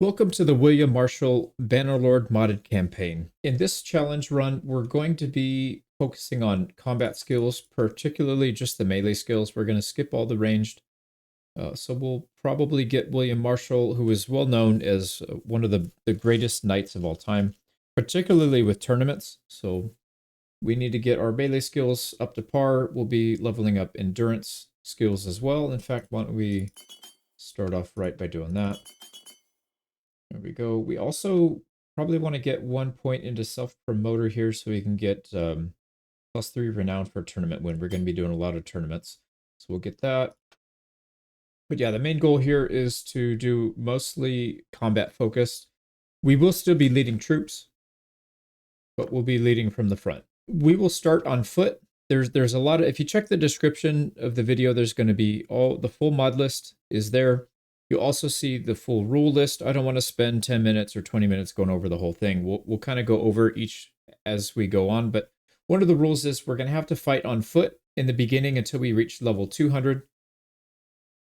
Welcome to the William Marshal Bannerlord modded campaign. In this challenge run, we're going to be focusing on combat skills, particularly just the melee skills. We're going to skip all the ranged. So we'll probably get William Marshal, who is well known as one of the greatest knights of all time, particularly with tournaments. So we need to get our melee skills up to par. We'll be leveling up endurance skills as well. In fact, why don't we start off right by doing that. There we go. We also probably want to get 1 point into self-promoter here so we can get +3 renown for a tournament win. We're going to be doing a lot of tournaments. So we'll get that. But yeah, the main goal here is to do mostly combat focused. We will still be leading troops, but we'll be leading from the front. We will start on foot. There's a lot of, if you check the description of the video, there's going to be the full mod list is there. You'll also see the full rule list. I don't want to spend 10 minutes or 20 minutes going over the whole thing. We'll kind of go over each as we go on, but one of the rules is we're going to have to fight on foot in the beginning until we reach level 200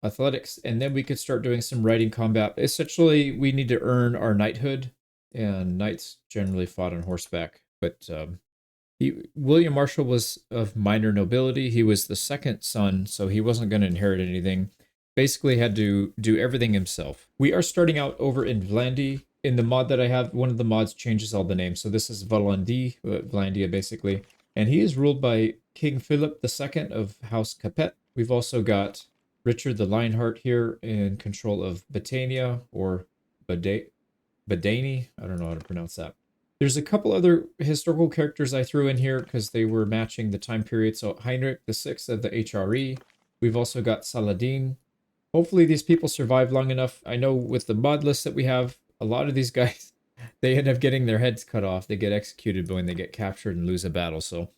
athletics, and then we could start doing some riding combat. Essentially, we need to earn our knighthood, and knights generally fought on horseback, but William Marshal was of minor nobility. He was the second son, so he wasn't going to inherit anything. Basically had to do everything himself. We are starting out over in Vlandia. In the mod that I have, one of the mods changes all the names. So this is Vlandia basically. And he is ruled by King Philip II of House Capet. We've also got Richard the Lionheart here in control of Battania or Battania. I don't know how to pronounce that. There's a couple other historical characters I threw in here because they were matching the time period. So Heinrich VI of the HRE. We've also got Saladin. Hopefully these people survive long enough. I know with the mod list that we have, a lot of these guys, they end up getting their heads cut off. They get executed when they get captured and lose a battle. So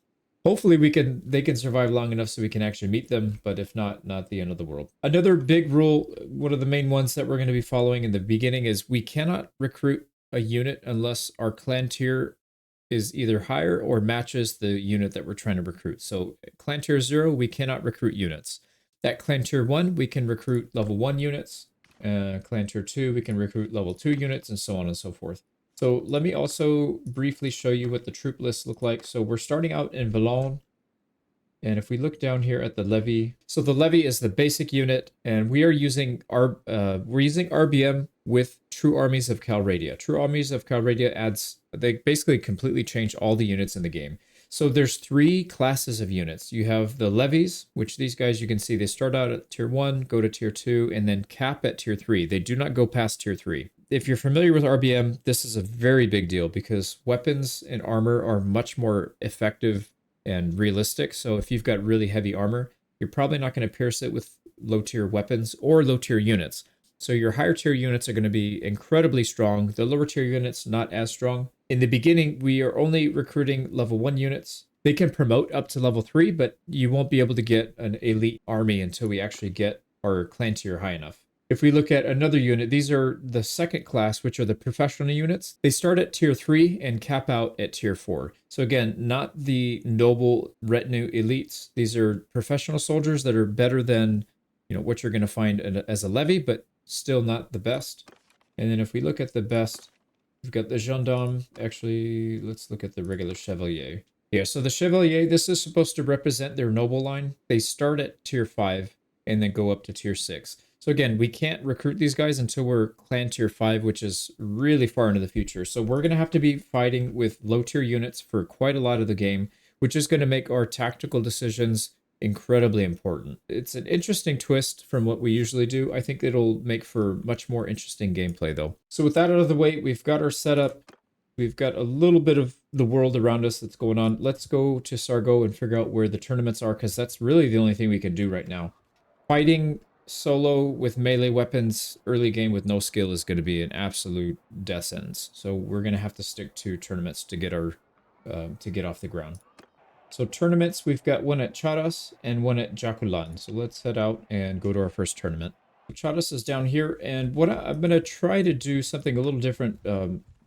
hopefully they can survive long enough so we can actually meet them. But if not the end of the world. Another big rule, one of the main ones that we're going to be following in the beginning is we cannot recruit a unit unless our clan tier is either higher or matches the unit that we're trying to recruit. So clan tier 0, we cannot recruit units. At clan tier 1, we can recruit level 1 units. Clan tier 2, we can recruit level 2 units, and so on and so forth. So let me also briefly show you what the troop lists look like. So we're starting out in Vlandia. And if we look down here at the levy, so the levy is the basic unit, and we are using RBM with True Armies of Calradia. True Armies of Calradia they basically completely change all the units in the game. So there's 3 classes of units. You have the levies, which these guys, you can see they start out at tier 1, go to tier 2, and then cap at tier 3. They do not go past tier 3. If you're familiar with RBM, this is a very big deal because weapons and armor are much more effective and realistic. So if you've got really heavy armor, you're probably not going to pierce it with low tier weapons or low tier units. So your higher tier units are going to be incredibly strong. The lower tier units, not as strong. In the beginning, we are only recruiting level 1 units. They can promote up to level 3, but you won't be able to get an elite army until we actually get our clan tier high enough. If we look at another unit, these are the second class, which are the professional units. They start at tier 3 and cap out at tier 4. So again, not the noble retinue elites. These are professional soldiers that are better than, what you're going to find as a levy, but still not the best. And then if we look at the best, we've got the gendarme. Actually, let's look at the regular chevalier. Yeah, so the chevalier, this is supposed to represent their noble line. They start at tier 5 and then go up to tier 6. So again, we can't recruit these guys until we're clan tier 5, which is really far into the future. So we're going to have to be fighting with low tier units for quite a lot of the game, which is going to make our tactical decisions incredibly important. It's an interesting twist from what we usually do. I think it'll make for much more interesting gameplay though. So with that out of the way, we've got our setup. We've got a little bit of the world around us that's going on. Let's go to Sargo and figure out where the tournaments are, because that's really the only thing we can do right now. Fighting solo with melee weapons early game with no skill is going to be an absolute death sentence. So we're going to have to stick to tournaments to get our to get off the ground. So tournaments, we've got one at Charas and one at Jaculan. So let's head out and go to our first tournament. Charas is down here, and what I'm going to try to do something a little different.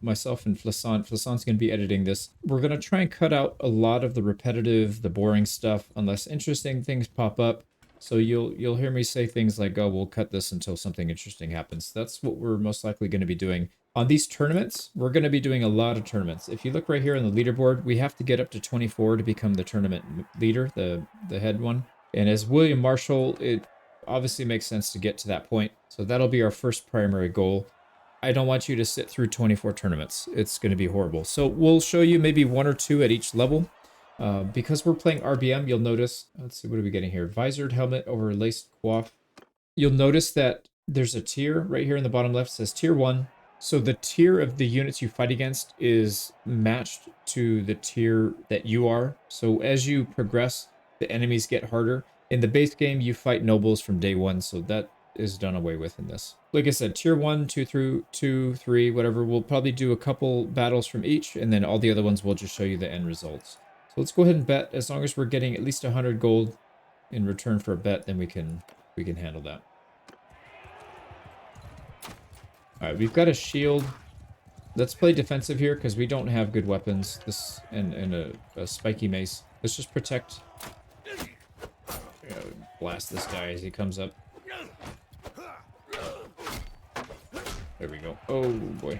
Myself and Flasant. Flasant's going to be editing this. We're going to try and cut out a lot of the repetitive, the boring stuff, unless interesting things pop up. So you'll hear me say things like, "Oh, we'll cut this until something interesting happens." That's what we're most likely going to be doing. On these tournaments, we're going to be doing a lot of tournaments. If you look right here on the leaderboard, we have to get up to 24 to become the tournament leader, the head one. And as William Marshal, it obviously makes sense to get to that point. So that'll be our first primary goal. I don't want you to sit through 24 tournaments. It's going to be horrible. So we'll show you maybe 1 or 2 at each level. Because we're playing RBM, you'll notice, let's see, what are we getting here? Visored helmet over laced coif. You'll notice that there's a tier right here in the bottom left, says tier 1. So the tier of the units you fight against is matched to the tier that you are. So as you progress, the enemies get harder. In the base game, you fight nobles from day 1, so that is done away with in this. Like I said, tier 1, 2 through 2, 3, whatever. We'll probably do a couple battles from each, and then all the other ones will just show you the end results. So let's go ahead and bet. As long as we're getting at least 100 gold in return for a bet, then we can handle that. All right, we've got a shield. Let's play defensive here because we don't have good weapons. This and a spiky mace. Let's just protect. Blast this guy as he comes up. There we go. Oh boy.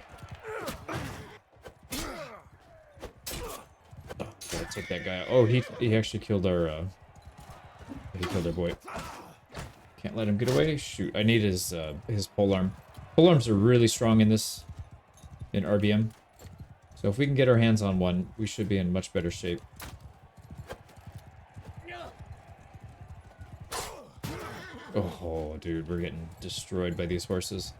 Gotta take that guy out. Oh, he actually killed our boy. Can't let him get away. Shoot, I need his polearm. Polearms are really strong in RBM. So if we can get our hands on one, we should be in much better shape. Oh, dude, we're getting destroyed by these horses.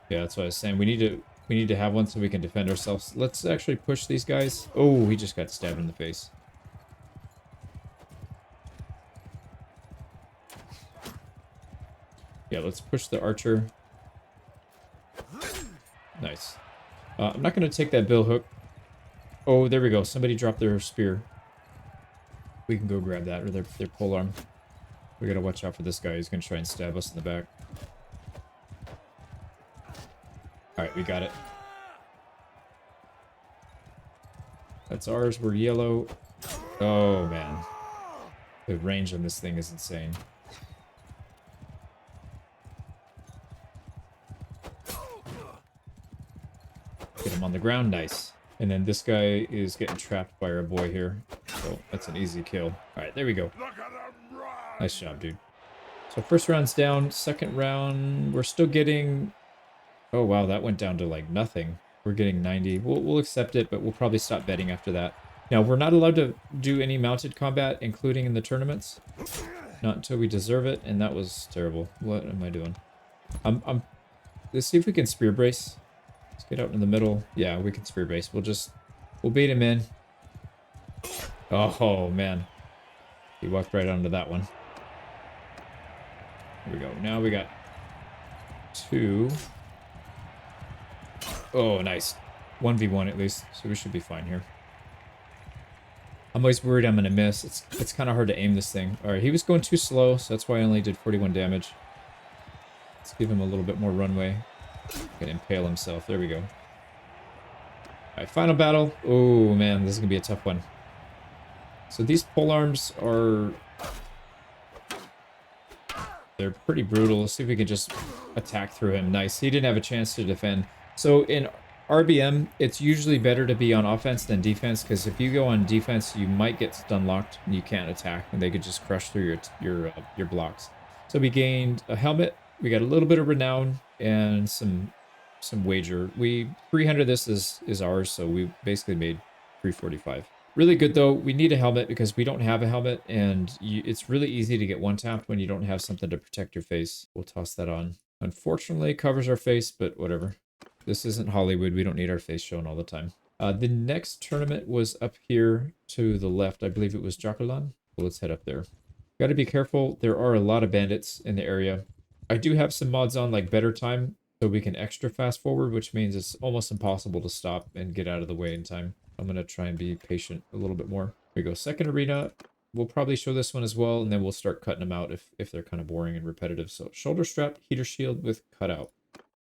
Yeah, that's what I was saying. We need to have one so we can defend ourselves. Let's actually push these guys. Oh, he just got stabbed in the face. Yeah, let's push the archer. Nice. I'm not going to take that bill hook. Oh, there we go. Somebody dropped their spear. We can go grab that, or their polearm. We got to watch out for this guy. He's going to try and stab us in the back. Alright, we got it. That's ours. We're yellow. Oh, man. The range on this thing is insane. Get him on the ground. Nice. And then this guy is getting trapped by our boy here. So that's an easy kill. Alright, there we go. Nice job, dude. So first round's down. Second round, we're still getting... Oh, wow, that went down to, like, nothing. We're getting 90. We'll accept it, but we'll probably stop betting after that. Now, we're not allowed to do any mounted combat, including in the tournaments. Not until we deserve it, and that was terrible. What am I doing? Let's see if we can spear brace. Let's get out in the middle. Yeah, we can spear brace. We'll bait him in. Oh, man. He walked right onto that one. Here we go. Now we got 2. Oh, nice. 1v1 at least, so we should be fine here. I'm always worried I'm gonna miss. It's kind of hard to aim this thing. Alright, he was going too slow, so that's why I only did 41 damage. Let's give him a little bit more runway. He can impale himself. There we go. Alright, final battle. Oh, man, this is gonna be a tough one. So these polearms are... They're pretty brutal. Let's see if we can just attack through him. Nice. He didn't have a chance to defend. So in RBM, it's usually better to be on offense than defense, because if you go on defense, you might get stun locked and you can't attack, and they could just crush through your blocks. So we gained a helmet. We got a little bit of renown and some wager. 300 this is ours, so we basically made 345. Really good though. We need a helmet because we don't have a helmet, and it's really easy to get one-tapped when you don't have something to protect your face. We'll toss that on. Unfortunately, it covers our face, but whatever. This isn't Hollywood. We don't need our face shown all the time. The next tournament was up here to the left. I believe it was Jokelan. Well, let's head up there. Got to be careful. There are a lot of bandits in the area. I do have some mods on, like better time, so we can extra fast forward, which means it's almost impossible to stop and get out of the way in time. I'm going to try and be patient a little bit more. Here we go. Second arena. We'll probably show this one as well, and then we'll start cutting them out if they're kind of boring and repetitive. So shoulder strap, heater shield with cutout.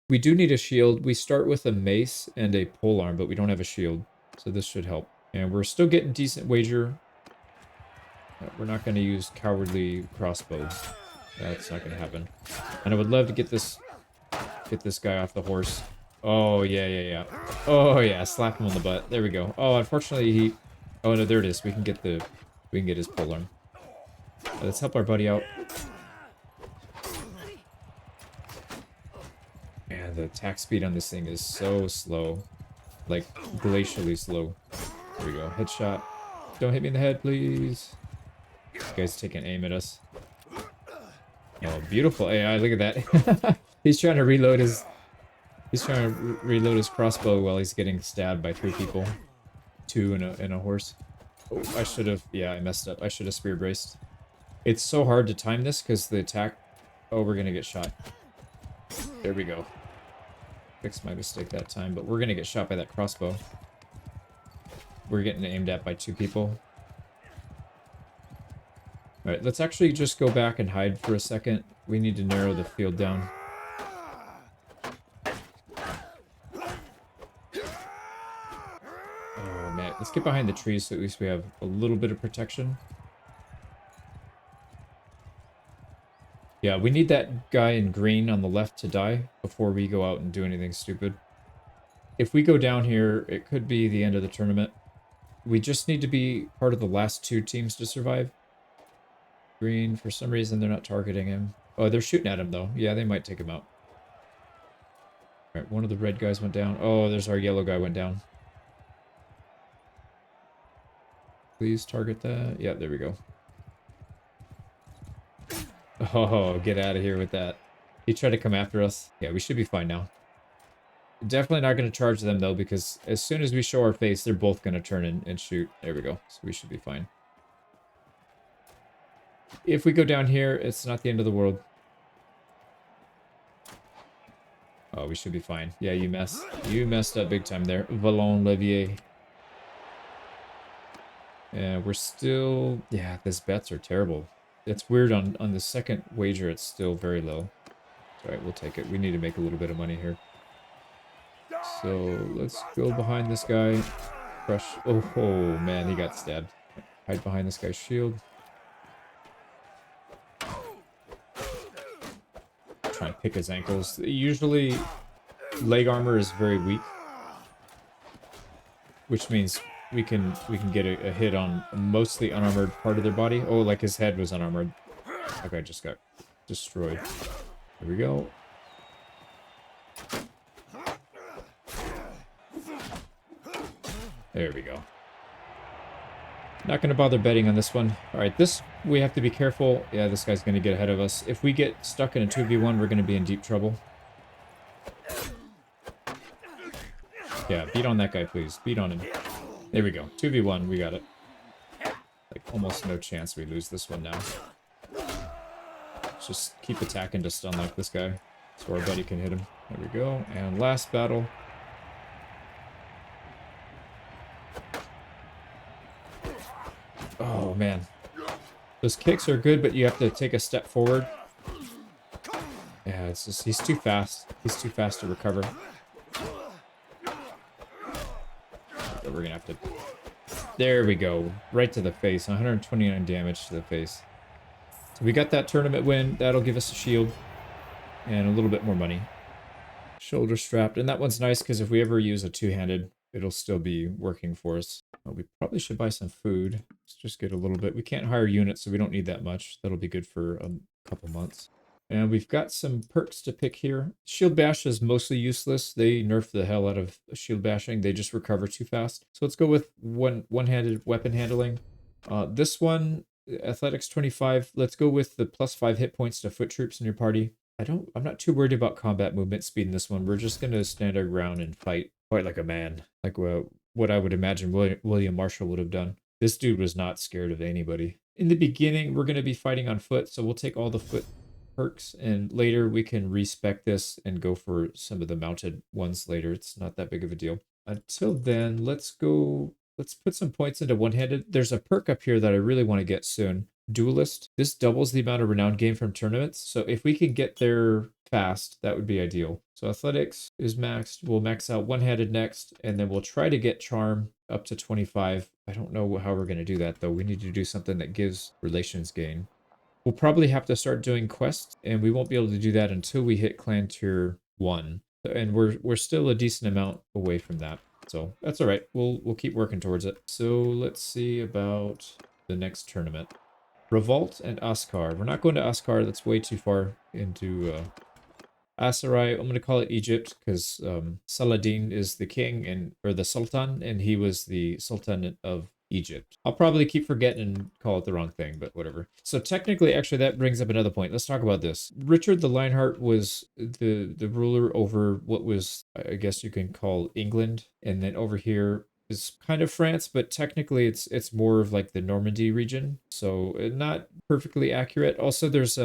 We do need a shield. We start with a mace and a polearm, but we don't have a shield. So this should help. And we're still getting decent wager. We're not going to use cowardly crossbow. That's not going to happen. And I would love to get this guy off the horse. Oh, yeah, yeah, yeah. Oh, yeah, slap him on the butt. There we go. Oh, unfortunately, he... Oh, no, there it is. We can get his polearm. Let's help our buddy out. Man, the attack speed on this thing is so slow. Like, glacially slow. There we go. Headshot. Don't hit me in the head, please. This guy's taking aim at us. Oh, beautiful AI. Look at that. He's trying to reload his... He's trying to reload his crossbow while he's getting stabbed by 3 people. 2 and a horse. Oh, I should have... Yeah, I messed up. I should have spear braced. It's so hard to time this because the attack... Oh, we're going to get shot. There we go. Fixed my mistake that time, but we're going to get shot by that crossbow. We're getting aimed at by 2 people. Alright, let's actually just go back and hide for a second. We need to narrow the field down. Oh, man. Let's get behind the trees so at least we have a little bit of protection. Yeah, we need that guy in green on the left to die before we go out and do anything stupid. If we go down here, it could be the end of the tournament. We just need to be part of the last 2 teams to survive. Green, for some reason, they're not targeting him. Oh, they're shooting at him, though. Yeah, they might take him out. Alright, one of the red guys went down. Oh, there's our yellow guy went down. Please target that. Yeah, there we go. Oh, get out of here with that. He tried to come after us. Yeah, we should be fine now. Definitely not going to charge them, though, because as soon as we show our face, they're both going to turn and shoot. There we go. So we should be fine. If we go down here, it's not the end of the world. Oh, we should be fine. Yeah, you messed up big time there. Vlandia. Yeah, we're still... Yeah, these bets are terrible. It's weird on the second wager, it's still very low. Alright, we'll take it. We need to make a little bit of money here. So, let's go behind this guy. Crush. Oh, man, he got stabbed. Hide behind this guy's shield. Try and pick his ankles. Usually, leg armor is very weak. Which means we can get a hit on a mostly unarmored part of their body. Oh, like his head was unarmored. That guy just got destroyed. There we go. There we go. Not going to bother betting on this one. Alright, this, we have to be careful. Yeah, this guy's going to get ahead of us. If we get stuck in a 2v1, we're going to be in deep trouble. Yeah, beat on that guy, please. Beat on him. There we go. 2v1, we got it. Like, almost no chance we lose this one now. Just keep attacking to stun lock this guy so our buddy can hit him. There we go. And last battle. Oh, man. Those kicks are good, but you have to take a step forward. Yeah, it's just, he's too fast. He's too fast to recover. We're gonna have to... There we go. Right to the face. 129 damage to the face. So we got that tournament win. That'll give us a shield. And a little bit more money. Shoulder strapped. And that one's nice because if we ever use a two-handed, it'll still be working for us. Well, we probably should buy some food. Let's just get a little bit. We can't hire units, so we don't need that much. That'll be good for a couple months. And we've got some perks to pick here. Shield Bash is mostly useless. They nerf the hell out of shield bashing. They just recover too fast. So let's go with one-handed weapon handling. This one, Athletics 25. Let's go with the +5 hit points to foot troops in your party. I'm not too worried about combat movement speed in this one. We're just gonna stand our ground and fight like a man. Like what I would imagine William Marshal would have done. This dude was not scared of anybody. In the beginning, we're gonna be fighting on foot, so we'll take all the foot perks, and later we can respec this and go for some of the mounted ones later. It's not that big of a deal. Until then, let's put some points into one-handed. There's a perk up here that I really want to get soon. Duelist. This doubles the amount of renown gain from tournaments, so if we can get there fast, that would be ideal. So athletics is maxed. We'll max out one-handed next, and then we'll try to get charm up to 25. I don't know how we're going to do that, though. We need to do something that gives relations gain. We'll probably have to start doing quests, and we won't be able to do that until we hit clan tier 1. And we're still a decent amount away from that. So that's all right. We'll keep working towards it. So let's see about the next tournament. Revolt and Askar. We're not going to Askar. That's way too far into Asarai. I'm going to call it Egypt because Saladin is the king or the sultan, and he was the sultan of Egypt. I'll probably keep forgetting and call it the wrong thing, but whatever. So technically, actually, that brings up another point. Let's talk about this. Richard the Lionheart was the ruler over what was, I guess you can call England, and then over here is kind of France, but technically it's more of like the Normandy region, so not perfectly accurate. Also, there's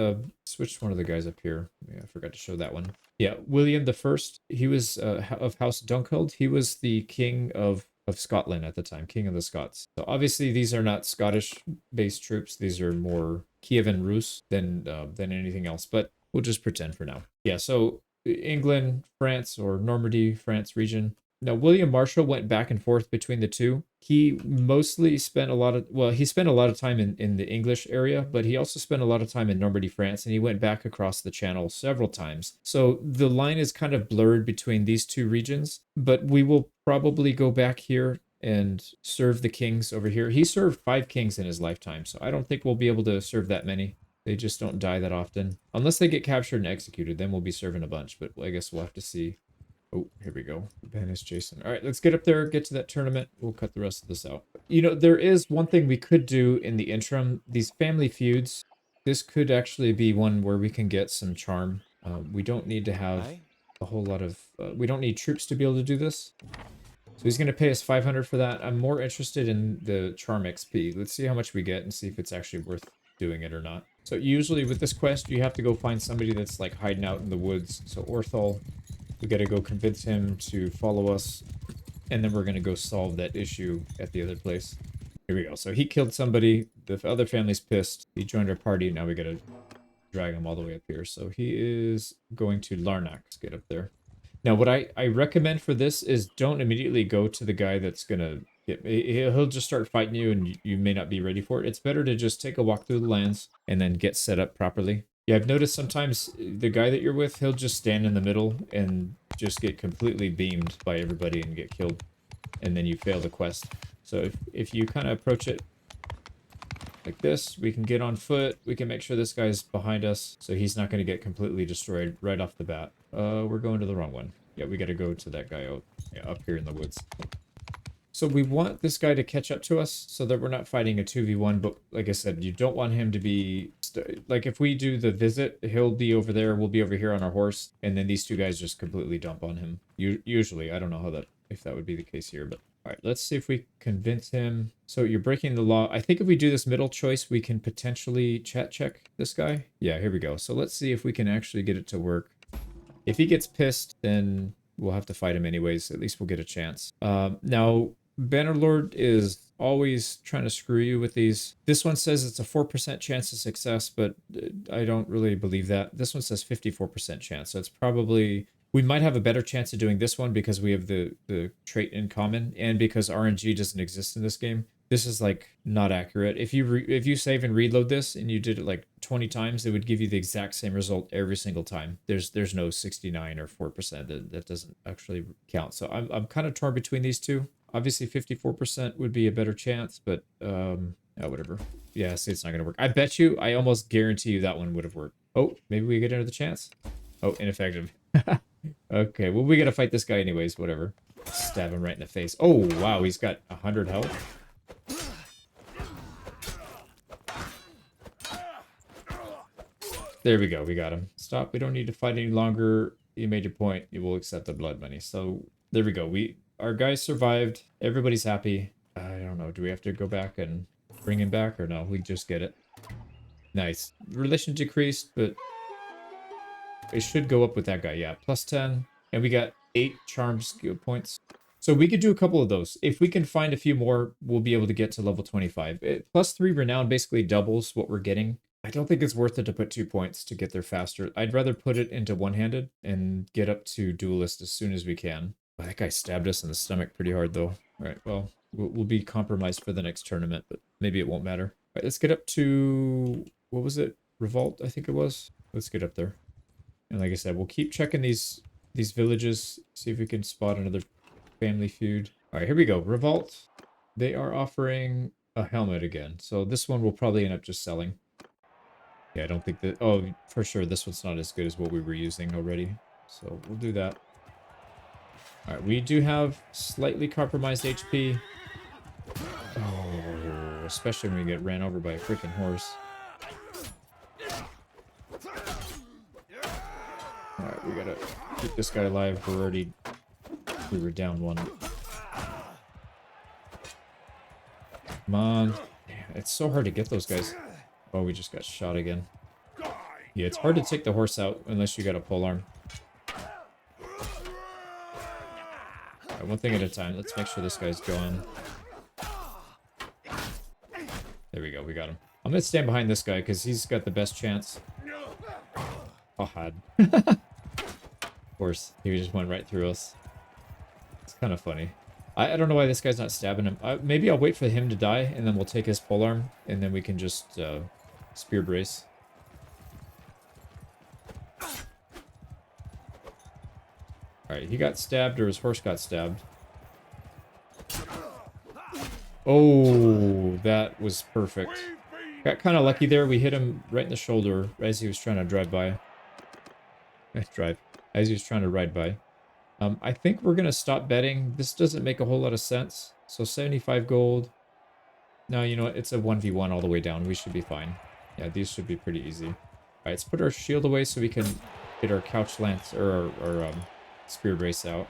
switched one of the guys up here. Yeah, I forgot to show that one. Yeah, William the First. He was of House Dunkeld. He was the king of Scotland at the time, king of the Scots. So obviously these are not Scottish-based troops. These are more Kievan Rus than anything else. But we'll just pretend for now. Yeah. So England, France, or Normandy, France region. Now, William Marshal went back and forth between the two. He mostly spent a lot of time in the English area, but he also spent a lot of time in Normandy, France, and he went back across the channel several times. So the line is kind of blurred between these two regions, but we will probably go back here and serve the kings over here. He served 5 kings in his lifetime, so I don't think we'll be able to serve that many. They just don't die that often. Unless they get captured and executed, then we'll be serving a bunch, but I guess we'll have to see. Oh, here we go. Banish Jason. All right, let's get up there, get to that tournament. We'll cut the rest of this out. You know, there is one thing we could do in the interim. These family feuds, this could actually be one where we can get some charm. We don't need to have a whole lot of... we don't need troops to be able to do this. So he's going to pay us 500 for that. I'm more interested in the charm XP. Let's see how much we get and see if it's actually worth doing it or not. So usually with this quest, you have to go find somebody that's like hiding out in the woods. So Orthol... we got to go convince him to follow us, and then we're going to go solve that issue at the other place. Here we go. So he killed somebody. The other family's pissed. He joined our party. Now we got to drag him all the way up here. So he is going to Larnac. Let's get up there. Now, what I recommend for this is don't immediately go to the guy that's going to get... he'll just start fighting you, and you may not be ready for it. It's better to just take a walk through the lands and then get set up properly. Yeah, I've noticed sometimes the guy that you're with, he'll just stand in the middle and just get completely beamed by everybody and get killed. And then you fail the quest. So if you kind of approach it like this, we can get on foot. We can make sure this guy's behind us, so he's not going to get completely destroyed right off the bat. We're going to the wrong one. Yeah, we got to go to that guy up here in the woods. So we want this guy to catch up to us so that we're not fighting a 2v1, but like I said, you don't want him to be... like if we do the visit, he'll be over there, we'll be over here on our horse, and then these two guys just completely dump on him. Usually, I don't know if that would be the case here, but... all right, let's see if we convince him. So you're breaking the law. I think if we do this middle choice, we can potentially chat check this guy. Yeah, here we go. So let's see if we can actually get it to work. If he gets pissed, then we'll have to fight him anyways. At least we'll get a chance. Now... Bannerlord is always trying to screw you with these. This one says it's a 4% chance of success, but I don't really believe that. This one says 54% chance, so it's probably... we might have a better chance of doing this one because we have the trait in common, and because RNG doesn't exist in this game. This is like not accurate. If you save and reload this and you did it like 20 times, it would give you the exact same result every single time. There's no 69 or 4%. That doesn't actually count. So I'm kind of torn between these two. Obviously 54% would be a better chance, but whatever. Yeah, see, it's not gonna work. I bet you, I almost guarantee you that one would have worked. Oh, maybe we get another chance. Oh, ineffective. Okay, well, we gotta fight this guy anyways, whatever. Stab him right in the face. Oh, wow, he's got 100 health. There we go, we got him. Stop, we don't need to fight any longer. You made your point, you will accept the blood money. So, there we go. Our guys survived. Everybody's happy. I don't know, do we have to go back and bring him back or no? We just get it. Nice. Relation decreased, but it should go up with that guy. Yeah, plus 10. And we got 8 charm skill points. So we could do a couple of those. If we can find a few more, we'll be able to get to level 25. Plus 3 renown basically doubles what we're getting. I don't think it's worth it to put 2 points to get there faster. I'd rather put it into one-handed and get up to duelist as soon as we can. Oh, that guy stabbed us in the stomach pretty hard, though. All right, well, we'll be compromised for the next tournament, but maybe it won't matter. All right, let's get up to, what was it? Revolt, I think it was. Let's get up there. And like I said, we'll keep checking these villages, see if we can spot another family feud. All right, here we go. Revolt. They are offering a helmet again. So this one we'll probably end up just selling. Yeah, I don't think that... Oh, for sure, this one's not as good as what we were using already. So we'll do that. All right, we do have slightly compromised HP. Oh, especially when we get ran over by a freaking horse. All right, we gotta keep this guy alive. We were down one. Come on. It's so hard to get those guys. Oh, we just got shot again. Yeah, it's hard to take the horse out unless you got a polearm. Right, one thing at a time. Let's make sure this guy's going. There we go. We got him. I'm going to stand behind this guy because he's got the best chance. Oh, had. Of course. He just went right through us. It's kind of funny. I don't know why this guy's not stabbing him. Maybe I'll wait for him to die, and then we'll take his polearm, and then we can just spear brace. Alright, he got stabbed, or his horse got stabbed. Oh, that was perfect. Got kind of lucky there. We hit him right in the shoulder as he was trying to drive by. As he was trying to ride by. I think we're going to stop betting. This doesn't make a whole lot of sense. So 75 gold. No, you know what? It's a 1v1 all the way down. We should be fine. Yeah, these should be pretty easy. All right, let's put our shield away so we can get our couch lance or our spear brace out.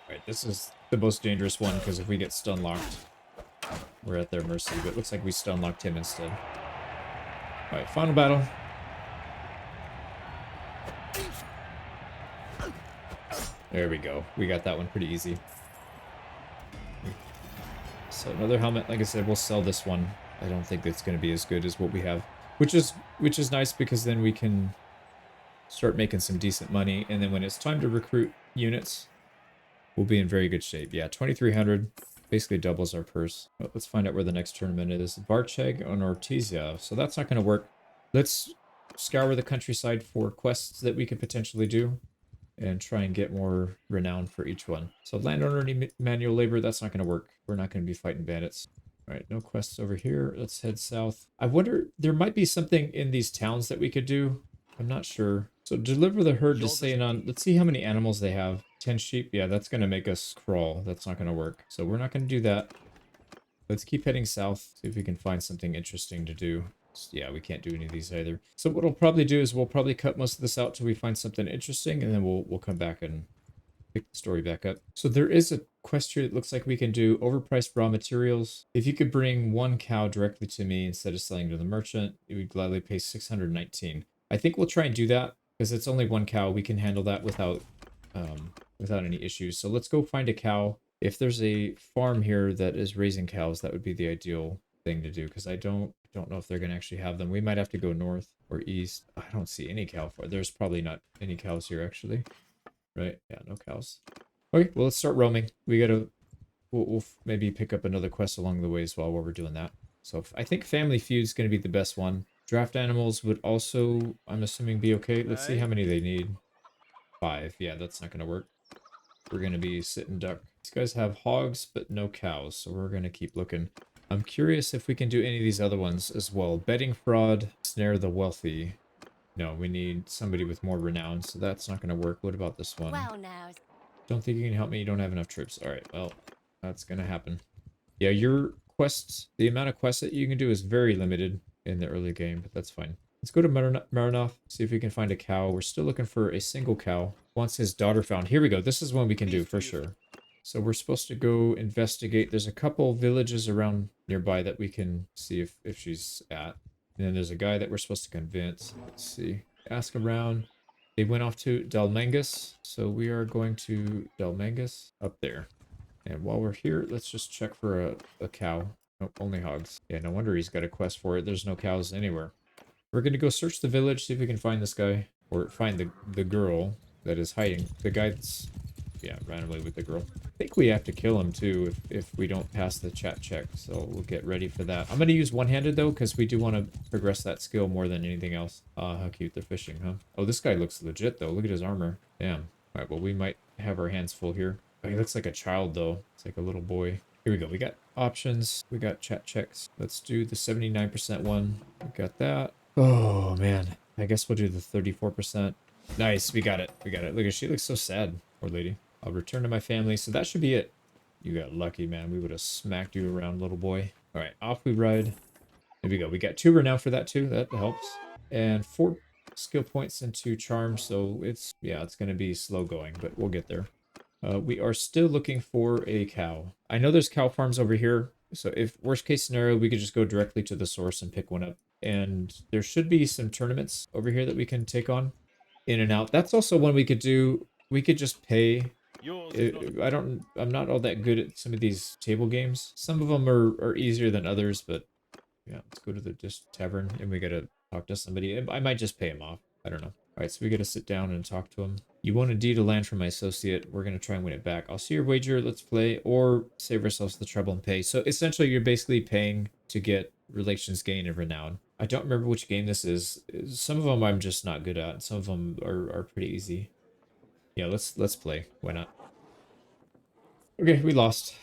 All right, this is the most dangerous one because if we get stun locked, we're at their mercy. But it looks like we stun locked him instead. All right, final battle. There we go. We got that one pretty easy. So another helmet. Like I said, we'll sell this one. I don't think it's going to be as good as what we have, which is nice because then we can start making some decent money. And then when it's time to recruit units, we'll be in very good shape. Yeah, 2,300 basically doubles our purse. But let's find out where the next tournament is. Varcheg on Ortizia. So that's not going to work. Let's scour the countryside for quests that we could potentially do and try and get more renown for each one. So landowner manual labor, that's not going to work. We're not going to be fighting bandits. All right, no quests over here. Let's head south. I wonder, there might be something in these towns that we could do. I'm not sure. So deliver the herd to Sayanon. Let's see how many animals they have. 10 sheep. Yeah, that's going to make us crawl. That's not going to work. So we're not going to do that. Let's keep heading south. See if we can find something interesting to do. Yeah, we can't do any of these either. So what we'll probably do is we'll probably cut most of this out till we find something interesting, and then we'll come back and pick the story back up. So there is a quest here that looks like we can do overpriced raw materials. If you could bring one cow directly to me instead of selling to the merchant, it would gladly pay 619. I think we'll try and do that because it's only one cow. We can handle that without any issues. So let's go find a cow. If there's a farm here that is raising cows, that would be the ideal thing to do because I don't know if they're going to actually have them. We might have to go north or east. I don't see any cow farm. There's probably not any cows here actually. Right? Yeah, no cows. Okay, well, let's start roaming. We gotta... We'll maybe pick up another quest along the way as well while we're doing that. So I think Family Feud is going to be the best one. Draft animals would also, I'm assuming, be okay. Let's see how many they need. 5. Yeah, that's not going to work. We're going to be sitting duck. These guys have hogs, but no cows, so we're going to keep looking. I'm curious if we can do any of these other ones as well. Betting fraud, snare the wealthy. No, we need somebody with more renown, so that's not going to work. What about this one? Well, now. Don't think you can help me. You don't have enough troops. All right, well, that's going to happen. Yeah, your quests, the amount of quests that you can do is very limited in the early game, but that's fine. Let's go to Maranov, see if we can find a cow. We're still looking for a single cow. Wants his daughter found. Here we go. This is one we can do for sure. So we're supposed to go investigate. There's a couple villages around nearby that we can see if she's at. And then there's a guy that we're supposed to convince. Let's see. Ask around. They went off to Dalmangus. So we are going to Dalmangus up there. And while we're here, let's just check for a cow. Nope, only hogs. Yeah, no wonder he's got a quest for it. There's no cows anywhere. We're going to go search the village, see if we can find this guy. Or find the girl. that is hiding. The guy that's, yeah, ran away with the girl. I think we have to kill him too if we don't pass the chat check. So we'll get ready for that. I'm going to use one-handed though, because we do want to progress that skill more than anything else. How cute they're fishing, huh? Oh, this guy looks legit though. Look at his armor. Damn. All right, well, we might have our hands full here. Oh, he looks like a child though. It's like a little boy. Here we go. We got options. We got chat checks. Let's do the 79% one. We got that. Oh, man. I guess we'll do the 34%. Nice. We got it. We got it. Look at, she looks so sad. Poor lady. I'll return to my family. So that should be it. You got lucky, man. We would have smacked you around, little boy. All right. Off we ride. There we go. We got 2 renown for that too. That helps. And 4 skill points into charm. So it's, yeah, it's going to be slow going, but we'll get there. We are still looking for a cow. I know there's cow farms over here. So if worst case scenario, we could just go directly to the source and pick one up. And there should be some tournaments over here that we can take on in and out. That's also one we could do. We could just pay. I'm not all that good at some of these table games. Some of them are easier than others, but yeah, let's go to the tavern and we gotta talk to somebody. I might just pay him off. I don't know. All right, so we gotta sit down and talk to him. You won a deed of land from my associate. We're gonna try and win it back. I'll see your wager. Let's play, or save ourselves the trouble and pay. So essentially, you're basically paying to get relations gain and renown. I don't remember which game this is. Some of them I'm just not good at. Some of them are pretty easy. Yeah, let's play. Why not? Okay, we lost.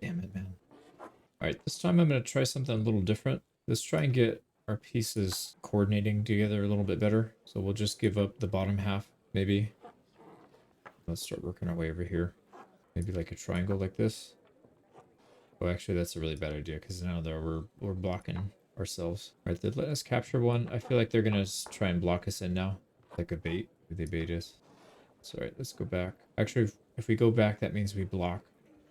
Damn it, man. All right, this time I'm going to try something a little different. Let's try and get our pieces coordinating together a little bit better. So we'll just give up the bottom half, maybe. Let's start working our way over here. Maybe like a triangle like this. Oh, actually, that's a really bad idea because now we're blocking ourselves. All right, they let us capture one. I feel like they're going to try and block us in now. Like a bait. They bait us. So, all right, let's go back. Actually, if we go back, that means we block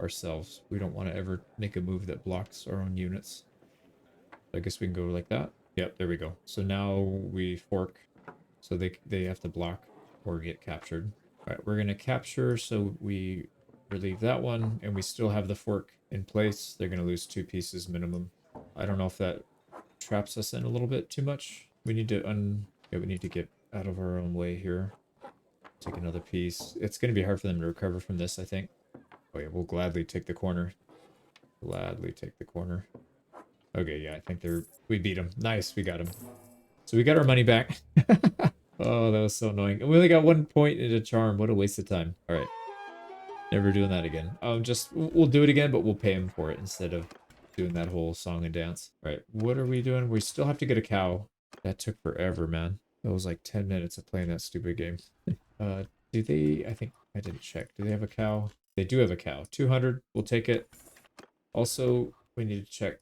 ourselves. We don't want to ever make a move that blocks our own units. I guess we can go like that. Yep, there we go. So now we fork. So they have to block or get captured. All right, we're going to capture. So we relieve that one. And we still have the fork in place. They're going to lose 2 pieces minimum. I don't know if that traps us in a little bit too much. We need to we need to get out of our own way here. Take another piece. It's going to be hard for them to recover from this, I think. Oh yeah, we'll gladly take the corner. Gladly take the corner. Okay, yeah, I think we beat them. Nice, we got him. So we got our money back. Oh, that was so annoying. And we only got 1 point in a charm. What a waste of time. All right. Never doing that again. We'll do it again, but we'll pay him for it instead of doing that whole song and dance. All right, what are we doing? We still have to get a cow. That took forever, man. That was like 10 minutes of playing that stupid game. Do they, I think I didn't check. Do they have a cow? They do have a cow. 200, we'll take it. Also, we need to check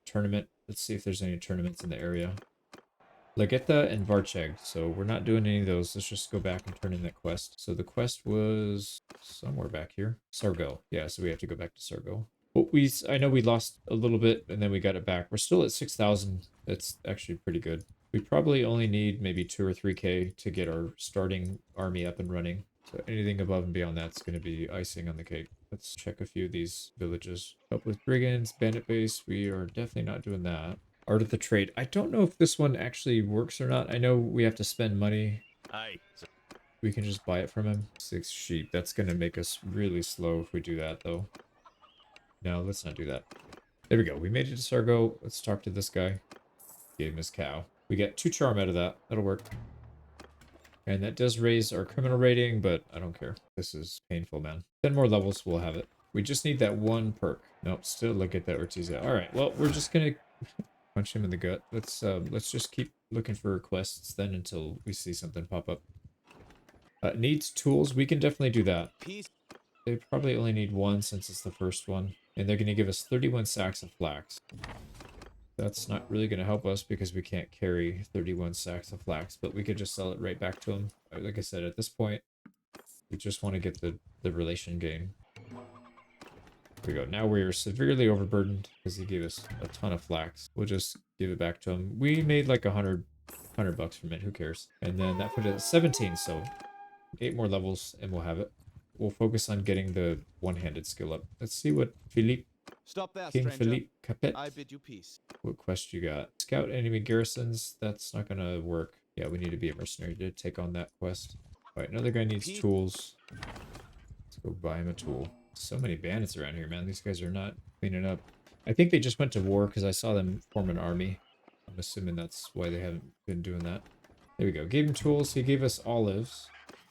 tournament. Let's see if there's any tournaments in the area. Legetta and Varcheg. So we're not doing any of those. Let's just go back and turn in that quest. So the quest was somewhere back here. Sargo. Yeah, so we have to go back to Sargo. But I know we lost a little bit and then we got it back. We're still at 6,000. That's actually pretty good. We probably only need maybe 2 or 3k to get our starting army up and running. So anything above and beyond that's going to be icing on the cake. Let's check a few of these villages. Help with brigands, bandit base. We are definitely not doing that. Art of the trade. I don't know if this one actually works or not. I know we have to spend money. Aye. We can just buy it from him. 6 sheep. That's going to make us really slow if we do that, though. No, let's not do that. There we go. We made it to Sargo. Let's talk to this guy. Gave him his cow. We get 2 charm out of that. That'll work. And that does raise our criminal rating, but I don't care. This is painful, man. 10 more levels, we'll have it. We just need that 1 perk. Nope, still look at that Ortiz. Alright, well, we're just gonna punch him in the gut. Let's just keep looking for quests then until we see something pop up. Needs tools. We can definitely do that. They probably only need 1 since it's the first one. And they're gonna give us 31 sacks of flax. That's not really going to help us because we can't carry 31 sacks of flax, but we could just sell it right back to them. Like I said, at this point, we just want to get the relation gain. Here we go. Now we're severely overburdened because he gave us a ton of flax. We'll just give it back to him. We made like 100 bucks from it. Who cares? And then that put it at 17, so 8 more levels and we'll have it. We'll focus on getting the one-handed skill up. Let's see what Philippe Stop there, King stranger. Philippe Capet. I bid you peace. What quest you got? Scout enemy garrisons. That's not gonna work. Yeah, we need to be a mercenary to take on that quest. All right, another guy needs tools. Let's go buy him a tool. So many bandits around here, man. These guys are not cleaning up. I think they just went to war because I saw them form an army. I'm assuming that's why they haven't been doing that. There we go. Gave him tools. He gave us olives,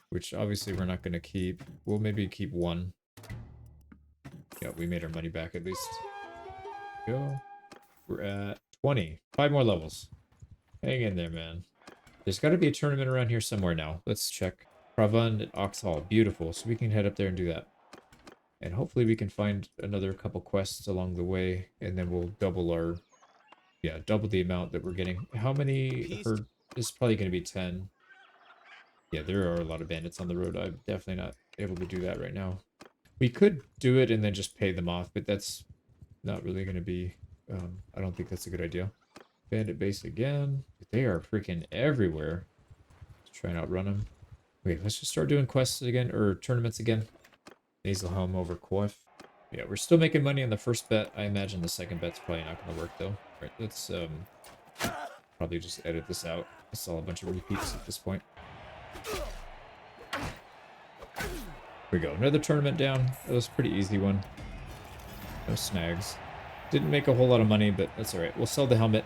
which obviously we're not going to keep. We'll maybe keep one. Yeah, we made our money back at least. Go. We're at 20. 5 more levels. Hang in there, man. There's got to be a tournament around here somewhere now. Let's check. Pravun at Oxhall. Beautiful. So we can head up there and do that. And hopefully we can find another couple quests along the way. And then we'll double our... Yeah, double the amount that we're getting. How many herd? This is probably going to be 10. Yeah, there are a lot of bandits on the road. I'm definitely not able to do that right now. We could do it and then just pay them off, but that's not really going to be... I don't think that's a good idea. Bandit base again. They are freaking everywhere. Let's try and outrun them. Wait, let's just start doing quests again, or tournaments again. Nasalhelm over Coif. Yeah, we're still making money on the first bet. I imagine the second bet's probably not going to work, though. Right, let's probably just edit this out. I saw a bunch of repeats at this point. Here we go. Another tournament down. That was a pretty easy one. No snags. Didn't make a whole lot of money, but that's alright. We'll sell the helmet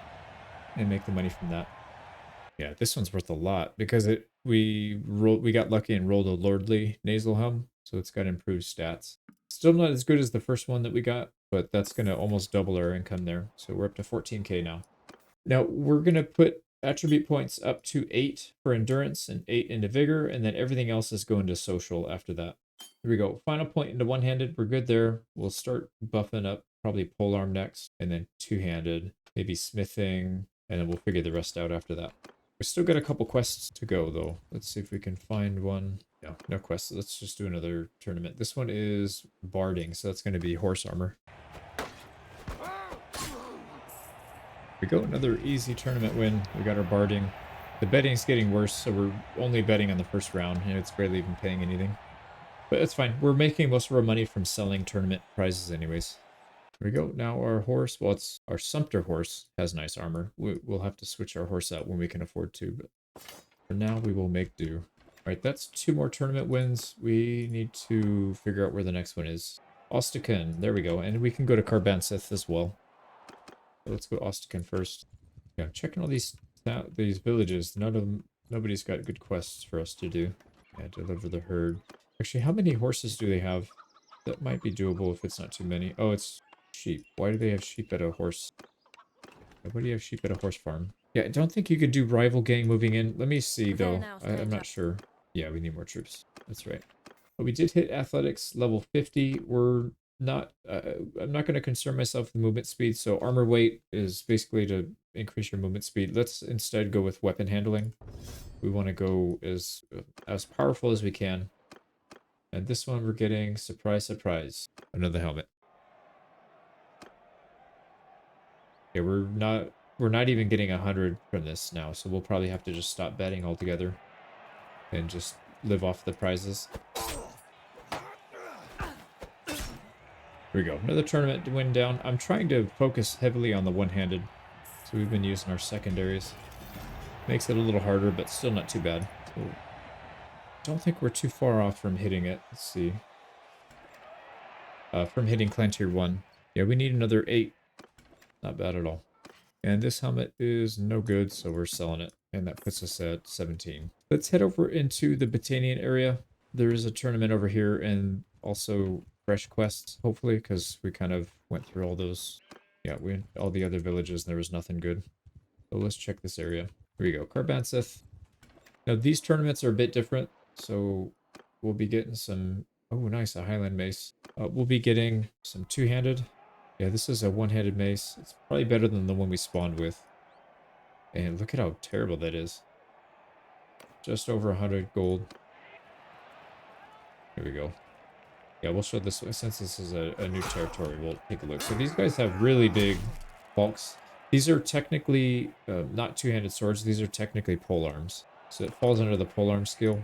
and make the money from that. Yeah, this one's worth a lot because we got lucky and rolled a lordly nasal helm, so it's got improved stats. Still not as good as the first one that we got, but that's going to almost double our income there. So we're up to 14k now. Now we're going to put attribute points up to 8 for endurance and 8 into vigor, and then everything else is going to social after that. Here we go. Final point into one-handed. We're good there. We'll start buffing up probably polearm next, and then two-handed, maybe smithing, and then we'll figure the rest out after that. We still got a couple quests to go, though. Let's see if we can find one. No, no quests. Let's just do another tournament. This one is barding, so that's going to be horse armor. We go another easy tournament win. We got our barding. The betting's getting worse, so we're only betting on the first round. You know, it's barely even paying anything. But it's fine. We're making most of our money from selling tournament prizes anyways. Here we go. Now our horse, well, it's our Sumpter horse, has nice armor. We'll have to switch our horse out when we can afford to, but for now we will make do. All right, that's 2 more tournament wins. We need to figure out where the next one is. Ostican, there we go. And we can go to Carbanseth as well. So let's go Ostican first. Yeah, checking all these villages. Nobody's got good quests for us to do. Yeah, deliver the herd. Actually, how many horses do they have? That might be doable if it's not too many. Oh, it's sheep. Why do they have sheep at a horse? Why do you have sheep at a horse farm? Yeah, I don't think you could do rival gang moving in. Let me see, though. I'm not sure. Yeah, we need more troops. That's right. But we did hit athletics level 50. We're not... I'm not going to concern myself with movement speed, so armor weight is basically to increase your movement speed. Let's instead go with weapon handling. We want to go as powerful as we can. And this one we're getting, surprise, surprise, another helmet. Yeah, we're not even getting 100 from this now, so we'll probably have to just stop betting altogether and just live off the prizes. Here we go, another tournament to win down. I'm trying to focus heavily on the one-handed, so we've been using our secondaries. Makes it a little harder, but still not too bad. So, don't think we're too far off from hitting it. Let's see. From hitting Clan Tier 1. Yeah, we need another 8. Not bad at all. And this helmet is no good, so we're selling it. And that puts us at 17. Let's head over into the Battanian area. There is a tournament over here and also fresh quests, hopefully, because we kind of went through all those. Yeah, all the other villages and there was nothing good. So let's check this area. Here we go. Carbanseth. Now, these tournaments are a bit different. So we'll be getting some... Oh, nice, a Highland Mace. We'll be getting some two-handed. Yeah, this is a one-handed mace. It's probably better than the one we spawned with. And look at how terrible that is. Just over 100 gold. Here we go. Yeah, we'll show this... Since this is a new territory, we'll take a look. So these guys have really big bulks. These are technically not two-handed swords. These are technically polearms. So it falls under the polearm skill.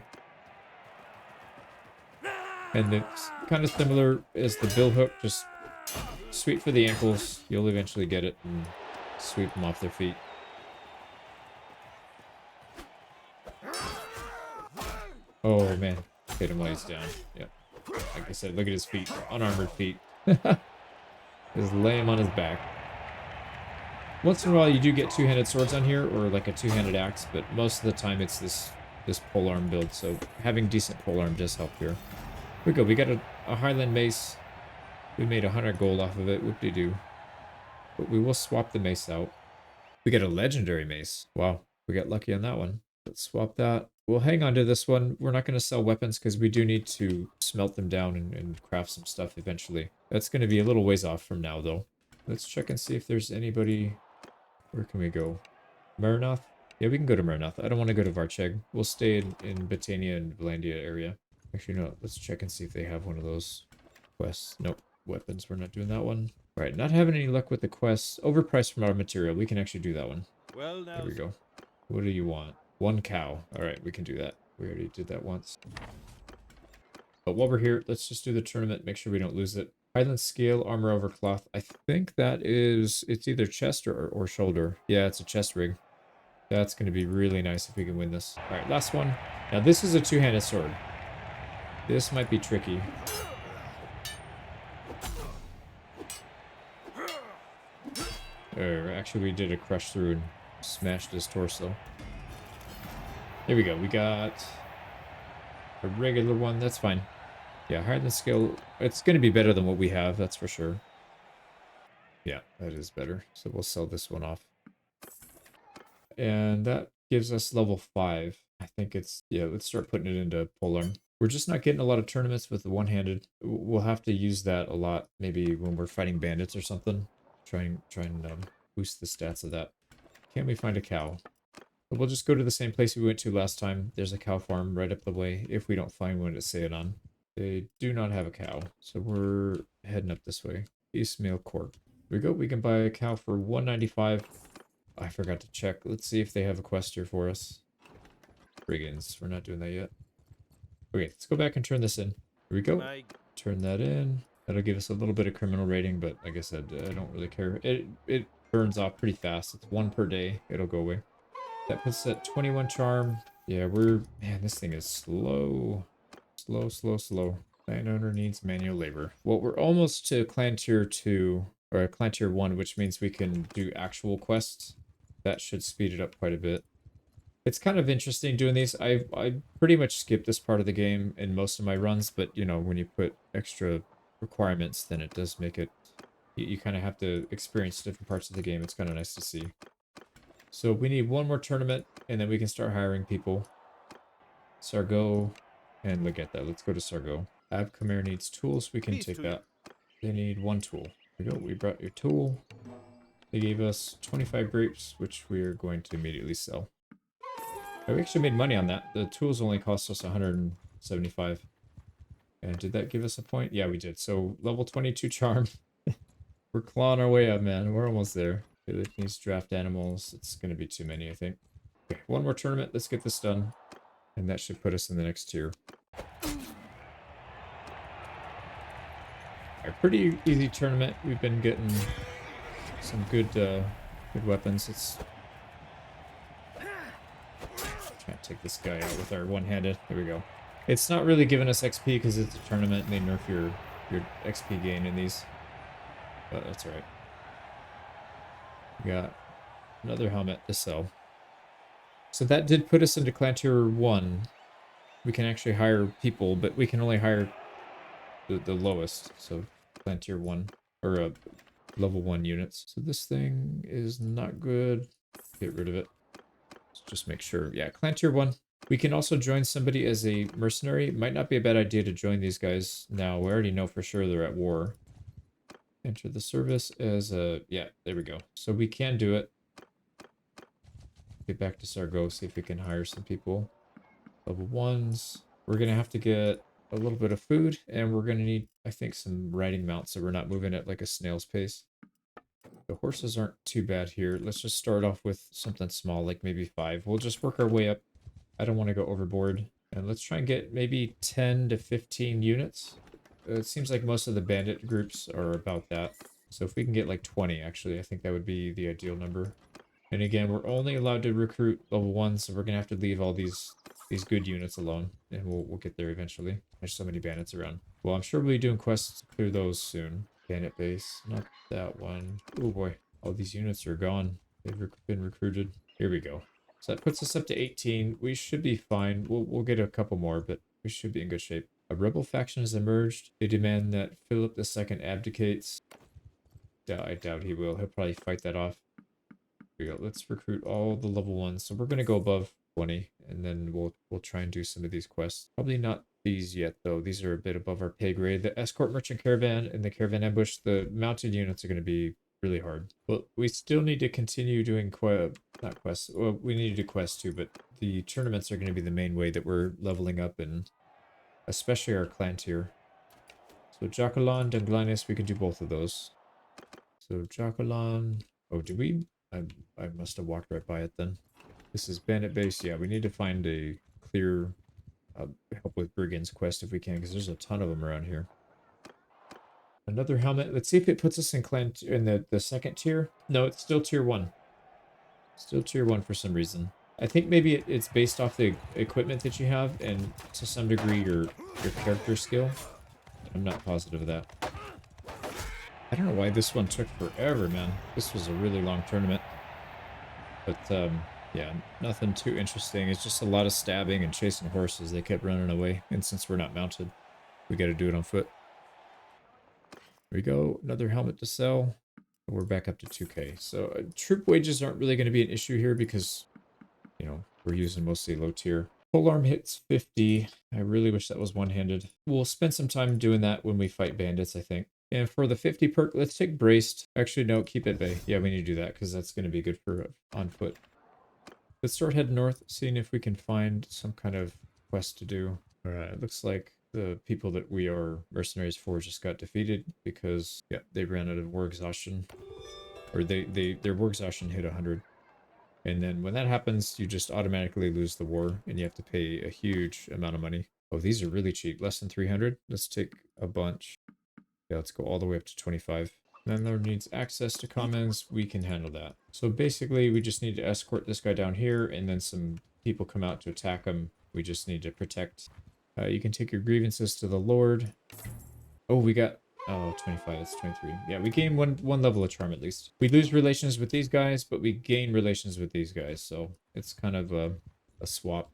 And it's kind of similar as the bill hook, just sweep for the ankles. You'll eventually get it and sweep them off their feet. Oh, man. Hit him while he's down. Yep. Like I said, look at his feet. Unarmored feet. Just lay him on his back. Once in a while, you do get two-handed swords on here, or like a two-handed axe, but most of the time it's this polearm build, so having decent polearm does help here. Here we go. We got a Highland mace. We made 100 gold off of it. Whoop-de-doo. But we will swap the mace out. We get a legendary mace. Wow, we got lucky on that one. Let's swap that. We'll hang on to this one. We're not going to sell weapons because we do need to smelt them down and craft some stuff eventually. That's going to be a little ways off from now, though. Let's check and see if there's anybody... Where can we go? Marinath? Yeah, we can go to Marinath. I don't want to go to Varcheg. We'll stay in Battania and Vlandia area. Actually, no. Let's check and see if they have one of those quests. Nope. Weapons. We're not doing that one. All right. Not having any luck with the quests. Overpriced from our material. We can actually do that one. Well, now... There we go. What do you want? 1 cow. All right. We can do that. We already did that once. But while we're here, let's just do the tournament. Make sure we don't lose it. Highland scale, armor over cloth. I think that is, it's either chest or shoulder. Yeah, it's a chest rig. That's going to be really nice if we can win this. All right, last one. Now this is a two-handed sword. This might be tricky. Actually, we did a crush through and smashed his torso. Here we go. We got a regular one. That's fine. Yeah, Highland scale, it's going to be better than what we have, that's for sure. Yeah, that is better. So we'll sell this one off. And that gives us level 5. I think it's, yeah, let's start putting it into polearm. We're just not getting a lot of tournaments with the one-handed. We'll have to use that a lot, maybe when we're fighting bandits or something. Try and boost the stats of that. Can we find a cow? We'll just go to the same place we went to last time. There's a cow farm right up the way if we don't find one to say it on. They do not have a cow, so we're heading up this way. Eastmail Court. Here we go. We can buy a cow for 195. I forgot to check. Let's see if they have a quest here for us. Brigands. We're not doing that yet. Okay, let's go back and turn this in. Here we go. Turn that in. That'll give us a little bit of criminal rating, but like I said, I don't really care. It burns off pretty fast. It's 1 per day. It'll go away. That puts us at 21 charm. Yeah, man, this thing is slow. Slow. Landowner needs manual labor. Well, we're almost to clan tier 2, or clan tier 1, which means we can do actual quests. That should speed it up quite a bit. It's kind of interesting doing these. I pretty much skip this part of the game in most of my runs, but you know, when you put extra requirements, then it does make it, you kind of have to experience different parts of the game. It's kind of nice to see. So we need 1 more tournament, and then we can start hiring people. Sargo. And look at that. Let's go to Sargo. Ab Khmer needs tools. We can take that. They need 1 tool. Here we go. We brought your tool. They gave us 25 grapes, which we are going to immediately sell. Oh, we actually made money on that. The tools only cost us 175. And did that give us a point? Yeah, we did. So level 22 charm. We're clawing our way up, man. We're almost there. It needs draft animals. It's going to be too many, I think. Okay, 1 more tournament. Let's get this done. And that should put us in the next tier. A pretty easy tournament. We've been getting some good weapons. Let's try to take this guy out with our one-handed. There we go. It's not really giving us XP because it's a tournament and they nerf your XP gain in these. But that's alright. We got another helmet to sell. So that did put us into clan tier 1. We can actually hire people, but we can only hire the lowest. So clan tier 1 or level 1 units. So this thing is not good. Get rid of it. Let's just make sure. Yeah, clan tier 1. We can also join somebody as a mercenary. It might not be a bad idea to join these guys now. We already know for sure they're at war. Enter the service as a... Yeah, there we go. So we can do it. Get back to Sargo, see if we can hire some people. Level 1s. We're going to have to get a little bit of food, and we're going to need, I think, some riding mounts so we're not moving at like a snail's pace. The horses aren't too bad here. Let's just start off with something small, like maybe 5. We'll just work our way up. I don't want to go overboard. And let's try and get maybe 10 to 15 units. It seems like most of the bandit groups are about that. So if we can get like 20, actually, I think that would be the ideal number. And again, we're only allowed to recruit level 1, so we're going to have to leave all these these good units alone, and we'll get there eventually. There's so many bandits around. Well, I'm sure we'll be doing quests to clear those soon. Bandit base, not that one. Oh boy, all these units are gone. They've been recruited. Here we go. So that puts us up to 18. We should be fine. We'll get a couple more, but we should be in good shape. A rebel faction has emerged. They demand that Philip II abdicates. I doubt he will. He'll probably fight that off. Here we go. Let's recruit all the level 1s. So we're going to go above 20, and then we'll try and do some of these quests. Probably not these yet, though. These are a bit above our pay grade. The escort merchant caravan and the caravan ambush, the mounted units are going to be really hard. But we still need to continue doing not quests. Well, we need to do quests too, but the tournaments are going to be the main way that we're leveling up, and especially our clan tier. So Jocolon, Dunglinus, we can do both of those. So Jocolon. Oh, did we? I must have walked right by it then. This is bandit base. Yeah, we need to find a clear help with brigands quest if we can, because there's a ton of them around here. Another helmet. Let's see if it puts us in clan in the second tier. No, it's still tier 1. Still tier 1 for some reason. I think maybe it's based off the equipment that you have and to some degree your character skill. I'm not positive of that. I don't know why this one took forever, man. This was a really long tournament. But yeah, nothing too interesting. It's just a lot of stabbing and chasing horses. They kept running away, and since we're not mounted, we got to do it on foot. There we go. Another helmet to sell. We're back up to 2k. So troop wages aren't really going to be an issue here because, you know, we're using mostly low tier. Polearm hits 50. I really wish that was one-handed. We'll spend some time doing that when we fight bandits, I think. And for the 50 perk, let's take braced. Actually, no, keep it bay. Yeah, we need to do that because that's going to be good for on foot. Let's start heading north, seeing if we can find some kind of quest to do. All right, it looks like the people that we are mercenaries for just got defeated because, yeah, they ran out of war exhaustion. Or their war exhaustion hit 100. And then when that happens, you just automatically lose the war, and you have to pay a huge amount of money. Oh, these are really cheap. Less than 300. Let's take a bunch. Yeah, let's go all the way up to 25. Landlord needs access to commons. We can handle that. So basically, we just need to escort this guy down here, and then some people come out to attack him. We just need to protect. You can take your grievances to the Lord. Oh, we got... Oh, 25. That's 23. Yeah, we gain one level of charm at least. We lose relations with these guys, but we gain relations with these guys. So it's kind of a swap.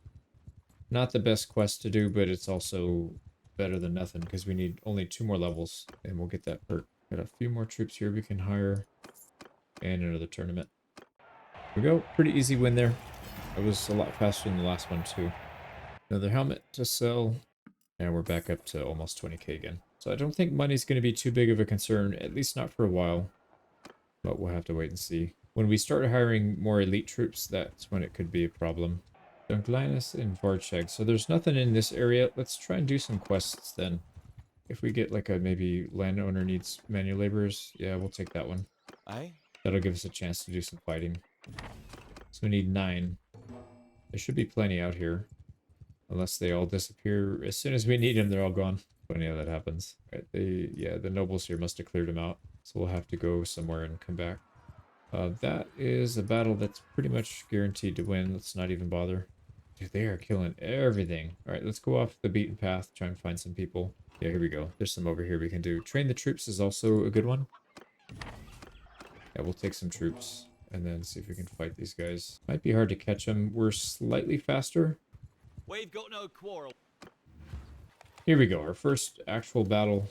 Not the best quest to do, but it's also better than nothing because we need only 2 more levels and we'll get that perk. Got a few more troops here we can hire and another tournament. Here we go. Pretty easy win there. It was a lot faster than the last one too. Another helmet to sell. And we're back up to almost 20k again. So I don't think money's going to be too big of a concern, at least not for a while. But we'll have to wait and see. When we start hiring more elite troops, that's when it could be a problem. Dunklinus and Varcheg. So there's nothing in this area. Let's try and do some quests then. If we get like a maybe landowner needs manual laborers, yeah, we'll take that one. Aye. That'll give us a chance to do some fighting. So we need 9. There should be plenty out here. Unless they all disappear. As soon as we need them, they're all gone. Funny how that happens. Right, the nobles here must have cleared them out. So we'll have to go somewhere and come back. That is a battle that's pretty much guaranteed to win. Let's not even bother. Dude, they are killing everything. Alright, let's go off the beaten path. Try and find some people. Yeah, here we go. There's some over here we can do. Train the troops is also a good one. Yeah, we'll take some troops. And then see if we can fight these guys. Might be hard to catch them. We're slightly faster. We've got no quarrel. Here we go, our first actual battle,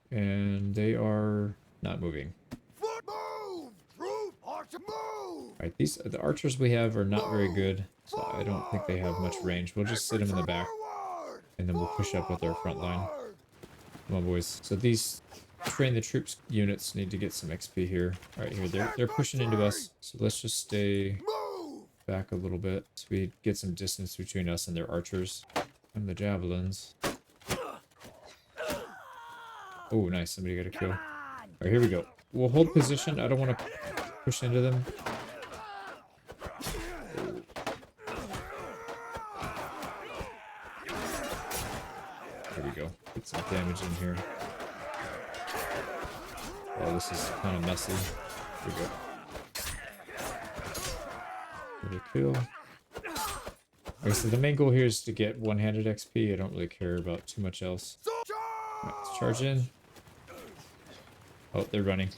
and they are not moving. Move! Troop! Archer, move! Alright, the archers we have are not very good, so I don't think they have much range. We'll just sit them in the back, and then we'll push up with our front line. Come on, boys. So these train the troops units need to get some XP here. Alright, here, they're pushing into us, so let's just stay back a little bit so we get some distance between us and their archers. And the javelins. Oh, nice. Somebody got a kill. Alright, here we go. We'll hold position. I don't want to push into them. There we go. Get some damage in here. Oh, this is kind of messy. Here we go. Get a kill. Okay, so the main goal here is to get one-handed XP. I don't really care about too much else. Right, let's charge in. Oh, they're running.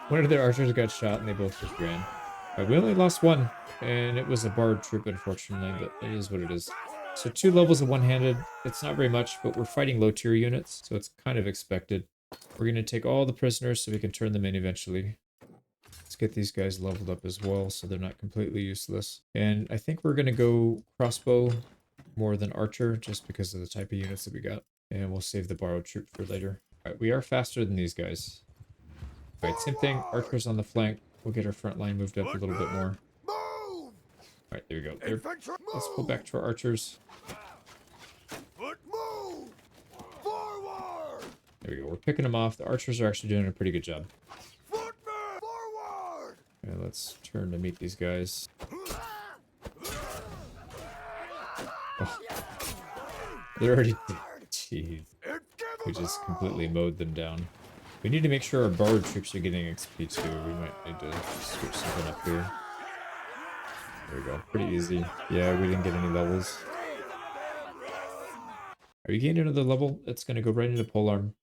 One of their archers got shot and they both just ran. We only lost one, and it was a borrowed troop, unfortunately, but it is what it is. So 2 levels of one-handed. It's not very much, but we're fighting low-tier units, so it's kind of expected. We're going to take all the prisoners so we can turn them in eventually. Let's get these guys leveled up as well so they're not completely useless. And I think we're going to go crossbow more than archer just because of the type of units that we got. And we'll save the borrowed troop for later. All right, we are faster than these guys. All right, same thing. Archers on the flank. We'll get our front line moved up a little bit more. Move! All right, there we go. There. Infantry, Let's pull move! back to our archers. Foot move! Forward! There we go. We're picking them off. The archers are actually doing a pretty good job. Footman! Forward! Okay, let's turn to meet these guys. Oh. They're already dead. Jeez. We just completely mowed them down. We need to make sure our borrowed troops are getting XP too. We might need to switch something up here. There we go. Pretty easy. Yeah, we didn't get any levels. Are you gaining another level? It's going to go right into polearm.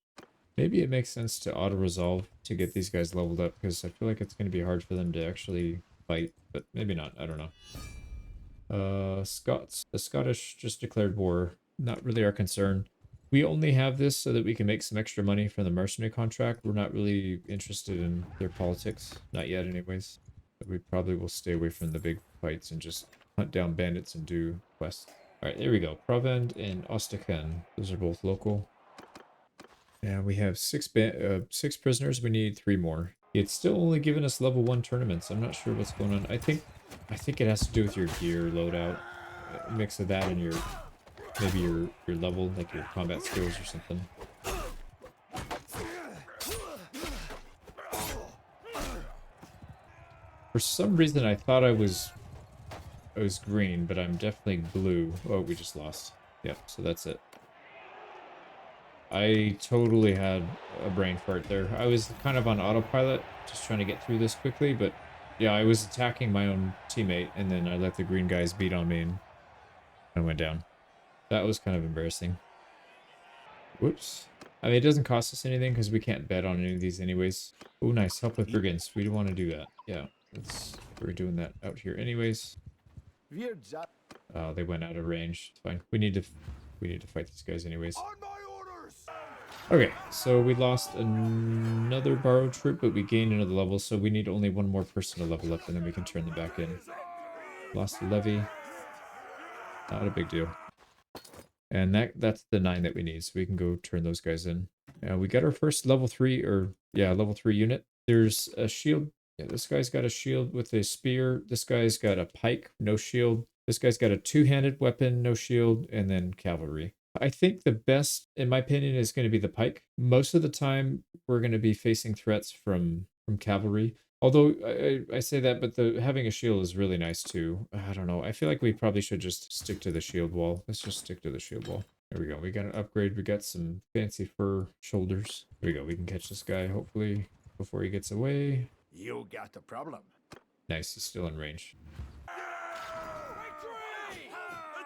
Maybe it makes sense to auto-resolve to get these guys leveled up, because I feel like it's going to be hard for them to actually fight, but maybe not. I don't know. Scots. The Scottish just declared war. Not really our concern. We only have this so that we can make some extra money from the mercenary contract. We're not really interested in their politics. Not yet, anyways. But we probably will stay away from the big fights and just hunt down bandits and do quests. Alright, there we go. Provend and Ostaken. Those are both local. And we have 6 prisoners. We need 3 more. It's still only giving us level 1 tournaments. I'm not sure what's going on. I think it has to do with your gear loadout. A mix of that and your... maybe your level, like your combat skills or something. For some reason I thought I was green, but I'm definitely blue. Oh, we just lost. Yep, so that's it. I totally had a brain fart there. I was kind of on autopilot, just trying to get through this quickly, but yeah, I was attacking my own teammate, and then I let the green guys beat on me, and I went down. That was kind of embarrassing. Whoops. I mean, it doesn't cost us anything because we can't bet on any of these anyways. Oh, nice. Help with brigands. We don't want to do that. Yeah, we're doing that out here anyways. They went out of range. It's fine. We need to fight these guys anyways. On my orders! Okay, so we lost another borrowed troop, but we gained another level, so we need only 1 more person to level up, and then we can turn them back in. Lost the levy. Not a big deal. And that's the 9 that we need, so we can go turn those guys in. We got our first level 3 unit. There's a shield. Yeah, this guy's got a shield with a spear. This guy's got a pike, no shield. This guy's got a 2-handed weapon, no shield, and then cavalry. I think the best, in my opinion, is going to be the pike. Most of the time, we're going to be facing threats from cavalry. Although I say that, but having a shield is really nice too. I don't know. I feel like we probably should just stick to the shield wall. Let's just stick to the shield wall. There we go. We got an upgrade. We got some fancy fur shoulders. There we go. We can catch this guy, hopefully, before he gets away. You got the problem. Nice. He's still in range.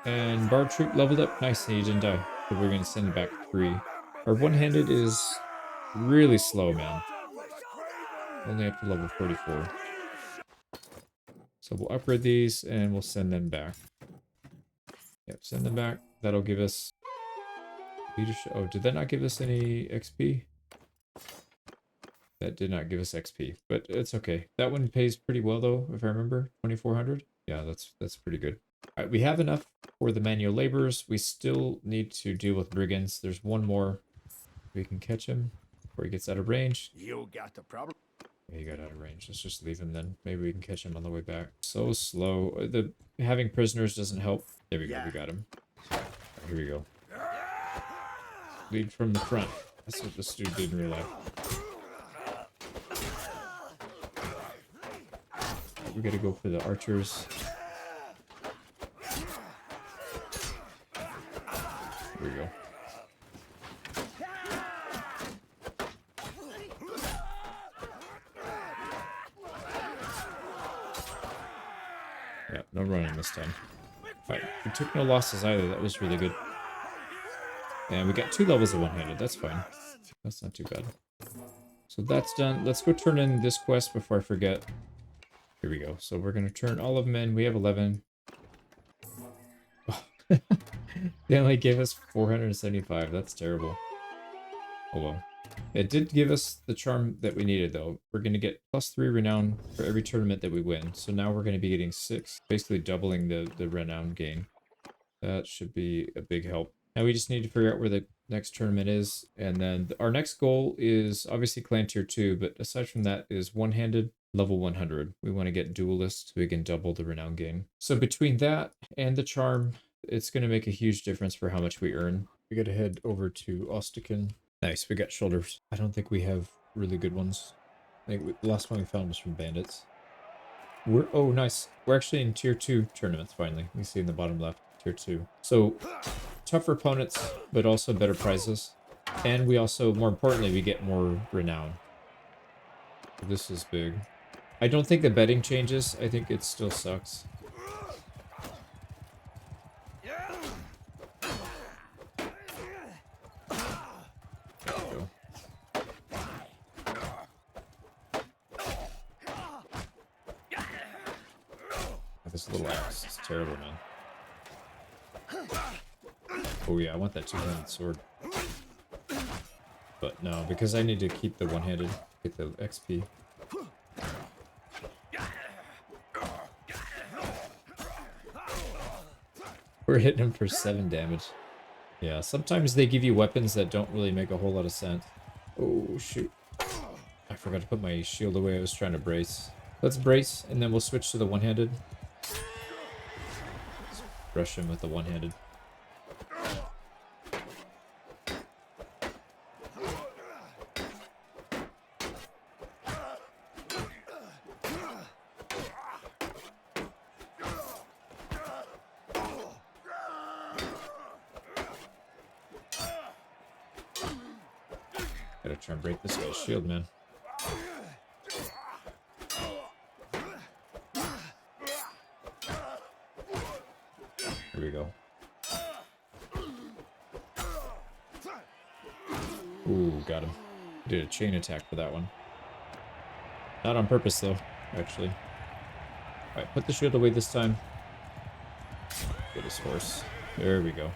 And bar troop leveled up. Nice. He didn't die. So we're going to send back 3. Our one-handed is really slow, man. Only up to level 44. So we'll upgrade these and we'll send them back. Yep, send them back. That'll give us leadership. Oh, did that not give us any XP? That did not give us XP, but it's okay. That one pays pretty well though, if I remember. 2,400. Yeah, that's pretty good. All right, we have enough for the manual laborers. We still need to deal with brigands. There's 1 more. We can catch him before he gets out of range. You got the problem. He got out of range. Let's just leave him then. Maybe we can catch him on the way back. So slow. Having prisoners doesn't help. There we go. We got him. Right, here we go. Lead from the front. That's what this dude did in real life. Right, we gotta go for the archers. Here we go. Yeah, no running this time. Alright, we took no losses either. That was really good. And we got 2 levels of one-handed. That's fine. That's not too bad. So that's done. Let's go turn in this quest before I forget. Here we go. So we're going to turn all of them in. We have 11. Oh. They only gave us 475. That's terrible. Oh well. It did give us the charm that we needed, though. We're going to get +3 renown for every tournament that we win. So now we're going to be getting 6, basically doubling the renown gain. That should be a big help. Now we just need to figure out where the next tournament is. And then our next goal is obviously clan tier 2, but aside from that is one-handed level 100. We want to get duelist so we can double the renown gain. So between that and the charm, it's going to make a huge difference for how much we earn. We got to head over to Ostican. Nice, we got shoulders. I don't think we have really good ones. I think the last one we found was from bandits. Oh, nice. We're actually in tier 2 tournaments finally. You see in the bottom left, tier 2. So tougher opponents, but also better prizes. And we also, more importantly, we get more renown. This is big. I don't think the betting changes. I think it still sucks. This little axe is terrible, man. Oh yeah, I want that two-handed sword. But no, because I need to keep the one-handed, get the XP. We're hitting him for 7 damage. Yeah, sometimes they give you weapons that don't really make a whole lot of sense. Oh, shoot. I forgot to put my shield away. I was trying to brace. Let's brace, and then we'll switch to the one-handed. Rush him with the one-handed. Gotta try and break this guy's shield, man. Here we go. Ooh, got him. Did a chain attack for that one. Not on purpose, though, actually. Alright, put the shield away this time. Get his horse. There we go.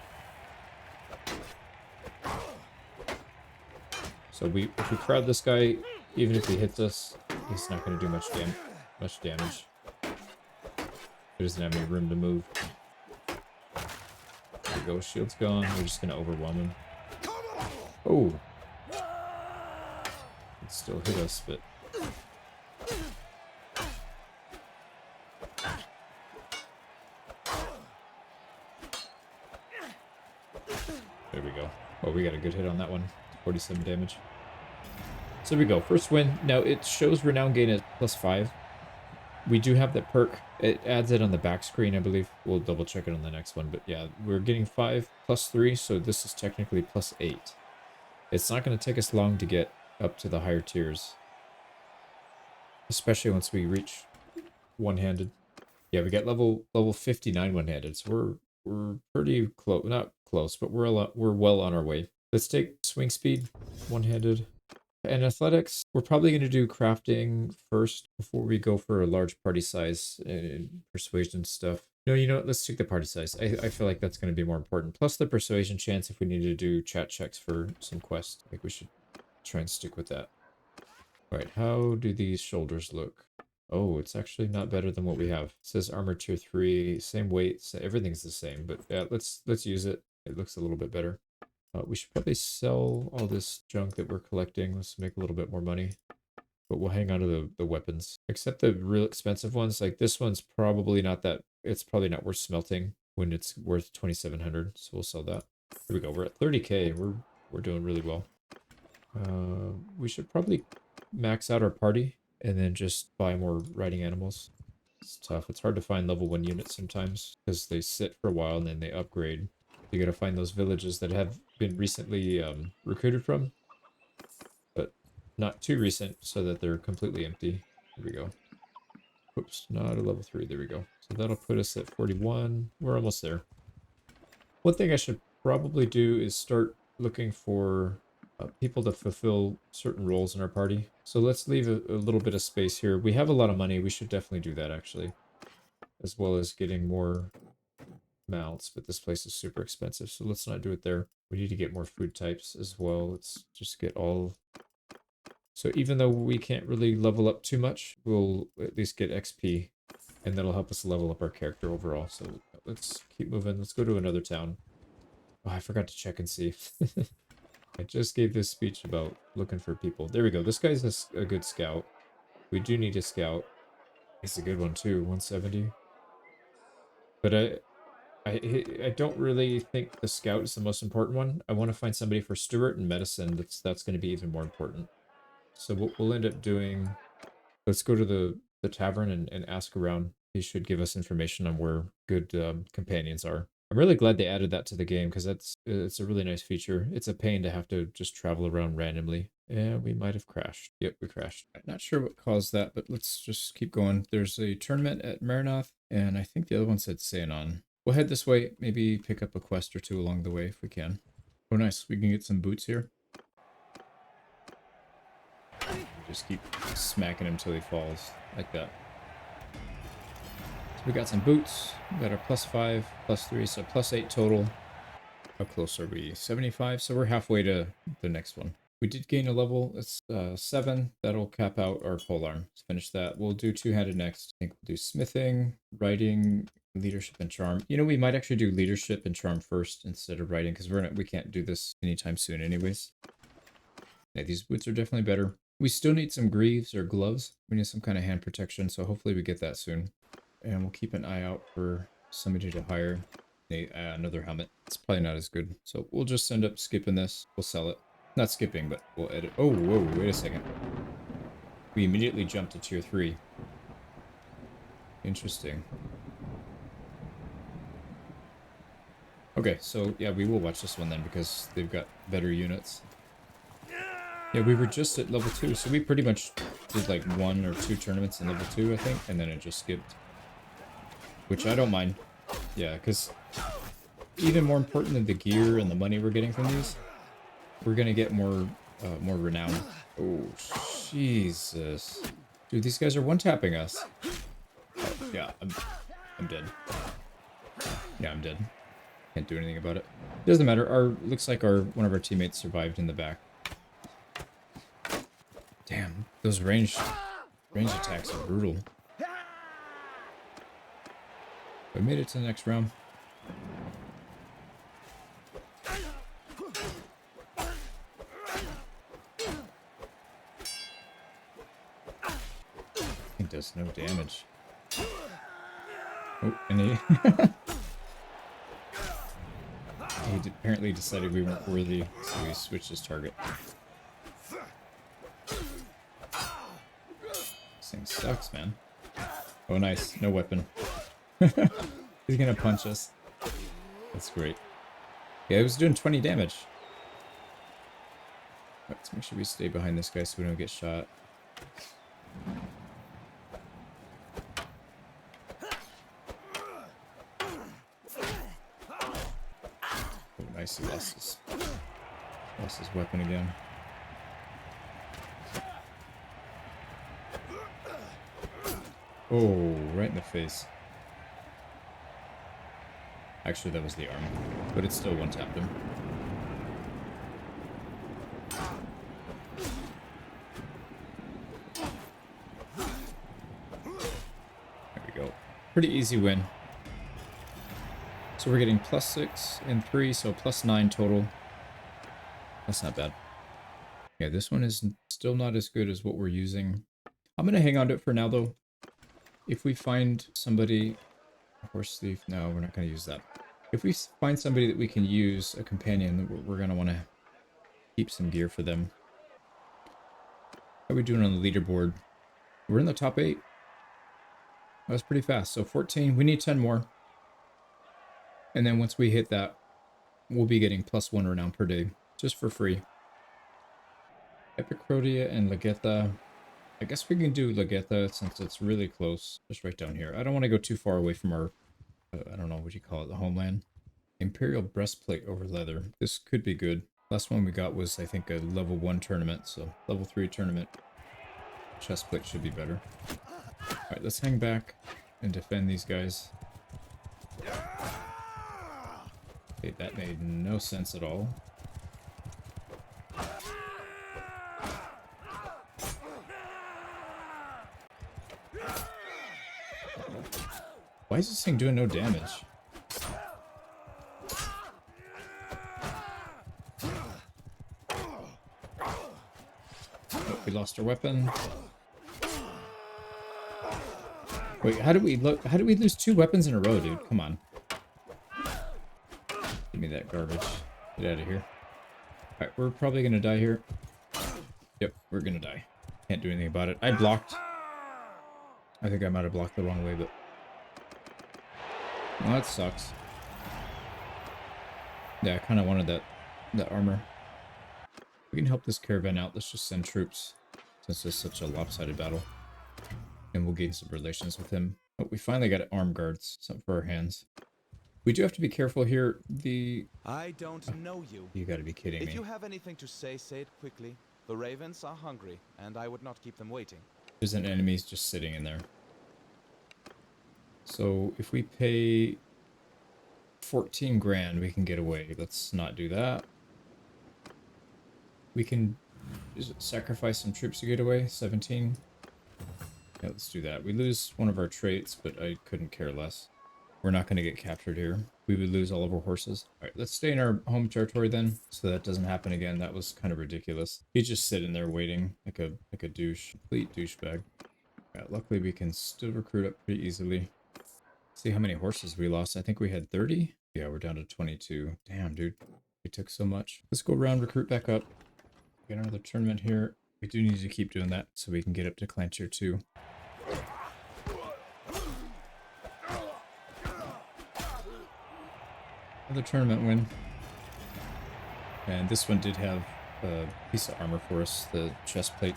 So if we crowd this guy, even if he hits us, he's not going to do much damage. He doesn't have any room to move. There we go, shield's gone. We're just going to overwhelm him. Oh! It still hit us, but... There we go. Oh, we got a good hit on that one. 47 damage. So there we go. First win. Now it shows renown gain at +5. We do have that perk. It adds it on the back screen, I believe. We'll double check it on the next one. But yeah, we're getting 5 +3, so this is technically +8. It's not going to take us long to get up to the higher tiers. Especially once we reach one-handed. Yeah, we get level 59 one-handed, so we're pretty close. Not close, but we're well on our way. Let's take swing speed, one-handed. And athletics, we're probably going to do crafting first before we go for a large party size and persuasion stuff. No, you know what? Let's take the party size. I feel like that's going to be more important. Plus the persuasion chance if we need to do chat checks for some quests. I think we should try and stick with that. All right, how do these shoulders look? Oh, it's actually not better than what we have. It says armor tier 3, same weight, so everything's the same. But yeah, let's use it. It looks a little bit better. We should probably sell all this junk that we're collecting. Let's make a little bit more money. But we'll hang on to the weapons. Except the real expensive ones. Like this one's probably not that... It's probably not worth smelting when it's worth 2,700. So we'll sell that. Here we go. We're at 30k. We're doing really well. We should probably max out our party and then just buy more riding animals. It's tough. It's hard to find level 1 units sometimes because they sit for a while and then they upgrade. You gotta find those villages that have been recently recruited from, but not too recent so that they're completely empty. Here we go. Oops, not a level 3. There we go. So that'll put us at 41. We're almost there. One thing I should probably do is start looking for people to fulfill certain roles in our party. So let's leave a little bit of space here. We have a lot of money. We should definitely do that, actually. As well as getting more mounts, but this place is super expensive, so let's not do it there. We need to get more food types as well. Let's just get all... So even though we can't really level up too much, we'll at least get XP, and that'll help us level up our character overall. So let's keep moving. Let's go to another town. Oh, I forgot to check and see. I just gave this speech about looking for people. There we go. This guy's a good scout. We do need a scout. He's a good one too, 170. But I don't really think the scout is the most important one. I want to find somebody for Stewart and medicine. That's going to be even more important. So what we'll end up doing, let's go to the tavern and ask around. He should give us information on where good companions are. I'm really glad they added that to the game because it's a really nice feature. It's a pain to have to just travel around randomly. Yeah, we might have crashed. Yep, we crashed. Not sure what caused that, but let's just keep going. There's a tournament at Marinoth, and I think the other one said Seanon. We'll head this way, maybe pick up a quest or two along the way if we can. Oh, nice. We can get some boots here. Just keep smacking him till he falls, like that. So we got some boots. We got our +5, +3, so +8 total. How close are we? 75, so we're halfway to the next one. We did gain a level. It's 7. That'll cap out our polearm. Let's finish that. We'll do two-handed next. I think we'll do smithing, writing, leadership, and charm. You know, we might actually do leadership and charm first instead of writing because we can't do this anytime soon anyways. Yeah, these boots are definitely better. We still need some greaves or gloves. We need some kind of hand protection, so hopefully we get that soon. And we'll keep an eye out for somebody to hire another helmet. It's probably not as good, so we'll just end up skipping this. We'll sell it. Not skipping, but we'll edit. Oh, whoa, wait a second. We immediately jumped to tier 3. Interesting. Okay, so yeah, we will watch this one then because they've got better units. Yeah, we were just at level 2, so we pretty much did like 1 or 2 tournaments in level 2, I think, and then it just skipped. Which I don't mind. Yeah, because even more important than the gear and the money we're getting from these, we're gonna get more renown. Oh, Jesus. Dude, these guys are one-tapping us. Oh, yeah, I'm dead. Yeah, I'm dead. Can't do anything about it. Doesn't matter. Looks like one of our teammates survived in the back. Damn, those range attacks are brutal. We made it to the next round. It does no damage. Oh, and he apparently decided we weren't worthy, so he switched his target. This thing sucks, man. Oh, nice. No weapon. He's gonna punch us. That's great. Yeah, it was doing 20 damage. Let's make sure we stay behind this guy so we don't get shot. Oh, nice. He lost his weapon again. Oh, right in the face. Actually, that was the arm, but it still one-tapped him. There we go. Pretty easy win. So we're getting +6 and 3, so +9 total. That's not bad. Yeah, this one is still not as good as what we're using. I'm gonna hang on to it for now, though. If we find somebody... Horse thief, no, we're not going to use that. If we find somebody that we can use, a companion, we're going to want to keep some gear for them. How are we doing on the leaderboard? We're in the top 8. That was pretty fast. So 14, we need 10 more. And then once we hit that, we'll be getting +1 renown per day, just for free. Epic Rhodia and Legetta. I guess we can do Lagetha since it's really close. Just right down here. I don't want to go too far away from our, I don't know what you call it, the homeland. Imperial breastplate over leather. This could be good. Last one we got was, I think, a level 1 tournament, so level 3 tournament. Chestplate should be better. Alright, let's hang back and defend these guys. Okay, that made no sense at all. Why is this thing doing no damage? Oh, we lost our weapon. Wait, how do we lose 2 weapons in a row, dude? Come on. Give me that garbage. Get out of here. Alright, we're probably gonna die here. Yep, we're gonna die. Can't do anything about it. I blocked. I think I might have blocked the wrong way, but... Well, that sucks. Yeah, I kind of wanted that armor. We can help this caravan out. Let's just send troops, since it's such a lopsided battle. And we'll gain some relations with him. Oh, we finally got armed guards. Something for our hands. We do have to be careful here. I don't know you. You gotta be kidding me. If you have anything to say it quickly. The ravens are hungry, and I would not keep them waiting. There's an enemy just sitting in there. So if we pay 14 grand, we can get away. Let's not do that. We can sacrifice some troops to get away. 17. Yeah, let's do that. We lose one of our traits, but I couldn't care less. We're not going to get captured here. We would lose all of our horses. All right, let's stay in our home territory then, so that doesn't happen again. That was kind of ridiculous. He's just sitting there waiting like a douche, complete douchebag. Yeah, luckily we can still recruit up pretty easily. See how many horses we lost. I think we had 30. Yeah, we're down to 22. Damn, dude, we took so much. Let's go around, recruit back up. Get another tournament here. We do need to keep doing that so we can get up to clan tier 2. Another tournament win. And this one did have a piece of armor for us, the chest plate.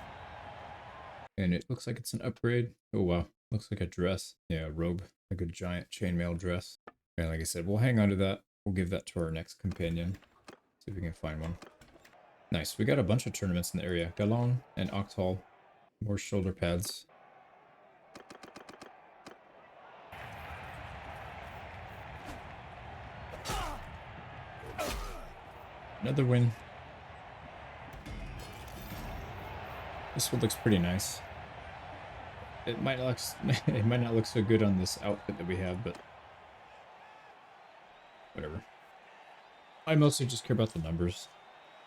And it looks like it's an upgrade. Oh wow, looks like a dress. Yeah, a robe, like a giant chainmail dress. And like I said, we'll hang on to that. We'll give that to our next companion. See if we can find one. Nice, we got a bunch of tournaments in the area. Galon and Octal. More shoulder pads. Another win. This one looks pretty nice. It might not look so good on this outfit that we have, but whatever. I mostly just care about the numbers.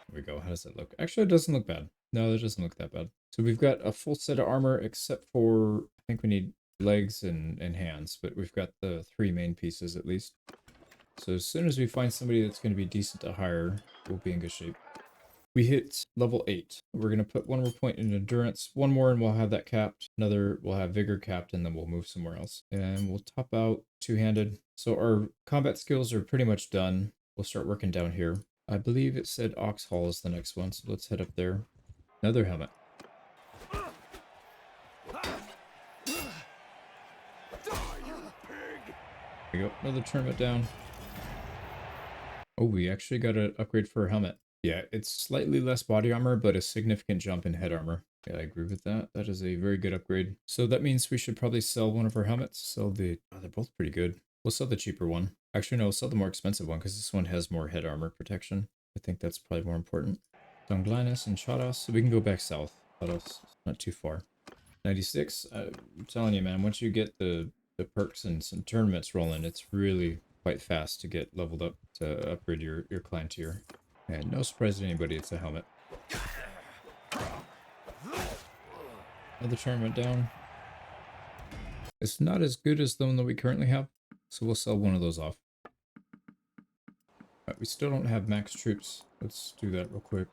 There we go. How does that look? Actually, it doesn't look bad. No, it doesn't look that bad. So we've got a full set of armor, except for I think we need legs and hands, but we've got the 3 main pieces at least. So as soon as we find somebody that's going to be decent to hire, we'll be in good shape. We hit level 8. We're going to put 1 more point in endurance, 1 more and we'll have that capped. Another, we'll have vigor capped, and then we'll move somewhere else. And we'll top out 2-handed. So our combat skills are pretty much done. We'll start working down here. I believe it said Ox Hall is the next one, so let's head up there. Another helmet. There we go, another tournament down. Oh, we actually got an upgrade for a helmet. Yeah, it's slightly less body armor, but a significant jump in head armor. Yeah, I agree with that. That is a very good upgrade. So that means we should probably sell one of our helmets. Sell the... Oh, they're both pretty good. We'll sell the cheaper one. Actually, no, we'll sell the more expensive one because this one has more head armor protection. I think that's probably more important. Donglinus and Chados, so we can go back south. Chados, not too far. 96, I'm telling you, man, once you get the perks and some tournaments rolling, it's really quite fast to get leveled up to upgrade your clan tier. And no surprise to anybody, it's a helmet. Another tournament down. It's not as good as the one that we currently have, so we'll sell one of those off. But we still don't have max troops. Let's do that real quick.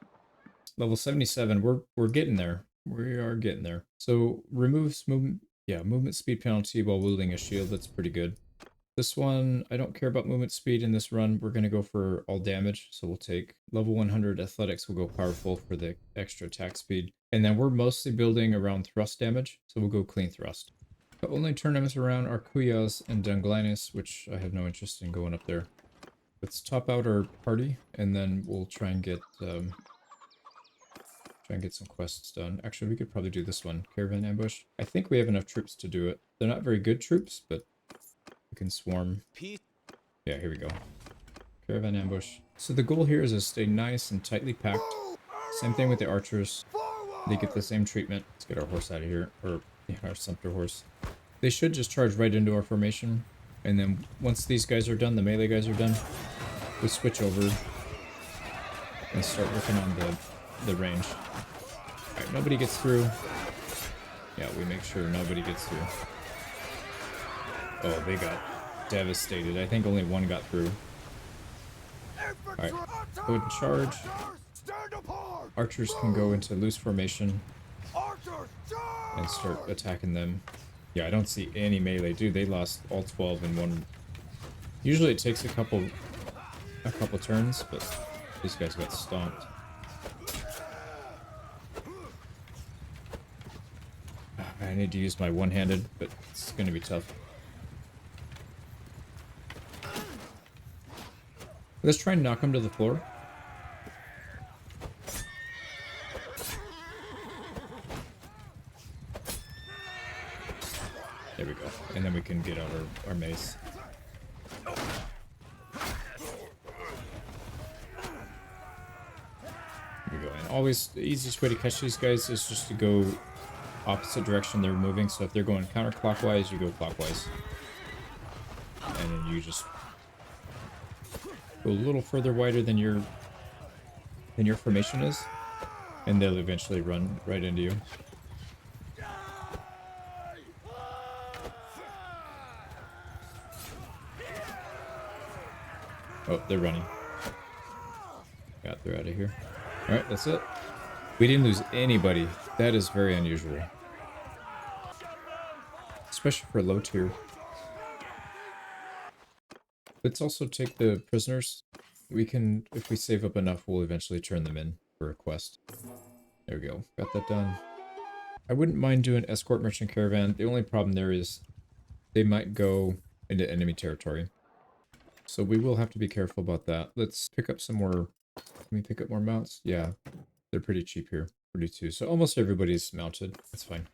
Level 77, we're getting there. We are getting there. So removes movement, yeah, movement speed penalty while wielding a shield. That's pretty good. This one, I don't care about movement speed in this run. We're going to go for all damage. So we'll take level 100 athletics. We'll go powerful for the extra attack speed. And then we're mostly building around thrust damage. So we'll go clean thrust. The only tournaments around are Kuyas and Dunglinis, which I have no interest in going up there. Let's top out our party, and then we'll try and get some quests done. Actually, we could probably do this one, Caravan Ambush. I think we have enough troops to do it. They're not very good troops, but we can swarm. Yeah, here we go. Caravan Ambush. So the goal here is to stay nice and tightly packed. Same thing with the archers. They get the same treatment. Let's get our horse out of here, or yeah, our sumpter horse. They should just charge right into our formation. And then once these guys are done, the melee guys are done, we switch over and start working on the range. Alright, nobody gets through. Yeah, we make sure nobody gets through. Oh, they got devastated. I think only one got through. Alright, go ahead and charge. Archers can go into loose formation and start attacking them. Yeah, I don't see any melee. Dude, they lost all 12 in one. Usually it takes a couple turns, but these guys got stomped. I need to use my one-handed, but it's going to be tough. Let's try and knock him to the floor. There we go. And then we can get out our mace. Here we go. And always, the easiest way to catch these guys is just to go opposite direction they're moving. So if they're going counterclockwise, you go clockwise. And then you just go a little further wider than your formation is. And they'll eventually run right into you. Oh, they're running. They're out of here. Alright, that's it. We didn't lose anybody. That is very unusual. Especially for a low tier. Let's also take the prisoners. We can, if we save up enough, we'll eventually turn them in for a quest. There we go. Got that done. I wouldn't mind doing escort merchant caravan. The only problem there is they might go into enemy territory. So we will have to be careful about that. Let's pick up some more. Let me pick up more mounts. Yeah, they're pretty cheap here. 42. So almost everybody's mounted. That's fine.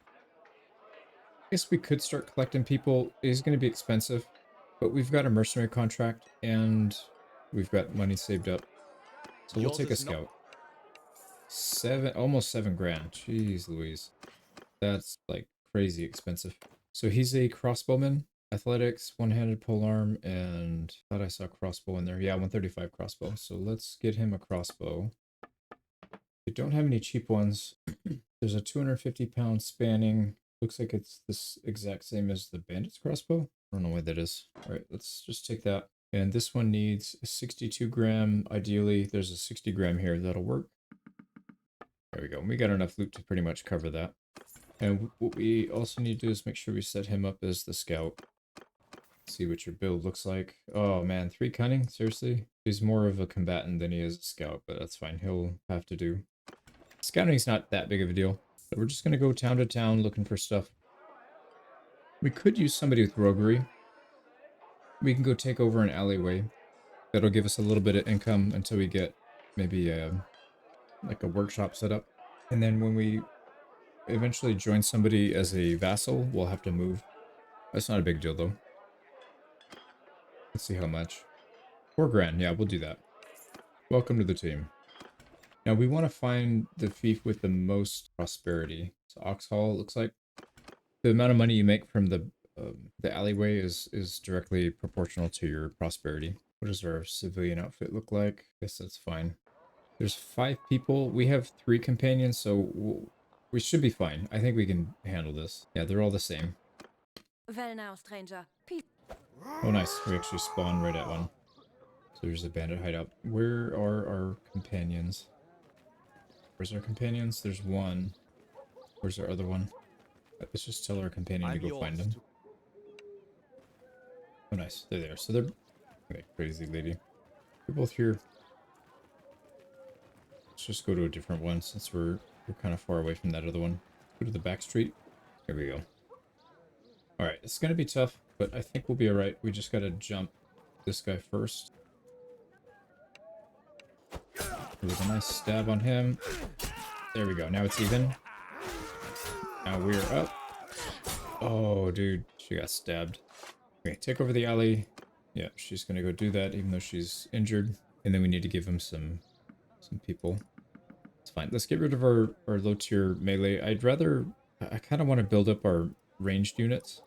I guess we could start collecting people. It is going to be expensive, but we've got a mercenary contract and we've got money saved up. So we'll take a scout. Almost 7 grand. Jeez Louise. That's like crazy expensive. So he's a crossbowman. Athletics, one-handed polearm, and I thought I saw crossbow in there. Yeah, 135 crossbow. So let's get him a crossbow. We don't have any cheap ones. There's a 250-pound spanning. Looks like it's this exact same as the bandit's crossbow. I don't know what that is. All right, let's just take that. And this one needs a 62 gram. Ideally, there's a 60 gram here. That'll work. There we go. We got enough loot to pretty much cover that. And what we also need to do is make sure we set him up as the scout. See what your build looks like. Oh man, 3 cunning? Seriously? He's more of a combatant than he is a scout, but that's fine. He'll have to do. Scouting's not that big of a deal. But we're just going to go town to town looking for stuff. We could use somebody with roguery. We can go take over an alleyway. That'll give us a little bit of income until we get maybe like a workshop set up. And then when we eventually join somebody as a vassal, we'll have to move. That's not a big deal though. Let's see how much. 4 grand. Yeah, we'll do that. Welcome to the team. Now we want to find the fief with the most prosperity. So Oxhall looks like the amount of money you make from the alleyway is directly proportional to your prosperity. What does our civilian outfit look like? I guess that's fine. There's 5 people. We have 3 companions, so we should be fine. I think we can handle this. Yeah, they're all the same. Well now, stranger. Peace. Oh, nice. We actually spawned right at one. So there's a bandit hideout. Where are our companions? Where's our companions? There's one. Where's our other one? Let's just tell our companion to go find him. Oh, nice. They're there. So they're... Okay, crazy lady. They're both here. Let's just go to a different one since we're kind of far away from that other one. Go to the back street. There we go. Alright, it's going to be tough, but I think we'll be alright. We just got to jump this guy first. With a nice stab on him. There we go. Now it's even. Now we're up. Oh, dude. She got stabbed. Okay, take over the alley. Yeah, she's going to go do that even though she's injured. And then we need to give him some people. It's fine. Let's get rid of our low tier melee. I kind of want to build up our ranged units.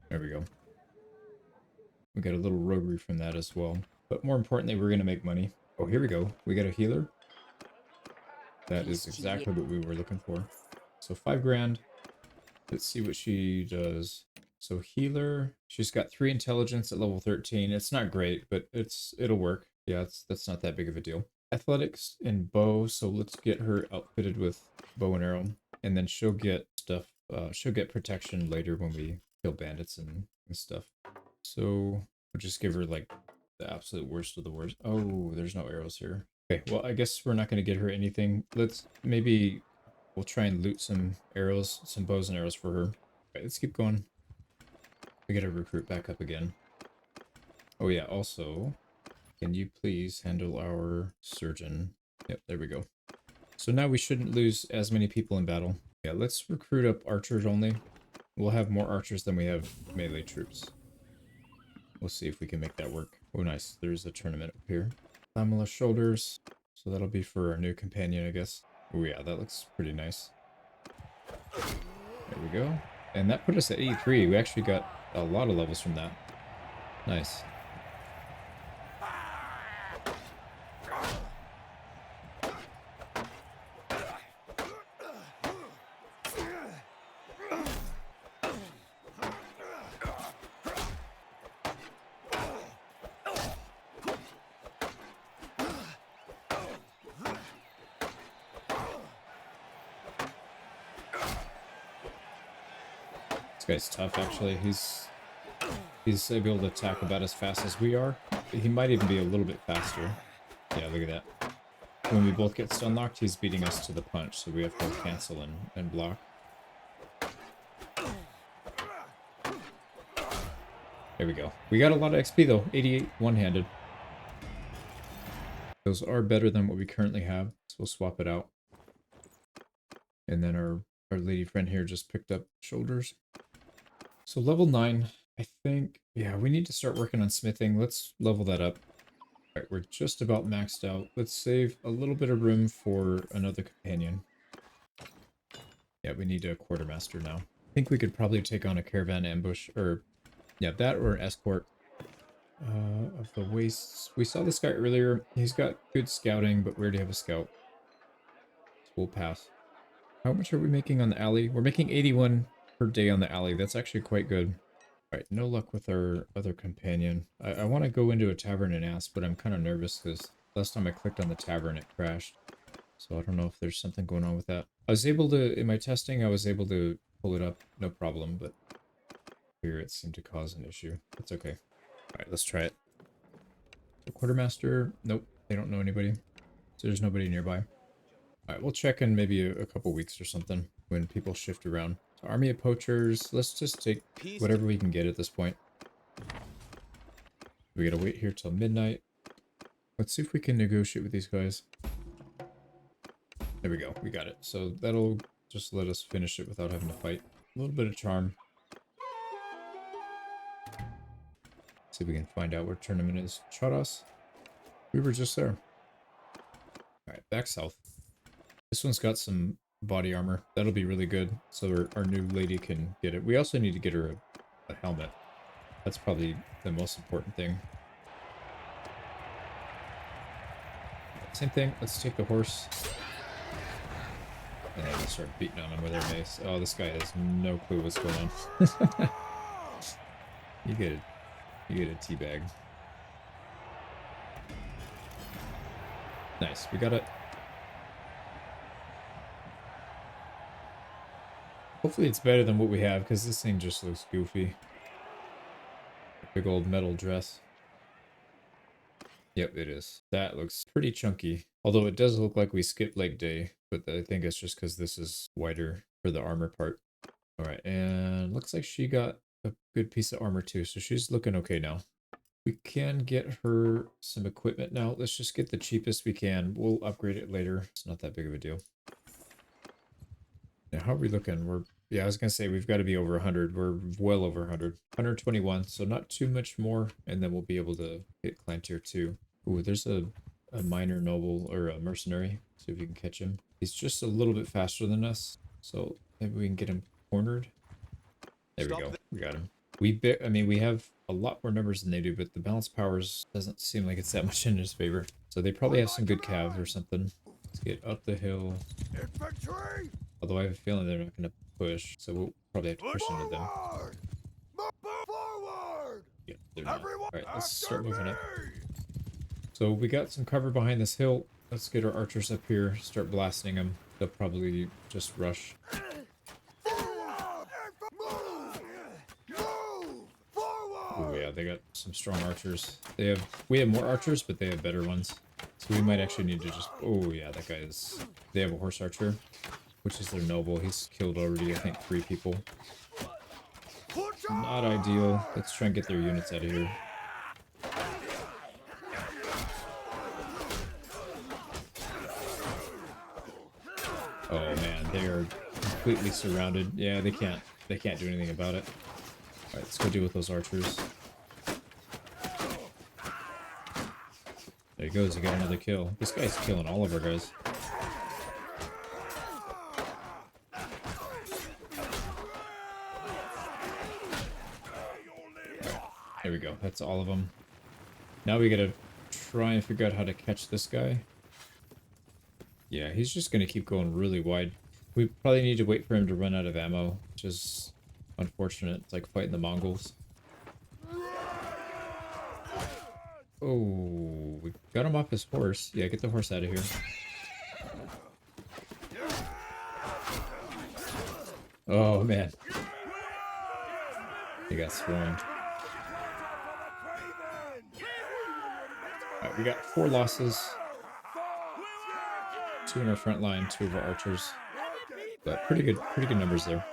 There we go. We got a little roguery from that as well. But more importantly, we're going to make money. Oh, here we go. We got a healer. That is exactly what we were looking for. So 5 grand. Let's see what she does. So healer, she's got 3 intelligence at level 13. It's not great, but it'll work. Yeah, that's not that big of a deal. Athletics and bow, so let's get her outfitted with bow and arrow. And then she'll get stuff, she'll get protection later when we kill bandits and stuff. So we'll just give her like the absolute worst of the worst. Oh, there's no arrows here. Okay, well, I guess we're not going to get her anything. We'll try and loot some arrows, some bows and arrows for her. Alright, let's keep going. We gotta recruit back up again. Oh yeah, also, can you please handle our surgeon? Yep, there we go. So now we shouldn't lose as many people in battle. Yeah, let's recruit up archers only. We'll have more archers than we have melee troops. We'll see if we can make that work. Oh nice, there's a tournament up here. Pamela shoulders. So that'll be for our new companion, I guess. Oh yeah, that looks pretty nice. There we go. And that put us at 83. We actually got a lot of levels from that. Nice. This guy's tough, actually. He's able to attack about as fast as we are. He might even be a little bit faster. Yeah, look at that. When we both get stun locked, he's beating us to the punch, so we have to cancel and block. There we go. We got a lot of XP though. 88 one-handed. Those are better than what we currently have, so we'll swap it out. And then our lady friend here just picked up shoulders. So level 9, I think, yeah, we need to start working on smithing. Let's level that up. All right, we're just about maxed out. Let's save a little bit of room for another companion. Yeah, we need a quartermaster now. I think we could probably take on a caravan ambush, or yeah, that or an escort. Of the wastes. We saw this guy earlier. He's got good scouting, but we already have a scout. So we'll pass. How much are we making on the alley? We're making 81 per day on the alley. That's actually quite good. Alright, no luck with our other companion. I want to go into a tavern and ask, but I'm kind of nervous because last time I clicked on the tavern, it crashed. So I don't know if there's something going on with that. I was able to, in my testing, I was able to pull it up, no problem, but here it seemed to cause an issue. That's okay. Alright, let's try it. So quartermaster, nope, they don't know anybody. So there's nobody nearby. Alright, we'll check in maybe a couple weeks or something when people shift around. So army of poachers, let's just take whatever we can get at this point. We gotta wait here till midnight. Let's see if we can negotiate with these guys. There we go, we got it. So that'll just let us finish it without having to fight. A little bit of charm. See if we can find out where tournament is. Charas. We were just there. Alright, back south. This one's got some body armor. That'll be really good. So our new lady can get it. We also need to get her a helmet. That's probably the most important thing. Same thing. Let's take the horse. And then we'll start beating on him with our mace. Oh, this guy has no clue what's going on. You get a teabag. Nice. We got it. Hopefully it's better than what we have, because this thing just looks goofy. Big old metal dress. Yep, it is. That looks pretty chunky. Although it does look like we skipped leg day, but I think it's just because this is wider for the armor part. All right, and looks like she got a good piece of armor too, so she's looking okay now. We can get her some equipment now. Let's just get the cheapest we can. We'll upgrade it later. It's not that big of a deal. Now, how are we looking? Yeah, I was going to say we've got to be over 100. We're well over 100. 121, so not too much more, and then we'll be able to hit clan tier 2. Ooh, there's a minor noble, or a mercenary. See if we can catch him. He's just a little bit faster than us, so maybe we can get him cornered. There we go. We got him. We have a lot more numbers than they do, but the balance powers doesn't seem like it's that much in his favor. So they probably have some good calves or something. Let's get up the hill. Infantry! Although I have a feeling they're not going to push, so we'll probably have to push into them. Forward! Yeah, they're not. Everyone Alright, let's after start moving up. me! So we got some cover behind this hill. Let's get our archers up here, start blasting them. They'll probably just rush. Oh yeah, they got some strong archers. We have more archers, but they have better ones. So we might actually need to just... Oh yeah, that guy is... They have a horse archer, which is their noble. He's killed already, I think, 3 people. Not ideal. Let's try and get their units out of here. Oh man, they are completely surrounded. Yeah, they can't do anything about it. Alright, let's go deal with those archers. There he goes, he got another kill. This guy's killing all of our guys. Right, there we go, that's all of them. Now we gotta try and figure out how to catch this guy. Yeah, he's just gonna keep going really wide. We probably need to wait for him to run out of ammo, which is unfortunate. It's like fighting the Mongols. Oh, we got him off his horse. Yeah, get the horse out of here. Oh, man. He got swarmed. Alright, we got 4 losses. 2 in our front line, 2 of our archers. But pretty good numbers there.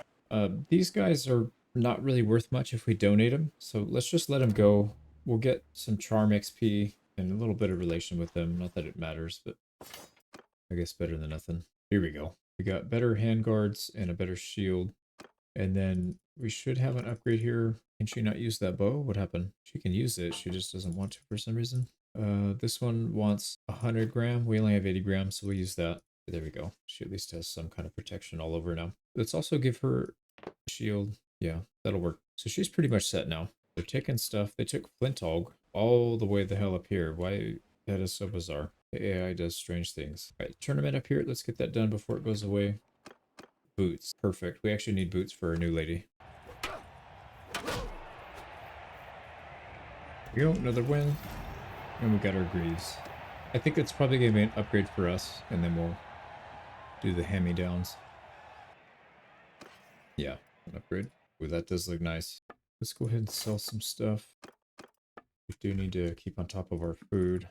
These guys are not really worth much if we donate them, so let's just let them go. We'll get some charm XP and a little bit of relation with them. Not that it matters, but I guess better than nothing. Here we go. We got better handguards and a better shield. And then we should have an upgrade here. Can she not use that bow? What happened? She can use it. She just doesn't want to for some reason. This one wants 100 gram. We only have 80 grams, so we'll use that. There we go. She at least has some kind of protection all over now. Let's also give her a shield. Yeah, that'll work. So she's pretty much set now. They're taking stuff. They took Flintog all the way the hell up here. Why? That is so bizarre. The AI does strange things. All right, tournament up here. Let's get that done before it goes away. Boots. Perfect. We actually need boots for our new lady. Here we go. Another win. And we got our greaves. I think it's probably going to be an upgrade for us. And then we'll do the hand-me-downs. Yeah, an upgrade. Ooh, that does look nice. Let's go ahead and sell some stuff. We do need to keep on top of our food.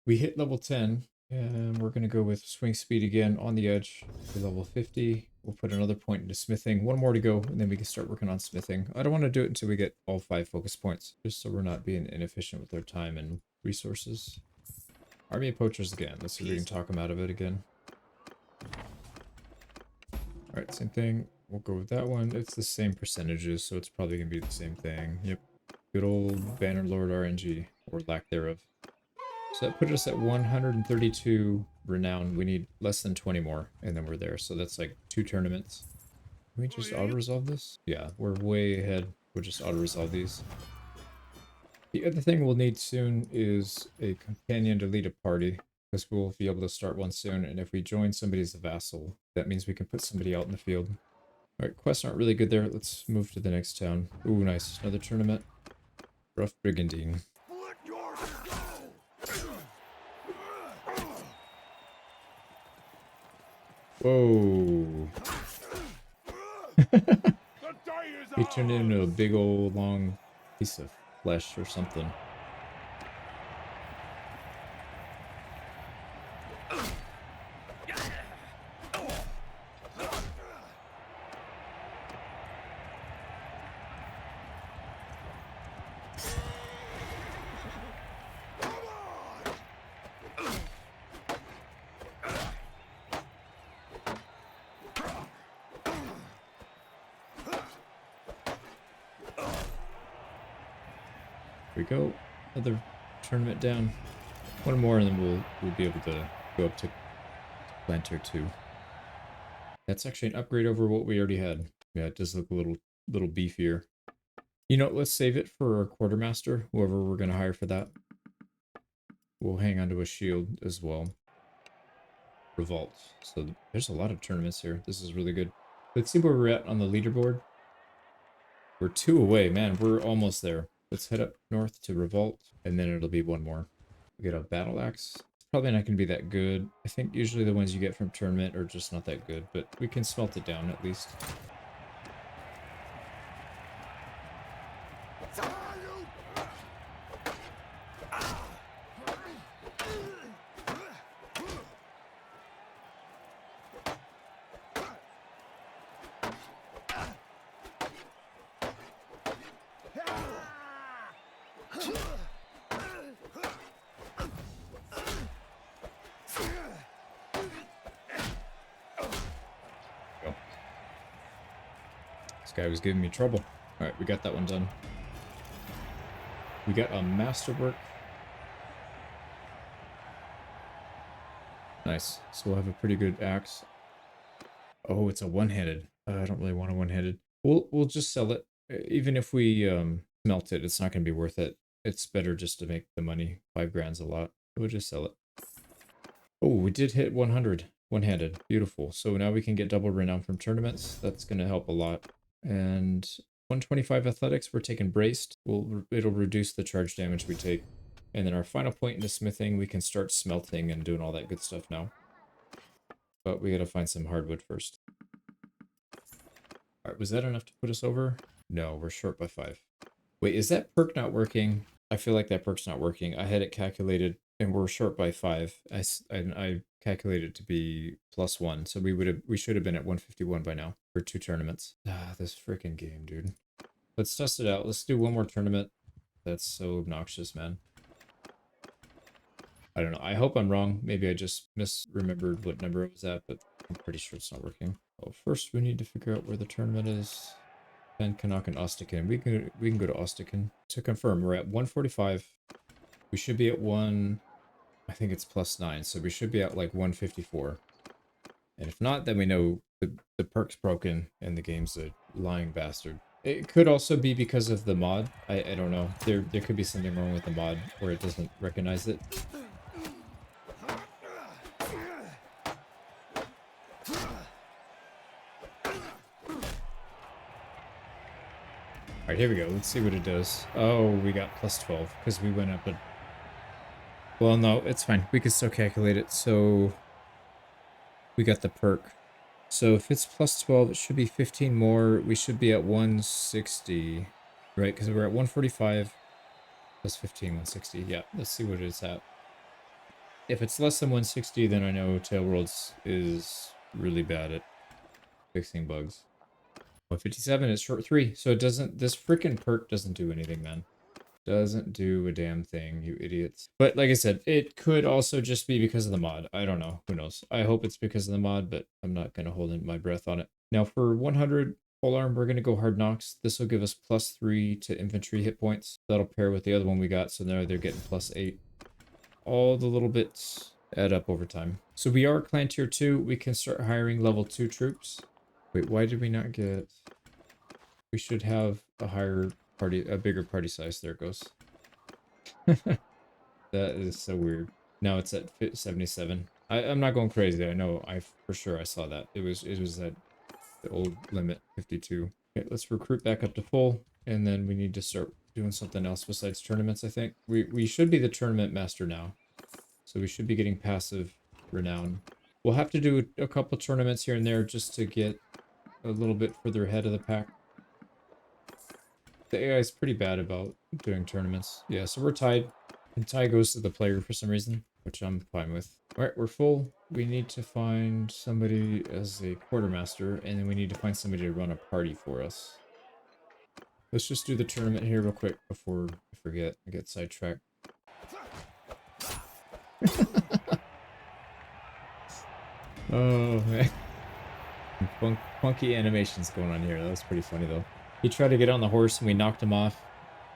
We hit level 10, and we're going to go with swing speed again on the edge to level 50. We'll put another point into smithing. 1 more to go, and then we can start working on smithing. I don't want to do it until we get all 5 focus points, just so we're not being inefficient with our time and resources. Army of Poachers again. Let's see if we can talk them out of it again. Alright, same thing. We'll go with that one. It's the same percentages, so it's probably going to be the same thing. Yep. Good old Bannerlord RNG, or lack thereof. So that put us at 132 renown. We need less than 20 more, and then we're there. So that's like 2 tournaments. Can we just auto-resolve this? Yeah, we're way ahead. We'll just auto-resolve these. The other thing we'll need soon is a companion to lead a party, because we'll be able to start one soon, and if we join somebody as a vassal, that means we can put somebody out in the field. Alright, quests aren't really good there. Let's move to the next town. Ooh, nice. Another tournament. Rough Brigandine. Whoa. He turned into a big old long piece of flesh or something. Here we go. Another tournament down. One more and then we'll be able to go up to Planter 2. That's actually an upgrade over what we already had. Yeah, it does look a little beefier. You know, let's save it for our quartermaster, whoever we're gonna hire for that. We'll hang on to a shield as well. Revolt. So there's a lot of tournaments here. This is really good. Let's see where we're at on the leaderboard. We're 2 away, man. We're almost there. Let's head up north to Revolt, and then it'll be 1 more. We get a battle axe. It's probably not going to be that good. I think usually the ones you get from tournament are just not that good, but we can smelt it down at least. This guy was giving me trouble. Alright, we got that one done. We got a masterwork. Nice. So we'll have a pretty good axe. Oh, it's a one-handed. I don't really want a one-handed. We'll just sell it. Even if we smelt it, it's not going to be worth it. It's better just to make the money. 5 grand's a lot. We'll just sell it. Oh, we did hit 100. One-handed. Beautiful. So now we can get double renown from tournaments. That's going to help a lot. And 125 athletics, we're taking braced. It'll reduce the charge damage we take. And then our final point into smithing, we can start smelting and doing all that good stuff now. But we gotta find some hardwood first. Alright, was that enough to put us over? No, we're short by 5. Wait, is that perk not working? I feel like that perk's not working. I had it calculated and we're short by 5. I calculated it to be +1, so we should have been at 151 by now for 2 tournaments. Ah, this freaking game, dude. Let's test it out. Let's do 1 more tournament. That's so obnoxious, man. I don't know. I hope I'm wrong. Maybe I just misremembered what number it was at, but I'm pretty sure it's not working. Well, first we need to figure out where the tournament is. Ben Canuck and Ostican. We can go to Ostican. To confirm, we're at 145. We should be at 1. I think it's +9, so we should be at like 154. And if not, then we know the perk's broken and the game's a lying bastard. It could also be because of the mod. I don't know. There could be something wrong with the mod where it doesn't recognize it. Alright, here we go. Let's see what it does. Oh, we got +12 because we went up a... Well, no, it's fine. We can still calculate it. So we got the perk. So if it's +12, it should be 15 more. We should be at 160, right? Because we're at 145 plus 15, 160. Yeah, let's see what it's at. If it's less than 160, then I know Tailworlds is really bad at fixing bugs. 157 is short 3, so it doesn't... This freaking perk doesn't do anything, man. Doesn't do a damn thing, you idiots. But like I said, it could also just be because of the mod. I don't know. Who knows? I hope it's because of the mod, but I'm not going to hold my breath on it. Now for 100 polearm, we're going to go hard knocks. This will give us +3 to infantry hit points. That'll pair with the other one we got, so now they're getting +8. All the little bits add up over time. So we are clan tier 2. We can start hiring level 2 troops. Wait, why did we not get... We should have a higher... a bigger party size. There it goes. That is so weird. Now it's at 77. I'm not going crazy. I know. For sure I saw that. It was at the old limit 52. Okay, let's recruit back up to full, and then we need to start doing something else besides tournaments. I think we should be the tournament master now, so we should be getting passive renown. We'll have to do a couple tournaments here and there just to get a little bit further ahead of the pack. The AI is pretty bad about doing tournaments. Yeah, so we're tied. And tie goes to the player for some reason, which I'm fine with. Alright, we're full. We need to find somebody as a quartermaster, and then we need to find somebody to run a party for us. Let's just do the tournament here real quick before I forget and get sidetracked. Oh, man. Funky animations going on here. That was pretty funny, though. He tried to get on the horse, and we knocked him off.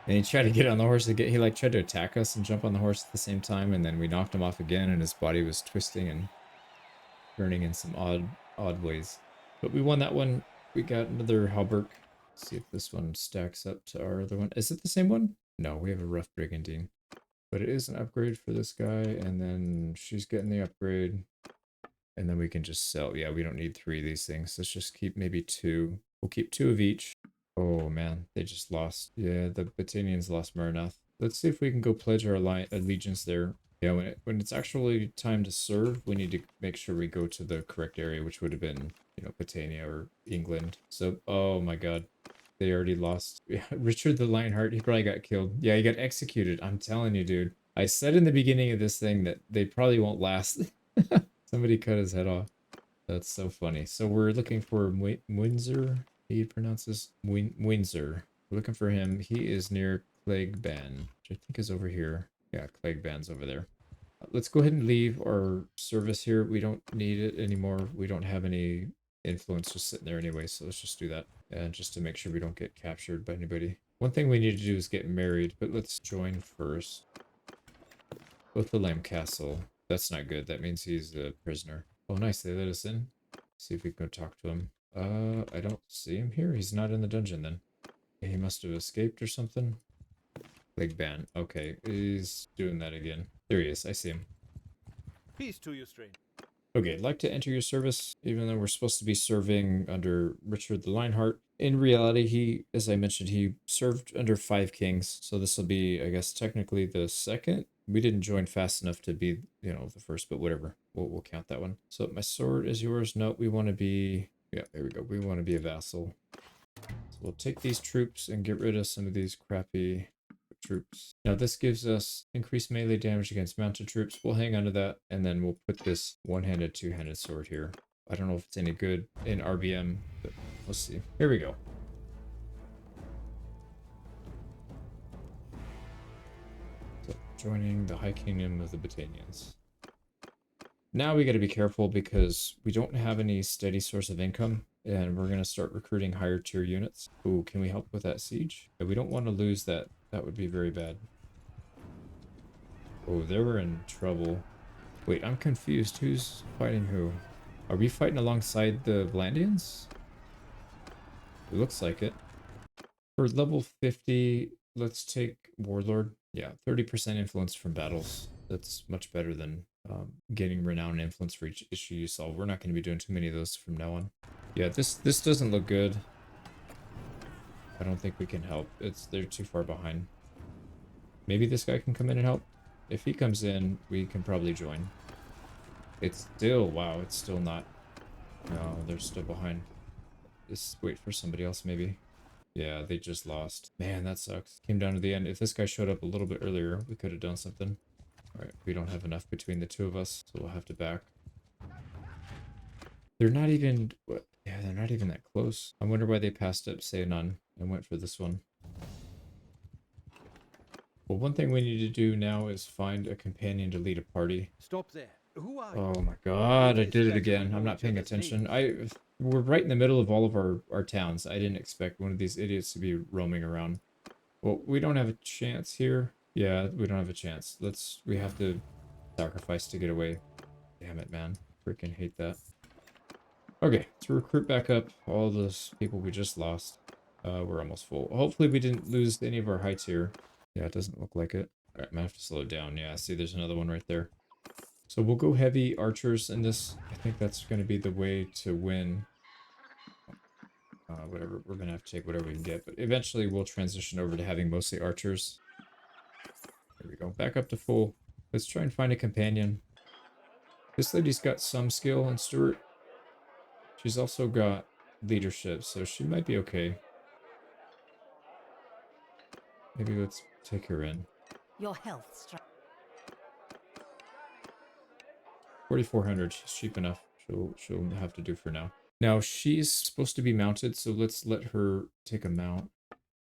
And he tried to get on the horse again. He like tried to attack us and jump on the horse at the same time, and then we knocked him off again, and his body was twisting and turning in some odd ways. But we won that one. We got another Halberg. See if this one stacks up to our other one. Is it the same one? No, we have a rough brigandine. But it is an upgrade for this guy, and then she's getting the upgrade. And then we can just sell. Yeah, we don't need 3 of these things. Let's just keep maybe 2. We'll keep 2 of each. Oh man, they just lost. Yeah, the Battanians lost Maranath. Let's see if we can go pledge our allegiance there. Yeah, when it's actually time to serve, we need to make sure we go to the correct area, which would have been, you know, Battania or England. So, oh my god, they already lost. Yeah, Richard the Lionheart, he probably got killed. Yeah, he got executed. I'm telling you, dude. I said in the beginning of this thing that they probably won't last. Somebody cut his head off. That's so funny. So we're looking for Windsor. He pronounces Windsor. We're looking for him. He is near Cleggban, which I think is over here. Yeah, Cleggban's over there. Let's go ahead and leave our service here. We don't need it anymore. We don't have any influence just sitting there anyway, so let's just do that. And just to make sure we don't get captured by anybody. One thing we need to do is get married, but let's join first. Othelam Castle. That's not good. That means he's a prisoner. Oh, nice. They let us in. See if we can go talk to him. I don't see him here. He's not in the dungeon then. He must have escaped or something. Leg ban. Okay, he's doing that again. There he is. I see him. Peace to you, stranger. Okay, I'd like to enter your service, even though we're supposed to be serving under Richard the Lionheart. In reality, he, as I mentioned, he served under 5 kings, so this will be, I guess, technically the second. We didn't join fast enough to be, you know, the first, but whatever. We'll count that one. So my sword is yours. No, we want to be... Yeah, there we go. We want to be a vassal. So we'll take these troops and get rid of some of these crappy troops. Now this gives us increased melee damage against mounted troops. We'll hang on to that, and then we'll put this one-handed, two-handed sword here. I don't know if it's any good in RBM, but we'll see. Here we go. So, joining the High Kingdom of the Battanians. Now we got to be careful because we don't have any steady source of income, and we're going to start recruiting higher tier units. Ooh, can we help with that siege? We don't want to lose that. That would be very bad. Oh, they were in trouble. Wait, I'm confused. Who's fighting who? Are we fighting alongside the Vlandians? It looks like it. For level 50, let's take Warlord. Yeah, 30% influence from battles. That's much better than getting renown and influence for each issue you solve. We're not going to be doing too many of those from now on. Yeah, this doesn't look good. I don't think we can help. They're too far behind. Maybe this guy can come in and help. If he comes in, we can probably join. It's still, wow, it's still not. No, they're still behind. Just wait for somebody else maybe. Yeah, they just lost. Man, that sucks. Came down to the end. If this guy showed up a little bit earlier, we could have done something. Alright, we don't have enough between the two of us, so we'll have to back. They're not even... What? Yeah, they're not even that close. I wonder why they passed up Seonan and went for this one. Well, one thing we need to do now is find a companion to lead a party. Stop there. Who are you? Oh my god, I did it again. I'm not paying attention. We're right in the middle of all of our towns. I didn't expect one of these idiots to be roaming around. Well, we don't have a chance here. Yeah, we don't have a chance. We have to sacrifice to get away. Damn it, man. Freaking hate that. Okay, to recruit back up all those people we just lost. We're almost full. Hopefully we didn't lose any of our heights here. Yeah, it doesn't look like it. Alright, I'm gonna have to slow it down. Yeah, see, there's another one right there. So we'll go heavy archers in this. I think that's going to be the way to win. Whatever, we're going to have to take whatever we can get. But eventually we'll transition over to having mostly archers. There we go. Back up to full. Let's try and find a companion. This lady's got some skill in Stuart. She's also got leadership, so she might be okay. Maybe let's take her in. Your health, Strat. 4,400. She's cheap enough. She'll have to do for now. Now she's supposed to be mounted, so let's let her take a mount.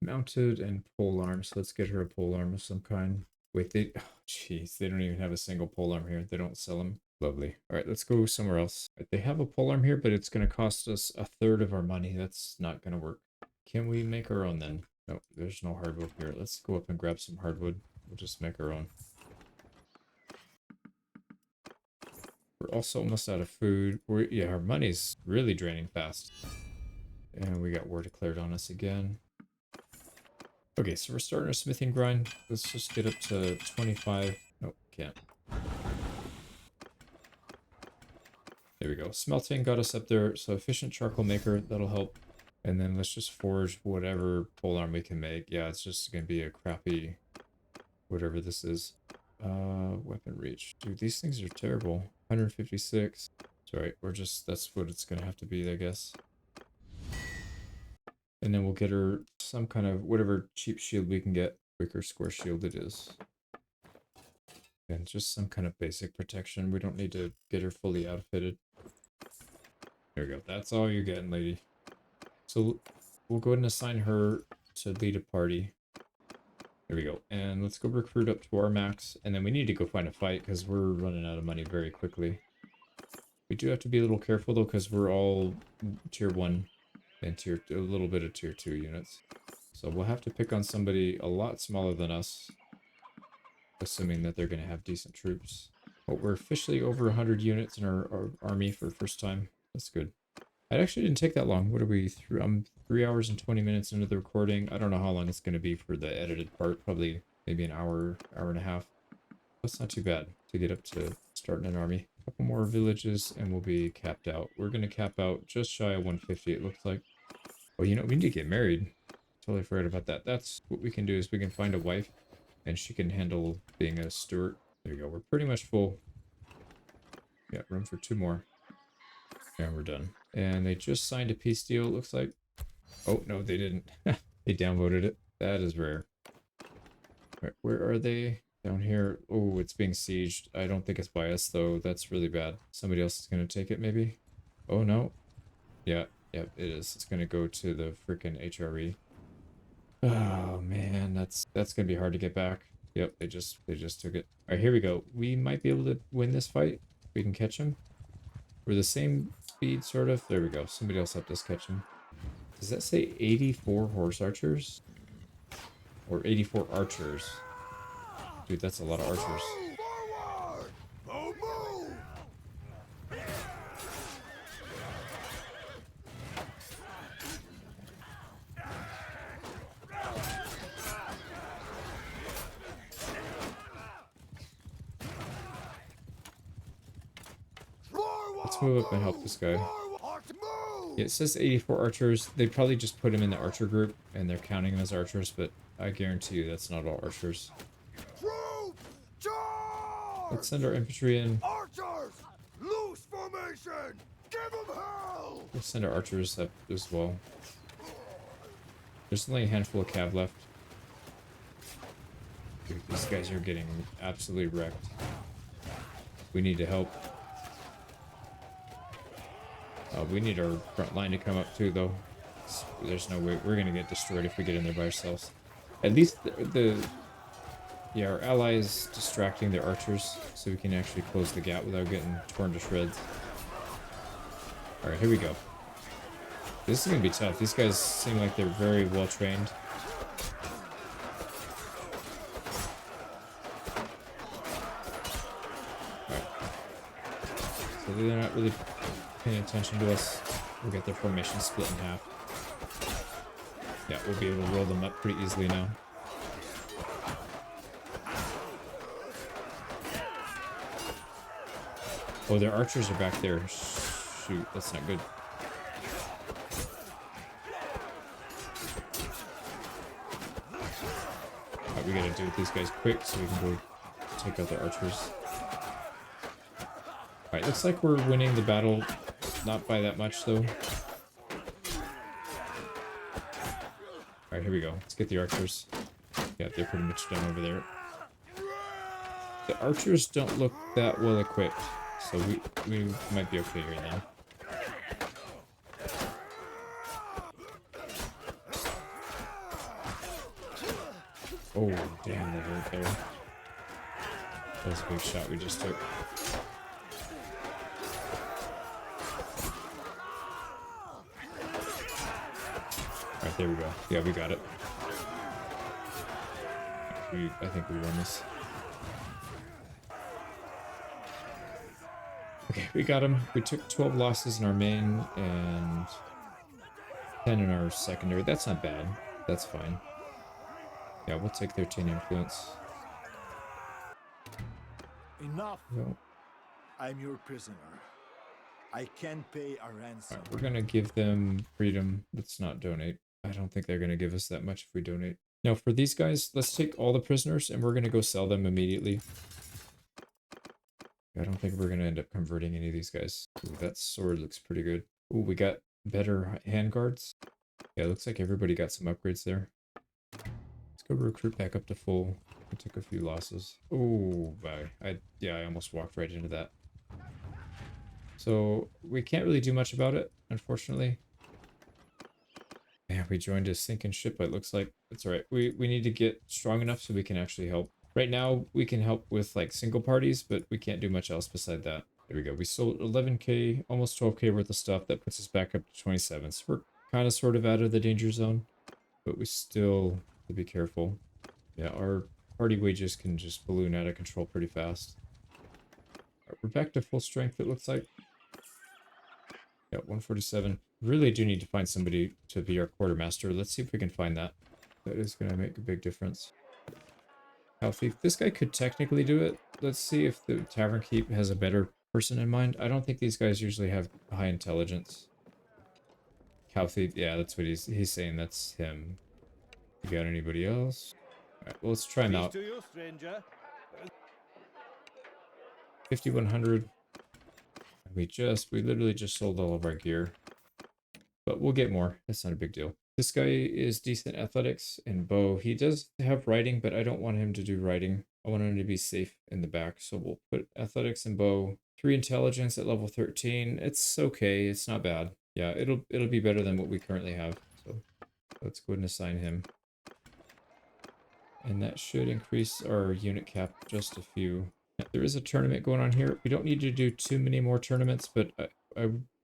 Mounted and pole arm. So let's get her a pole arm of some kind. Wait, jeez, they don't even have a single pole arm here. They don't sell them. Lovely. All right, let's go somewhere else. They have a pole arm here, but it's going to cost us a third of our money. That's not going to work. Can we make our own then? No, there's no hardwood here. Let's go up and grab some hardwood. We'll just make our own. We're also almost out of food. Yeah, our money's really draining fast. And we got war declared on us again. Okay, so we're starting our smithing grind. Let's just get up to 25. Nope, can't. There we go. Smelting got us up there. So efficient charcoal maker, that'll help. And then let's just forge whatever polearm we can make. Yeah, it's just going to be a crappy whatever this is. Weapon reach. Dude, these things are terrible. 156. Sorry, that's what it's going to have to be, I guess. And then we'll get her some kind of whatever cheap shield we can get. Quicker square shield it is. And just some kind of basic protection. We don't need to get her fully outfitted. There we go. That's all you're getting, lady. So we'll go ahead and assign her to lead a party. There we go. And let's go recruit up to our max. And then we need to go find a fight because we're running out of money very quickly. We do have to be a little careful though because we're all tier 1 and a little bit of tier 2 units. So we'll have to pick on somebody a lot smaller than us. Assuming that they're going to have decent troops. But we're officially over 100 units in our army for the first time. That's good. It actually didn't take that long. What are we through? I'm 3 hours and 20 minutes into the recording. I don't know how long it's going to be for the edited part. Probably maybe an hour, hour and a half. That's not too bad to get up to starting an army. A couple more villages and we'll be capped out. We're going to cap out just shy of 150 it looks like. Oh, you know, we need to get married. Totally forgot about that. That's what we can do is we can find a wife and she can handle being a steward. There you go. We're pretty much full. Got room for 2 more. And we're done. And they just signed a peace deal, it looks like. Oh, no, they didn't. They downvoted it. That is rare. Right, where are they? Down here. Oh, it's being sieged. I don't think it's by us, though. That's really bad. Somebody else is going to take it, maybe? Oh, no. Yeah, it is. It's going to go to the freaking HRE. Oh, man, that's going to be hard to get back. Yep, they just took it. All right, here we go. We might be able to win this fight. We can catch him. We're the same speed, sort of. There we go. Somebody else helped us catch him. Does that say 84 horse archers? Or 84 archers? Dude, that's a lot of archers. Forward! Move! Let's move up and help this guy. Yeah, it says 84 archers. They probably just put him in the archer group, and they're counting him as archers, but I guarantee you that's not all archers. Let's send our infantry in. Archers! Loose formation! Give them hell! Let's send our archers up as well. There's only a handful of cav left. Dude, these guys are getting absolutely wrecked. We need to help. We need our front line to come up too, though. There's no way we're gonna get destroyed if we get in there by ourselves. At least yeah, our allies distracting their archers, so we can actually close the gap without getting torn to shreds. All right, here we go. This is gonna be tough. These guys seem like they're very well trained. All right. So they're not really paying attention to us. We'll get their formation split in half. Yeah, we'll be able to roll them up pretty easily now. Oh, their archers are back there. Shoot, that's not good. Alright, we gotta deal with these guys quick so we can go take out the archers. Alright, looks like we're winning the battle. Not by that much, though. Alright, here we go. Let's get the archers. Yeah, they're pretty much done over there. The archers don't look that well equipped, so we might be okay here then. Oh, damn, that hurt there. That was a big shot we just took. Alright, there we go. Yeah, we got it. I think we won this. Okay, we got him. We took 12 losses in our main and 10 in our secondary. That's not bad. That's fine. Yeah, we'll take 13 influence. Enough. Well, I'm your prisoner. I can pay a ransom. right, we're gonna give them freedom. Let's not donate. I don't think they're gonna give us that much if we donate. Now for these guys, let's take all the prisoners and we're gonna go sell them immediately. I don't think we're gonna end up converting any of these guys. Ooh, that sword looks pretty good. Ooh, we got better handguards. Yeah, it looks like everybody got some upgrades there. Let's go recruit back up to full. We took a few losses. Oh, I almost walked right into that. So we can't really do much about it, unfortunately. Yeah, we joined a sinking ship, it looks like. That's alright. We need to get strong enough so we can actually help. Right now, we can help with like single parties, but we can't do much else beside that. There we go. We sold 11k, almost 12k worth of stuff. That puts us back up to 27. So we're kind of sort of out of the danger zone, but we still have to be careful. Yeah, our party wages can just balloon out of control pretty fast. Right, we're back to full strength, it looks like. Yeah, 147. Really do need to find somebody to be our quartermaster. Let's see if we can find that. That is going to make a big difference. Cow Thief. This guy could technically do it. Let's see if the Tavern Keep has a better person in mind. I don't think these guys usually have high intelligence. Cow Thief. Yeah, that's what he's saying. That's him. You got anybody else? Alright, well, let's try him out. Peace to you, stranger. 5100. We literally just sold all of our gear. But we'll get more. That's not a big deal. This guy is decent athletics and bow. He does have riding, but I don't want him to do riding. I want him to be safe in the back. So we'll put athletics and bow. 3 intelligence at level 13. It's okay. It's not bad. Yeah, it'll be better than what we currently have. So let's go ahead and assign him. And that should increase our unit cap just a few. There is a tournament going on here. We don't need to do too many more tournaments, but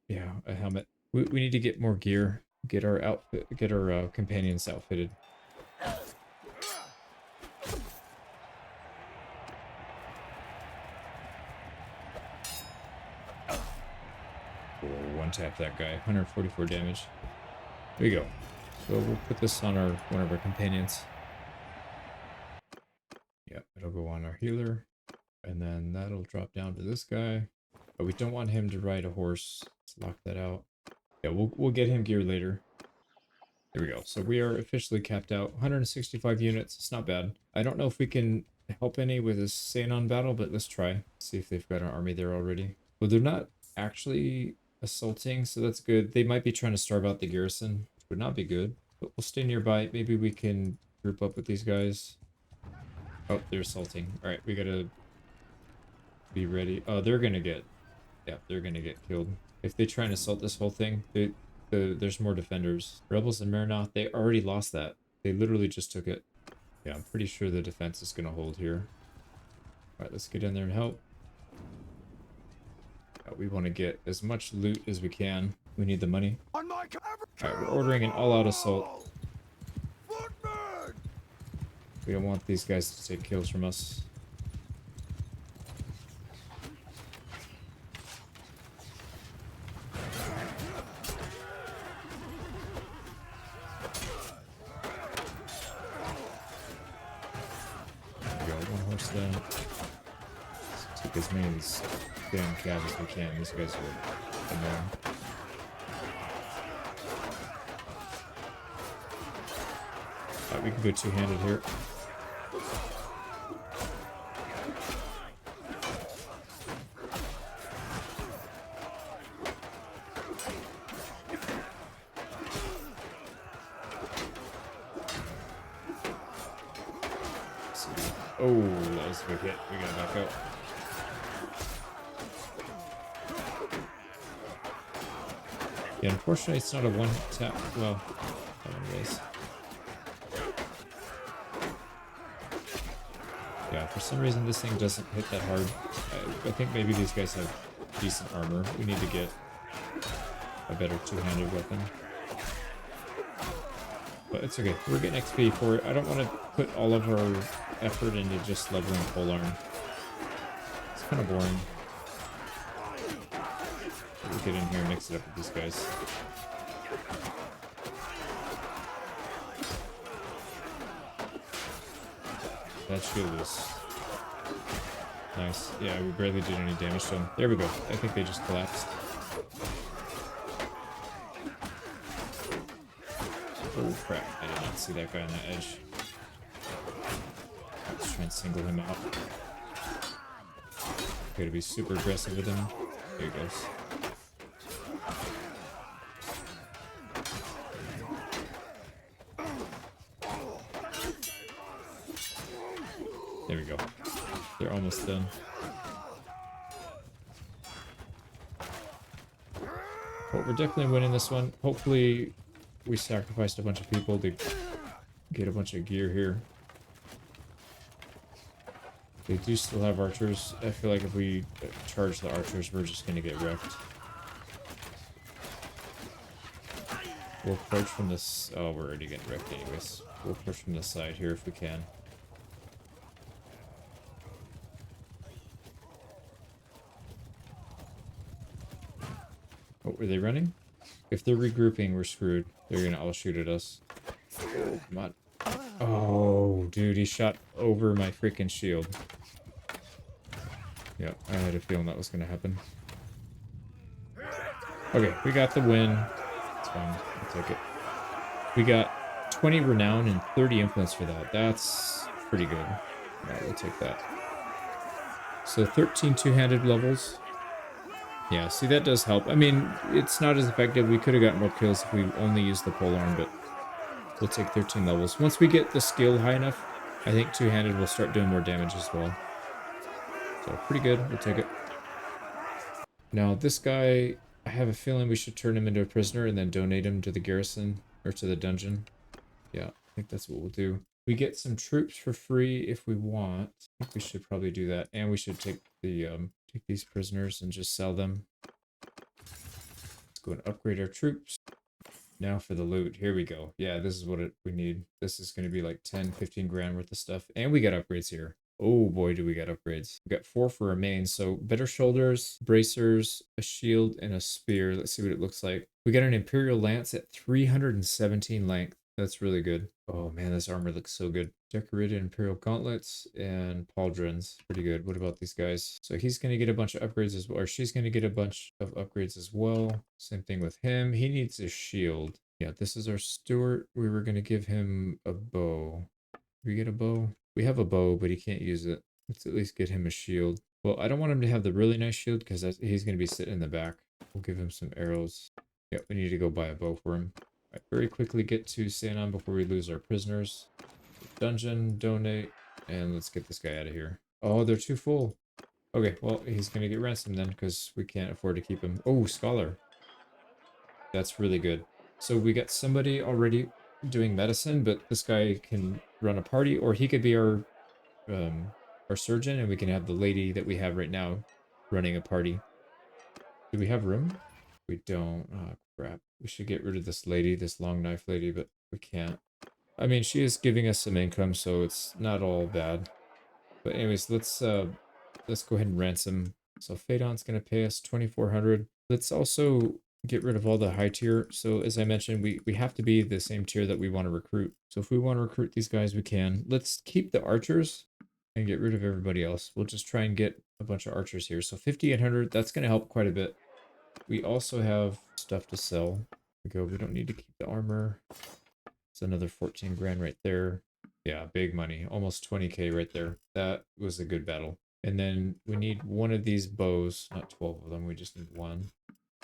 yeah, a helmet. We need to get more gear. Get our outfit. Get our companions outfitted. Oh, one tap that guy. 144 damage. There we go. So we'll put this on one of our companions. Yep, it'll go on our healer. And then that'll drop down to this guy. But we don't want him to ride a horse. Let's lock that out. Yeah, we'll get him gear later. There we go. So we are officially capped out. 165 units. It's not bad. I don't know if we can help any with this Xenon battle, but let's try. See if they've got an army there already. Well, they're not actually assaulting, so that's good. They might be trying to starve out the garrison, which would not be good. But we'll stay nearby. Maybe we can group up with these guys. Oh, they're assaulting. Alright, we gotta be ready. Oh, they're gonna get killed. If they try and assault this whole thing, there's more defenders. Rebels and Marinoth, they already lost that. They literally just took it. Yeah, I'm pretty sure the defense is gonna hold here. Alright, let's get in there and help. We want to get as much loot as we can. We need the money. Alright, we're ordering an all-out assault. We don't want these guys to take kills from us. Then let's take as many of these damn cabs as we can. These guys are annoying. We can go two-handed here. Oh, that was a big hit. We gotta back out. Yeah, unfortunately, it's not a one tap. Well, anyways. Yeah, for some reason this thing doesn't hit that hard. I think maybe these guys have decent armor. We need to get a better two-handed weapon. But it's okay. We're getting XP for it. I don't want to put all of our effort into just leveling polearm. It's kind of boring. We'll get in here and mix it up with these guys. That shield is nice. Yeah, we barely did any damage to them. There we go. I think they just collapsed. Oh crap, I did not see that guy on that edge. Let's try and single him out. Gotta be super aggressive with him. There he goes. There we go. They're almost done. But we're definitely winning this one. Hopefully we sacrificed a bunch of people to get a bunch of gear here. They do still have archers. I feel like if we charge the archers, we're just going to get wrecked. We'll approach from this... Oh, we're already getting wrecked anyways. We'll approach from the side here if we can. Oh, are they running? If they're regrouping, we're screwed. They're gonna all shoot at us. Oh, come on. Oh, dude, he shot over my freaking shield. Yep, I had a feeling that was gonna happen. Okay, we got the win. It's fine. I'll take it. We got 20 renown and 30 influence for that. That's pretty good. Alright, we'll take that. So 13 two-handed levels. Yeah, see, that does help. I mean, it's not as effective. We could have gotten more kills if we only used the polearm, but we'll take 13 levels. Once we get the skill high enough, I think two-handed will start doing more damage as well. So, pretty good. We'll take it. Now, this guy, I have a feeling we should turn him into a prisoner and then donate him to the garrison, or to the dungeon. Yeah, I think that's what we'll do. We get some troops for free if we want. I think we should probably do that. And we should take the take these prisoners and just sell them. Let's go and upgrade our troops. Now for the loot. Here we go. Yeah, this is what we need. This is going to be like 10, 15 grand worth of stuff. And we got upgrades here. Oh boy, do we got upgrades. We got 4 for our main. So better shoulders, bracers, a shield, and a spear. Let's see what it looks like. We got an Imperial Lance at 317 length. That's really good. Oh man, this armor looks so good. Decorated Imperial Gauntlets and Pauldrons. Pretty good. What about these guys? So he's going to get a bunch of upgrades as well. Or she's going to get a bunch of upgrades as well. Same thing with him. He needs a shield. Yeah, this is our steward. We were going to give him a bow. We get a bow? We have a bow, but he can't use it. Let's at least get him a shield. Well, I don't want him to have the really nice shield because he's going to be sitting in the back. We'll give him some arrows. Yeah, we need to go buy a bow for him. Right, very quickly get to Sanon before we lose our prisoners. Dungeon, donate, and let's get this guy out of here. Oh, they're too full. Okay, well, he's going to get ransomed then because we can't afford to keep him. Oh, Scholar. That's really good. So we got somebody already doing medicine, but this guy can run a party, or he could be our surgeon, and we can have the lady that we have right now running a party. Do we have room? We don't. Oh, crap. We should get rid of this lady, this long knife lady, but we can't. I mean, she is giving us some income, so it's not all bad. But anyways, let's go ahead and ransom. So Phaedon's going to pay us 2,400. Let's also get rid of all the high tier. So as I mentioned, we have to be the same tier that we want to recruit. So if we want to recruit these guys, we can. Let's keep the archers and get rid of everybody else. We'll just try and get a bunch of archers here. So 5,800, that's going to help quite a bit. We also have stuff to sell. We don't need to keep the armor. It's another 14 grand right there. Yeah, big money. Almost 20k right there. That was a good battle. And then we need one of these bows. Not 12 of them. We just need one.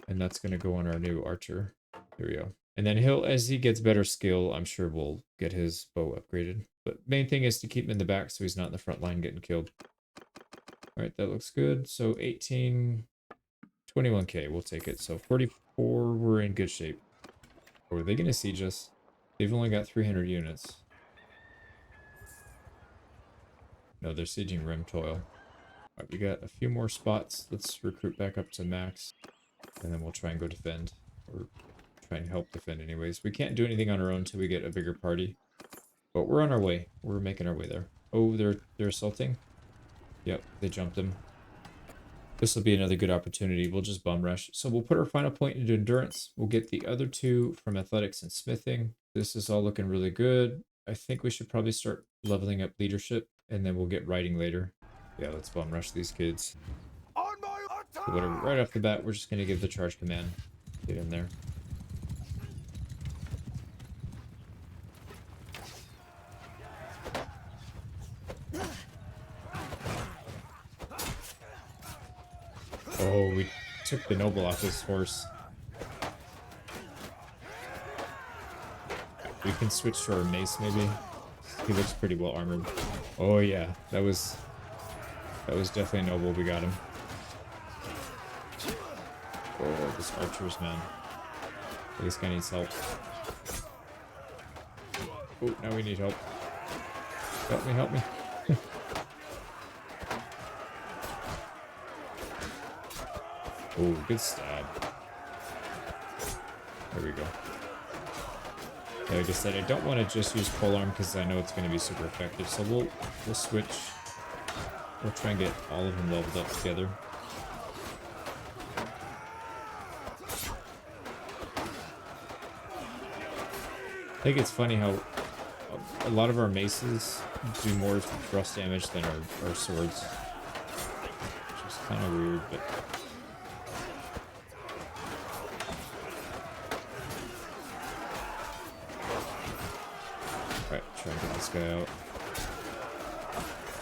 And that's going to go on our new archer. There we go. And then as he gets better skill, I'm sure we'll get his bow upgraded. But main thing is to keep him in the back so he's not in the front line getting killed. All right, that looks good. So 18, 21k, we'll take it. So 44, we're in good shape. Or are they going to siege us? They've only got 300 units. No, they're sieging Rim Toil. All right, we got a few more spots. Let's recruit back up to max. And then we'll try and go defend. Or try and help defend anyways. We can't do anything on our own until we get a bigger party. But we're on our way. We're making our way there. Oh, they're assaulting? Yep, they jumped him. This will be another good opportunity. We'll just bum rush. So we'll put our final point into endurance. We'll get the other two from athletics and smithing. This is all looking really good. I think we should probably start leveling up leadership, and then we'll get riding later. Yeah, let's bum rush these kids. On my attack! So whatever, right off the bat, we're just going to give the charge command. Get in there. Oh, we took the noble off his horse. We can switch to our mace maybe. He looks pretty well armored. Oh yeah, that was definitely noble. We got him. Oh, this archers, man. This guy needs help. Oh, now we need help. Help me, help me. Oh, good stab. There we go. Yeah, like I said, I don't want to just use polearm because I know it's going to be super effective. So we'll switch. We'll try and get all of them leveled up together. I think it's funny how a lot of our maces do more thrust damage than our swords. Which is kind of weird, but... Alright, try and get this guy out.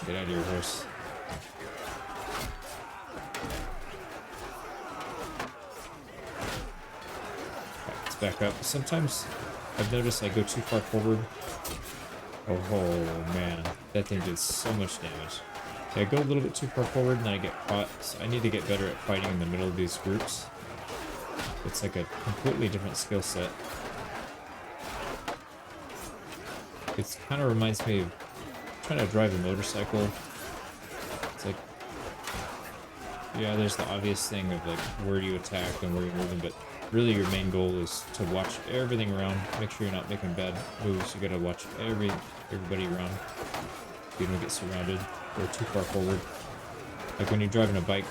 Get out of your horse. Alright, let's back up. Sometimes I've noticed I go too far forward. Oh man, that thing did so much damage. Okay, I go a little bit too far forward and then I get caught, so I need to get better at fighting in the middle of these groups. It's like a completely different skill set. It kind of reminds me of trying to drive a motorcycle. It's like, yeah, there's the obvious thing of like where do you attack and where you're moving, but really your main goal is to watch everything around. Make sure you're not making bad moves. You gotta watch everybody around. You don't get surrounded or too far forward. Like when you're driving a bike,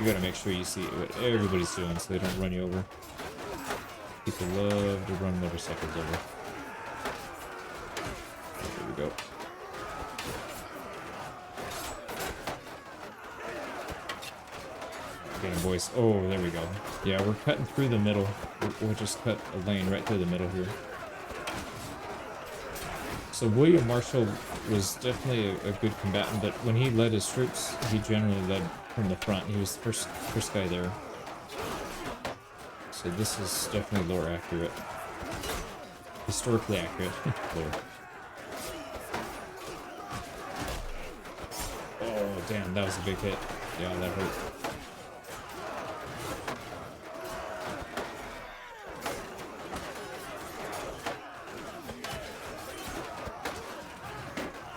you gotta make sure you see what everybody's doing so they don't run you over. People love to run motorcycles over. There we go. Getting voice. Oh, there we go. Yeah, we're cutting through the middle. We'll just cut a lane right through the middle here. So William Marshal was definitely a good combatant, but when he led his troops, he generally led from the front. He was the first guy there. So this is definitely lore accurate. Historically accurate. Lore. Oh, damn, that was a big hit. Yeah, that hurt.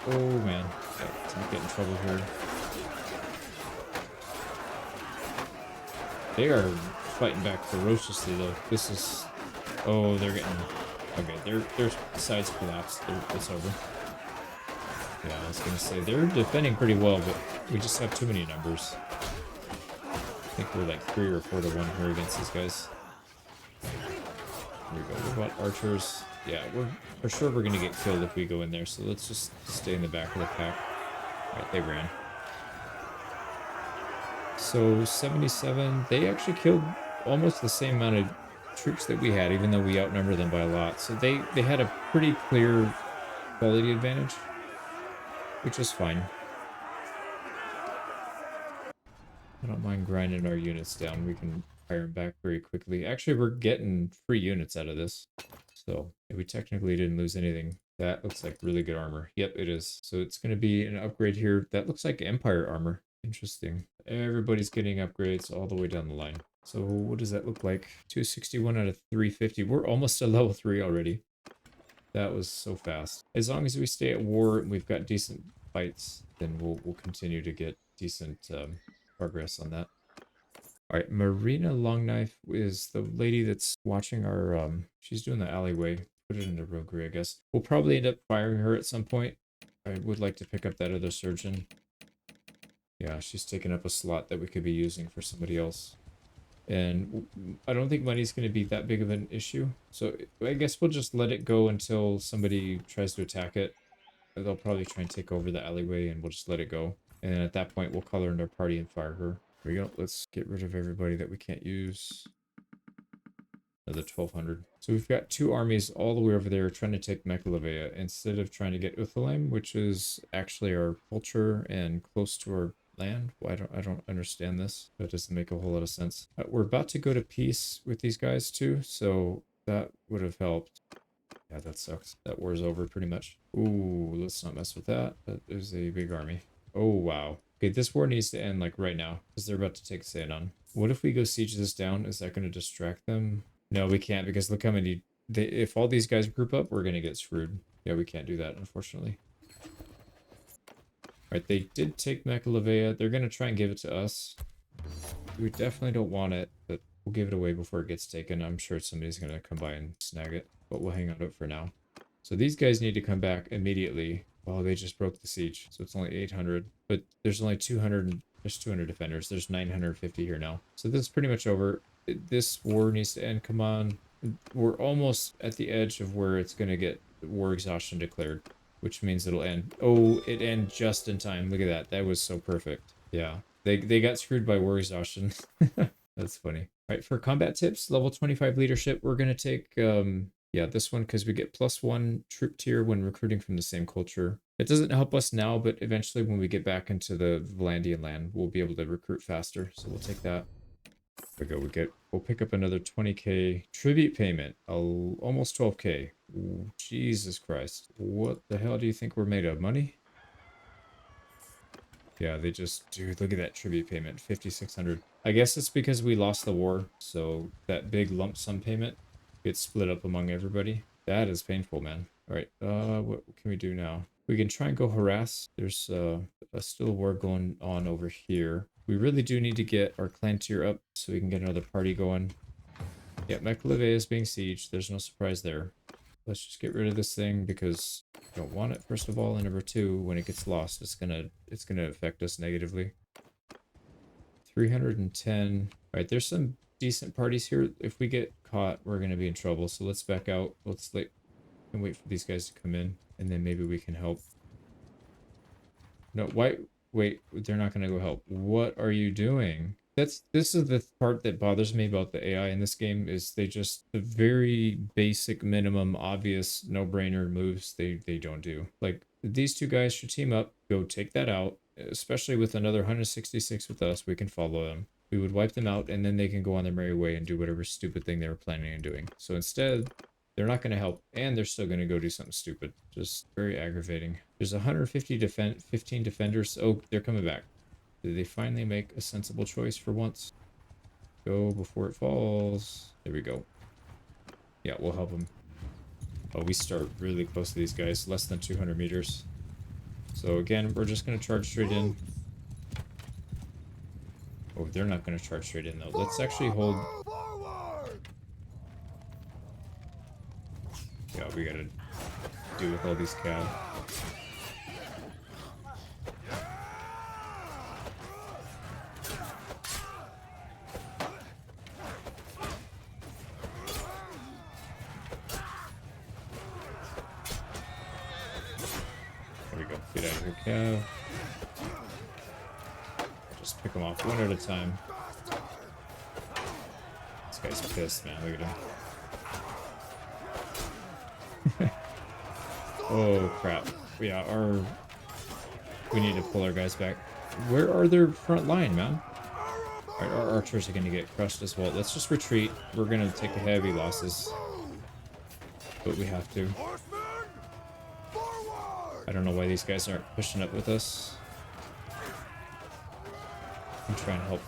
Oh man, let's not get in trouble here. They are fighting back ferociously though. This is, oh, they're getting, okay, their sides collapsed. It's over. Yeah, I was gonna say they're defending pretty well, but we just have too many numbers. I think we're like 3 or 4 to 1 here against these guys. Here we go. What about archers? Yeah, for sure we're gonna get killed if we go in there, so let's just stay in the back of the pack. Alright, they ran. So 77, they actually killed almost the same amount of troops that we had, even though we outnumber them by a lot. So they had a pretty clear quality advantage, which is fine. I don't mind grinding our units down. We can fire them back very quickly. Actually, we're getting free units out of this. So we technically didn't lose anything That looks like really good armor. Yep, it is. So it's going to be an upgrade here. That looks like Empire armor. Interesting. Everybody's getting upgrades all the way down the line. So what does that look like? 261 out of 350. We're almost at level 3 already. That was so fast. As long as we stay at war and we've got decent fights, then we'll continue to get decent progress on that. All right, Marina Longknife is the lady that's watching our, she's doing the alleyway. Put it in the roguery, I guess. We'll probably end up firing her at some point. I would like to pick up that other surgeon. Yeah, she's taking up a slot that we could be using for somebody else. And I don't think money's going to be that big of an issue. So I guess we'll just let it go until somebody tries to attack it. They'll probably try and take over the alleyway and we'll just let it go. And then at that point, we'll call her into our party and fire her. There we go. Let's get rid of everybody that we can't use. Another 1,200. So we've got 2 armies all the way over there trying to take Mekhalevea instead of trying to get Uthalem, which is actually our culture and close to our land. Well, I don't understand this. That doesn't make a whole lot of sense. We're about to go to peace with these guys too, so that would have helped. Yeah, that sucks. That war's over pretty much. Ooh, let's not mess with that. That is a big army. Oh, wow. Okay, this war needs to end like right now because they're about to take Seanon. What if we go siege this down? Is that going to distract them? No, we can't because look how many... if all these guys group up, we're going to get screwed. Yeah, we can't do that, unfortunately. Alright, they did take Mekhalevea. They're going to try and give it to us. We definitely don't want it, but we'll give it away before it gets taken. I'm sure somebody's going to come by and snag it, but we'll hang on to it for now. So these guys need to come back immediately. Oh, they just broke the siege, so it's only 800. But there's only 200... There's 200 defenders. There's 950 here now. So this is pretty much over. This war needs to end. Come on. We're almost at the edge of where it's going to get war exhaustion declared, which means it'll end. Oh, it ended just in time. Look at that. That was so perfect. Yeah. They got screwed by war exhaustion. That's funny. All right, for combat tips, level 25 leadership, we're going to take, yeah, this one because we get +1 troop tier when recruiting from the same culture. It doesn't help us now, but eventually when we get back into the Vlandian land, we'll be able to recruit faster. So we'll take that. There we go. We'll pick up another 20k tribute payment. Almost 12k. Ooh, Jesus Christ. What the hell do you think we're made of? Money? Yeah, they just... Dude, look at that tribute payment. 5,600. I guess it's because we lost the war, so that big lump sum payment gets split up among everybody. That is painful, man. Alright, what can we do now? We can try and go harass. There's still a war going on over here. We really do need to get our clan tier up so we can get another party going. Yeah, Mekhalevea is being sieged. There's no surprise there. Let's just get rid of this thing because we don't want it, first of all. And number 2, when it gets lost, it's gonna affect us negatively. 310. Alright, there's some decent parties here. If we get caught, we're gonna be in trouble. So let's back out. Let's and wait for these guys to come in. And then maybe we can help. No, why? Wait, they're not going to go help. What are you doing? This is the part that bothers me about the AI in this game is they just, the very basic, minimum, obvious, no-brainer moves they don't do. Like, these 2 guys should team up, go take that out, especially with another 166 with us, we can follow them. We would wipe them out, and then they can go on their merry way and do whatever stupid thing they were planning on doing. So instead... they're not going to help, and they're still going to go do something stupid. Just very aggravating. There's 15 defenders. Oh, they're coming back. Did they finally make a sensible choice for once? Go before it falls. There we go. Yeah, we'll help them. Oh, we start really close to these guys. Less than 200 meters. So again, we're just going to charge straight in. Oh, they're not going to charge straight in, though. Let's actually hold... Yeah, we gotta deal with all these cav. There we go. Get out of here, cav. Just pick them off one at a time. This guy's pissed, man. Look at him. Oh crap. Yeah, we need to pull our guys back. Where are their front line, man? Alright, our archers are gonna get crushed as well. Let's just retreat. We're gonna take heavy losses. But we have to. I don't know why these guys aren't pushing up with us. I'm trying to help.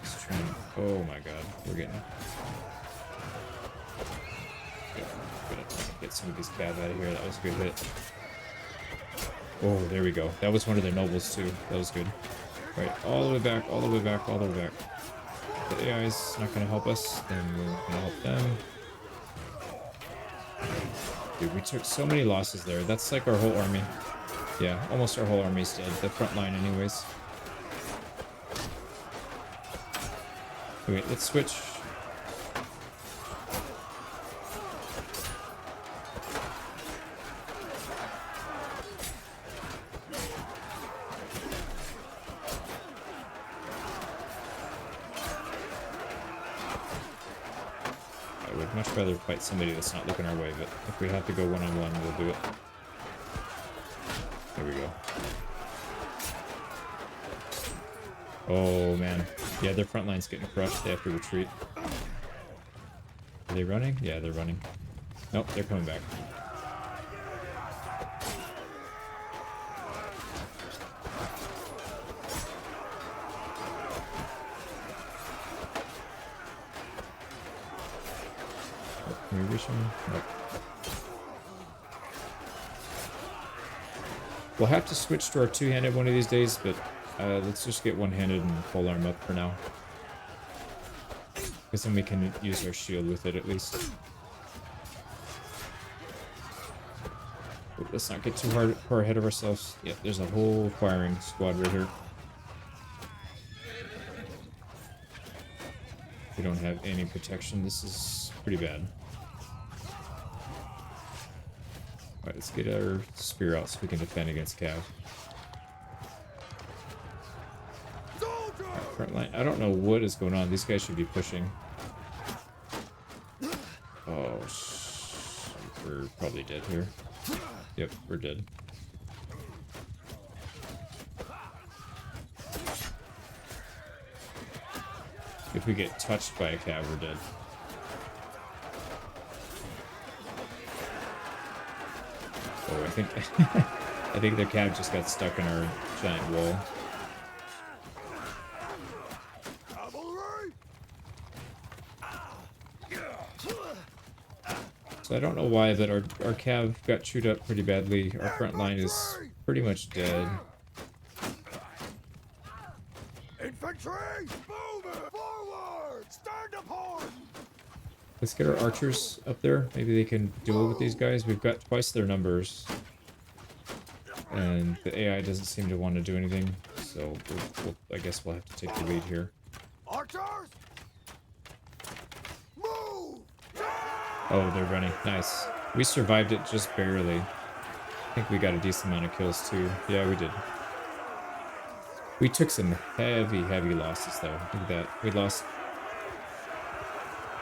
Just trying. Oh my god, we're getting. Yep, gonna get some of these cav out of here. That was a good hit. Oh, there we go. That was one of their nobles too. That was good. Right, all the way back, all the way back, all the way back. If the AI is not gonna help us, then we're gonna help them. Dude, we took so many losses there. That's like our whole army. Yeah, almost our whole army's dead. The front line anyways. Wait, let's switch. I would much rather fight somebody that's not looking our way, but if we have to go one-on-one, we'll do it. There we go. Oh, man. Yeah, their front line's getting crushed. They have to retreat. Are they running? Yeah, they're running. Nope, they're coming back. Oh, can we reach them? Nope. We'll have to switch to our two-handed one of these days, but let's just get one-handed and full arm up for now. Because then we can use our shield with it at least. But let's not get too far ahead of ourselves. Yeah, there's a whole firing squad right here. We don't have any protection. This is pretty bad. Alright, let's get our spear out so we can defend against cav. Right, front line. I don't know what is going on. These guys should be pushing. Oh, we're probably dead here. Yep, we're dead. If we get touched by a cav, we're dead. Oh, I think I think their cav just got stuck in our giant wall. So I don't know why, but our cav got chewed up pretty badly. Our front line is pretty much dead. Infantry, move forward! Stand upon! Let's get our archers up there. Maybe they can duel with these guys. We've got twice their numbers. And the AI doesn't seem to want to do anything. So I guess we'll have to take the lead here. Archers! Move! Oh, they're running. Nice. We survived it just barely. I think we got a decent amount of kills too. Yeah, we did. We took some heavy losses though. Look at that. We lost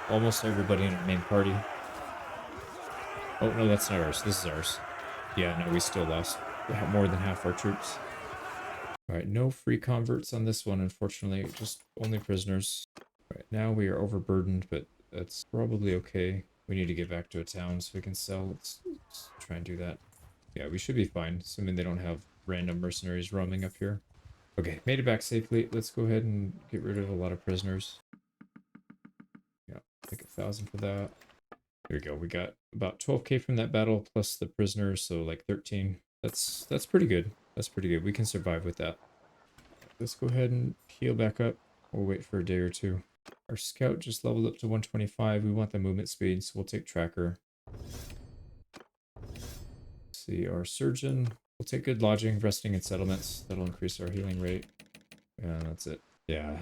almost everybody in our main party. Oh, no, that's not ours. This is ours. Yeah, no, we still lost more than half our troops. Alright, no free converts on this one, unfortunately. Just only prisoners. Alright, now we are overburdened, but that's probably okay. We need to get back to a town so we can sell. Let's try and do that. Yeah, we should be fine, assuming they don't have random mercenaries roaming up here. Okay, made it back safely. Let's go ahead and get rid of a lot of prisoners. Yeah, take 1,000 for that. There we go. We got about 12k from that battle plus the prisoners, so like 13. That's pretty good. That's pretty good. We can survive with that. Let's go ahead and heal back up. We'll wait for a day or two. Our scout just leveled up to 125. We want the movement speed, so we'll take tracker. Let's see, our surgeon. We'll take good lodging, resting, and settlements. That'll increase our healing rate. And that's it. Yeah,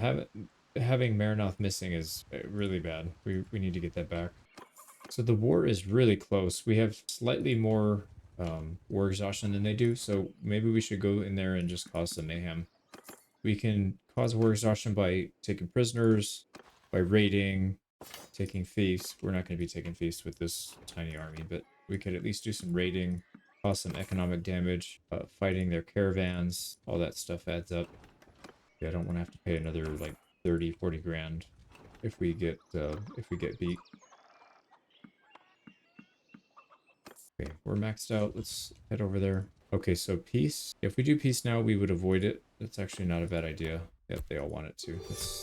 having Marinoth missing is really bad. We need to get that back. So the war is really close. We have slightly more war exhaustion than they do, so maybe we should go in there and just cause some mayhem. We can cause war exhaustion by taking prisoners, by raiding, taking thieves. We're not going to be taking thieves with this tiny army, but we could at least do some raiding, cause some economic damage, fighting their caravans. All that stuff adds up. Yeah, I don't want to have to pay another like 30-40 grand if we get beat. Okay, we're maxed out. Let's head over there. Okay, so peace. If we do peace now, we would avoid it. That's actually not a bad idea. Yep, they all want it to.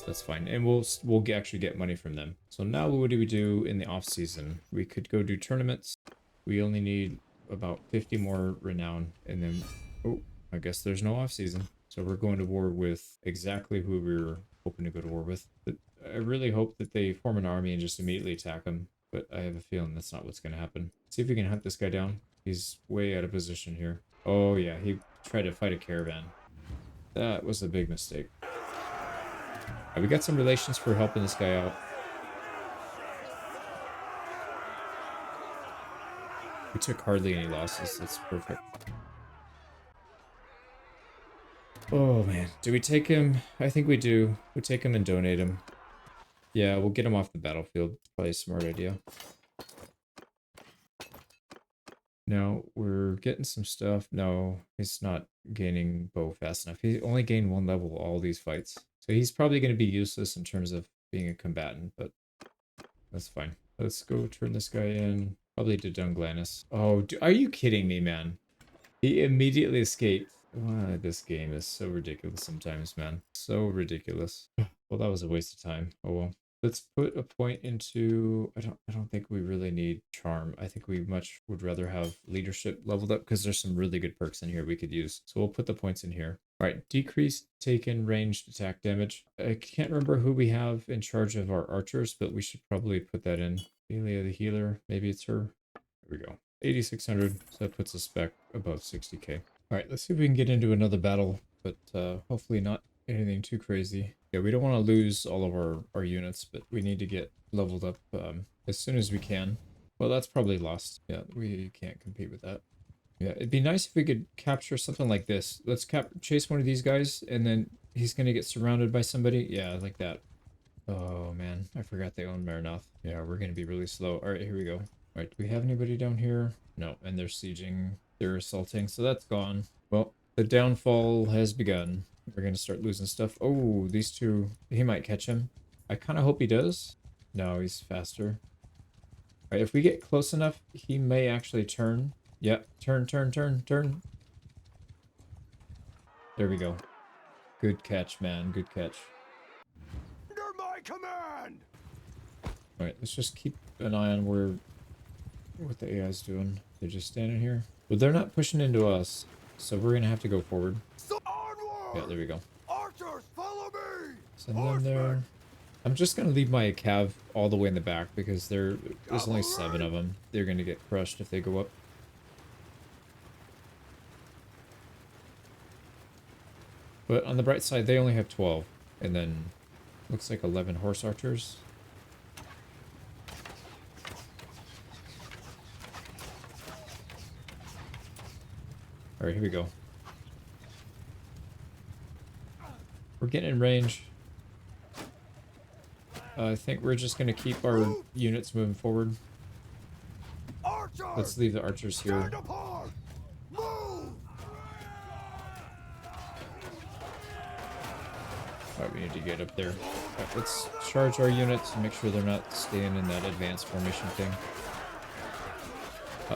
That's fine. And we'll actually get money from them. So now what do we do in the off season? We could go do tournaments. We only need about 50 more renown, and then oh, I guess there's no off season. So we're going to war with exactly who we were hoping to go to war with. But I really hope that they form an army and just immediately attack them. But I have a feeling that's not what's going to happen. See if we can hunt this guy down. He's way out of position here. Oh yeah, he tried to fight a caravan. That was a big mistake. We got some relations for helping this guy out. We took hardly any losses. That's perfect. Oh man, do we take him? I think we do. We take him and donate him. Yeah, we'll get him off the battlefield. Probably a smart idea. No, we're getting some stuff. No, he's not gaining bow fast enough. He only gained 1 level all these fights. So he's probably going to be useless in terms of being a combatant, but that's fine. Let's go turn this guy in. Probably to Dunglannis. Oh, are you kidding me, man? He immediately escaped. Wow, this game is so ridiculous sometimes, man. So ridiculous. Well, that was a waste of time. Oh well. Let's put a point into... I don't think we really need charm. I think we much would rather have leadership leveled up because there's some really good perks in here we could use. So we'll put the points in here. All right, decrease taken ranged attack damage. I can't remember who we have in charge of our archers, but we should probably put that in. Amelia the healer, maybe it's her. There we go. 8,600, so that puts us back above 60k. All right, let's see if we can get into another battle, but hopefully not anything too crazy. Yeah, we don't want to lose all of our units, but we need to get leveled up as soon as we can. Well, that's probably lost. Yeah, we can't compete with that. Yeah, it'd be nice if we could capture something like this. Let's chase one of these guys, and then he's going to get surrounded by somebody. Yeah, like that. Oh, man. I forgot they own Marinoth. Yeah, we're going to be really slow. All right, here we go. All right, do we have anybody down here? No, and they're sieging. They're assaulting, so that's gone. Well, the downfall has begun. We're going to start losing stuff. Oh, these two. He might catch him. I kind of hope he does. No, he's faster. All right, if we get close enough, he may actually turn. Yeah, turn. There we go. Good catch, man. Good catch. Under my command! Alright, let's just keep an eye on what the AI's doing. They're just standing here. But they're not pushing into us, so we're gonna have to go forward. So onward! Yeah, there we go. Archers, follow me! Send them there. I'm just gonna leave my cav all the way in the back because there's only 7 of them. They're gonna get crushed if they go up. But on the bright side, they only have 12. And then, looks like 11 horse archers. Alright, here we go. We're getting in range. I think we're just going to keep our units moving forward. Archers! Let's leave the archers here. Stand apart! Move! Alright, we need to get up there. Right, let's charge our units and make sure they're not staying in that advanced formation thing.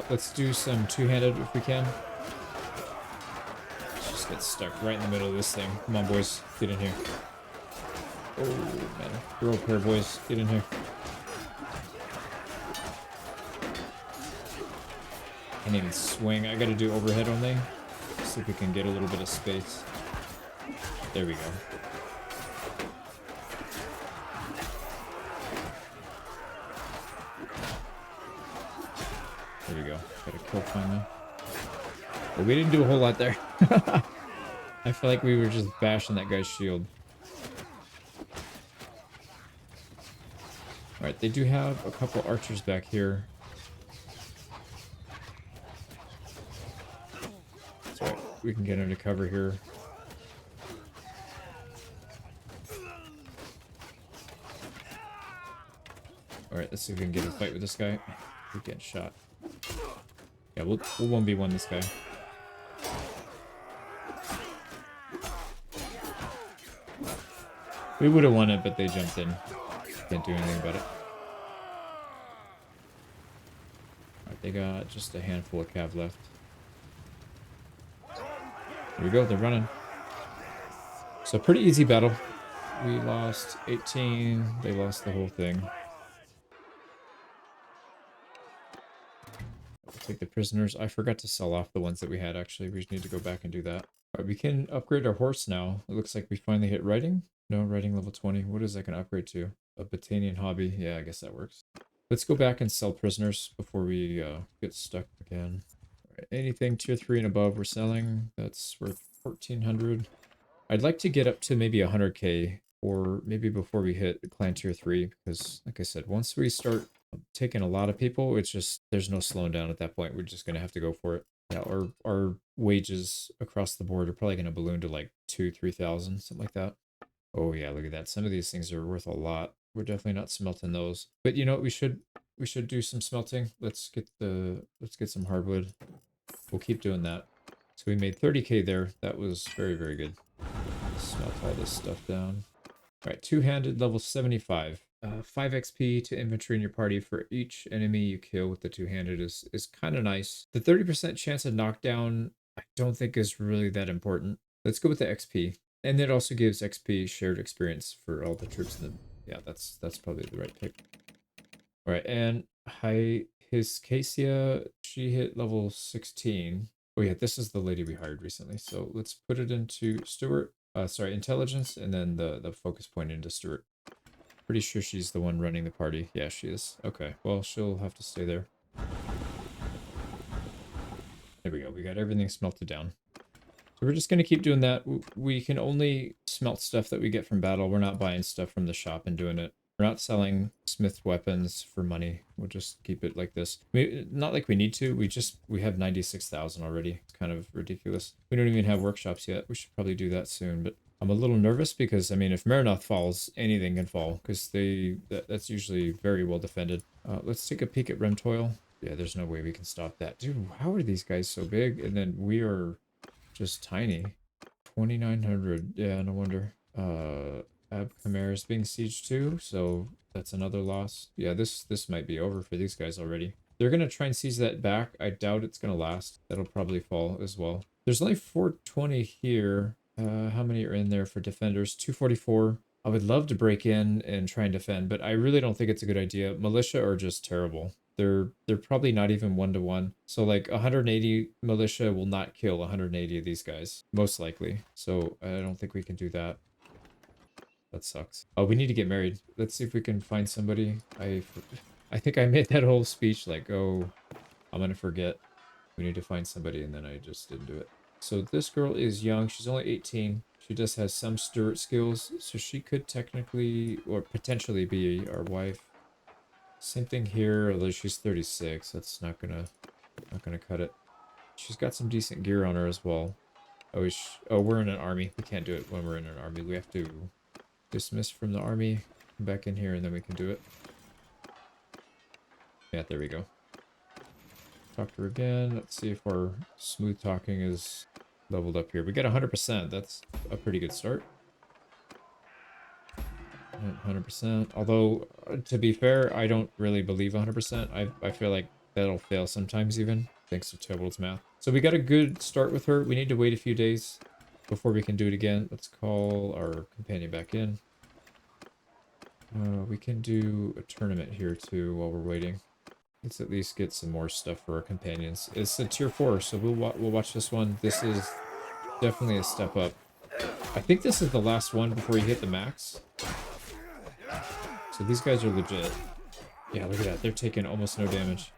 Let's do some two-handed if we can. Let's just get stuck right in the middle of this thing. Come on, boys. Get in here. Oh, man. Girl pair, boys. Get in here. Can't even swing. I gotta do overhead only. See if we can get a little bit of space. There we go. There we go. Got a kill finally. But we didn't do a whole lot there. I feel like we were just bashing that guy's shield. Alright, they do have a couple archers back here. So we can get under cover here. Alright, let's see if we can get a fight with this guy. We're getting shot. Yeah, we'll 1v1 this guy. We would have won it, but they jumped in. Can't do anything about it. They got just a handful of cav left. Here we go, they're running. So pretty easy battle. We lost 18, they lost the whole thing. We'll take the prisoners. I forgot to sell off the ones that we had, actually. We just need to go back and do that. All right, we can upgrade our horse now. It looks like we finally hit riding. No, riding level 20. What is that going to upgrade to? A Battanian hobby. Yeah, I guess that works. Let's go back and sell prisoners before we get stuck again. All right, anything tier 3 and above we're selling. That's worth 1,400. I'd like to get up to maybe 100k, or maybe before we hit clan tier 3, because like I said, once we start taking a lot of people, it's just, there's no slowing down at that point. We're just going to have to go for it. Yeah, our wages across the board are probably going to balloon to like 2,000-3,000, something like that. Oh yeah, look at that. Some of these things are worth a lot. We're definitely not smelting those. But you know what, we should do some smelting. Let's get some hardwood. We'll keep doing that. So we made 30k there. That was very, very good. Smelt all this stuff down. All right, two-handed level 75. 5 XP to infantry in your party for each enemy you kill with the two-handed is kind of nice. The 30% chance of knockdown I don't think is really that important. Let's go with the XP. And it also gives XP shared experience for all the troops in the... Yeah, that's probably the right pick. All right, and his Cassia, she hit level 16. Oh yeah, this is the lady we hired recently. So let's put it into Stewart. Intelligence, and then the focus point into Stewart. Pretty sure she's the one running the party. Yeah, she is. Okay, well, she'll have to stay there. There we go. We got everything smelted down. So we're just going to keep doing that. We can only smelt stuff that we get from battle. We're not buying stuff from the shop and doing it. We're not selling smith weapons for money. We'll just keep it like this. Not like we need to. We have 96,000 already. It's kind of ridiculous. We don't even have workshops yet. We should probably do that soon. But I'm a little nervous because, I mean, if Marinoth falls, anything can fall. Because that's usually very well defended. Let's take a peek at Remtoil. Yeah, there's no way we can stop that. Dude, how are these guys so big? And then we are just tiny. 2,900. Yeah, no wonder. Ab Chimera is being sieged too, so that's another loss. Yeah, this might be over for these guys already. They're going to try and seize that back. I doubt it's going to last. That'll probably fall as well. There's only 420 here. How many are in there for defenders? 244. I would love to break in and try and defend, but I really don't think it's a good idea. Militia are just terrible. They're probably not even 1-to-1. So like 180 militia will not kill 180 of these guys, most likely. So I don't think we can do that. That sucks. Oh, we need to get married. Let's see if we can find somebody. I think I made that whole speech like, oh, I'm gonna forget. We need to find somebody, and then I just didn't do it. So this girl is young. She's only 18. She just has some Stewart skills, so she could technically or potentially be our wife. Same thing here, although she's 36. That's not gonna cut it. She's got some decent gear on her as well. Oh, we're in an army. We can't do it when we're in an army. We have to dismiss from the army, come back in here, and then we can do it. Yeah, there we go. Talk to her again. Let's see if our smooth talking is leveled up here. We got 100%. That's a pretty good start. 100%. Although, to be fair, I don't really believe 100%. I feel like that'll fail sometimes even, thanks to Tobol's math. So we got a good start with her. We need to wait a few days before we can do it again. Let's call our companion back in. We can do a tournament here too while we're waiting. Let's at least get some more stuff for our companions. It's a tier 4, so we'll watch this one. This is definitely a step up. I think this is the last one before you hit the max. So these guys are legit. Yeah, look at that. They're taking almost no damage.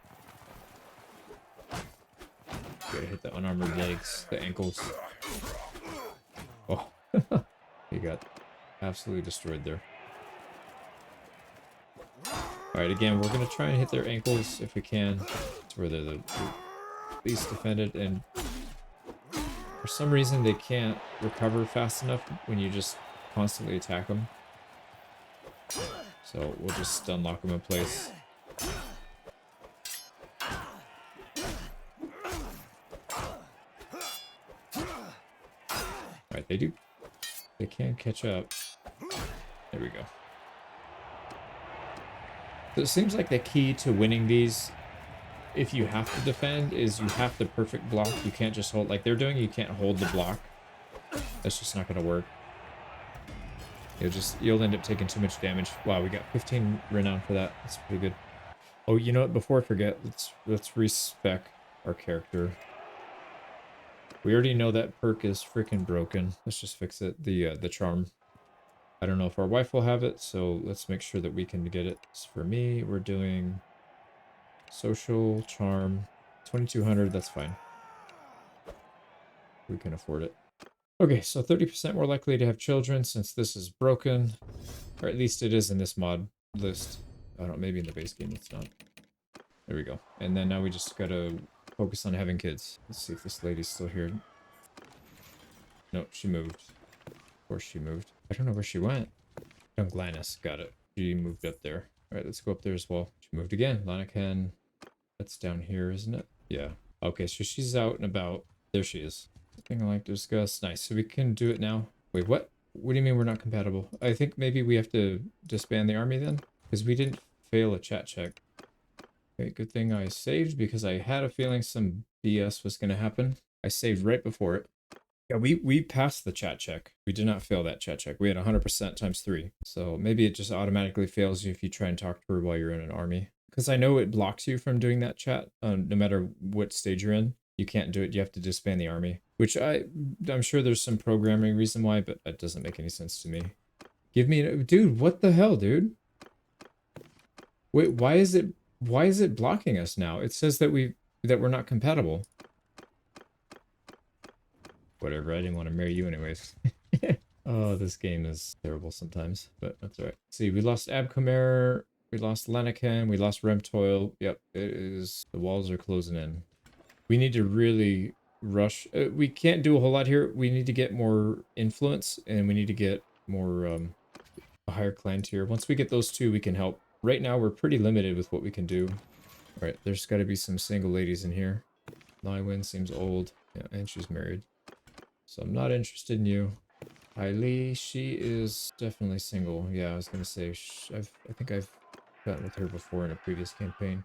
Gotta hit the unarmored legs, the ankles. Oh, he got absolutely destroyed there. Alright, again, we're going to try and hit their ankles if we can. That's where they're the least defended, and for some reason they can't recover fast enough when you just constantly attack them. So we'll just stun lock them in place. Alright, they can catch up. There we go. So it seems like the key to winning these if you have to defend is you have to perfect block. You can't just hold like they're doing. You can't hold the block. That's just not going to work. You'll end up taking too much damage. Wow, we got 15 renown for that. That's pretty good. Oh, you know what? Before I forget, let's respec our character. We already know that perk is freaking broken. Let's just fix it. The charm. I don't know if our wife will have it, so let's make sure that we can get it. So for me, we're doing social charm 2200. That's fine. We can afford it. Okay, so 30% more likely to have children since this is broken, or at least it is in this mod list. I don't know, maybe in the base game it's not. There we go. And then now we just gotta focus on having kids. Let's see if this lady's still here. No, she moved. Of course she moved. I don't know where she went. Oh, Glannis, got it. She moved up there. All right, let's go up there as well. She moved again. Lanacan, that's down here, isn't it? Yeah. Okay, so she's out and about. There she is. Something I like to discuss. Nice. So we can do it now. Wait, what? What do you mean we're not compatible? I think maybe we have to disband the army then? Because we didn't fail a chat check. Okay, good thing I saved because I had a feeling some BS was going to happen. I saved right before it. Yeah, we passed the chat check. We did not fail that chat check. We had 100% times 3. So maybe it just automatically fails you if you try and talk to her while you're in an army. Because I know it blocks you from doing that chat, no matter what stage you're in. You can't do it. You have to disband the army. Which I'm sure there's some programming reason why, but that doesn't make any sense to me. Give me... Dude, what the hell, dude? Wait, why is it blocking us now? It says that we're not compatible. Whatever, I didn't want to marry you anyways. Oh, this game is terrible sometimes, but that's alright. See, we lost Abcomer, we lost Lanacan, we lost Remtoil. Yep, it is. The walls are closing in. We need to really rush. We can't do a whole lot here. We need to get more influence, and we need to get more, a higher clan tier. Once we get those two, we can help. Right now, we're pretty limited with what we can do. Alright, there's got to be some single ladies in here. Lywin seems old. Yeah, and she's married. So I'm not interested in you. Eileen, she is definitely single. Yeah, I was going to say, I think I've gotten with her before in a previous campaign.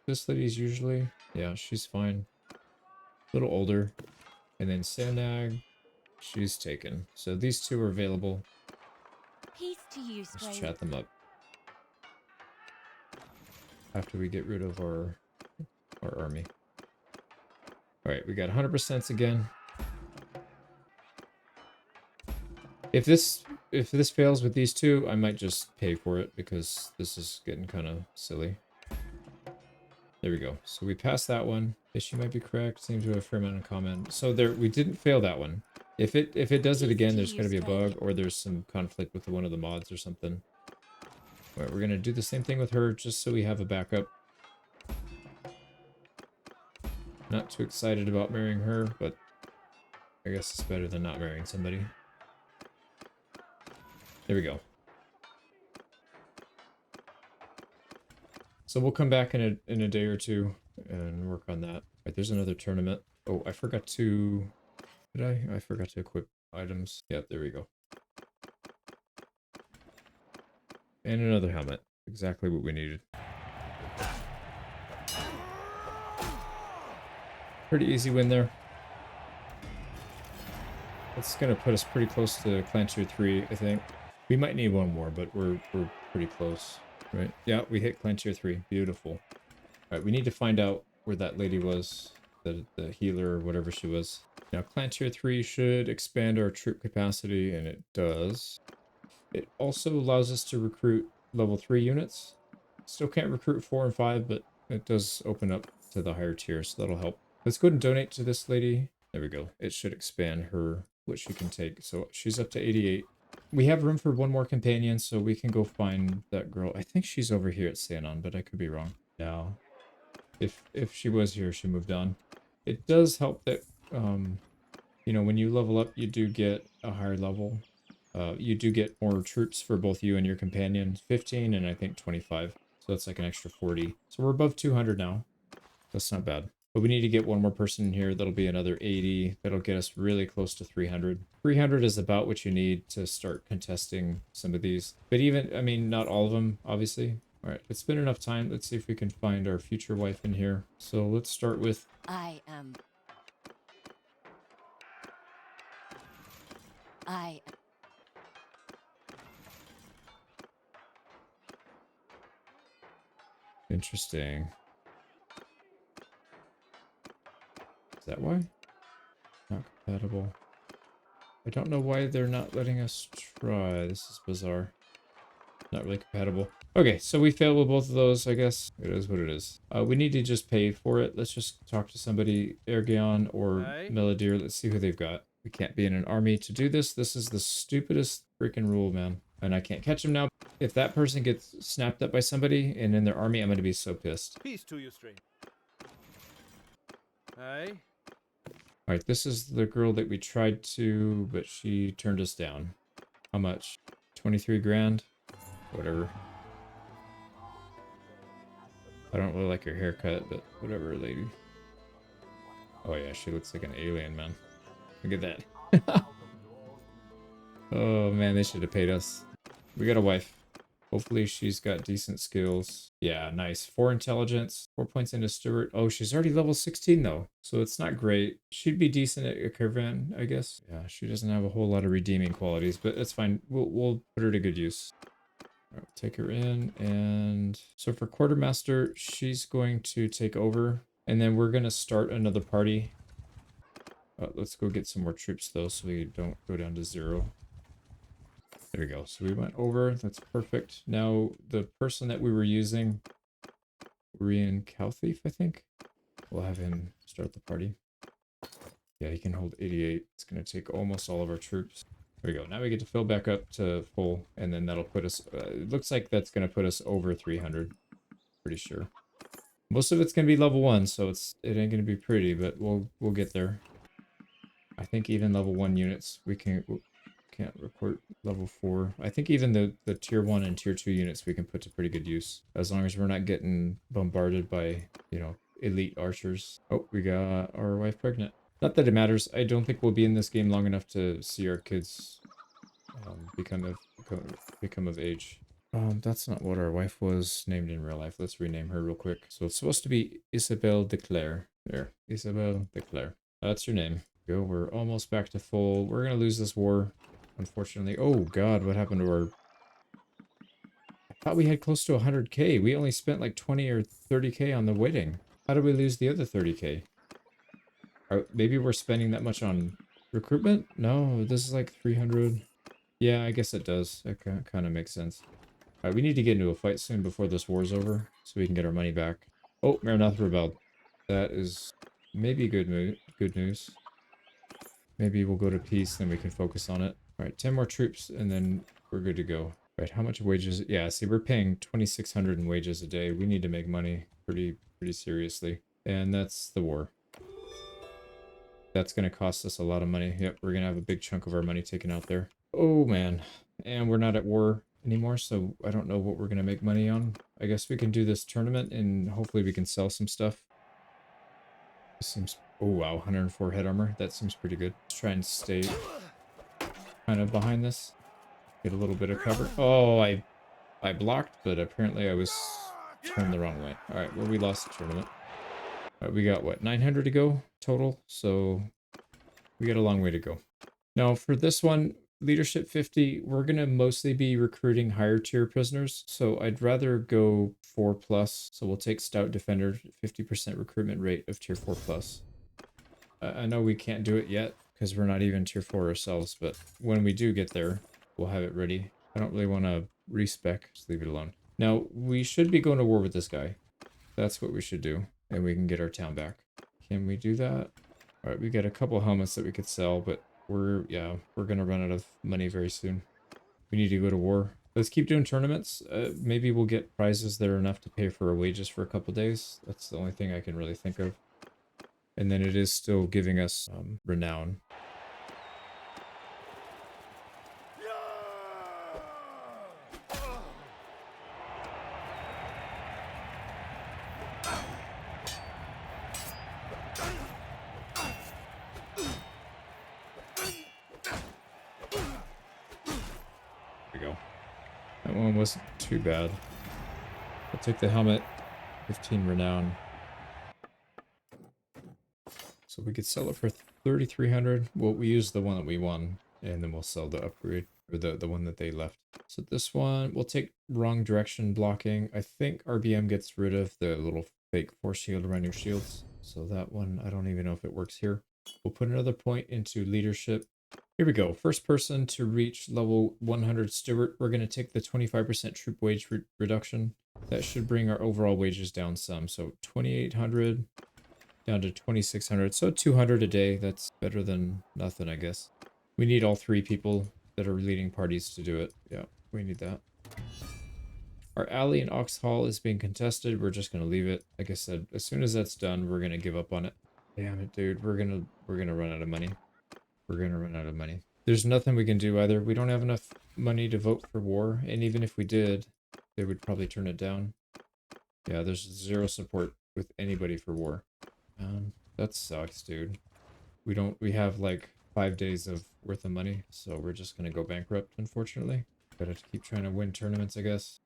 This lady's usually, yeah, she's fine. A little older. And then Sanag, she's taken. So these two are available. Peace to you, Let's stranger. chat them up. After we get rid of our army. Alright, we got 100% again. If this fails with these two, I might just pay for it because this is getting kind of silly. There we go. So we passed that one. Issue might be correct. Seems to have a fair amount in common. So there, we didn't fail that one. If it does it again, there's going to be a bug or there's some conflict with one of the mods or something. All right, we're going to do the same thing with her just so we have a backup. Not too excited about marrying her, but I guess it's better than not marrying somebody. There we go. So we'll come back in a day or two and work on that. Right, there's another tournament. Oh, I forgot to... Did I? I forgot to equip items. Yeah, there we go. And another helmet. Exactly what we needed. Pretty easy win there. That's going to put us pretty close to Clan Tier 3, I think. We might need one more, but we're pretty close. Right? Yeah, we hit Clan Tier 3. Beautiful. Alright, we need to find out where that lady was. The healer or whatever she was. Now, Clan Tier 3 should expand our troop capacity, and it does. It also allows us to recruit level 3 units. Still can't recruit 4 and 5, but it does open up to the higher tiers, so that'll help. Let's go ahead and donate to this lady. There we go. It should expand her, what she can take. So she's up to 88. We have room for one more companion, so we can go find that girl. I think she's over here at Sanon, but I could be wrong. No. If she was here, she moved on. It does help that, you know, when you level up, you do get a higher level. You do get more troops for both you and your companion. 15 and I think 25. So that's like an extra 40. So we're above 200 now. That's not bad. But we need to get one more person in here. That'll be another 80. That'll get us really close to 300. 300 is about what you need to start contesting some of these. But even, I mean, not all of them, obviously. All right, it's been enough time. Let's see if we can find our future wife in here. So let's start with... I am. Interesting. Is that why? Not compatible. I don't know why they're not letting us try. This is bizarre. Not really compatible. Okay, so we failed with both of those, I guess. It is what it is. We need to just pay for it. Let's just talk to somebody, Ergion or Aye. Melodier. Let's see who they've got. We can't be in an army to do this. This is the stupidest freaking rule, man. And I can't catch him now. If that person gets snapped up by somebody and in their army, I'm going to be so pissed. Peace to you, stranger. Aye. All right, this is the girl that we tried to, but she turned us down. How much? 23 grand? Whatever. I don't really like her haircut, but whatever, lady. Oh yeah, she looks like an alien, man. Look at that. Oh man, they should have paid us. We got a wife. Hopefully she's got decent skills. Yeah, nice. 4 intelligence, 4 points into Stewart. Oh, she's already level 16 though, so it's not great. She'd be decent at a caravan, I guess. Yeah, she doesn't have a whole lot of redeeming qualities, but that's fine. We'll put her to good use. All right, take her in, and so for quartermaster, she's going to take over, and then we're gonna start another party. Let's go get some more troops though, so we don't go down to 0. There we go. So we went over. That's perfect. Now, the person that we were using, Rian Kalthief, I think. We'll have him start the party. Yeah, he can hold 88. It's going to take almost all of our troops. There we go. Now we get to fill back up to full, and then that'll put us... it looks like that's going to put us over 300. Pretty sure. Most of it's going to be level 1, so it ain't going to be pretty, but we'll get there. I think even level 1 units, we can't report level 4. I think even the tier 1 and tier 2 units we can put to pretty good use, as long as we're not getting bombarded by, you know, elite archers. Oh, we got our wife pregnant. Not that it matters. I don't think we'll be in this game long enough to see our kids become of age. That's not what our wife was named in real life. Let's rename her real quick. So it's supposed to be Isabelle de Clare. There, Isabelle de Clare. That's your name. Go. We're almost back to full. We're gonna lose this war, unfortunately. Oh god, what happened to our... I thought we had close to 100k. We only spent like 20 or 30k on the wedding. How did we lose the other 30k? Maybe we're spending that much on recruitment? No, this is like 300. Yeah, I guess it does. That kind of makes sense. Alright, we need to get into a fight soon before this war's over, so we can get our money back. Oh, Maranath rebelled. That is maybe good news. Maybe we'll go to peace, then we can focus on it. Alright, 10 more troops, and then we're good to go. Right, how much wages? Yeah, see, we're paying 2,600 in wages a day. We need to make money pretty seriously. And that's the war. That's going to cost us a lot of money. Yep, we're going to have a big chunk of our money taken out there. Oh, man. And we're not at war anymore, so I don't know what we're going to make money on. I guess we can do this tournament, and hopefully we can sell some stuff. This seems... Oh, wow, 104 head armor. That seems pretty good. Let's try and stay kind of behind this. Get a little bit of cover. Oh, I blocked, but apparently I was turned the wrong way. All right, well, we lost the tournament. All right, we got, what, 900 to go total? So we got a long way to go. Now, for this one, Leadership 50, we're going to mostly be recruiting higher tier prisoners. So I'd rather go 4+. So we'll take Stout Defender, 50% recruitment rate of tier 4+. I know we can't do it yet because we're not even tier 4 ourselves, but when we do get there, we'll have it ready. I don't really want to respec, just leave it alone. Now, we should be going to war with this guy. That's what we should do, and we can get our town back. Can we do that? All right, we got a couple helmets that we could sell, but we're gonna run out of money very soon. We need to go to war. Let's keep doing tournaments. Maybe we'll get prizes that are enough to pay for our wages for a couple days. That's the only thing I can really think of. And then it is still giving us renown. There we go. That one wasn't too bad. I'll take the helmet. 15 renown. So we could sell it for 3,300. Well, we use the one that we won, and then we'll sell the upgrade, or the one that they left. So this one, we'll take wrong direction blocking. I think RBM gets rid of the little fake force shield around your shields. So that one, I don't even know if it works here. We'll put another point into leadership. Here we go. First person to reach level 100 steward. We're going to take the 25% troop wage reduction. That should bring our overall wages down some. So 2,800 down to 2,600. So 200 a day. That's better than nothing, I guess. We need all 3 people that are leading parties to do it. Yeah, we need that. Our alley in Ox Hall is being contested. We're just going to leave it. Like I said, as soon as that's done, we're going to give up on it. Damn it, dude. We're going to run out of money. We're going to run out of money. There's nothing we can do either. We don't have enough money to vote for war. And even if we did, they would probably turn it down. Yeah, there's 0 support with anybody for war. That sucks, dude. We have like 5 days of worth of money, so we're just going to go bankrupt, unfortunately. Gotta keep trying to win tournaments, I guess.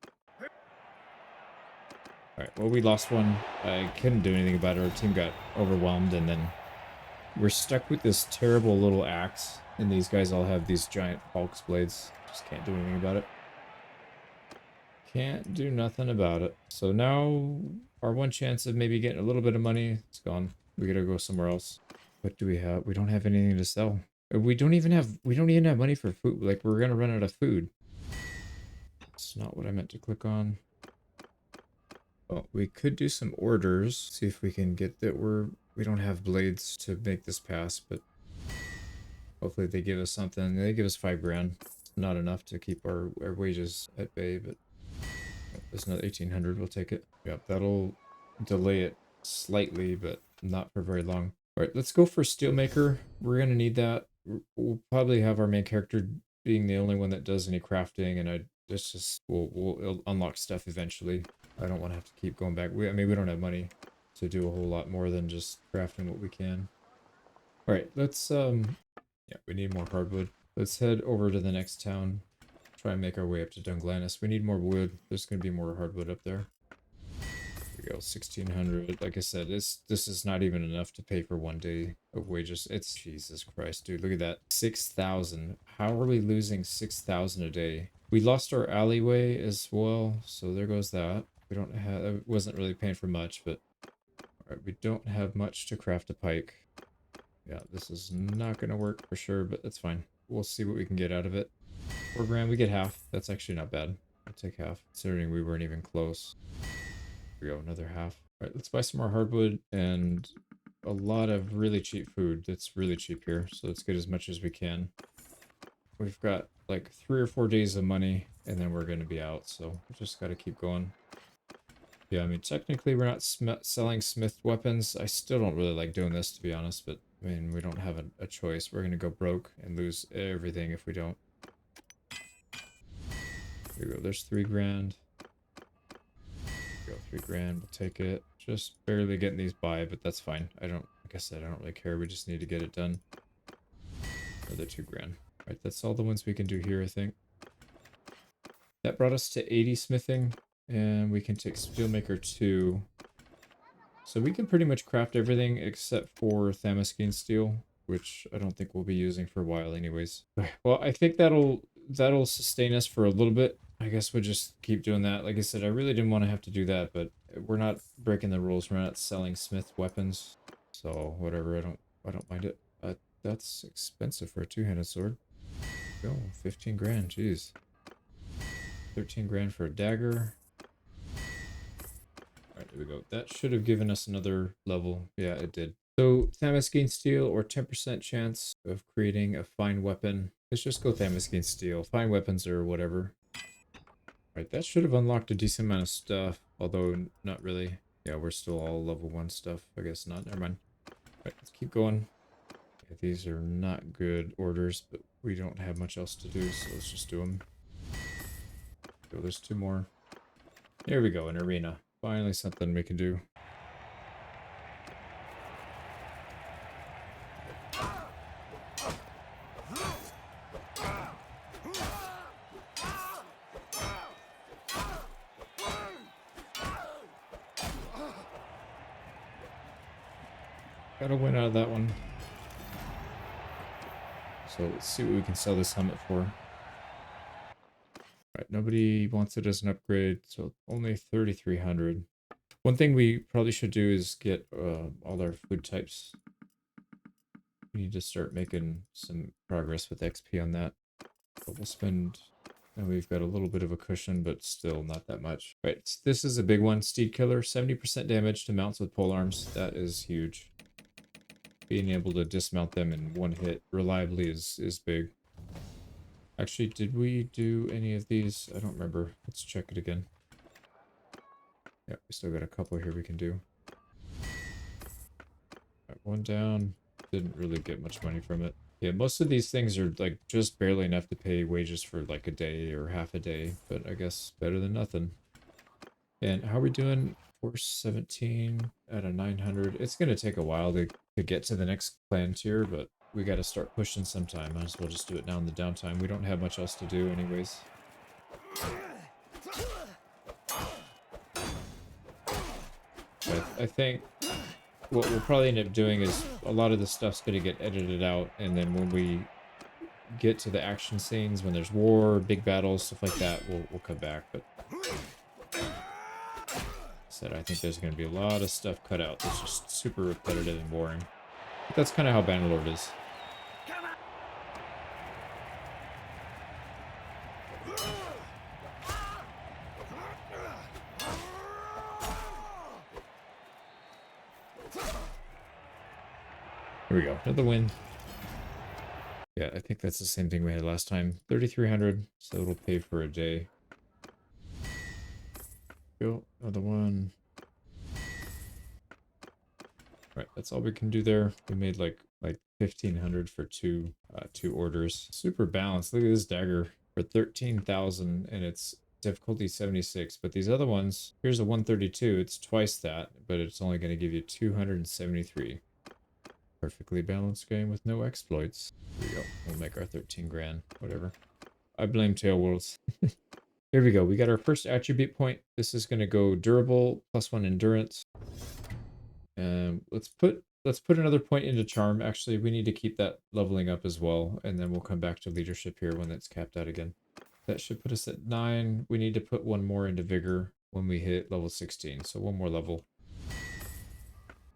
Alright, well, we lost one. I couldn't do anything about it. Our team got overwhelmed, and then we're stuck with this terrible little axe, and these guys all have these giant Hulk's blades. Just can't do anything about it. Can't do nothing about it. So now, our one chance of maybe getting a little bit of money, it's gone. We gotta go somewhere else. What do we have? We don't have anything to sell. We don't even have money for food. Like, we're gonna run out of food. It's not what I meant to click on. Oh, we could do some orders. See if we can get that. We don't have blades to make this pass, but hopefully they give us something. They give us 5 grand. Not enough to keep our wages at bay, but there's another 1,800. We'll take it. Yep, that'll delay it slightly, but not for very long. All right, let's go for Steelmaker. We're gonna need that. We'll probably have our main character being the only one that does any crafting, and we'll unlock stuff eventually. I don't want to have to keep going back. I mean, we don't have money to do a whole lot more than just crafting what we can. All right, let's yeah, we need more hardwood. Let's head over to the next town. Try and make our way up to Dunglannis. We need more wood. There's going to be more hardwood up there. Here we go, 1,600. Like I said, this is not even enough to pay for 1 day of wages. It's Jesus Christ, dude. Look at that, 6,000. How are we losing 6,000 a day? We lost our alleyway as well, so there goes that. We don't have. It wasn't really paying for much, but all right, we don't have much to craft a pike. Yeah, this is not going to work for sure, but that's fine. We'll see what we can get out of it. 4 grand, we get half. That's actually not bad. I'll take half, considering we weren't even close. Here we go, another half. All right, let's buy some more hardwood and a lot of really cheap food. That's really cheap here, so let's get as much as we can. We've got like 3 or 4 days of money, and then we're going to be out, so we just got to keep going. Yeah, I mean, technically we're not selling smith weapons. I still don't really like doing this, to be honest, but I mean, we don't have a choice. We're going to go broke and lose everything if we don't. Here we go, there's 3 grand. Here we go, 3 grand, we'll take it. Just barely getting these by, but that's fine. Like I said, I don't really care. We just need to get it done. Another 2 grand. All right, that's all the ones we can do here, I think. That brought us to 80 smithing, and we can take Steelmaker 2. So we can pretty much craft everything except for Thamaskene steel, which I don't think we'll be using for a while anyways. Well, I think that'll sustain us for a little bit. I guess we'll just keep doing that. Like I said, I really didn't want to have to do that, but we're not breaking the rules. We're not selling smith weapons. So whatever, I don't mind it. But that's expensive for a 2-handed sword. Oh, 15 grand, jeez. 13 grand for a dagger. Alright, here we go. That should have given us another level. Yeah, it did. So, Thamaskene steel, or 10% chance of creating a fine weapon. Let's just go Thamaskene steel. Fine weapons or whatever. Alright, that should have unlocked a decent amount of stuff. Although, not really. Yeah, we're still all level 1 stuff. I guess not. Never mind. Alright, let's keep going. Yeah, these are not good orders, but we don't have much else to do, so let's just do them. Oh, there's 2 more. There we go, an arena. Finally something we can do. got a win out of that one. So let's see what we can sell this helmet for. Alright, nobody wants it as an upgrade, so only 3,300. One thing we probably should do is get all our food types. We need to start making some progress with XP on that. But we'll spend... And we've got a little bit of a cushion, but still not that much. Right, this is a big one. Steed Killer, 70% damage to mounts with polearms. That is huge. Being able to dismount them in one hit reliably is big. Actually, did we do any of these? I don't remember. Let's check it again. Yeah, we still got a couple here we can do. Got one down. Didn't really get much money from it. Yeah, most of these things are like just barely enough to pay wages for like a day or half a day, but I guess better than nothing. And how are we doing? 417 out of 900. It's going to take a while to get to the next clan tier, but we got to start pushing sometime. Might as well just do it now in the downtime. We don't have much else to do anyways. I think what we'll probably end up doing is a lot of the stuff's going to get edited out, and then when we get to the action scenes, when there's war, big battles, stuff like that, we'll come back. But I think there's going to be a lot of stuff cut out that's just super repetitive and boring. But that's kind of how Bannerlord is. Here we go, another win. Yeah, I think that's the same thing we had last time. 3,300, so it'll pay for a day. Go, another one. Right, that's all we can do there. We made like 1,500 for two orders. Super balanced. Look at this dagger for 13,000, and it's difficulty 76. But these other ones, here's a 132. It's twice that, but it's only going to give you 273. Perfectly balanced game with no exploits. Here we go. We'll make our 13 grand. Whatever. I blame Tailworlds. Here we go. We got our first attribute point. This is going to go durable, +1 endurance. Let's put another point into charm. Actually, we need to keep that leveling up as well, and then we'll come back to leadership here when it's capped out again. That should put us at 9. We need to put one more into vigor when we hit level 16. So one more level.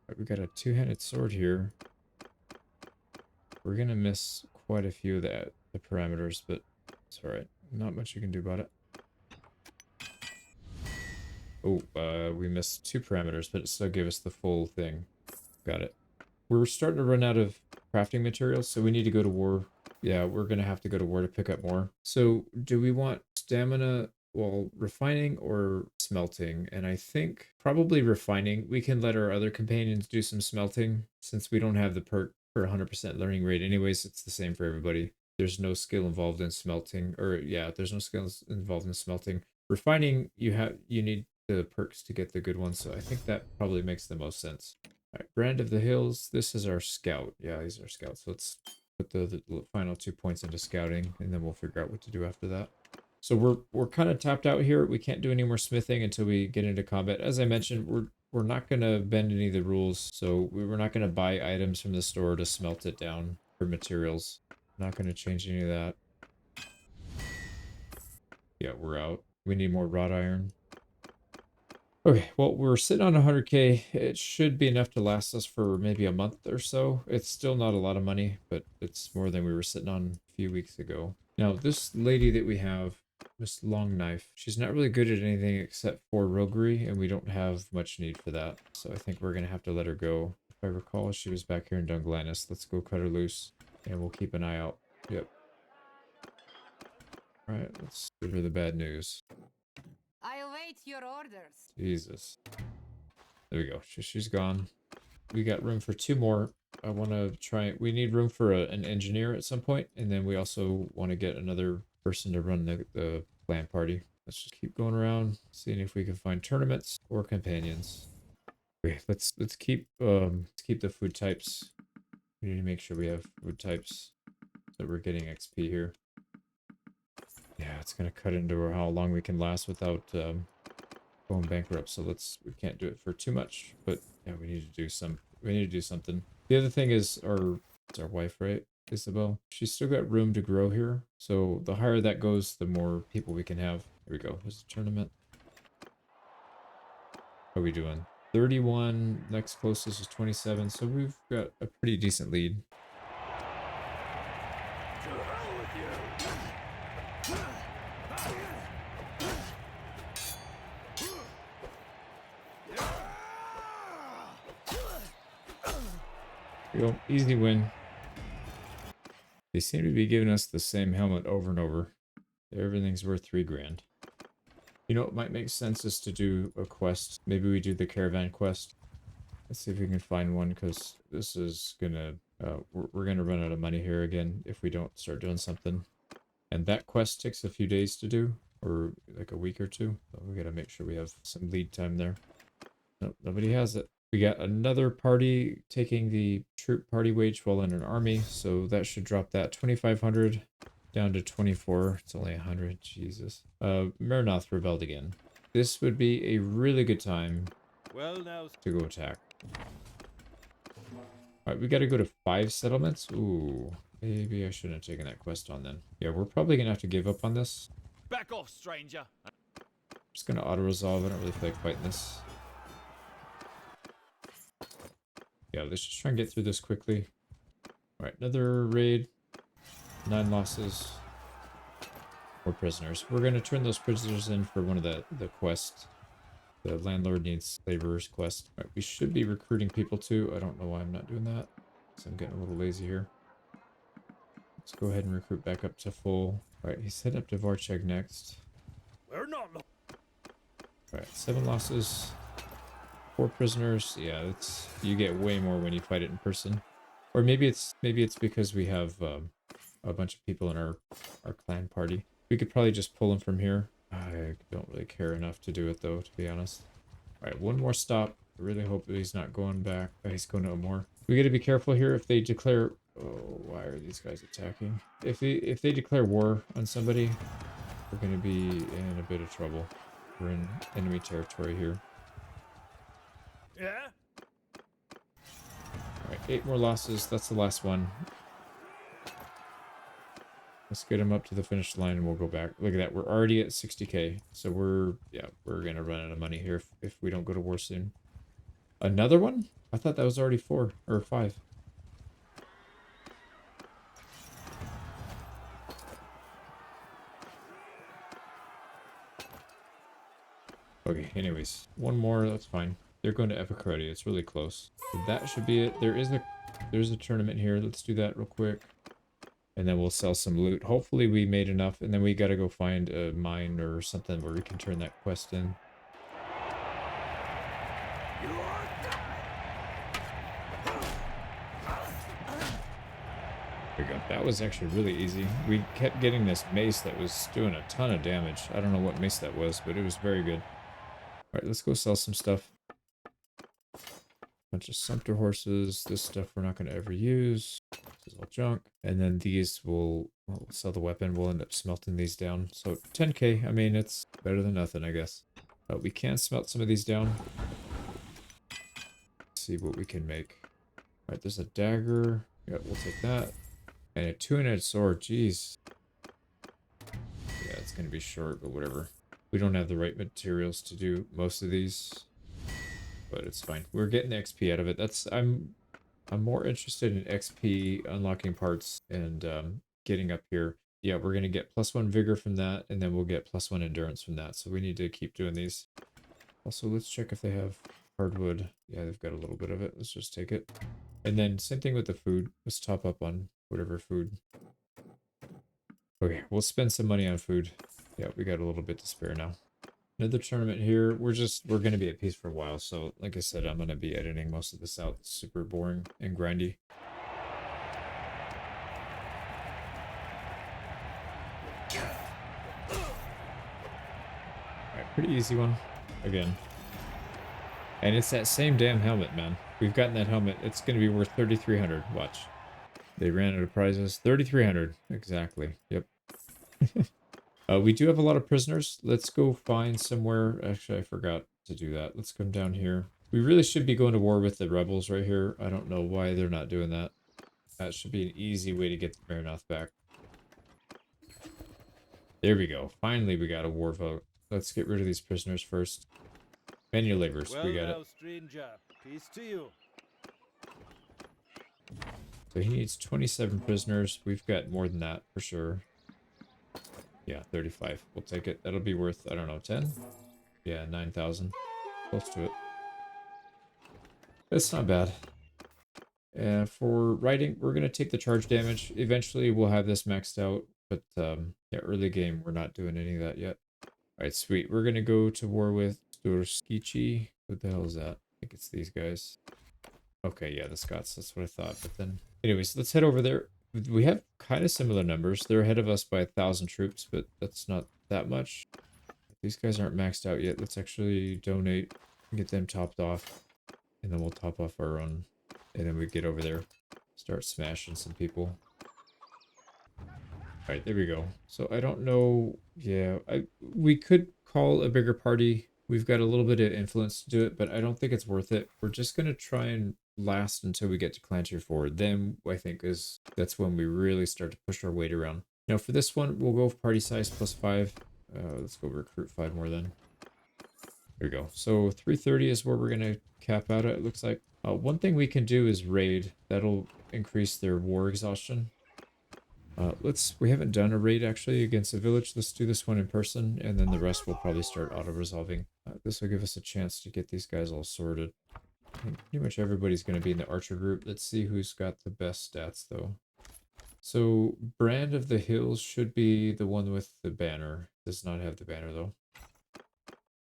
Right, we got a two-handed sword here. We're gonna miss quite a few of the parameters, but it's all right. Not much you can do about it. Oh, we missed 2 parameters, but it still gave us the full thing. Got it. We're starting to run out of crafting materials, so we need to go to war. Yeah, we're going to have to go to war to pick up more. So do we want stamina, well, refining or smelting? And I think probably refining. We can let our other companions do some smelting, since we don't have the perk for 100% learning rate. Anyways, it's the same for everybody. There's no skill involved in smelting, or yeah, there's no skills involved in smelting. Refining, you need the perks to get the good ones, so I think that probably makes the most sense. All right, Brand of the Hills. This is our scout. Yeah, these are scouts. So let's put the final 2 points into scouting, and then we'll figure out what to do after that. So we're kind of tapped out here. We can't do any more smithing until we get into combat. As I mentioned, we're not going to bend any of the rules, so we're not going to buy items from the store to smelt it down for materials. Not going to change any of that. Yeah, we're out. We need more wrought iron. Okay, well, we're sitting on 100k. It should be enough to last us for maybe a month or so. It's still not a lot of money, but it's more than we were sitting on a few weeks ago. Now, this lady that we have, Miss Long Knife, she's not really good at anything except for roguery, and we don't have much need for that. So I think we're going to have to let her go. If I recall, she was back here in Dunglannis. Let's go cut her loose, and we'll keep an eye out. Yep. All right, let's give her the bad news. I await your orders. Jesus. There we go. She's gone. We got room for 2 more. I want to try... We need room for an engineer at some point, and then we also want to get another person to run the clan party. Let's just keep going around, seeing if we can find tournaments or companions. Okay, let's keep the food types. We need to make sure we have food types so we're getting XP here. Yeah, it's gonna cut into how long we can last without going bankrupt. So we can't do it for too much, but yeah, we need to do something. The other thing is it's our wife, right? Isabel. She's still got room to grow here. So the higher that goes, the more people we can have. Here we go. There's a tournament. How are we doing? 31. Next closest is 27. So we've got a pretty decent lead. To hell with you! Here we go. Easy win. They seem to be giving us the same helmet over and over. Everything's worth 3 grand. You know, it might make sense is to do a quest. Maybe we do the caravan quest. Let's see if we can find one, because this is gonna... we're gonna run out of money here again if we don't start doing something. And that quest takes a few days to do, or like a week or two. So we gotta make sure we have some lead time there. Nope, nobody has it. We got another party taking the troop party wage while in an army, so that should drop that 2,500 down to 24. It's only 100. Jesus. Marinoth rebelled again. This would be a really good time Well now, to go attack. Alright, we gotta go to 5 settlements. Ooh, maybe I shouldn't have taken that quest on then. Yeah, we're probably gonna have to give up on this. back off, stranger. I'm just gonna auto-resolve. I don't really feel like fighting this. Yeah, let's just try and get through this quickly. Alright, another raid. 9 losses. More prisoners. We're going to turn those prisoners in for one of the quests. The landlord needs laborers quest. Alright, we should be recruiting people too. I don't know why I'm not doing that. So I'm getting a little lazy here. Let's go ahead and recruit back up to full. Alright, he's heading up to Varcheg next. We're not. Alright, 7 losses. 4 prisoners. Yeah, it's you get way more when you fight it in person. Or maybe it's because we have a bunch of people in our clan party. We could probably just pull them from here. I don't really care enough to do it though, to be honest. Alright, one more stop. I really hope that he's not going back. He's going no more. We gotta be careful here if they declare... Oh, why are these guys attacking? If they declare war on somebody, we're gonna be in a bit of trouble. We're in enemy territory here. Yeah? Alright, 8 more losses. That's the last one. Let's get him up to the finish line and we'll go back. Look at that. We're already at 60k. So we're going to run out of money here if we don't go to war soon. Another one? I thought that was already 4 or 5. Okay, anyways. One more. That's fine. They're going to Epicrody. It's really close. So that should be it. There's a tournament here. Let's do that real quick. And then we'll sell some loot. Hopefully we made enough. And then we got to go find a mine or something where we can turn that quest in. There we go. That was actually really easy. We kept getting this mace that was doing a ton of damage. I don't know what mace that was, but it was very good. Alright, let's go sell some stuff. Bunch of sumpter horses. This stuff we're not going to ever use. This is all junk. And then these we'll sell the weapon. We'll end up smelting these down. So 10k. I mean, it's better than nothing, I guess. We can smelt some of these down. Let's see what we can make. Alright, there's a dagger. Yeah, we'll take that. And a 2-handed sword. Jeez. Yeah, it's going to be short, but whatever. We don't have the right materials to do most of these. But it's fine. We're getting XP out of it. I'm more interested in XP, unlocking parts, and getting up here. Yeah, we're going to get +1 vigor from that, and then we'll get +1 endurance from that. So we need to keep doing these. Also, let's check if they have hardwood. Yeah, they've got a little bit of it. Let's just take it. And then same thing with the food. Let's top up on whatever food. Okay, we'll spend some money on food. Yeah, we got a little bit to spare now. Another tournament here. We're going to be at peace for a while. So, like I said, I'm going to be editing most of this out. It's super boring and grindy. Alright, pretty easy one. Again. And it's that same damn helmet, man. We've gotten that helmet. It's going to be worth 3,300. Watch. They ran out of prizes. 3,300. Exactly. Yep. We do have a lot of prisoners. Let's go find somewhere. Actually, I forgot to do that. Let's come down here. We really should be going to war with the rebels right here. I don't know why they're not doing that. That should be an easy way to get the Marinoth back. There we go. Finally, we got a war vote. Let's get rid of these prisoners first. Manual laborers, Well we got now, it. stranger. Peace to you. So he needs 27 prisoners. We've got more than that for sure. Yeah, 35. We'll take it. That'll be worth, I don't know, 10? Yeah, 9,000. Close to it. That's not bad. And for riding, we're going to take the charge damage. Eventually, we'll have this maxed out. But yeah, early game, we're not doing any of that yet. Alright, sweet. We're going to go to war with Storskici. What the hell is that? I think it's these guys. Okay, yeah, the Scots. That's what I thought. But then, anyways, let's head over there. We have kind of similar numbers. They're ahead of us by 1,000 troops, but that's not that much. These guys aren't maxed out yet. Let's actually donate and get them topped off. And then we'll top off our own. And then we get over there. Start smashing some people. Alright, there we go. So I don't know. Yeah, we could call a bigger party. We've got a little bit of influence to do it, but I don't think it's worth it. We're just going to try and last until we get to Clan Tier 4. Then I think that's when we really start to push our weight around. Now for this one, we'll go for party size +5. Let's go recruit 5 more then. There we go. So 330 is where we're going to cap out at, it looks like. One thing we can do is raid. That'll increase their war exhaustion. We haven't done a raid actually against a village. Let's do this one in person, and then the rest will probably start auto-resolving. This will give us a chance to get these guys all sorted. I think pretty much everybody's going to be in the archer group. Let's see who's got the best stats though. So Brand of the Hills should be the one with the banner. Does not have the banner though.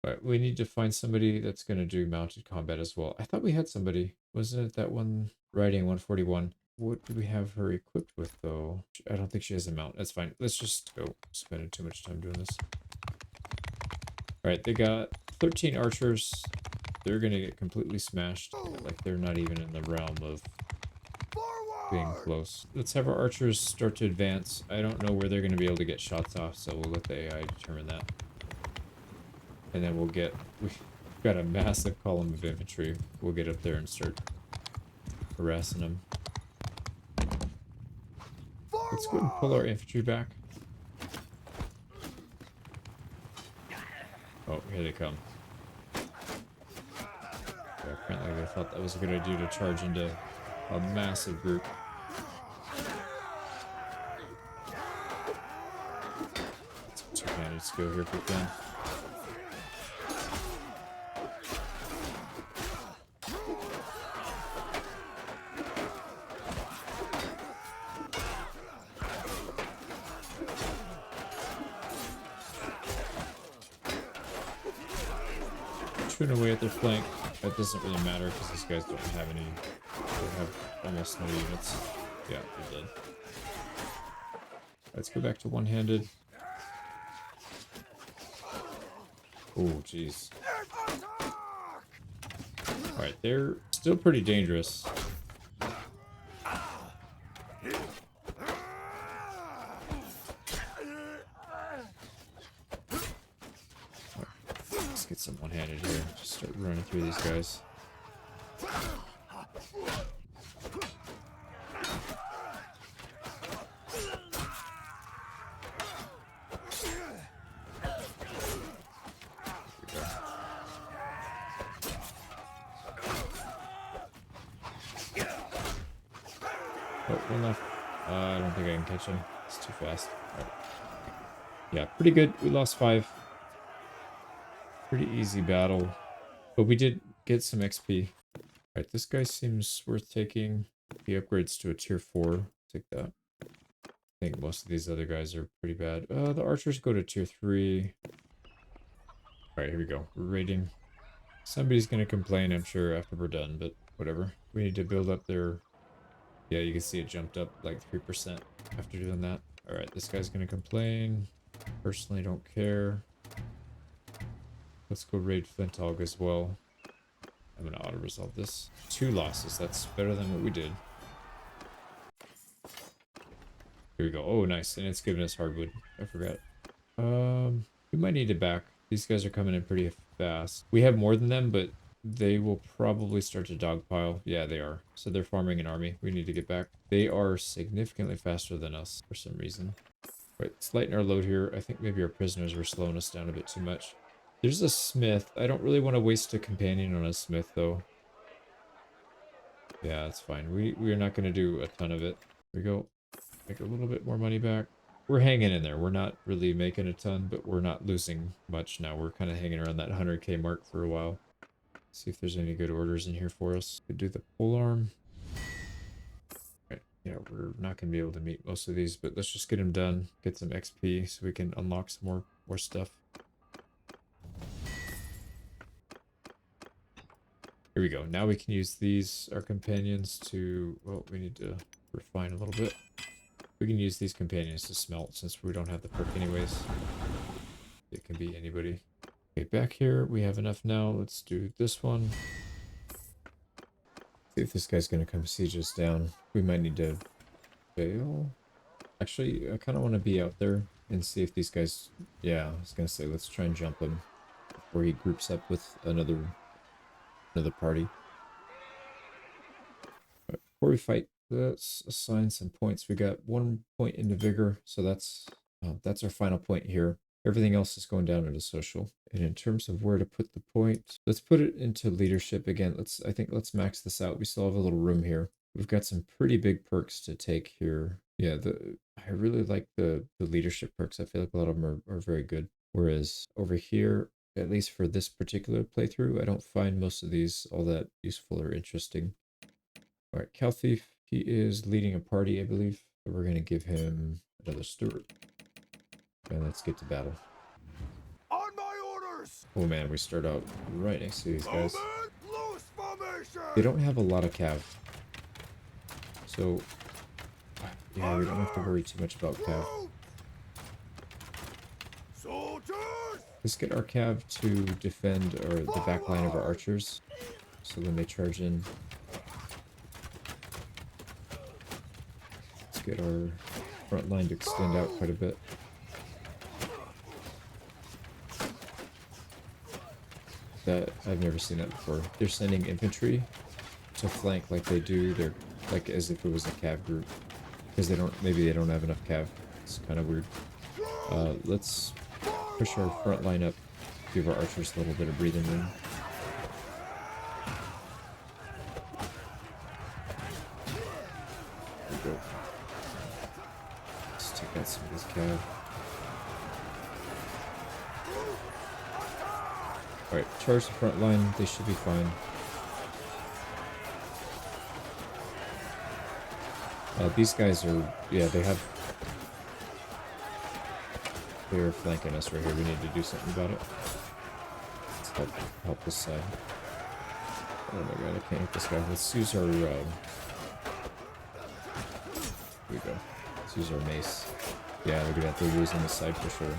But we need to find somebody that's going to do mounted combat as well. I thought we had somebody. Wasn't it that one riding 141? What do we have her equipped with, though? I don't think she has a mount. That's fine. Let's just go. Spending too much time doing this. Alright, they got 13 archers. They're going to get completely smashed. Like, they're not even in the realm of being close. Let's have our archers start to advance. I don't know where they're going to be able to get shots off, so we'll let the AI determine that. And then we've got a massive column of infantry. We'll get up there and start harassing them. Let's go and pull our infantry back. Oh, here they come. Yeah, apparently they thought that was a good idea to charge into a massive group. Two-handed skill here if we can. Away at their flank. That doesn't really matter because these guys don't have any. They have almost no units. Yeah, they're dead. Let's go back to one-handed. Oh, jeez. Alright, they're still pretty dangerous. Get some one-handed here. Just start running through these guys. Oh, one left. I don't think I can catch him. It's too fast. Right. Yeah, pretty good. We lost 5. Pretty easy battle, but we did get some XP. Alright, this guy seems worth taking. He upgrades to a tier 4. Take that. I think most of these other guys are pretty bad. The archers go to tier 3. Alright, here we go. We're raiding. Somebody's gonna complain, I'm sure, after we're done, but whatever. We need to build up their... Yeah, you can see it jumped up like 3% after doing that. Alright, this guy's gonna complain. Personally, don't care. Let's go raid Flintog as well. I'm gonna auto-resolve this. 2 losses, that's better than what we did. Here we go. Oh, nice, and it's giving us hardwood. I forgot. We might need it back. These guys are coming in pretty fast. We have more than them, but They will probably start to dogpile. Yeah, they are. So they're farming an army. We need to get back. They are significantly faster than us for some reason. Right, let's lighten our load here. I think maybe our prisoners were slowing us down a bit too much. There's a smith. I don't really want to waste a companion on a smith, though. Yeah, that's fine. We're not going to do a ton of it. Here we go. Make a little bit more money back. We're hanging in there. We're not really making a ton, but we're not losing much now. We're kind of hanging around that 100k mark for a while. See if there's any good orders in here for us. Could do the polearm. Right. Yeah, we're not going to be able to meet most of these, but let's just get them done. Get some XP so we can unlock some more stuff. Here we go. Now we can use these, our companions, to... Well, we need to refine a little bit. We can use these companions to smelt since we don't have the perk anyways. It can be anybody. Okay, back here we have enough now. Let's do this one. See if this guy's gonna come siege us down. We might need to fail. Actually, I kind of want to be out there and see if these guys... Yeah, I was gonna say, let's try and jump him before he groups up with another party. But before we fight, let's assign some points. We got 1 point into vigor, so that's our final point here. Everything else is going down into social. And in terms of where to put the point, let's put it into leadership again. I think let's max this out. We still have a little room here. We've got some pretty big perks to take here. Yeah, I really like the leadership perks. I feel like a lot of them are very good. Whereas over here, at least for this particular playthrough, I don't find most of these all that useful or interesting. All right, Cal Thief, he is leading a party, I believe. So we're going to give him another steward. And let's get to battle. On my orders! Oh man, we start out right next to these guys. Movement, loose formation! They don't have a lot of cav. So, yeah, we don't have to worry too much about cav. Soldiers! Let's get our cav to defend the back line of our archers. So when they charge in, let's get our front line to extend out quite a bit. That I've never seen that before. They're sending infantry to flank like they do. They're like as if it was a cav group because maybe they don't have enough cav. It's kind of weird. Let's push our front line up, give our archers a little bit of breathing room. There we go. Let's take out some of this cav. Alright, charge the front line, they should be fine. These guys are, yeah, they're flanking us right here. We need to do something about it. Let's help this side. Oh my god, I can't hit this guy. Let's use our, here we go. Let's use our mace. Yeah, look at that, they're losing this side for sure.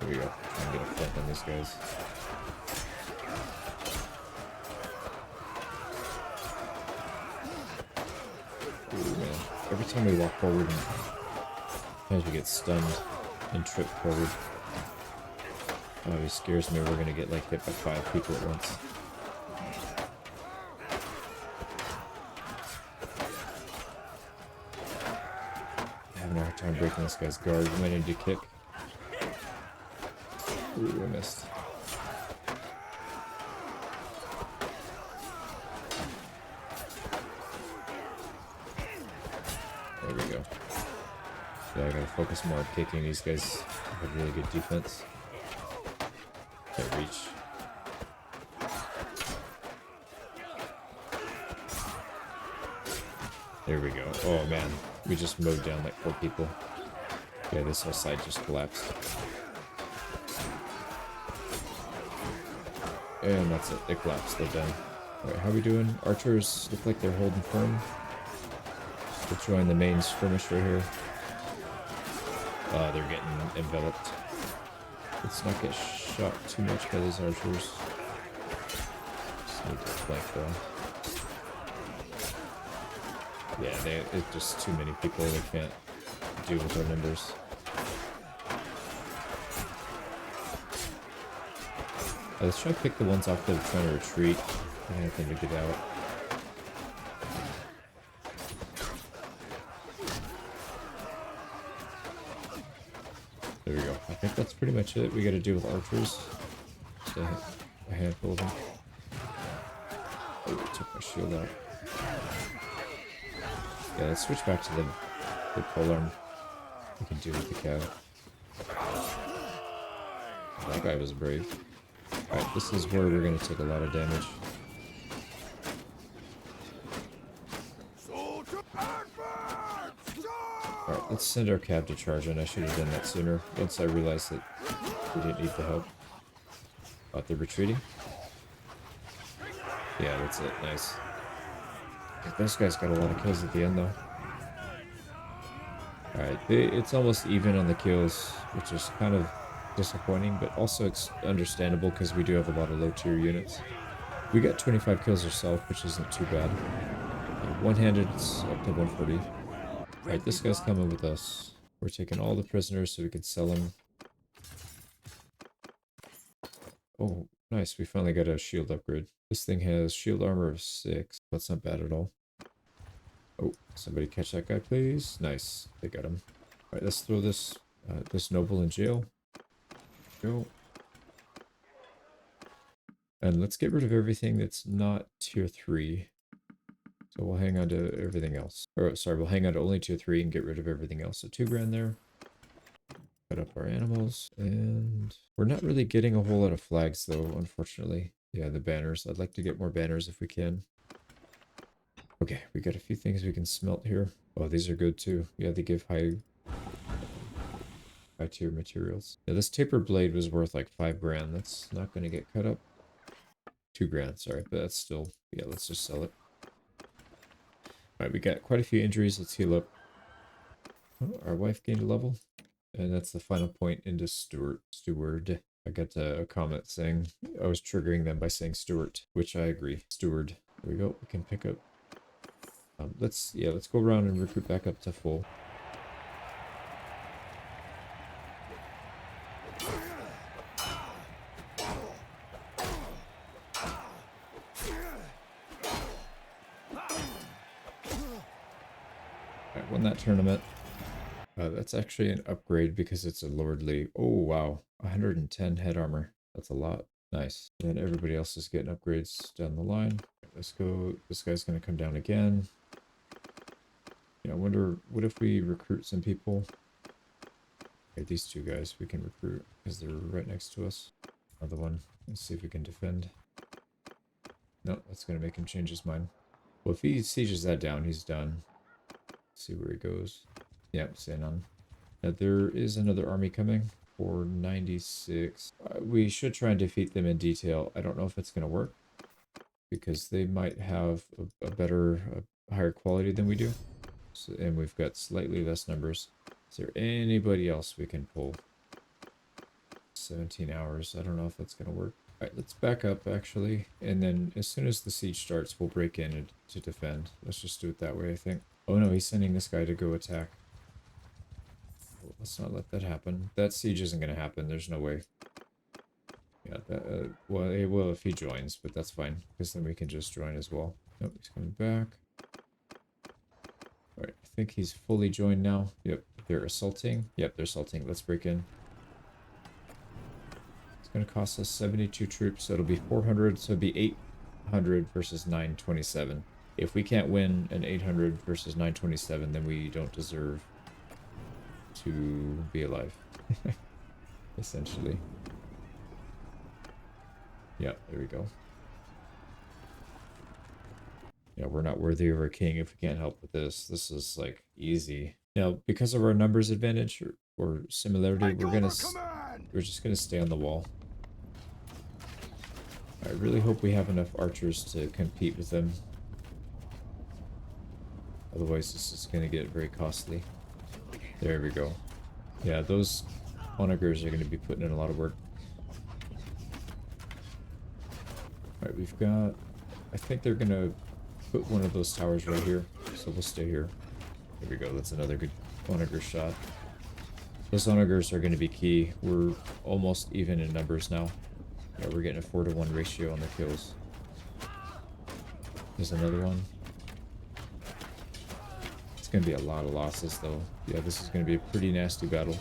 Here we go. Try and get a flank on these guys. Ooh, man. Every time we walk forward, sometimes we get stunned and trip forward. Oh, it scares me. We're gonna get like hit by 5 people at once. Having a hard time breaking this guy's guard. We might need to kick. Ooh, I missed. There we go. Yeah, I gotta focus more on kicking. These guys have really good defense. Can't reach. There we go. Oh man, we just mowed down like 4 people. Yeah, this whole side just collapsed. And that's it. They collapsed. They're done. Alright, how are we doing? Archers look like they're holding firm. We'll join the main skirmish right here. They're getting enveloped. Let's not get shot too much by these archers. Just need to flank though. Yeah, it's just too many people. They can't deal with our numbers. Let's try to pick the ones off that are trying to retreat. I want them to get out. There we go. I think that's pretty much it. We got to deal with archers. Just a handful of them. Oh, I took my shield out. Yeah, let's switch back to the polearm. We can deal with the cav. That guy was brave. Alright, this is where we're going to take a lot of damage. Alright, let's send our cav to charge in. I should have done that sooner, once I realized that we didn't need the help. Oh, they're retreating? Yeah, that's it. Nice. Those guys got a lot of kills at the end, though. Alright, it's almost even on the kills, which is kind of disappointing, but also it's understandable because we do have a lot of low-tier units. We got 25 kills ourselves, which isn't too bad. One-handed, it's up to 140. Alright, this guy's coming with us. We're taking all the prisoners so we can sell them. Oh, nice. We finally got a shield upgrade. This thing has shield armor of 6. That's not bad at all. Oh, somebody catch that guy, please. Nice. They got him. Alright, let's throw this this noble in jail. Go. And let's get rid of everything that's not tier 3. So we'll hang on to everything else. Or, sorry, we'll hang on to only tier 3 and get rid of everything else. So 2 grand there. Cut up our animals. And we're not really getting a whole lot of flags, though, unfortunately. Yeah, the banners. I'd like to get more banners if we can. Okay, we got a few things we can smelt here. Oh, these are good, too. Yeah, they give high tier materials. Yeah, this taper blade was worth like 5 grand. That's not going to get cut up. 2 grand, sorry, but that's still, yeah, let's just sell it. Alright, we got quite a few injuries. Let's heal up. Oh, our wife gained a level. And that's the final point into steward. I got a comment saying I was triggering them by saying Stewart, which I agree. Steward. There we go. We can pick up. Let's go around and recruit back up to full. Alright, won that tournament. That's actually an upgrade because it's a lordly. Oh wow, 110 head armor. That's a lot. Nice. And everybody else is getting upgrades down the line. Let's go. This guy's gonna come down again. Yeah, I wonder, what if we recruit some people? Okay, these 2 guys we can recruit because they're right next to us. Another one. Let's see if we can defend. No, that's gonna make him change his mind. Well, if he sieges that down, he's done. Let's see where he goes. Yep, stay on. Now, there is another army coming for 96. We should try and defeat them in detail. I don't know if it's going to work because they might have a better, higher quality than we do. So, and we've got slightly less numbers. Is there anybody else we can pull? 17 hours. I don't know if that's going to work. All right, let's back up actually. And then as soon as the siege starts, we'll break in to defend. Let's just do it that way, I think. Oh no, he's sending this guy to go attack. Let's not let that happen. That siege isn't going to happen. There's no way. Yeah, that, well, it will if he joins, but that's fine. Because then we can just join as well. Nope, he's coming back. Alright, I think he's fully joined now. Yep, they're assaulting. Yep, they're assaulting. Let's break in. It's going to cost us 72 troops, so it'll be 400, so it'll be 800 versus 927. If we can't win an 800 versus 927, then we don't deserve to be alive. Essentially. Yeah, there we go. Yeah, we're not worthy of our king if we can't help with this. This is like easy. Now, because of our numbers advantage or similarity, we're just gonna stay on the wall. I really hope we have enough archers to compete with them. Otherwise, this is going to get very costly. There we go. Yeah, those onagers are going to be putting in a lot of work. Alright, we've got... I think they're going to put one of those towers right here. so we'll stay here. Here we go. That's another good onager shot. Those onagers are going to be key. We're almost even in numbers now. Yeah, we're getting a 4-to-1 ratio on the kills. There's another one. It's going to be a lot of losses, though. Yeah, this is going to be a pretty nasty battle.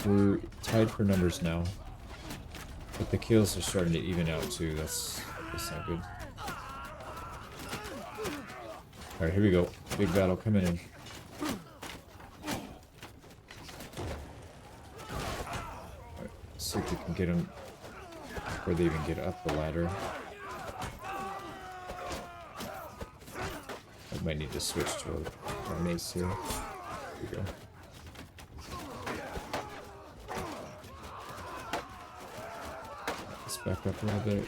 We're tied for numbers now. But the kills are starting to even out, too. That's not good. Alright, here we go. Big battle coming in. Alright, see if we can get them before they even get up the ladder. I might need to switch to our mace here. Here we go. Let's back up a little bit.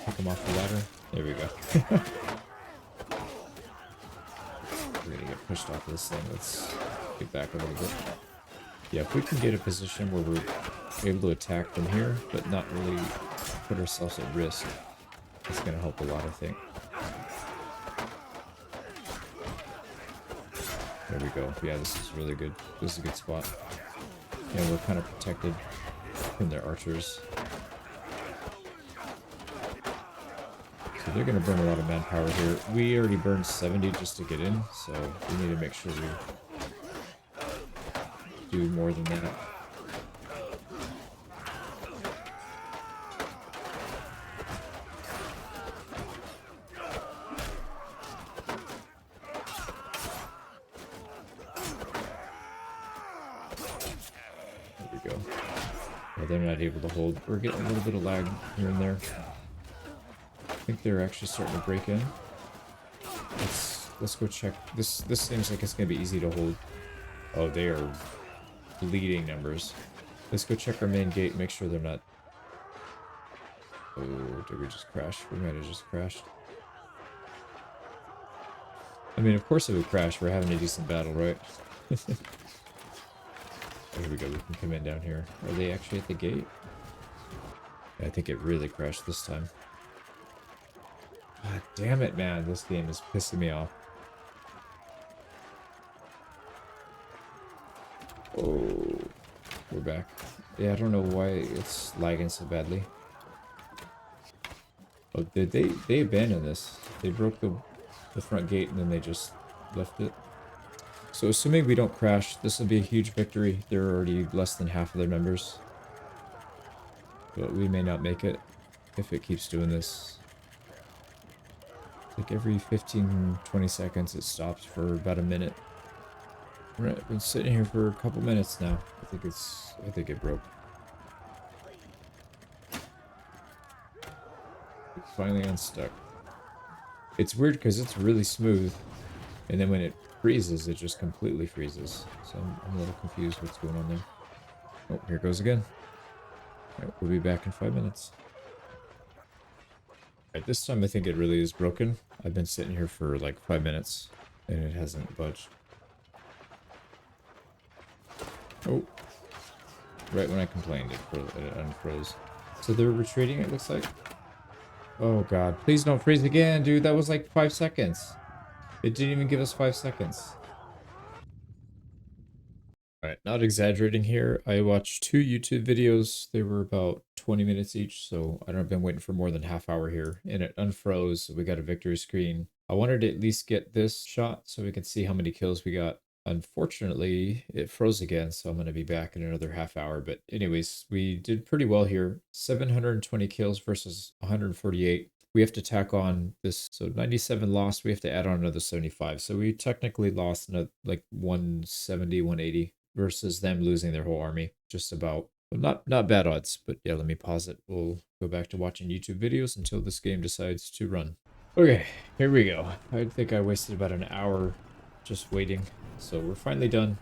Pick them off the ladder. There we go. We're gonna get pushed off this thing. Let's get back a little bit. Yeah, if we can get a position where we're able to attack from here, but not really put ourselves at risk, it's gonna help a lot, I think. There we go. Yeah, this is really good. This is a good spot. Yeah, we're kind of protected from their archers. So they're going to burn a lot of manpower here. We already burned 70 just to get in, so we need to make sure we do more than that. There we go. Yeah, they're not able to hold. We're getting a little bit of lag here and there. I think they're actually starting to break in. Let's go check. This seems like it's gonna be easy to hold. Oh, they are bleeding numbers. Let's go check our main gate, make sure they're not. Oh, did we just crash? We might have just crashed. I mean, of course it would crash. We're having a decent battle, right? Here we go. We can come in down here. Are they actually at the gate? I think it really crashed this time. God damn it, man. This game is pissing me off. Oh, we're back. Yeah, I don't know why it's lagging so badly. Oh, did they abandoned this? They broke the front gate and then they just left it. So assuming we don't crash, this will be a huge victory. They're already less than half of their numbers. But we may not make it if it keeps doing this. Like every 15-20 seconds it stops for about a minute. We've been sitting here for a couple minutes now. I think it broke. It finally unstuck. It's weird because it's really smooth, and then when it freezes, it just completely freezes. So I'm a little confused what's going on there. Oh, here it goes again. Alright, we'll be back in 5 minutes. Alright, this time I think it really is broken. I've been sitting here for like 5 minutes, and it hasn't budged. Oh. Right when I complained, it unfroze. So they're retreating, it looks like. Oh god, please don't freeze again, dude. That was like 5 seconds. It didn't even give us 5 seconds. Alright, not exaggerating here. I watched 2 YouTube videos. They were about 20 minutes each, so I don't know, I've been waiting for more than half hour here. And it unfroze, so we got a victory screen. I wanted to at least get this shot so we can see how many kills we got. Unfortunately, it froze again, so I'm going to be back in another half hour. But anyways, we did pretty well here. 720 kills versus 148. We have to tack on this, so 97 lost. We have to add on another 75. So we technically lost another, like 170, 180 versus them losing their whole army. Just about, well, not bad odds. But yeah, let me pause it. We'll go back to watching YouTube videos until this game decides to run. Okay, here we go. I think I wasted about an hour just waiting. So we're finally done.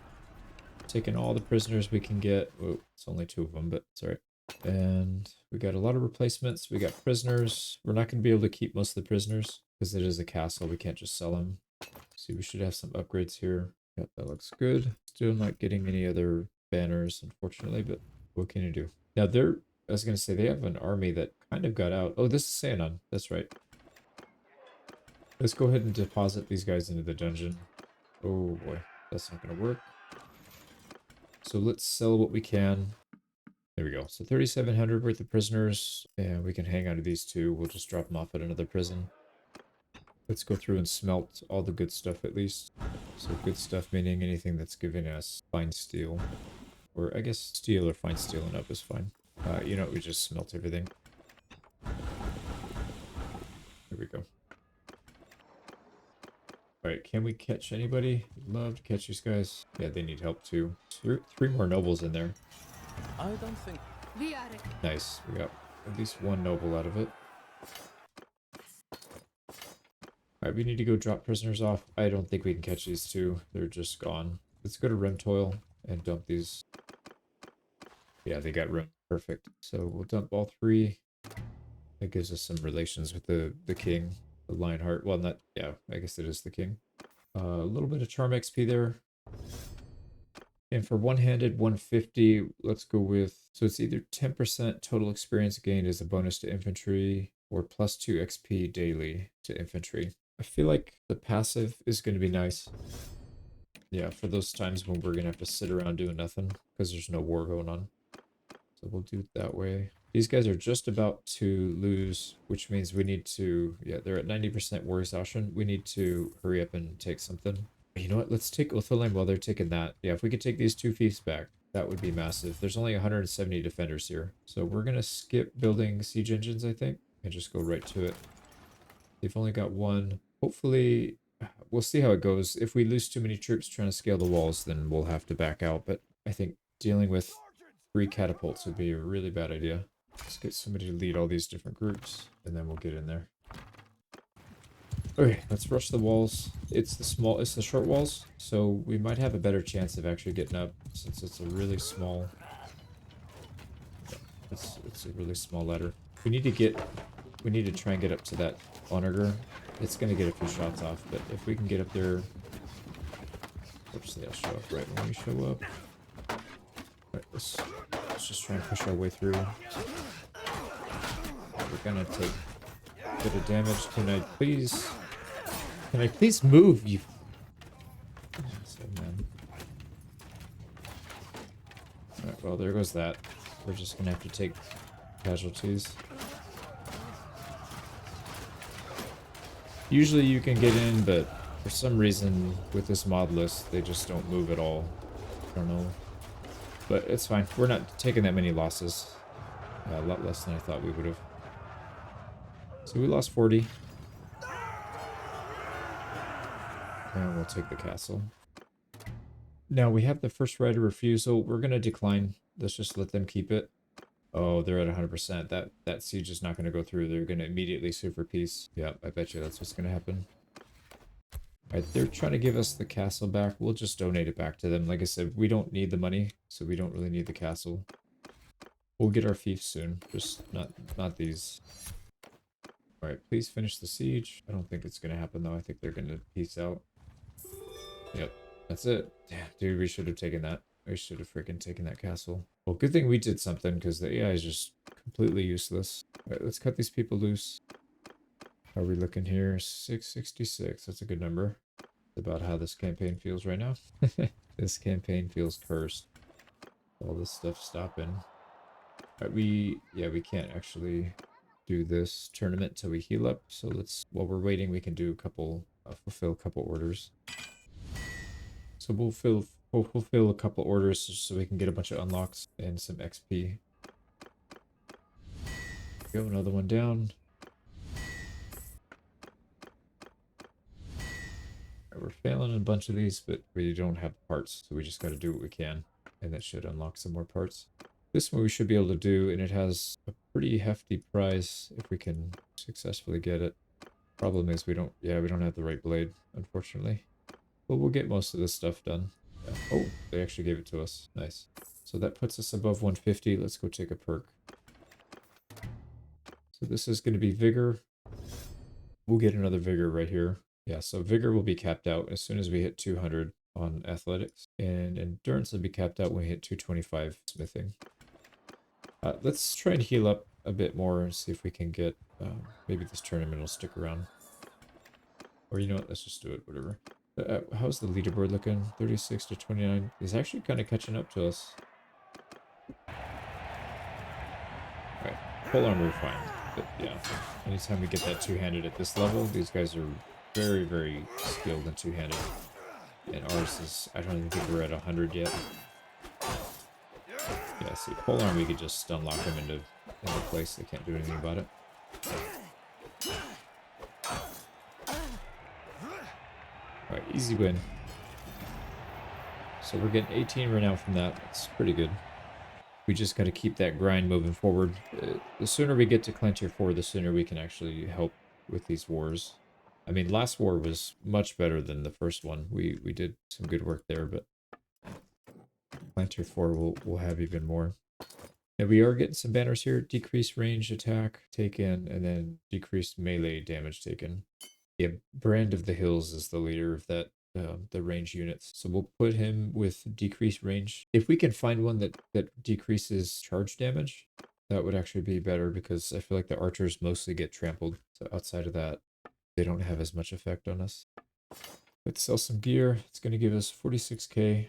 Taking all the prisoners we can get. Oh, it's only 2 of them, but it's alright. And we got a lot of replacements. We got prisoners. We're not going to be able to keep most of the prisoners because it is a castle. We can't just sell them. See, we should have some upgrades here. Yep, that looks good. Still not getting any other banners, unfortunately, but what can you do? Now they're, I was going to say, they have an army that kind of got out. Oh, this is Sanon. That's right. Let's go ahead and deposit these guys into the dungeon. Oh boy, that's not going to work. So let's sell what we can. There we go. So 3,700 worth of prisoners. And we can hang on to these two. We'll just drop them off at another prison. Let's go through and smelt all the good stuff at least. So good stuff meaning anything that's giving us fine steel. Or I guess steel or fine steel and up is fine. You know, we just smelt everything. There we go. Alright, can we catch anybody? Love to catch these guys. Yeah, they need help too. Three more nobles in there. I don't think... We are Nice. We got at least one noble out of it. Alright, we need to go drop prisoners off. I don't think we can catch these two. They're just gone. Let's go to Remtoil and dump these. Yeah, they got room. Perfect. So we'll dump all three. That gives us some relations with the king. The Lionheart. Well, not... Yeah, I guess it is the king. A little bit of charm XP there. And for one-handed 150, let's go with... So it's either 10% total experience gained as a bonus to infantry or plus 2 XP daily to infantry. I feel like the passive is going to be nice. Yeah, for those times when we're going to have to sit around doing nothing because there's no war going on. So we'll do it that way. These guys are just about to lose, which means we need to... Yeah, they're at 90% war exhaustion. We need to hurry up and take something. You know what? Let's take Otholim while they're taking that. Yeah, if we could take these two fiefs back, that would be massive. There's only 170 defenders here. So we're going to skip building siege engines, I think, and just go right to it. They've only got one. Hopefully, we'll see how it goes. If we lose too many troops trying to scale the walls, then we'll have to back out. But I think dealing with 3 catapults would be a really bad idea. Let's get somebody to lead all these different groups, and then we'll get in there. Okay, let's rush the walls. It's the short walls, so we might have a better chance of actually getting up since it's a really small. It's a really small ladder. We need to try and get up to that onager. It's gonna get a few shots off, but if we can get up there, oops, they'll show up right when we show up. Right, let's just try and push our way through. We're gonna take a bit of damage. Can I please move, you... So, man. Alright, well, there goes that. We're just gonna have to take casualties. Usually you can get in, but for some reason with this Modlist, they just don't move at all. I don't know. But it's fine. We're not taking that many losses. A lot less than I thought we would have. So we lost 40. And we'll take the castle. Now we have the first right of refusal. We're going to decline. Let's just let them keep it. Oh, they're at 100%. That siege is not going to go through. They're going to immediately sue for peace. Yeah, I bet you that's what's going to happen. Alright, they're trying to give us the castle back. We'll just donate it back to them. Like I said, we don't need the money, so we don't really need the castle. We'll get our fiefs soon. Just not these. Alright, please finish the siege. I don't think it's going to happen, though. I think they're going to peace out. Yep, that's it. Damn, dude, we should have taken that. We should have freaking taken that castle. Well, good thing we did something, because the AI is just completely useless. Alright, let's cut these people loose. How are we looking here? 666. That's a good number. That's about how this campaign feels right now. This campaign feels cursed. All this stuff stopping. Alright, we can't actually do this tournament till we heal up. So let's, while we're waiting, we can do a couple, fulfill a couple orders. So we'll fulfill a couple orders so we can get a bunch of unlocks and some XP. Go, another one down. We're failing in a bunch of these, but we don't have parts, so we just got to do what we can, and that should unlock some more parts. This one we should be able to do, and it has a pretty hefty price if we can successfully get it. Problem is we don't have the right blade, unfortunately. But we'll get most of this stuff done. Yeah. Oh, they actually gave it to us. Nice. So that puts us above 150. Let's go take a perk. So this is going to be Vigor. We'll get another Vigor right here. Yeah, so Vigor will be capped out as soon as we hit 200 on Athletics. And Endurance will be capped out when we hit 225 Smithing. Let's try and heal up a bit more and see if we can get... maybe this tournament will stick around. Or you know what, let's just do it, whatever. How's the leaderboard looking? 36 to 29. He's actually kind of catching up to us. Alright, full armor fine. But yeah, anytime we get that two-handed at this level, these guys are very, very skilled and two-handed. And ours is, I don't even think we're at 100 yet. Yeah, see, pole arm we could just unlock them into place. They can't do anything about it. Alright, easy win. So we're getting 18 right now from that. That's pretty good. We just got to keep that grind moving forward. The sooner we get to clan tier 4, the sooner we can actually help with these wars. I mean, last war was much better than the first one. We did some good work there, but clan tier 4 will have even more. And we are getting some banners here. Decreased range attack taken, and then decreased melee damage taken. Yeah, Brand of the Hills is the leader of that, the range units. So we'll put him with decreased range. If we can find one that decreases charge damage, that would actually be better because I feel like the archers mostly get trampled. So outside of that, they don't have as much effect on us. Let's sell some gear. It's going to give us 46k.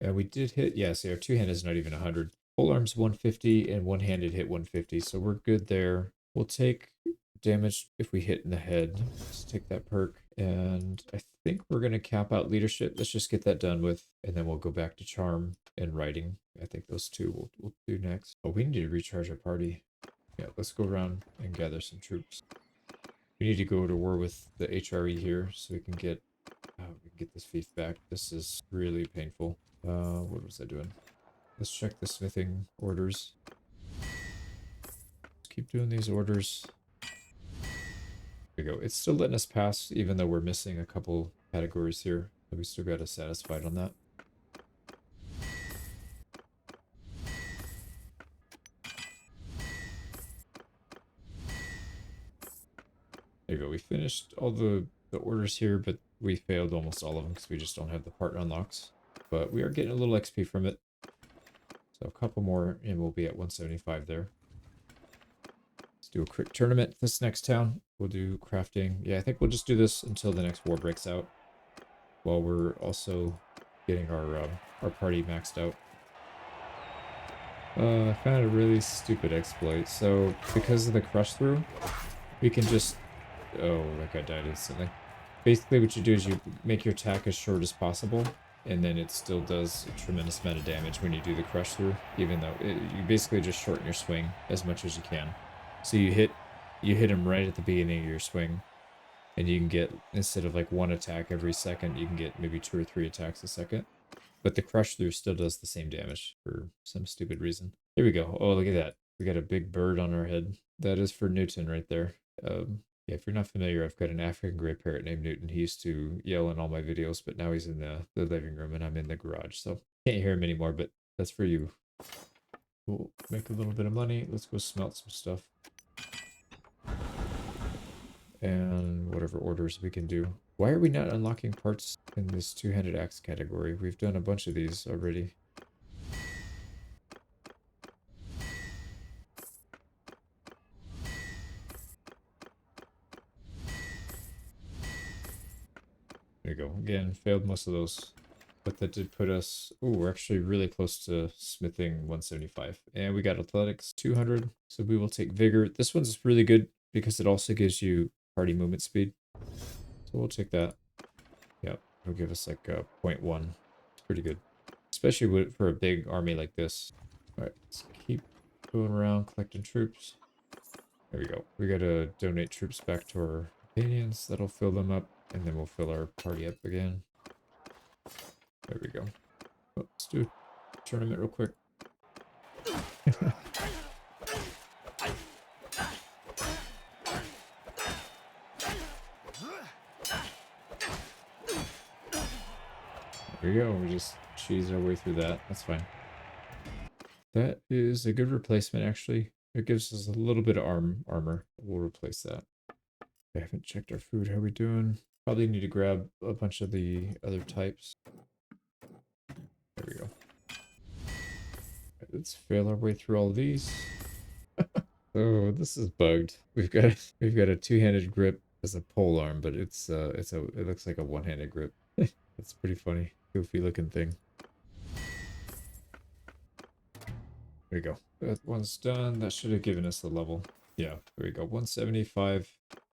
Yeah, we did hit, yeah, see our two-hand is not even 100. Pole arm's 150 and one-handed hit 150, so we're good there. We'll take damage if we hit in the head. Let's take that perk. And I think we're going to cap out leadership. Let's just get that done with, and then we'll go back to charm and writing. I think those two we'll do next. Oh, we need to recharge our party. Yeah, let's go around and gather some troops. We need to go to war with the HRE here so we can get this fief back. This is really painful. What was I doing? Let's check the smithing orders. Let's keep doing these orders. There we go. It's still letting us pass, even though we're missing a couple categories here. But we still got us satisfied on that. There you go. We finished all the orders here, but we failed almost all of them because we just don't have the part unlocks. But we are getting a little XP from it. So a couple more and we'll be at 175 there. Let's do a quick tournament this next town. We'll do crafting. Yeah, I think we'll just do this until the next war breaks out. While we're also getting our party maxed out. I found a really stupid exploit. So because of the crush through, we can just... Oh, that guy died instantly. Basically what you do is you make your attack as short as possible, and then it still does a tremendous amount of damage when you do the crush through, even though you basically just shorten your swing as much as you can. So you hit him right at the beginning of your swing, and you can get, instead of like one attack every second, you can get maybe 2 or 3 attacks a second. But the crush through still does the same damage for some stupid reason. Here we go. Oh, look at that. We got a big bird on our head. That is for Newton right there. Yeah, if you're not familiar, I've got an African gray parrot named Newton. He used to yell in all my videos, but now he's in the living room and I'm in the garage. So can't hear him anymore, but that's for you. We'll make a little bit of money. Let's go smelt some stuff. And whatever orders we can do. Why are we not unlocking parts in this two-handed axe category? We've done a bunch of these already. There you go. Again, failed most of those. But that did put us... Ooh, we're actually really close to smithing 175. And we got athletics 200. So we will take vigor. This one's really good because it also gives you party movement speed. So we'll take that. Yep, it'll give us like 0.1. It's pretty good. Especially for a big army like this. Alright, let's keep going around collecting troops. There we go. We gotta donate troops back to our opinions. That'll fill them up. And then we'll fill our party up again. There we go. Oh, let's do a tournament real quick. There we go. We just cheese our way through that. That's fine. That is a good replacement, actually. It gives us a little bit of armor. We'll replace that. I haven't checked our food. How are we doing? Probably need to grab a bunch of the other types. There we go. Right, let's fail our way through all these. Oh, this is bugged. We've got a two-handed grip as a pole arm, but it looks like a one-handed grip. That's pretty funny. Goofy looking thing. There we go. That one's done. That should have given us the level. Yeah, there we go. 175.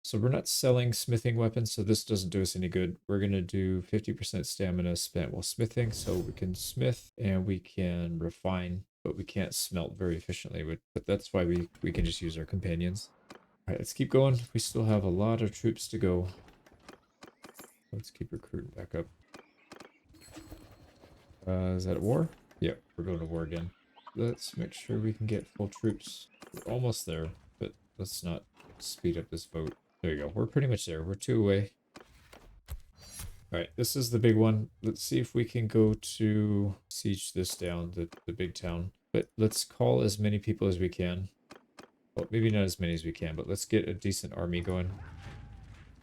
So we're not selling smithing weapons, so this doesn't do us any good. We're going to do 50% stamina spent while smithing, so we can smith and we can refine, but we can't smelt very efficiently. But that's why we can just use our companions. All right, let's keep going. We still have a lot of troops to go. Let's keep recruiting back up. Is that a war? Yep, we're going to war again. Let's make sure we can get full troops. We're almost there, but let's not speed up this vote. There you go. We're pretty much there. We're 2 away. Alright, this is the big one. Let's see if we can go to siege this down, the big town. But let's call as many people as we can. Well, maybe not as many as we can, but let's get a decent army going.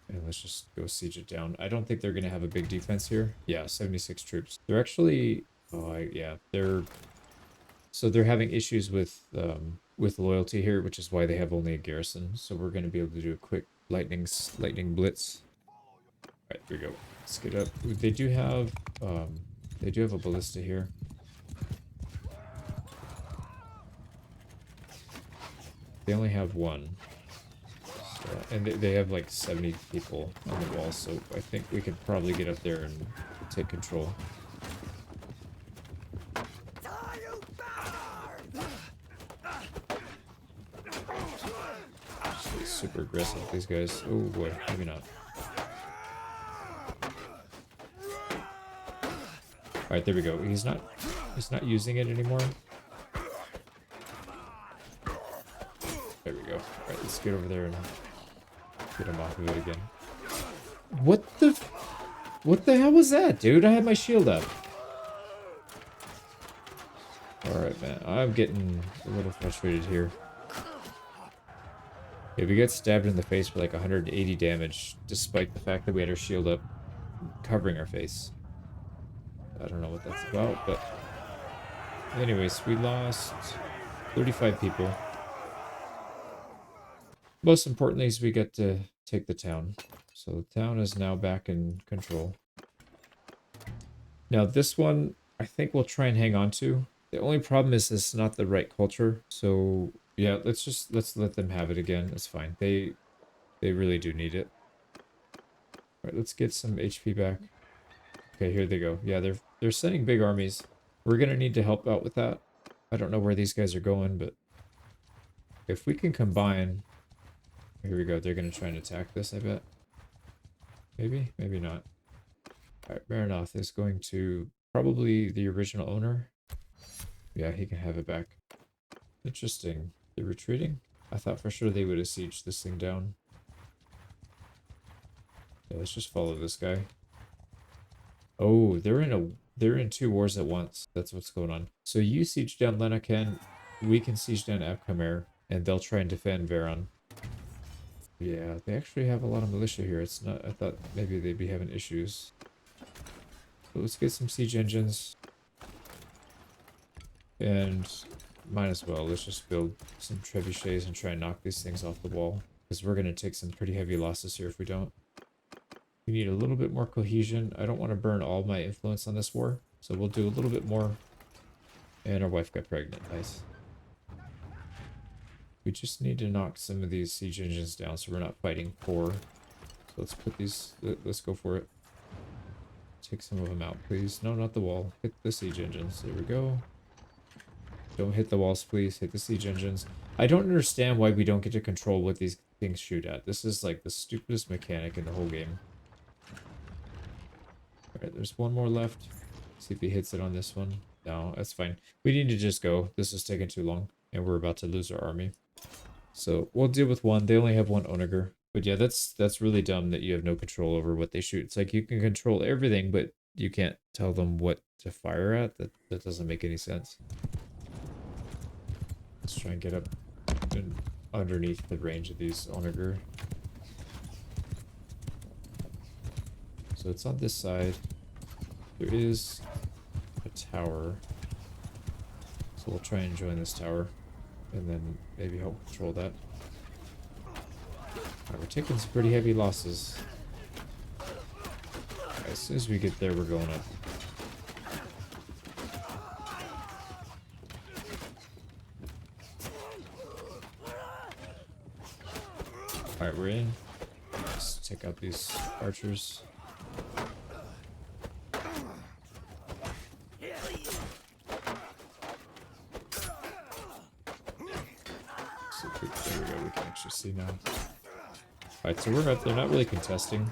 And let's just go siege it down. I don't think they're going to have a big defense here. Yeah, 76 troops. They're actually... Oh, yeah. So they're having issues with loyalty here, which is why they have only a garrison. So we're going to be able to do a quick lightning blitz. Alright, here we go. Let's get up. They do have a ballista here. They only have one. And they have like 70 people on the wall, so I think we could probably get up there and take control. Super aggressive, these guys. Oh boy, maybe not. Alright, there we go. He's not using it anymore. There we go. Alright, let's get over there and get him off of it again. What the hell was that, dude? I had my shield up. Alright, man. I'm getting a little frustrated here. Yeah, we got stabbed in the face for like 180 damage, despite the fact that we had our shield up covering our face. I don't know what that's about, but... Anyways, we lost 35 people. Most importantly is we get to take the town. So the town is now back in control. Now this one, I think we'll try and hang on to. The only problem is it's not the right culture, so... Yeah, let's let them have it again. It's fine. They really do need it. Alright, let's get some HP back. Okay, here they go. Yeah, they're sending big armies. We're gonna need to help out with that. I don't know where these guys are going, but if we can combine... Here we go. They're gonna try and attack this, I bet. Maybe? Maybe not. Alright, Marinoth is going to probably the original owner. Yeah, he can have it back. Interesting. They're retreating? I thought for sure they would have sieged this thing down. Yeah, let's just follow this guy. Oh, they're in 2 wars at once. That's what's going on. So you siege down Lenaken, we can siege down Abkamer, and they'll try and defend Veron. Yeah, they actually have a lot of militia here. It's not... I thought maybe they'd be having issues. So let's get some siege engines. And... might as well. Let's just build some trebuchets and try and knock these things off the wall. Because we're going to take some pretty heavy losses here if we don't. We need a little bit more cohesion. I don't want to burn all my influence on this war. So we'll do a little bit more. And our wife got pregnant. Nice. We just need to knock some of these siege engines down so we're not fighting poor. So let's put these... Let's go for it. Take some of them out, please. No, not the wall. Hit the siege engines. There we go. Don't hit the walls, please. Hit the siege engines. I don't understand why we don't get to control what these things shoot at. This is like the stupidest mechanic in the whole game. Alright, there's one more left. See if he hits it on this one. No, that's fine. We need to just go. This is taking too long. And we're about to lose our army. So we'll deal with one. They only have one onager. But yeah, that's really dumb that you have no control over what they shoot. It's like you can control everything, but you can't tell them what to fire at. That doesn't make any sense. Let's try and get up and underneath the range of these onager. So it's on this side. There is a tower. So we'll try and join this tower, and then maybe help control that. Alright, we're taking some pretty heavy losses. As soon as we get there, we're going up. Alright, we're in. Let's take out these archers. So there we go, we can actually see now. Alright, so we're up there, not really contesting.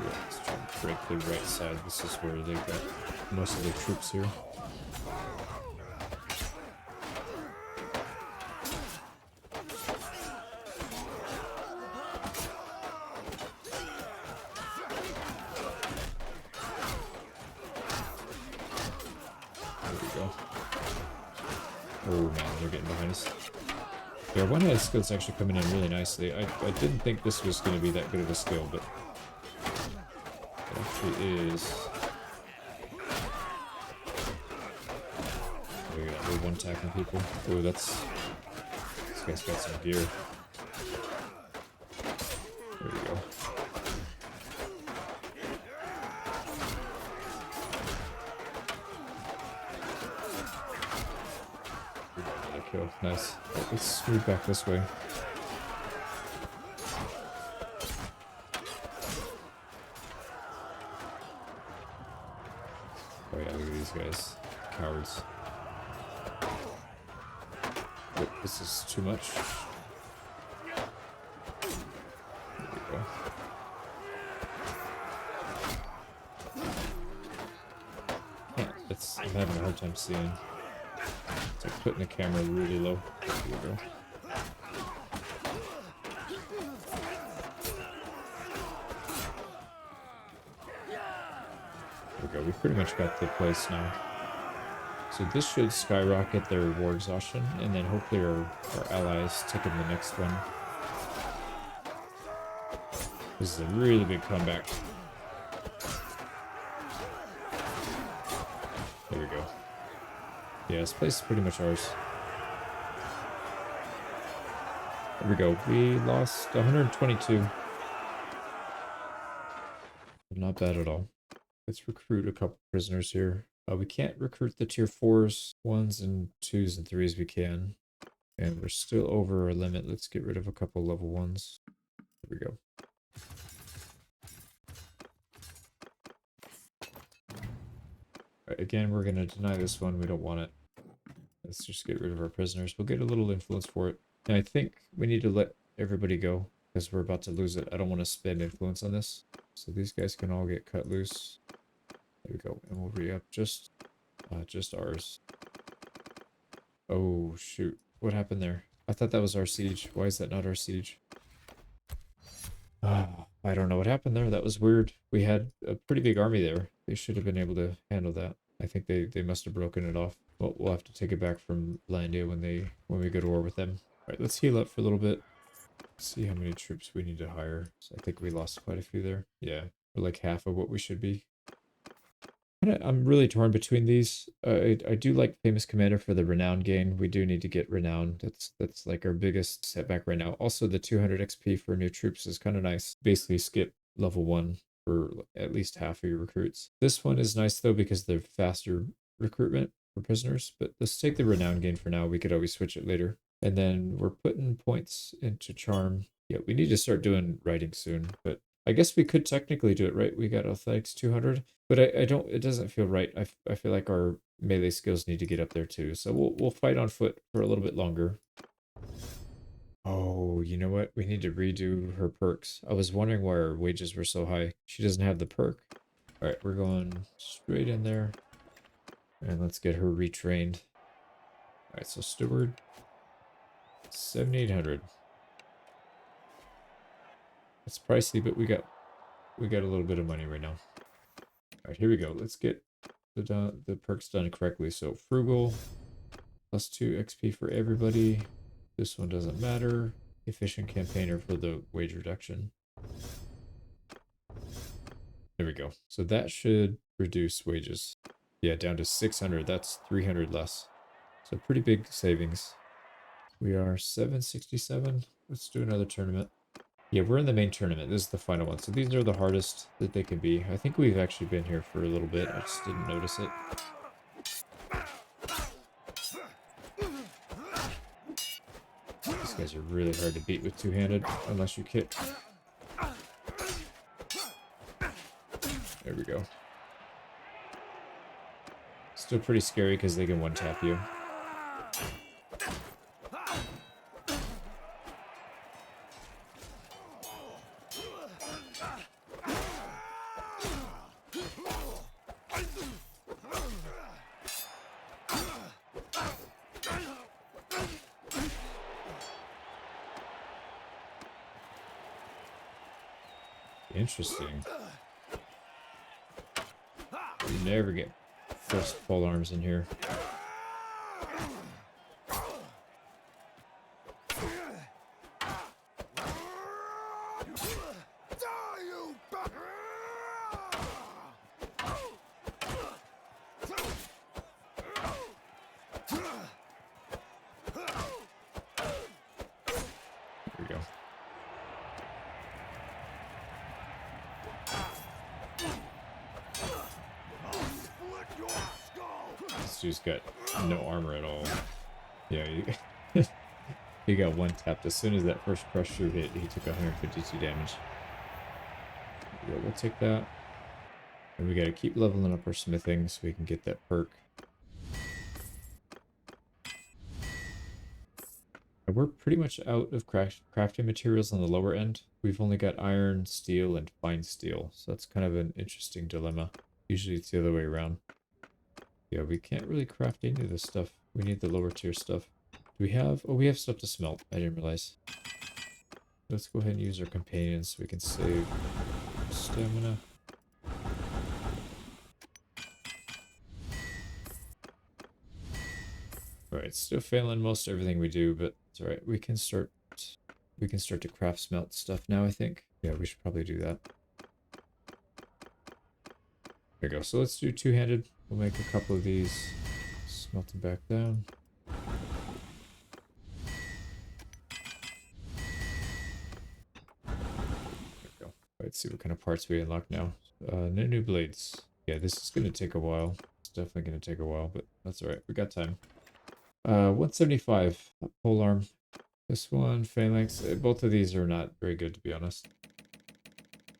Let's try and break the right side. This is where they've got most of their troops here. Oh man, they're getting behind us. Yeah, one-handed skill's actually coming in really nicely. I didn't think this was going to be that good of a skill, but it actually is. We got little one-attacking people. Oh, this guy's got some gear. There we go. Kill. Nice. Right, let's move back this way. Oh yeah, look at these guys. Cowards. Oh, this is too much. There we go. Yeah, I'm having a hard time seeing. It's like putting the camera really low. There we go. There we go. We pretty much got the place now. So this should skyrocket their war exhaustion, and then hopefully our allies taking the next one. This is a really big comeback. There we go. Yeah, this place is pretty much ours. There we go. We lost 122. Not bad at all. Let's recruit a couple prisoners here. We can't recruit the tier 4s, 1s, and 2s, and 3s we can. And we're still over our limit. Let's get rid of a couple level 1s. There we go. Right, again, we're going to deny this one. We don't want it. Let's just get rid of our prisoners. We'll get a little influence for it. And I think we need to let everybody go because we're about to lose it. I don't want to spend influence on this. So these guys can all get cut loose. There we go. And we'll re-up just ours. Oh, shoot. What happened there? I thought that was our siege. Why is that not our siege? I don't know what happened there. That was weird. We had a pretty big army there. They should have been able to handle that. I think they must have broken it off. Well, we'll have to take it back from Vlandia when we go to war with them. Alright, let's heal up for a little bit. See how many troops we need to hire. So I think we lost quite a few there. Yeah, we're like half of what we should be. I'm really torn between these. I do like Famous Commander for the renown gain. We do need to get renown. That's like our biggest setback right now. Also, the 200 XP for new troops is kind of nice. Basically, skip level 1 for at least half of your recruits. This one is nice though because they're faster recruitment for prisoners. But let's take the renown gain for now. We could always switch it later. And then we're putting points into charm. Yeah, we need to start doing writing soon, but I guess we could technically do it, right? We got athletics 200, but I don't, it doesn't feel right. I feel like our melee skills need to get up there too. So we'll fight on foot for a little bit longer. Oh, you know what? We need to redo her perks. I was wondering why her wages were so high. She doesn't have the perk. All right, we're going straight in there and let's get her retrained. All right, so steward, 7,800. It's pricey, but we got a little bit of money right now. All right, here we go. Let's get the perks done correctly. So frugal, +2 XP for everybody. This one doesn't matter. efficient campaigner for the wage reduction. There we go. So that should reduce wages. Yeah, down to 600. That's 300 less. So pretty big savings. We are 767. Let's do another tournament. Yeah, we're in the main tournament. This is the final one. So these are the hardest that they can be. I think we've actually been here for a little bit. I just didn't notice it. These guys are really hard to beat with two-handed, unless you kick. There we go. Still pretty scary because they can one-tap you. Interesting. You never get first pole arms in here. There we go. This dude's got no armor at all. Yeah, he got one tapped. As soon as that first crush through hit, he took 152 damage. Yeah, we'll take that. And we gotta keep leveling up our smithing so we can get that perk. And we're pretty much out of crafting materials on the lower end. We've only got iron, steel, and fine steel. So that's kind of an interesting dilemma. Usually it's the other way around. Yeah, we can't really craft any of this stuff. We need the lower tier stuff. Do we have... Oh, we have stuff to smelt. I didn't realize. Let's go ahead and use our companions so we can save stamina. Alright, still failing most everything we do, but it's alright. We can start to craft smelt stuff now, I think. Yeah, we should probably do that. There we go. So let's do two-handed. We'll make a couple of these. Smelt them back down. There we go. Let's see what kind of parts we unlock now. No new blades. Yeah, this is going to take a while. It's definitely going to take a while, but that's alright. We got time. 175. Pole arm. This one, phalanx. Both of these are not very good, to be honest.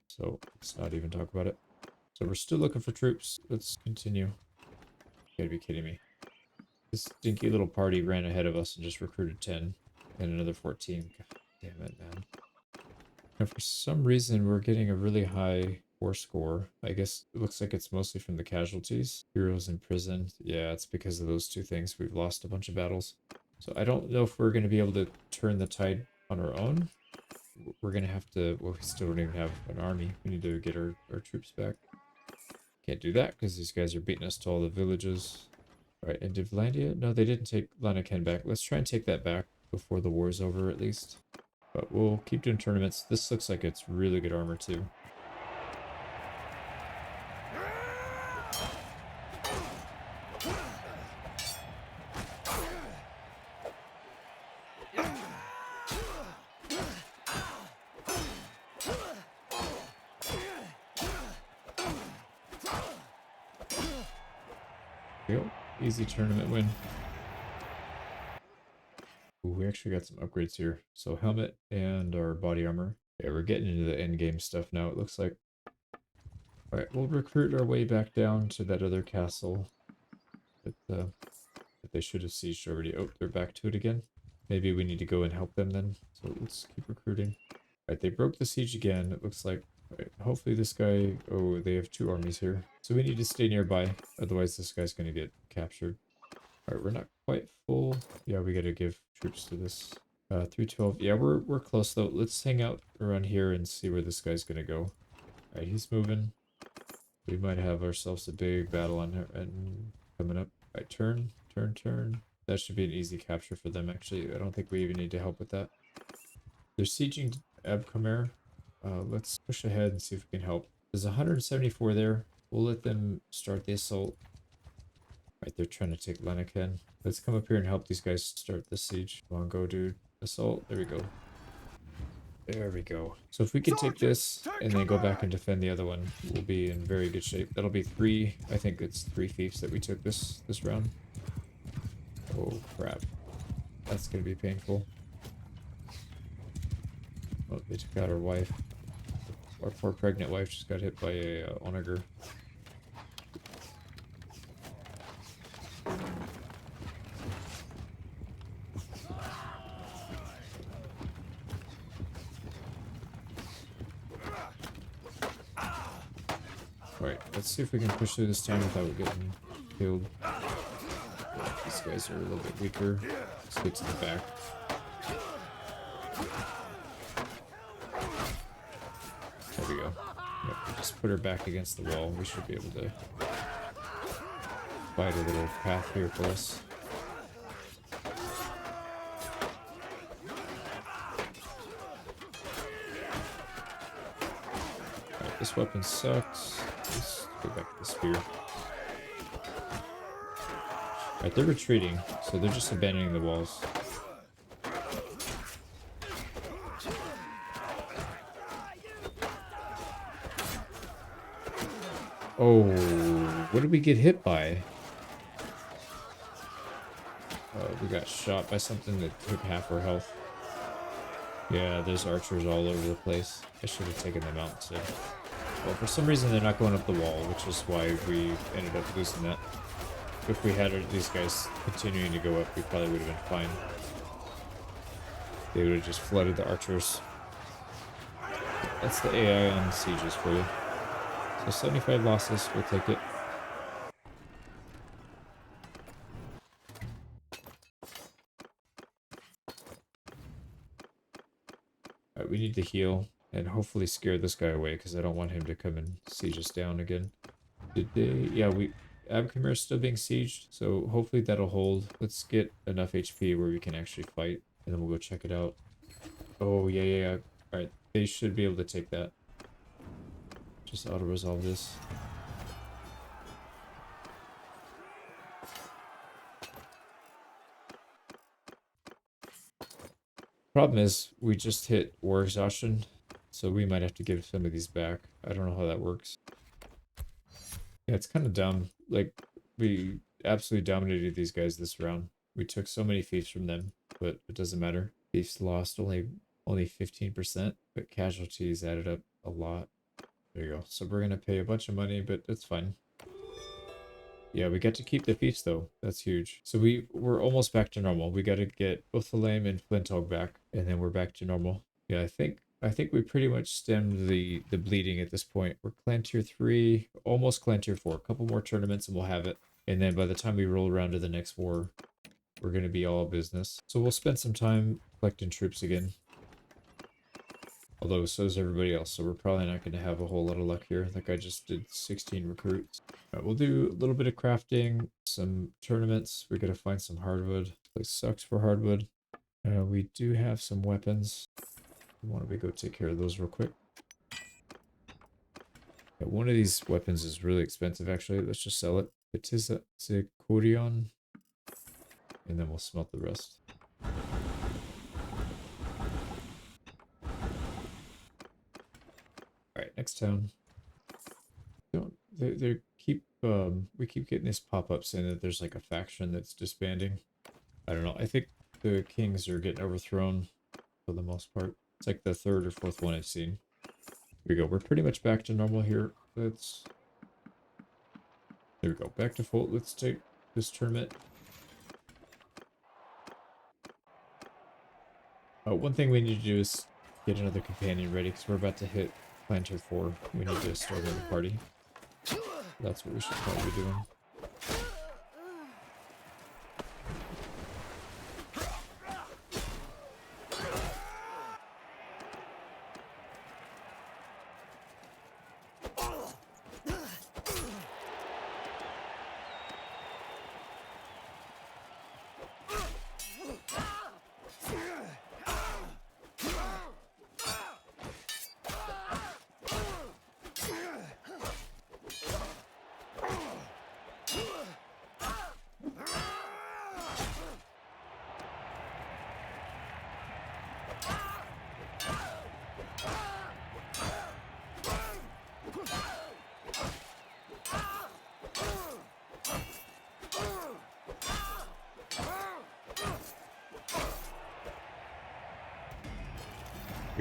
So let's not even talk about it. So we're still looking for troops. Let's continue. You gotta be kidding me. This stinky little party ran ahead of us and just recruited 10 and another 14. God damn it, man. And for some reason, we're getting a really high war score. I guess it looks like it's mostly from the casualties. Heroes in prison. Yeah, it's because of those two things. We've lost a bunch of battles. So I don't know if we're going to be able to turn the tide on our own. We're going to have to... Well, we still don't even have an army. We need to get our troops back. Can't do that because these guys are beating us to all the villages. Alright, and did Vlandia? No, they didn't take Vlandia back. Let's try and take that back before the war's over at least. But we'll keep doing tournaments. This looks like it's really good armor too. Yep, easy tournament win. Ooh, we actually got some upgrades here. So helmet and our body armor. Yeah, we're getting into the end game stuff now, it looks like. Alright, we'll recruit our way back down to that other castle that they should have sieged already. Oh, they're back to it again. Maybe we need to go and help them then. So let's keep recruiting. Alright, they broke the siege again, it looks like. Alright, hopefully this guy... Oh, they have two armies here. So we need to stay nearby, otherwise this guy's going to get captured. Alright, we're not quite full. Yeah, we got to give troops to this. 312. Yeah, we're close though. Let's hang out around here and see where this guy's going to go. Alright, he's moving. We might have ourselves a big battle on here and coming up. Alright, turn. That should be an easy capture for them actually. I don't think we even need to help with that. They're sieging Abcomer. Let's push ahead and see if we can help. There's 174 there. We'll let them start the assault. Right, they're trying to take Leniken. Let's come up here and help these guys start the siege. Come on, go, dude. Assault. There we go. There we go. So if we can take this and then go back and defend the other one, we'll be in very good shape. That'll be 3. I think it's 3 fiefs that we took this round. Oh, crap. That's going to be painful. Oh, they took out our wife. Our poor pregnant wife just got hit by a onager. Alright, let's see if we can push through this town without getting killed. These guys are a little bit weaker. Let's get to the back. There we go. Yep, just put her back against the wall. We should be able to find a little path here for us. Alright, this weapon sucks. Let's go back to the spear. Alright, they're retreating, so they're just abandoning the walls. Oh, what did we get hit by? We got shot by something that took half our health. Yeah, there's archers all over the place. I should have taken them out instead. Well, for some reason they're not going up the wall, which is why we ended up losing that. If we had these guys continuing to go up, we probably would have been fine. They would have just flooded the archers. That's the AI on sieges for you. So 75 losses, we'll take it. Alright, we need to heal and hopefully scare this guy away because I don't want him to come and siege us down again. Did they? Yeah, Abcomer is still being sieged, so hopefully that'll hold. Let's get enough HP where we can actually fight, and then we'll go check it out. Oh, yeah. Alright, they should be able to take that. Just auto-resolve this. Problem is, we just hit war exhaustion, so we might have to give some of these back. I don't know how that works. Yeah, it's kind of dumb. Like, we absolutely dominated these guys this round. We took so many fiefs from them, but it doesn't matter. Fiefs lost only 15%, but casualties added up a lot. There you go. So we're gonna pay a bunch of money, but it's fine. Yeah, we get to keep the fiefs though. That's huge. So we're almost back to normal. We got to get both the Lame and Flinthog back, and then we're back to normal. Yeah, I think we pretty much stemmed the bleeding at this point. We're clan tier 3, almost clan tier 4. A couple more tournaments and we'll have it. And then by the time we roll around to the next war, we're gonna be all business. So we'll spend some time collecting troops again. Although, so is everybody else, so we're probably not going to have a whole lot of luck here. I think I just did 16 recruits. All right, we'll do a little bit of crafting, some tournaments. We got to find some hardwood. This place sucks for hardwood. We do have some weapons. Why don't we go take care of those real quick? Yeah, one of these weapons is really expensive, actually. Let's just sell it. It is a Corion, and then we'll smelt the rest. Alright, next town. We keep getting these pop-ups saying that there's like a faction that's disbanding. I don't know. I think the kings are getting overthrown for the most part. It's like the 3rd or 4th one I've seen. Here we go. We're pretty much back to normal here. There we go. Back to full. Let's take this tournament. One thing we need to do is get another companion ready because we're about to hit Clan Tier 4. We need to start another party. That's what we should probably be doing.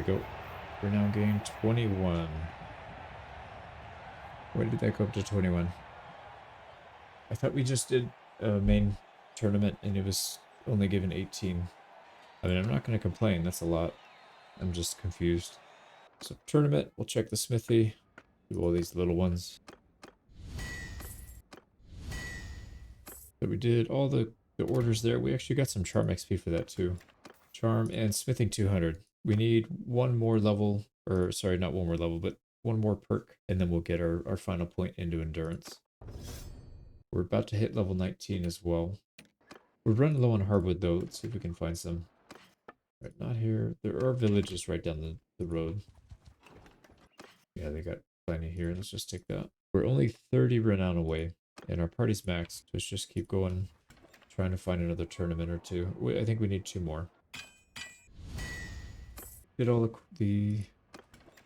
go. We're now getting 21. Why did that go up to 21? I thought we just did a main tournament and it was only given 18. I mean, I'm not going to complain. That's a lot. I'm just confused. So tournament, we'll check the smithy. Do all these little ones. So we did all the orders there. We actually got some charm XP for that too. Charm and smithing 200. We need one more level, or sorry, not one more level, but one more perk, and then we'll get our final point into endurance. We're about to hit level 19 as well. We're running low on hardwood though. Let's see if we can find some. Right, not here. There are villages right down the road. Yeah, they got plenty here. Let's just take that. We're only 30 renown away, and our party's maxed. So let's just keep going, trying to find another tournament or two. I think we need 2 more. Did all the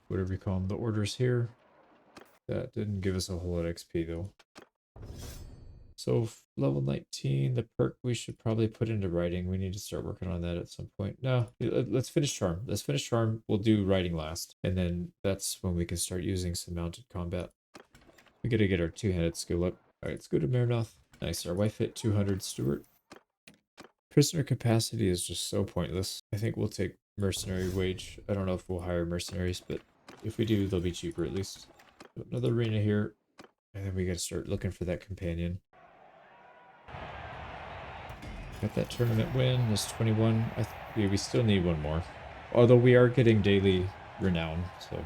whatever you call them, the orders here. That didn't give us a whole lot of XP though. So level 19, the perk we should probably put into writing. We need to start working on that at some point. No, let's finish charm. Let's finish charm. We'll do writing last. And then that's when we can start using some mounted combat. We gotta get our 2-handed skill up. Alright, let's go to Marinoth. Nice, our wife hit 200 Stewart. Prisoner capacity is just so pointless. I think we'll take mercenary wage. I don't know if we'll hire mercenaries, but if we do, they'll be cheaper at least. Another arena here. And then we gotta start looking for that companion. Got that tournament win. There's 21. Yeah, we still need one more. Although we are getting daily renown, so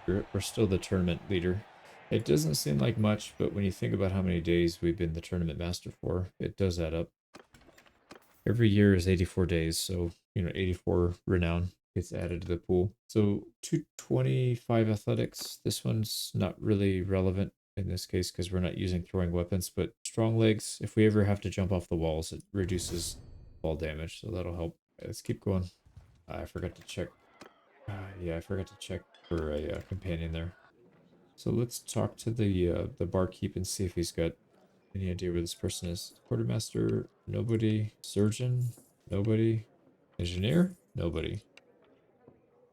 we're still the tournament leader. It doesn't seem like much, but when you think about how many days we've been the tournament master for, it does add up. Every year is 84 days, so, 84 renown gets added to the pool. So 225 athletics. This one's not really relevant in this case because we're not using throwing weapons, but strong legs, if we ever have to jump off the walls, it reduces fall damage, so that'll help. Let's keep going. I forgot to check. Yeah, I forgot to check for a companion there. So let's talk to the barkeep and see if he's got any idea where this person is. Quartermaster, nobody. Surgeon, nobody. Engineer, nobody.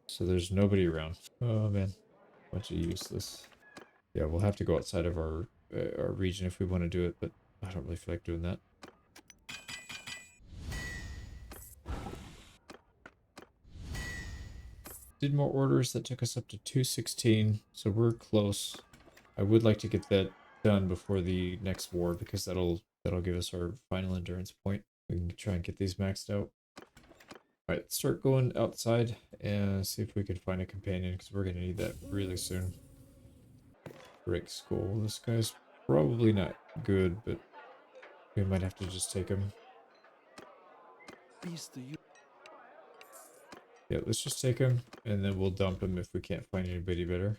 So there's nobody around. Oh man, bunch of useless. Yeah, we'll have to go outside of our region if we want to do it, but I don't really feel like doing that. Did more orders. That took us up to 216, so we're close. I would like to get that done before the next war because that'll give us our final endurance point. We can try and get these maxed out. All right, let's start going outside and see if we can find a companion because we're gonna need that really soon. Break skull. This guy's probably not good, but we might have to just take him. Peace to you. Yeah, let's just take him, and then we'll dump him if we can't find anybody better.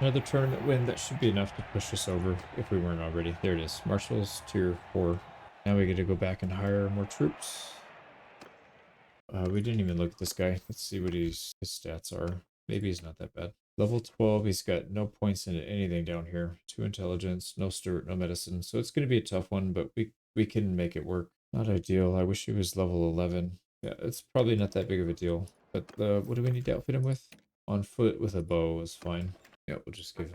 Another tournament win. That should be enough to push us over if we weren't already. There it is. Marshal's tier 4. Now we get to go back and hire more troops. We didn't even look at this guy. Let's see what his stats are. Maybe he's not that bad. Level 12, he's got no points in anything down here. 2 intelligence, no Stewart, no medicine. So it's going to be a tough one, but we can make it work. Not ideal. I wish he was level 11. Yeah, it's probably not that big of a deal. But what do we need to outfit him with? On foot with a bow is fine. Yeah, we'll just give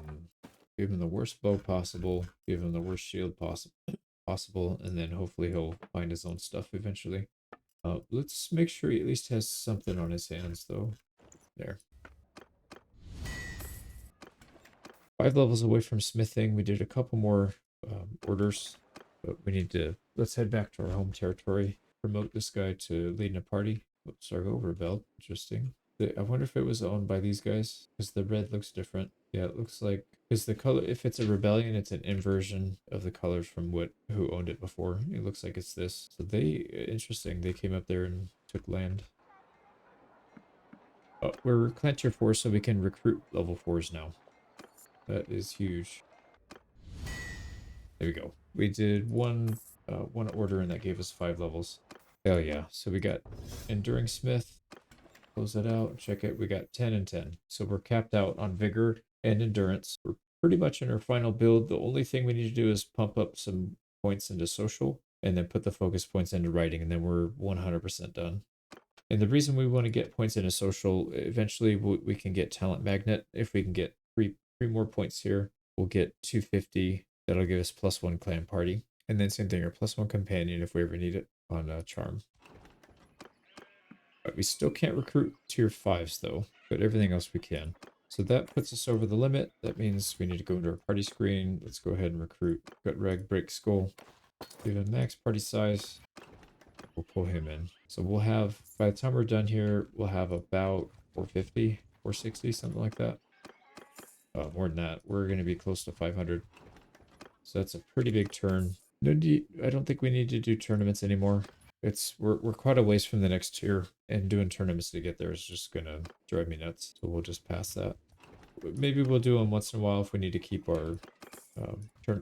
him the worst bow possible, give him the worst shield possible, and then hopefully he'll find his own stuff eventually. Let's make sure he at least has something on his hands, though. There. 5 levels away from smithing. We did a couple more orders, but we need to... Let's head back to our home territory. Promote this guy to leading a party. Oops, Sargo rebelled. Interesting. I wonder if it was owned by these guys, because the red looks different. Yeah, it looks like... Because the color... If it's a rebellion, it's an inversion of the colors from who owned it before. It looks like it's this. So interesting. They came up there and took land. Oh, we're clan tier 4, so we can recruit level 4s now. That is huge. There we go. We did one order, and that gave us 5 levels. Hell yeah. So we got Enduring Smith. Close that out. Check it. We got 10 and 10. So we're capped out on Vigor and Endurance. We're pretty much in our final build. The only thing we need to do is pump up some points into Social and then put the focus points into Writing, and then we're 100% done. And the reason we want to get points into Social, eventually we can get Talent Magnet. If we can get three more points here, we'll get 250. That'll give us +1 Clan Party. And then same thing, our +1 Companion if we ever need it on Charm. But we still can't recruit tier 5s though, but everything else we can. So that puts us over the limit. That means we need to go into our party screen. Let's go ahead and recruit Gut Rag, Break Skull. Give him max party size. We'll pull him in. So we'll have, by the time we're done here, we'll have about 450, 460, something like that. More than that. We're going to be close to 500. So that's a pretty big turn. I don't think we need to do tournaments anymore. We're quite a ways from the next tier, and doing tournaments to get there is just gonna drive me nuts. So we'll just pass that. Maybe we'll do them once in a while if we need to keep our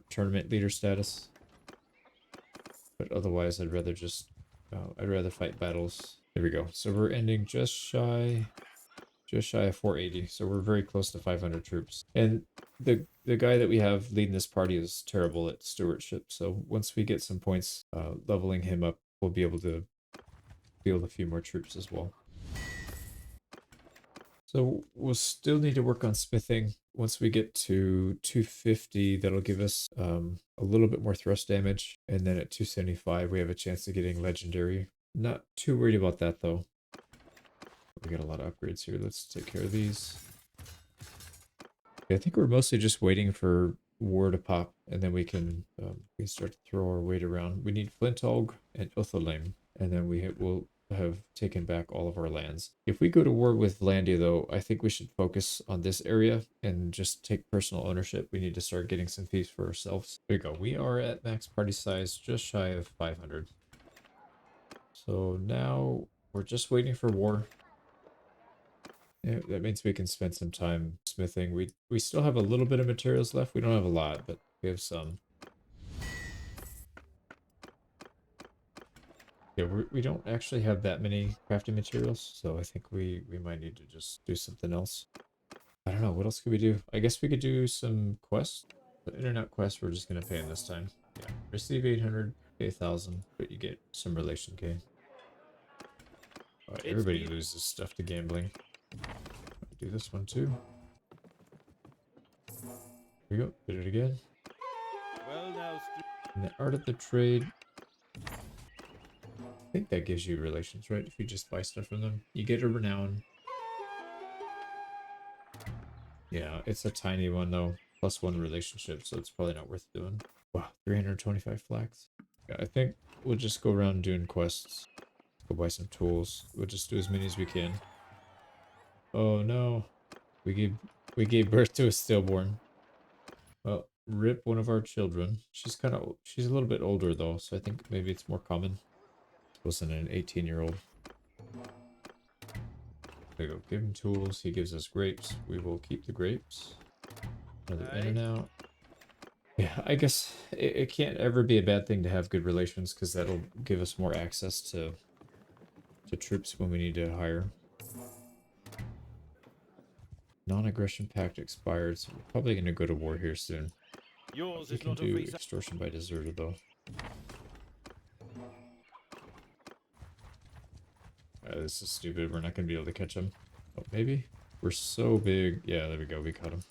tournament leader status. But otherwise, I'd rather fight battles. There we go. So we're ending just shy of 480. So we're very close to 500 troops. And the guy that we have leading this party is terrible at stewardship. So once we get some points leveling him up, we'll be able to field a few more troops as well. So we'll still need to work on smithing. Once we get to 250, that'll give us a little bit more thrust damage. And then at 275, we have a chance of getting legendary. Not too worried about that though. We got a lot of upgrades here. Let's take care of these. I think we're mostly just waiting for war to pop, and then we can start to throw our weight around. We need Flintog and Uthalim, and then we'll have taken back all of our lands. If we go to war with Vlandia, though, I think we should focus on this area and just take personal ownership. We need to start getting some fiefs for ourselves. There you go. We are at max party size, just shy of 500. So now we're just waiting for war. Yeah, that means we can spend some time smithing. We still have a little bit of materials left. We don't have a lot, but we have some. Yeah, we don't actually have that many crafting materials, so I think we might need to just do something else. I don't know, what else could we do? I guess we could do some quests. The internet quest we're just gonna pay in this time. Yeah, receive 800, pay 1,000, but you get some relation gain. Alright, everybody loses stuff to gambling. Do this one too. Here we go. Did it again. Well now, And the art of the trade. I think that gives you relations, right? If you just buy stuff from them, you get a renown. Yeah, it's a tiny one though. +1 relationship, so it's probably not worth doing. Wow, 325 flax. Yeah, I think we'll just go around doing quests. Go buy some tools. We'll just do as many as we can. Oh no. We gave birth to a stillborn. Well, rip one of our children. She's a little bit older though, so I think maybe it's more common. It wasn't an 18-year-old. There you go. Give him tools. He gives us grapes. We will keep the grapes. Another in and out. Yeah, I guess it can't ever be a bad thing to have good relations, because that'll give us more access to troops when we need to hire. Non-aggression pact expired, so we're probably going to go to war here soon. yours We is can not a do reason. extortion by deserter though. This is stupid. We're not going to be able to catch him. Oh, maybe? We're so big. Yeah, there we go. We caught him.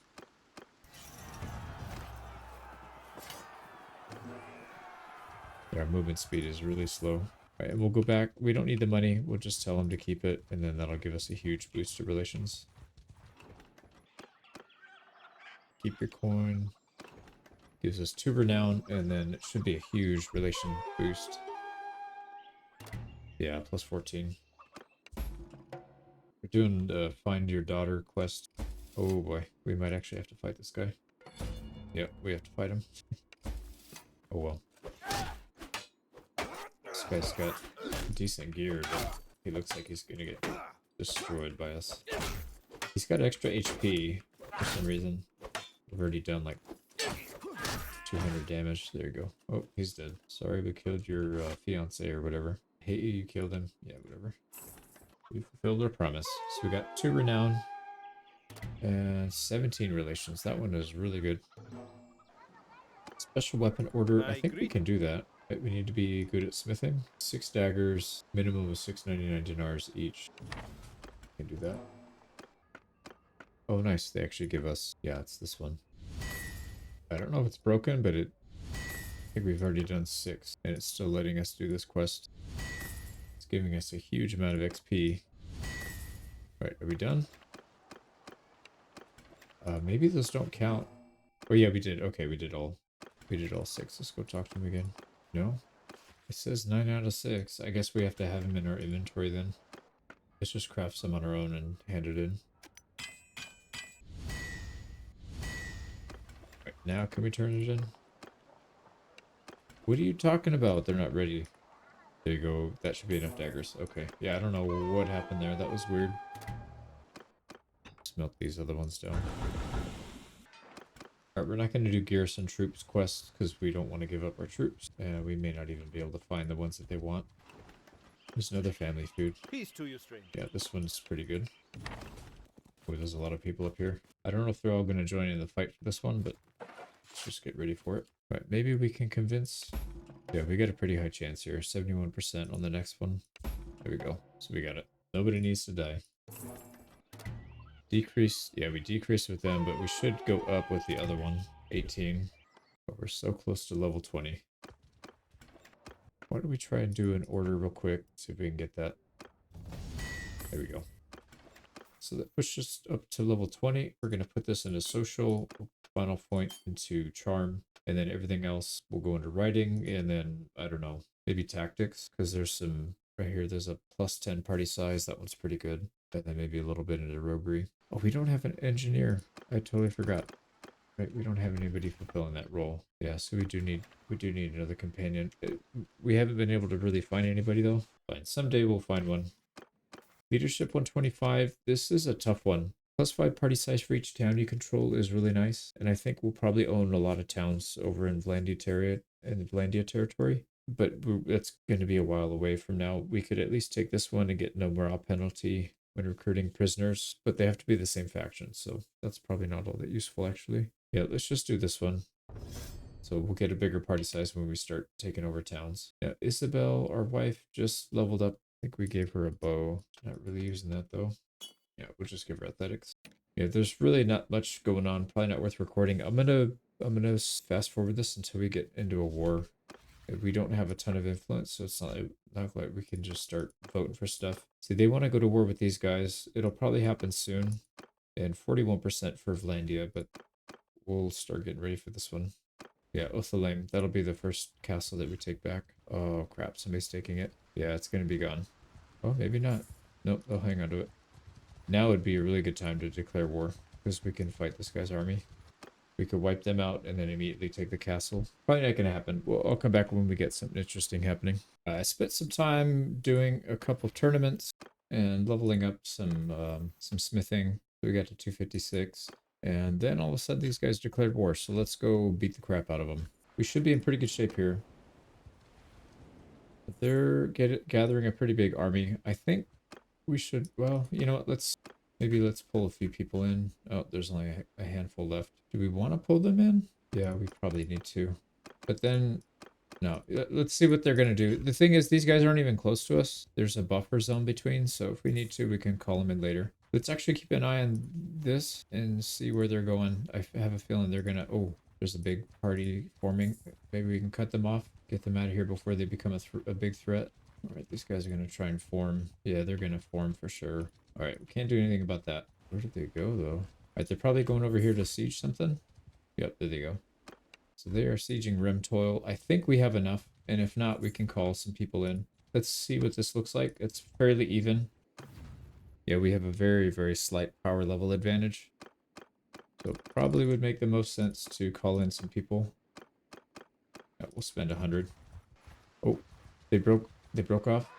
Yeah, our movement speed is really slow. All right, and we'll go back. We don't need the money. We'll just tell him to keep it, and then that'll give us a huge boost to relations. Keep your coin. Gives us 2 renown, and then it should be a huge relation boost. Yeah, +14. We're doing the find your daughter quest. Oh boy, we might actually have to fight this guy. Yep, we have to fight him. Oh well. This guy's got decent gear, but he looks like he's gonna get destroyed by us. He's got extra HP for some reason. We've already done like 200 damage. There you go. Oh, he's dead. Sorry we killed your fiance or whatever. Hey, you killed him. Yeah, whatever. We fulfilled our promise. So we got 2 renown and 17 relations. That one is really good. Special weapon order. I I think we greet can do that. But we need to be good at smithing. 6 daggers, minimum of 699 dinars each. Can do that. Oh, nice. They actually give us. Yeah, it's this one. I don't know if it's broken, but I think we've already done 6, and it's still letting us do this quest. It's giving us a huge amount of XP. Right, are we done? Maybe those don't count. Oh yeah, we did. Okay, we did all 6. Let's go talk to him again. No? It says 9 out of 6. I guess we have to have him in our inventory then. Let's just craft some on our own and hand it in. Right, now can we turn it in? What are you talking about? They're not ready. There you go. That should be enough daggers. Okay. Yeah, I don't know what happened there. That was weird. Let's melt these other ones down. Alright, we're not going to do garrison troops quests because we don't want to give up our troops. We may not even be able to find the ones that they want. There's another family food. peace to you, stranger. Yeah, this one's pretty good. Oh, there's a lot of people up here. I don't know if they're all going to join in the fight for this one, but let's just get ready for it. Right, maybe we can convince... Yeah, we got a pretty high chance here. 71% on the next one. There we go. So we got it. Nobody needs to die. Decrease. Yeah, we decreased with them, but we should go up with the other one. 18. But we're so close to level 20. Why don't we try and do an order real quick? See if we can get that. There we go. So that pushes us up to level 20. We're going to put this into social. Final point into charm. And then everything else will go into writing. And then, I don't know, maybe tactics. Because there's some... Right here, there's a plus 10 party size. That one's pretty good. And then maybe a little bit into roguery. Oh, we don't have an engineer. I totally forgot. Right, we don't have anybody fulfilling that role. Yeah, so we do need another companion. We haven't been able to really find anybody though. Fine, someday we'll find one. Leadership 125. This is a tough one. Plus 5 party size for each town you control is really nice. And I think we'll probably own a lot of towns over in Vlandia territory. But that's going to be a while away from now. We could at least take this one and get no morale penalty when recruiting prisoners, but they have to be the same faction, so that's probably not all that useful actually. Yeah, let's just do this one. So we'll get a bigger party size when we start taking over towns. Yeah, Isabel, our wife, just leveled up. I think we gave her a bow. Not really using that though. Yeah, we'll just give her athletics. Yeah, there's really not much going on. Probably not worth recording. I'm gonna fast forward this until we get into a war. We don't have a ton of influence, so it's not like we can just start voting for stuff. See, they want to go to war with these guys. It'll probably happen soon. And 41% for Vlandia, but we'll start getting ready for this one. Yeah, Othalaim. That'll be the first castle that we take back. Oh, crap. Somebody's taking it. Yeah, it's going to be gone. Oh, maybe not. Nope, they'll hang on to it. Now would be a really good time to declare war, because we can fight this guy's army. We could wipe them out and then immediately take the castle. Probably not going to happen. Well, I'll come back when we get something interesting happening. I spent some time doing a couple of tournaments and leveling up some smithing. We got to 256. And then all of a sudden these guys declared war. So let's go beat the crap out of them. We should be in pretty good shape here. But they're gathering a pretty big army. I think we should... Well, you know what? Maybe let's pull a few people in. Oh, there's only a handful left. Do we want to pull them in? Yeah, we probably need to. But then, no. Let's see what they're going to do. The thing is, these guys aren't even close to us. There's a buffer zone between, so if we need to, we can call them in later. Let's actually keep an eye on this and see where they're going. I have a feeling they're going to... Oh, there's a big party forming. Maybe we can cut them off, get them out of here before they become a big threat. All right, these guys are going to try and form. Yeah, they're going to form for sure. All right, we can't do anything about that. Where did they go, though? All right, they're probably going over here to siege something. Yep, there they go. So they are sieging Remtoil. I think we have enough, and if not, we can call some people in. Let's see what this looks like. It's fairly even. Yeah, we have a very, very slight power level advantage. So it probably would make the most sense to call in some people. Yeah, we'll spend 100. Oh, they broke off.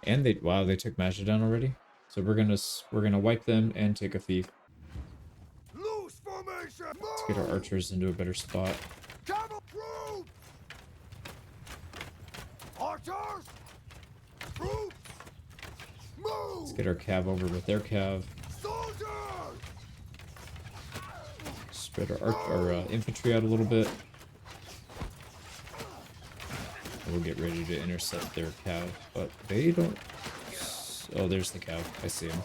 And they took Majidon already. So we're gonna wipe them and take a thief. Loose formation! Let's get our archers into a better spot. Camel troop! Archers! Troops! Move! Let's get our cav over with their cav. Soldiers! Spread our infantry out a little bit. We'll get ready to intercept their cav, but they don't... Oh, there's the cav. I see him.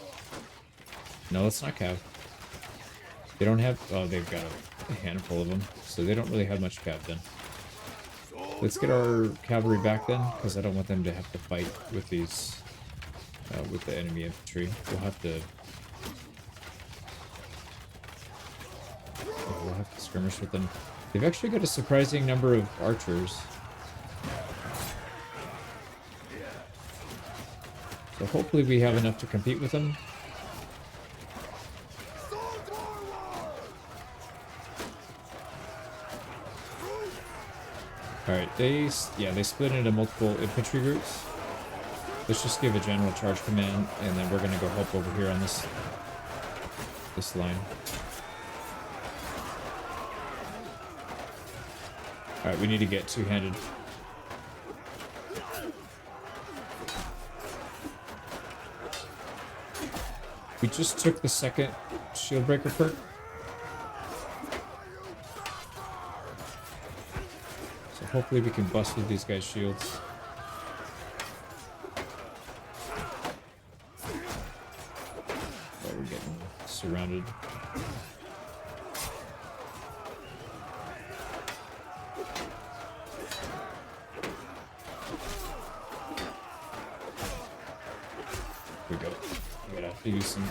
No, it's not cav. They don't have... Oh, they've got a handful of them, so they don't really have much cav then. Let's get our cavalry back then, because I don't want them to have to fight with these... with the enemy infantry. We'll have to skirmish with them. They've actually got a surprising number of archers. So hopefully we have enough to compete with them. Alright, they split into multiple infantry groups. Let's just give a general charge command, and then we're gonna go help over here on this line. Alright, we need to get two-handed. We just took the second shield breaker perk. So hopefully we can bust with these guys' shields. Oh, we're getting surrounded. Here we go. We gotta have to use some...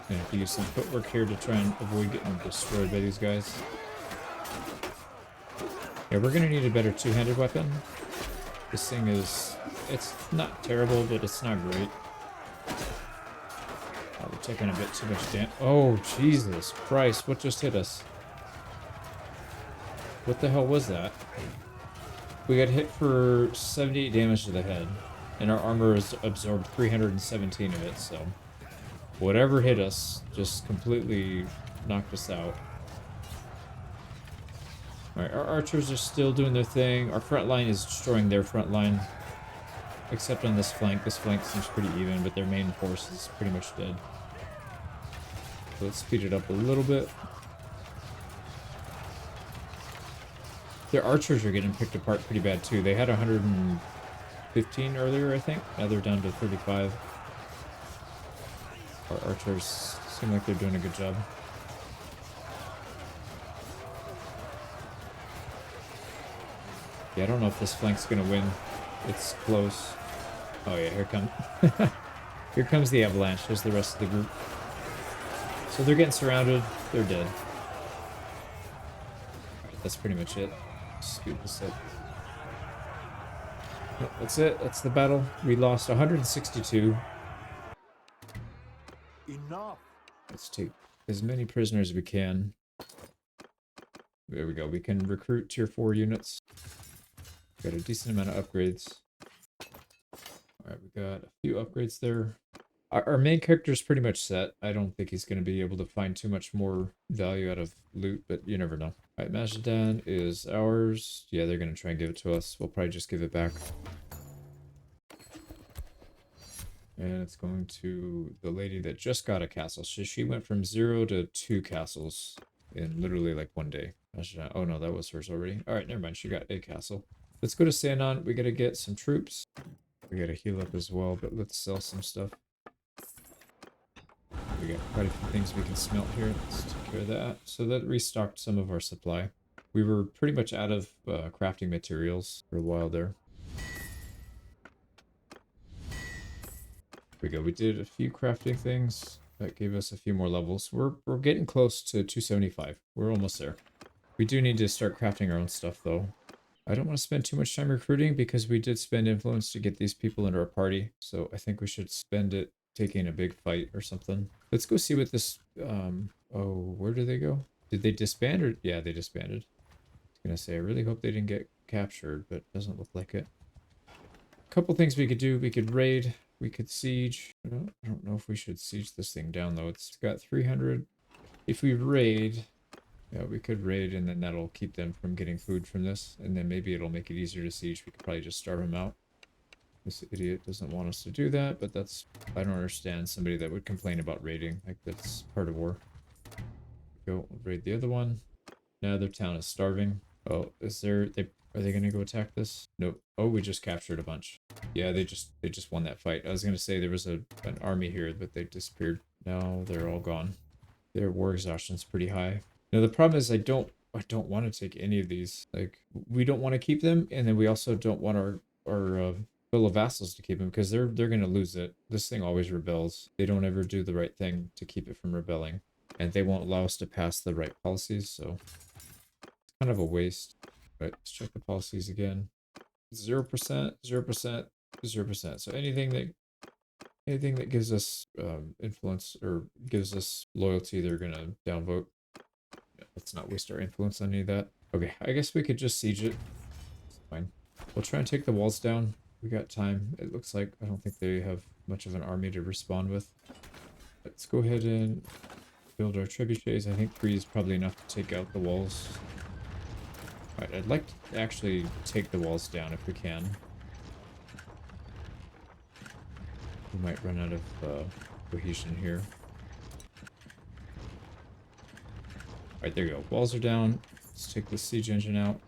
Gonna have to use some footwork here to try and avoid getting destroyed by these guys. Yeah, we're gonna need a better two-handed weapon. This thing is... It's not terrible, but it's not great. Oh, we're taking a bit too much damage. Oh, Jesus Christ, what just hit us? What the hell was that? We got hit for 78 damage to the head. And our armor has absorbed 317 of it, so... Whatever hit us just completely knocked us out. Alright, our archers are still doing their thing. Our front line is destroying their front line. Except on this flank. This flank seems pretty even, but their main force is pretty much dead. So let's speed it up a little bit. Their archers are getting picked apart pretty bad too. They had 115 earlier, I think. Now they're down to 35. Our archers seem like they're doing a good job. Yeah, I don't know if this flank's gonna win. It's close. Oh yeah, here comes here comes the avalanche. There's the rest of the group. So they're getting surrounded. They're dead. Alright, that's pretty much it. Scoot this up. Yep, that's it. That's the battle. We lost 162. Enough! Let's take as many prisoners as we can. There we go. We can recruit tier 4 units. Got a decent amount of upgrades. Alright, we got a few upgrades there. Our main character is pretty much set. I don't think he's going to be able to find too much more value out of loot, but you never know. Alright, Mazdadan is ours. Yeah, they're going to try and give it to us. We'll probably just give it back. And it's going to the lady that just got a castle. So she went from 0 to 2 castles in literally like one day. Oh no, that was hers already. Alright, never mind. She got a castle. Let's go to Sandon. We got to get some troops. We got to heal up as well, but let's sell some stuff. We got quite a few things we can smelt here. Let's take care of that. So that restocked some of our supply. We were pretty much out of crafting materials for a while there. Here we go. We did a few crafting things. That gave us a few more levels. We're getting close to 275. We're almost there. We do need to start crafting our own stuff, though. I don't want to spend too much time recruiting because we did spend influence to get these people into our party. So I think we should spend it taking a big fight or something. Let's go see what this... oh, where did they go? Did they disband or... Yeah, they disbanded. I was going to say, I really hope they didn't get captured, but it doesn't look like it. A couple things we could do. We could raid. We could siege. I don't know if we should siege this thing down, though. It's got 300. If we raid... Yeah, we could raid and then that'll keep them from getting food from this. And then maybe it'll make it easier to siege. We could probably just starve them out. This idiot doesn't want us to do that, but that's... I don't understand somebody that would complain about raiding. Like, that's part of war. Go raid the other one. Now their town is starving. Oh, is there... Are they gonna go attack this? Nope. Oh, we just captured a bunch. Yeah, they just won that fight. I was gonna say there was an army here, but they disappeared. Now they're all gone. Their war exhaustion's pretty high. Now the problem is I don't want to take any of these. Like, we don't want to keep them, and then we also don't want our fellow vassals to keep them because they're gonna lose it. This thing always rebels. They don't ever do the right thing to keep it from rebelling, and they won't allow us to pass the right policies. So it's kind of a waste. But let's check the policies again. 0%, 0%, 0%. So anything that gives us influence or gives us loyalty, they're gonna downvote. Yeah, let's not waste our influence on any of that. Okay, I guess we could just siege it. It's fine. We'll try and take the walls down. We got time. It looks like I don't think they have much of an army to respond with. Let's go ahead and build our trebuchets. I think 3 is probably enough to take out the walls. Alright, I'd like to actually take the walls down if we can. We might run out of cohesion here. Alright, there you go. Walls are down. Let's take the siege engine out.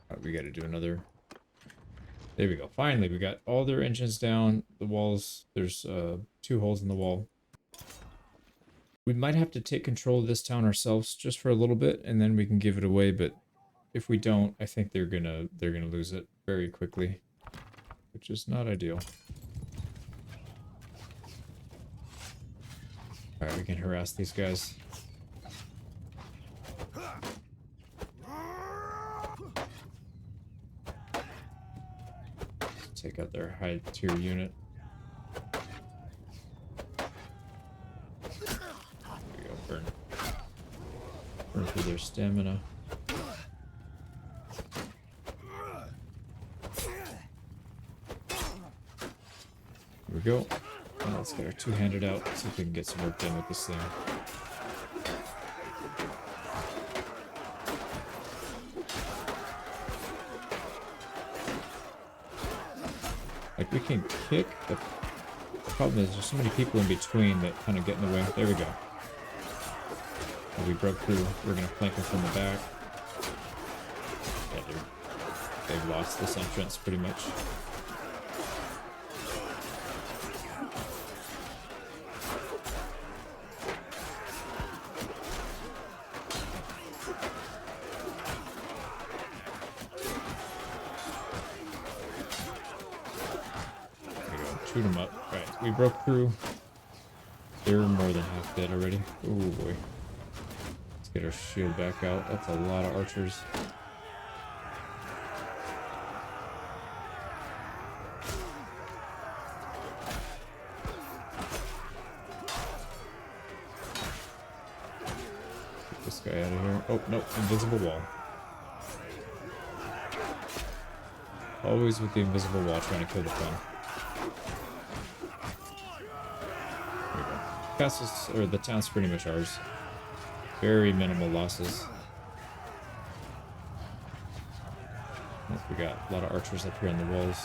Alright, we gotta do another. There we go. Finally, we got all their engines down. The walls, there's 2 holes in the wall. We might have to take control of this town ourselves just for a little bit, and then we can give it away. But if we don't, I think they're gonna lose it very quickly, which is not ideal. All right, we can harass these guys. Take out their high tier unit. Burn through their stamina. Here we go. Now let's get our 2-handed out, see if we can get some work done with this thing. Like, we can kick, but the problem is there's so many people in between that kind of get in the way. There we go. We broke through. We're gonna flank them from the back. Yeah, they've lost this entrance pretty much. There we go. Shoot them up. Alright, we broke through. They're more than half dead already. Oh boy. Get our shield back out. That's a lot of archers. Get this guy out of here. Oh, no, invisible wall. Always with the invisible wall trying to kill the fun. There we go. Castles, or the town's pretty much ours. Very minimal losses. We got a lot of archers up here on the walls.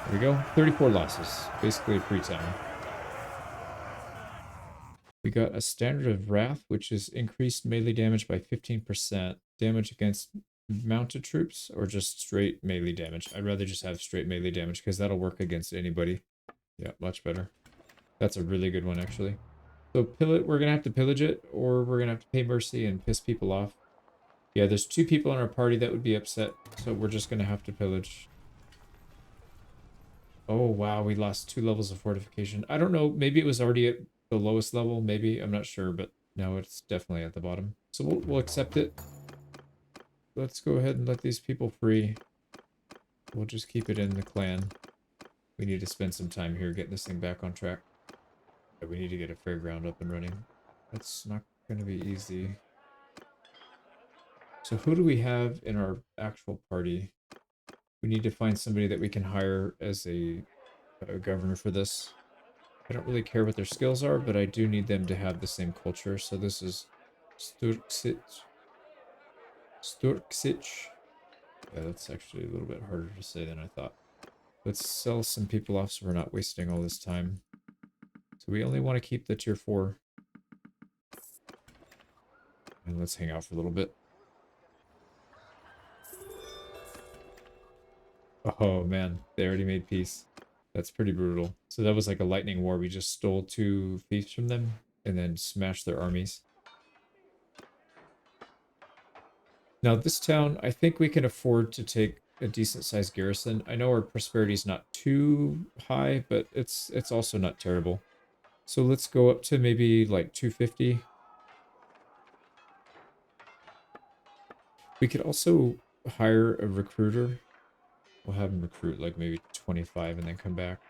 There we go. 34 losses. Basically a free town. We got a standard of wrath, which is increased melee damage by 15%. Damage against mounted troops, or just straight melee damage. I'd rather just have straight melee damage because that'll work against anybody. Yeah, much better. That's a really good one, actually. So we're going to have to pillage it, or we're going to have to pay mercy and piss people off. Yeah, there's 2 people in our party that would be upset, so we're just going to have to pillage. Oh, wow, we lost 2 levels of fortification. I don't know, maybe it was already at the lowest level, maybe, I'm not sure, but no, it's definitely at the bottom. So we'll accept it. Let's go ahead and let these people free. We'll just keep it in the clan. We need to spend some time here getting this thing back on track. We need to get a fairground up and running. That's not going to be easy. So who do we have in our actual party? We need to find somebody that we can hire as a governor for this. I don't really care what their skills are, but I do need them to have the same culture. So this is Sturksic. Sturksic. Yeah, that's actually a little bit harder to say than I thought. Let's sell some people off so we're not wasting all this time. So we only want to keep the tier 4. And let's hang out for a little bit. Oh man, they already made peace. That's pretty brutal. So that was like a lightning war. We just stole 2 fiefs from them and then smashed their armies. Now this town, I think we can afford to take a decent sized garrison. I know our prosperity is not too high, but it's also not terrible. So let's go up to maybe like 250. We could also hire a recruiter. We'll have him recruit like maybe 25 and then come back.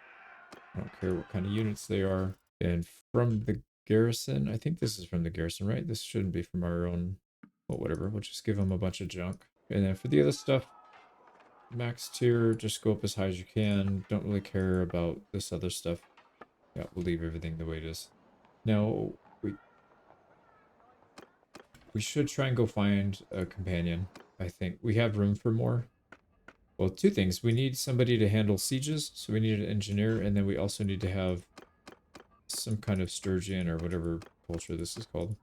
I don't care what kind of units they are. And from the garrison, I think this is from the garrison, right? This shouldn't be from our own, well, whatever. We'll just give them a bunch of junk. And then for the other stuff, max tier, just go up as high as you can. Don't really care about this other stuff. Yeah, we'll leave everything the way it is. Now, we should try and go find a companion. I think we have room for more. Well, 2 things. We need somebody to handle sieges, so we need an engineer, and then we also need to have some kind of sturgeon or whatever culture this is called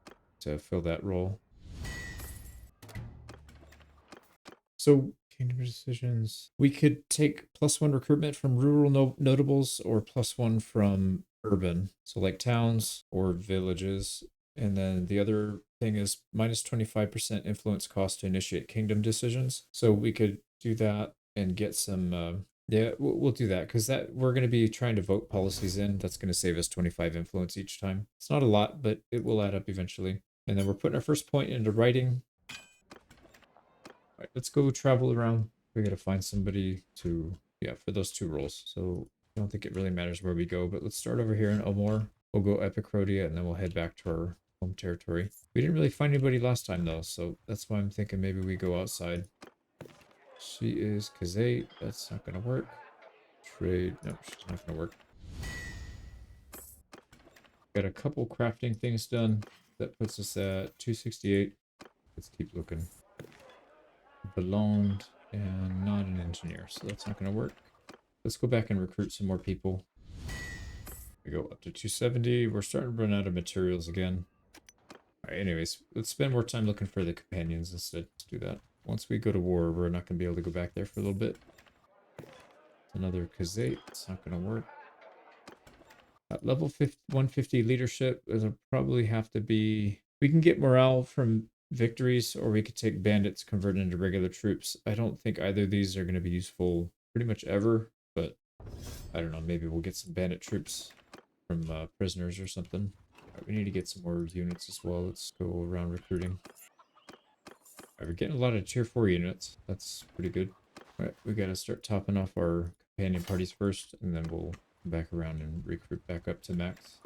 to fill that role. So, kingdom decisions. We could take +1 recruitment from rural notables or +1 from urban. So like towns or villages. And then the other thing is -25% influence cost to initiate kingdom decisions. So we could do that and get some, yeah, we'll do that because that we're going to be trying to vote policies in. That's going to save us 25 influence each time. It's not a lot, but it will add up eventually. And then we're putting our first point into writing. All right, let's go travel around. We got to find somebody to, yeah, for those 2 roles. So I don't think it really matters where we go, but let's start over here in Omor. We'll go Epicrodia and then we'll head back to our home territory. We didn't really find anybody last time though, so that's why I'm thinking maybe we go outside. She is Kazate. That's not going to work. Trade. No, she's not going to work. Got a couple crafting things done. That puts us at 268. Let's keep looking. Belonged and not an engineer, so that's not going to work. Let's go back and recruit some more people. We go up to 270. We're starting to run out of materials again. All right, anyways, let's spend more time looking for the companions instead. Let's do that. Once we go to war, we're not going to be able to go back there for a little bit. Another Kazate. It's not going to work. At level 150 leadership, it'll probably have to be... We can get morale from victories, or we could take bandits, convert into regular troops. I don't think either of these are going to be useful pretty much ever, but I don't know, maybe we'll get some bandit troops from prisoners or something. Right, we need to get some more units as well. Let's go around recruiting. Right, we're getting a lot of tier 4 units. That's pretty good. All right, we got to start topping off our companion parties first, and then we'll come back around and recruit back up to max.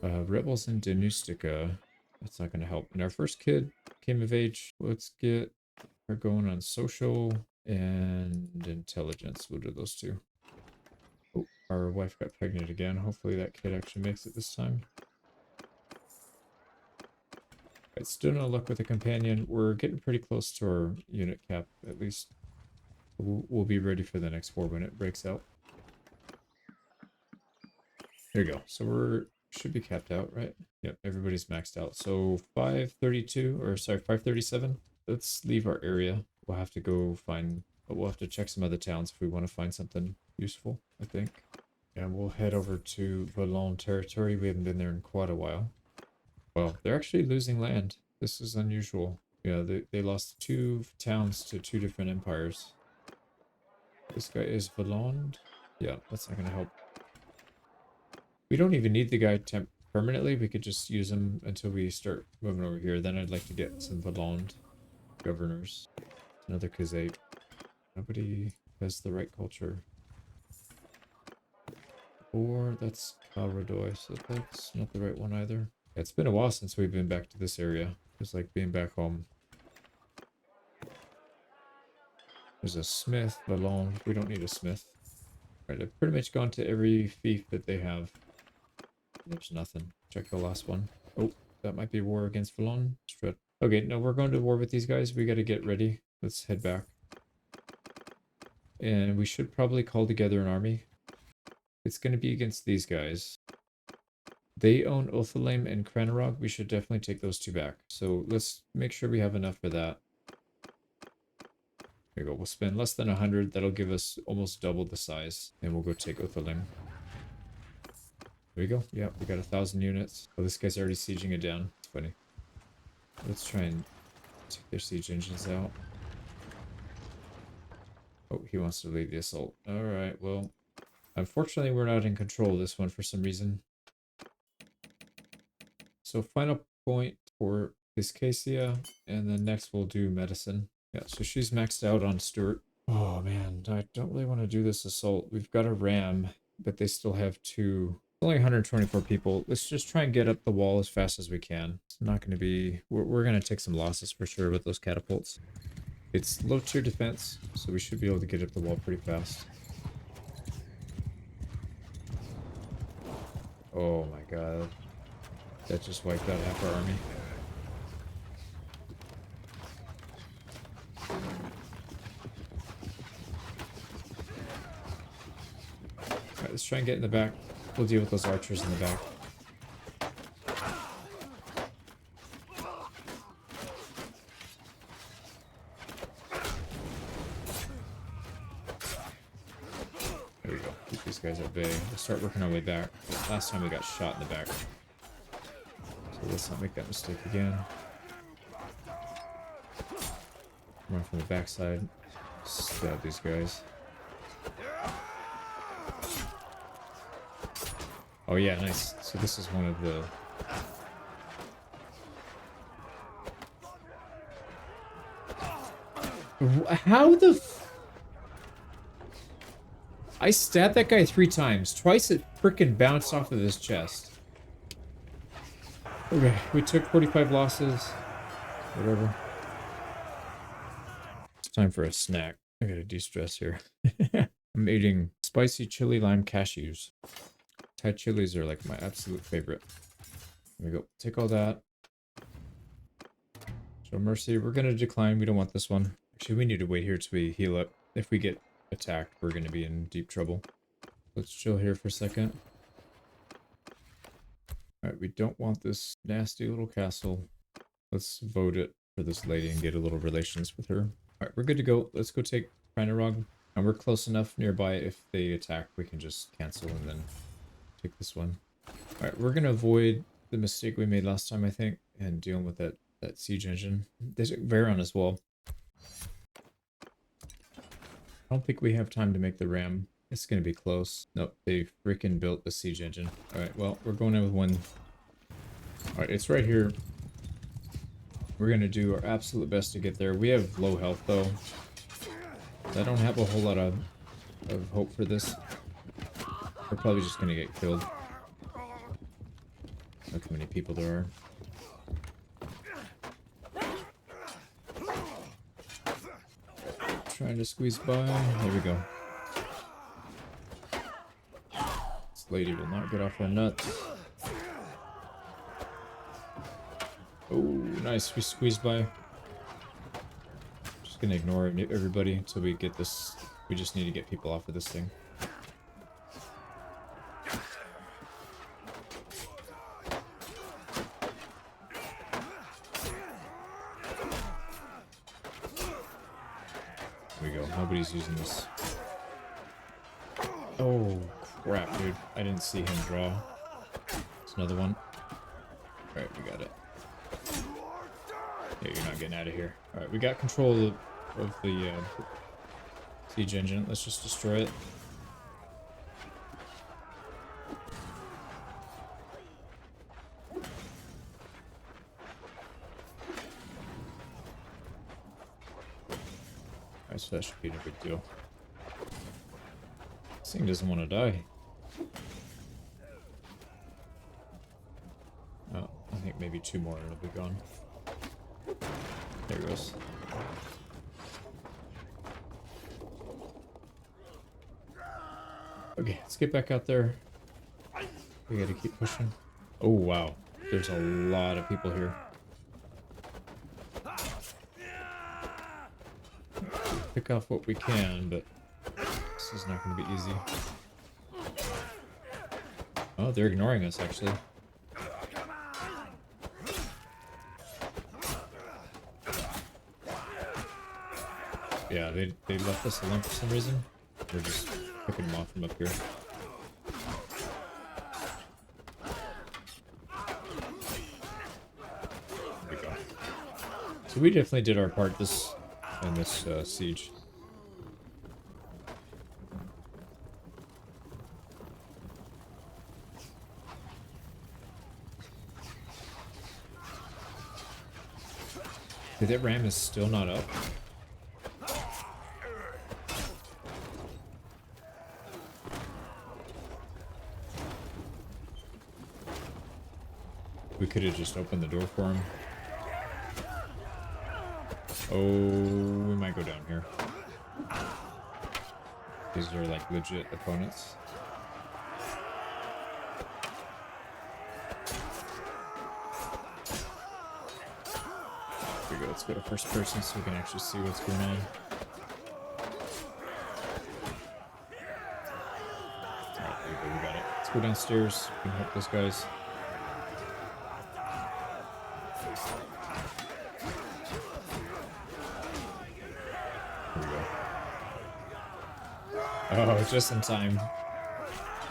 Rebels in Danustica. That's not going to help. And our first kid came of age. Let's get her going on social and intelligence. We'll do those 2. Oh, our wife got pregnant again. Hopefully that kid actually makes it this time. Right, still no luck with a companion. We're getting pretty close to our unit cap, at least. We'll be ready for the next war when it breaks out. There you go. So we're should be capped out, right? Yep, everybody's maxed out. So 532, or sorry, 537. Let's leave our area. We'll have to go find, but we'll have to check some other towns if we want to find something useful, I think. And we'll head over to Vlandia territory. We haven't been there in quite a while. Well, they're actually losing land. This is unusual. Yeah, they lost 2 towns to 2 different empires. This guy is Vlandia. Yeah, that's not going to help. We don't even need the guy permanently. We could just use him until we start moving over here. Then I'd like to get some Vlandia governors. Another Kazate. Nobody has the right culture. Or that's Kalradoy, so that's not the right one either. Yeah, it's been a while since we've been back to this area. It's like being back home. There's a smith, Vlandia. We don't need a smith. Alright, I've pretty much gone to every fief that they have. there's nothing. Check the last one. Oh, that might be war against Vlandia. Strat. Okay, no, we're going to war with these guys. We got to get ready. Let's head back. And we should probably call together an army. It's going to be against these guys. They own Othalim and Cranarog. We should definitely take those two back. So let's make sure we have enough for that. There we go. We'll spend less than 100. That'll give us almost double the size. And we'll go take Othalim. There we go. Yep, we got 1,000 units. Oh, this guy's already sieging it down. It's funny. Let's try and take their siege engines out. Oh, he wants to lead the assault. Alright, well, unfortunately we're not in control of this one for some reason. So final point for Piscasia, and then next we'll do medicine. Yeah, so she's maxed out on Stuart. Oh man, I don't really want to do this assault. We've got a ram, but they still have two. Only 124 people. Let's just try and get up the wall as fast as we can. It's not going to be... We're going to take some losses for sure with those catapults. It's low tier defense, so we should be able to get up the wall pretty fast. Oh my god. That just wiped out half our army. Alright, let's try and get in the back. We'll deal with those archers in the back. There we go. Keep these guys at bay. We'll start working our way back. Last time we got shot in the back. So let's not make that mistake again. Run from the backside. Stab these guys. Oh yeah, nice. So this is one of the... How the f... I stabbed that guy 3 times. Twice it frickin' bounced off of this chest. Okay, we took 45 losses. Whatever. It's time for a snack. I gotta de-stress here. I'm eating spicy chili lime cashews. Thai chilies are like my absolute favorite. There we go. Take all that. Show mercy. We're gonna decline. We don't want this one. Actually, we need to wait here till we heal up. If we get attacked, we're gonna be in deep trouble. Let's chill here for a second. Alright, we don't want this nasty little castle. Let's vote it for this lady and get a little relations with her. Alright, we're good to go. Let's go take Cranarog. And we're close enough nearby. If they attack, we can just cancel and then take this one. Alright, we're gonna avoid the mistake we made last time, I think, and dealing with that siege engine. There's Varon as well. I don't think we have time to make the ram. It's gonna be close. Nope, they freaking built the siege engine. Alright, well, we're going in with one. Alright, it's right here. We're gonna do our absolute best to get there. We have low health though. I don't have a whole lot of hope for this. We're probably just gonna get killed. Look how many people there are. Trying to squeeze by. There we go. This lady will not get off her nuts. Oh, nice. We squeezed by. Just gonna ignore everybody until we get this. We just need to get people off of this thing. There we go. Nobody's using this. Oh, crap, dude. I didn't see him draw. It's another one. Alright, we got it. Yeah, you're not getting out of here. Alright, we got control of the siege engine. Let's just destroy it. Alright, so that should be no big deal. This thing doesn't want to die. Oh, I think maybe 2 more and it'll be gone. There it goes. Okay, let's get back out there. We gotta keep pushing. Oh, wow. There's a lot of people here. Pick off what we can, but this is not going to be easy. Oh, they're ignoring us, actually. Yeah, they left us alone for some reason. We're just picking them off from up here. There we go. So we definitely did our part in this siege. Dude, that ram is still not up. We could have just opened the door for him. Oh, we might go down here. These are like legit opponents. Here we go, let's go to first person so we can actually see what's going on. Alright, there we go, we got it. Let's go downstairs, we can help those guys. Oh, just in time.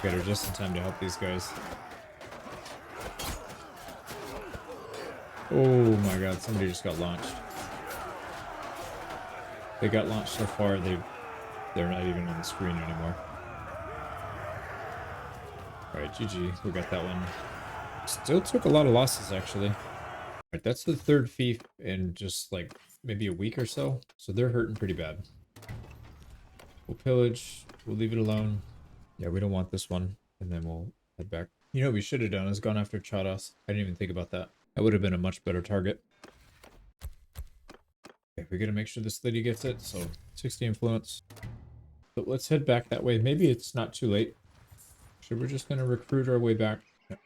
Got her just in time to help these guys. Oh my god, somebody just got launched. They got launched so far, they're not even on the screen anymore. Alright, GG, we got that one. Still took a lot of losses, actually. Alright, that's the third fief in just like maybe a week or so. So they're hurting pretty bad. We'll pillage. We'll leave it alone. Yeah, we don't want this one. And then we'll head back. You know what we should have done is gone after Chados. I didn't even think about that. That would have been a much better target. Okay, we gotta make sure this lady gets it. So 60 influence. But let's head back that way. Maybe it's not too late. So we're just gonna recruit our way back.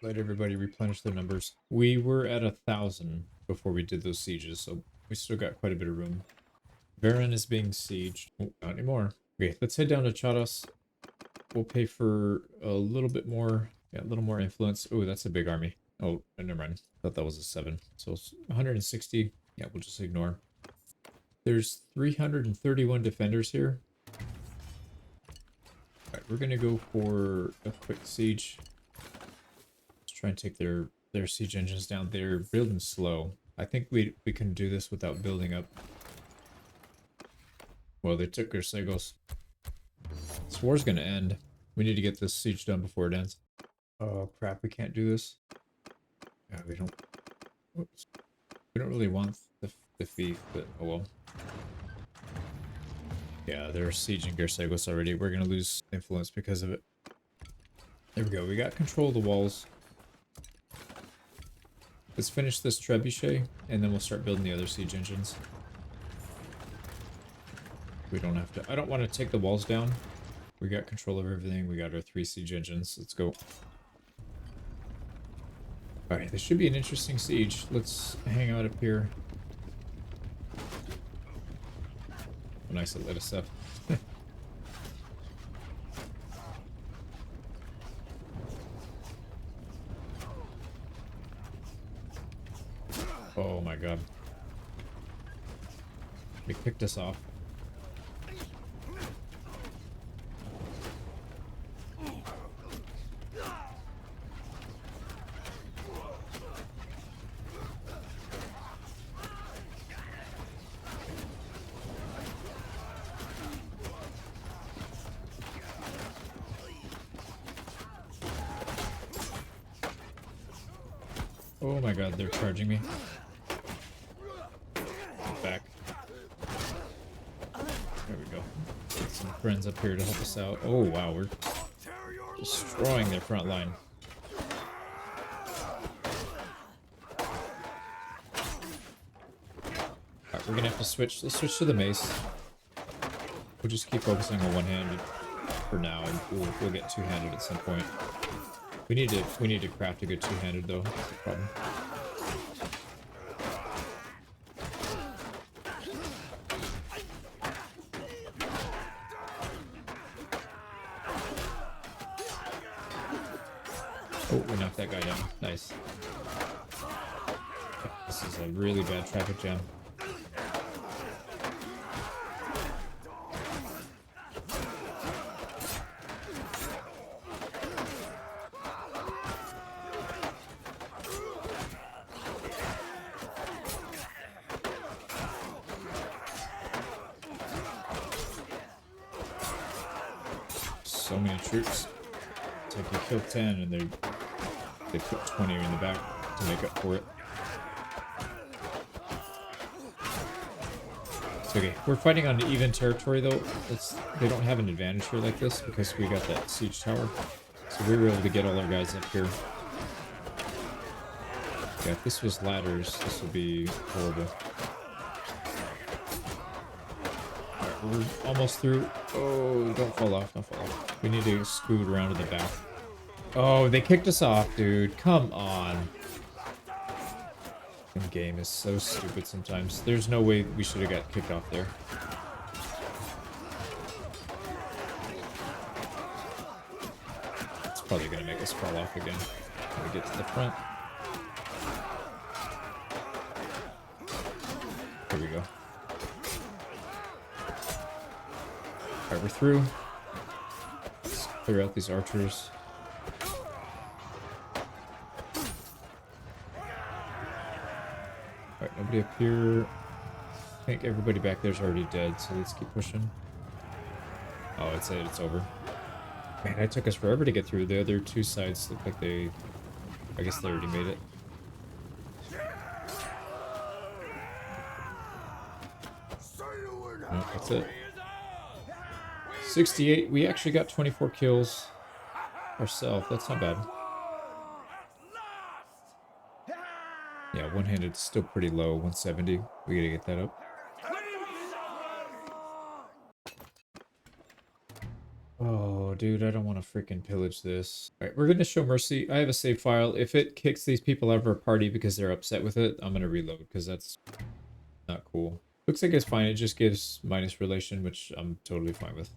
Let everybody replenish their numbers. We were at 1,000 before we did those sieges, so we still got quite a bit of room. Varen is being sieged. Oh, not anymore. Okay, let's head down to Chados. We'll pay for a little bit more. Yeah, a little more influence. Oh, that's a big army. Oh, never mind. I thought that was a 7. So it's 160. Yeah, we'll just ignore. There's 331 defenders here. Alright, we're gonna go for a quick siege. Let's try and take their siege engines down. They're building slow. I think we can do this without building up. Well, they took their Segos. This war's gonna end. We need to get this siege done before it ends. Oh crap, we can't do this. Yeah, we don't. Oops. We don't really want the fief, but oh well. Yeah, they're sieging Gersegos already. We're gonna lose influence because of it. There we go. We got control of the walls. Let's finish this trebuchet, and then we'll start building the other siege engines. We don't have to. I don't want to take the walls down. We got control of everything. We got our 3 siege engines. Let's go. Alright, this should be an interesting siege. Let's hang out up here. Oh, nice, it lit us up. Oh my god. They picked us off. Oh my god, they're charging me. Get back. There we go. Get some friends up here to help us out. Oh wow, we're destroying their front line. Alright, we're gonna have to switch. Let's switch to the mace. We'll just keep focusing on one-handed for now, and we'll get two-handed at some point. We need to craft a good two-handed though. That's the problem. Oh, we knocked that guy down. Nice. This is a really bad traffic jam. So many troops. It's like you kill 10 and they put 20 in the back to make up for it. It's okay. We're fighting on even territory though. They don't have an advantage here like this because we got that siege tower. So we were able to get all our guys up here. Yeah, if this was ladders, this would be horrible. Alright, we're almost through. Oh, don't fall off, don't fall off. We need to scoot around to the back. Oh, they kicked us off, dude. Come on. The game is so stupid sometimes. There's no way we should have got kicked off there. It's probably gonna make us fall off again when we get to the front. Here we go. Alright, we're through. Let's clear out these archers. Alright, nobody up here. I think everybody back there's already dead, so let's keep pushing. Oh, it's over. Man, it took us forever to get through. The other two sides look like I guess they already made it. No, that's it. 68. We actually got 24 kills ourselves. That's not bad. Yeah, one-handed still pretty low. 170. We gotta get that up. Oh, dude, I don't want to freaking pillage this. Alright, we're gonna show mercy. I have a save file. If it kicks these people out of our party because they're upset with it, I'm gonna reload because that's not cool. Looks like it's fine. It just gives minus relation, which I'm totally fine with.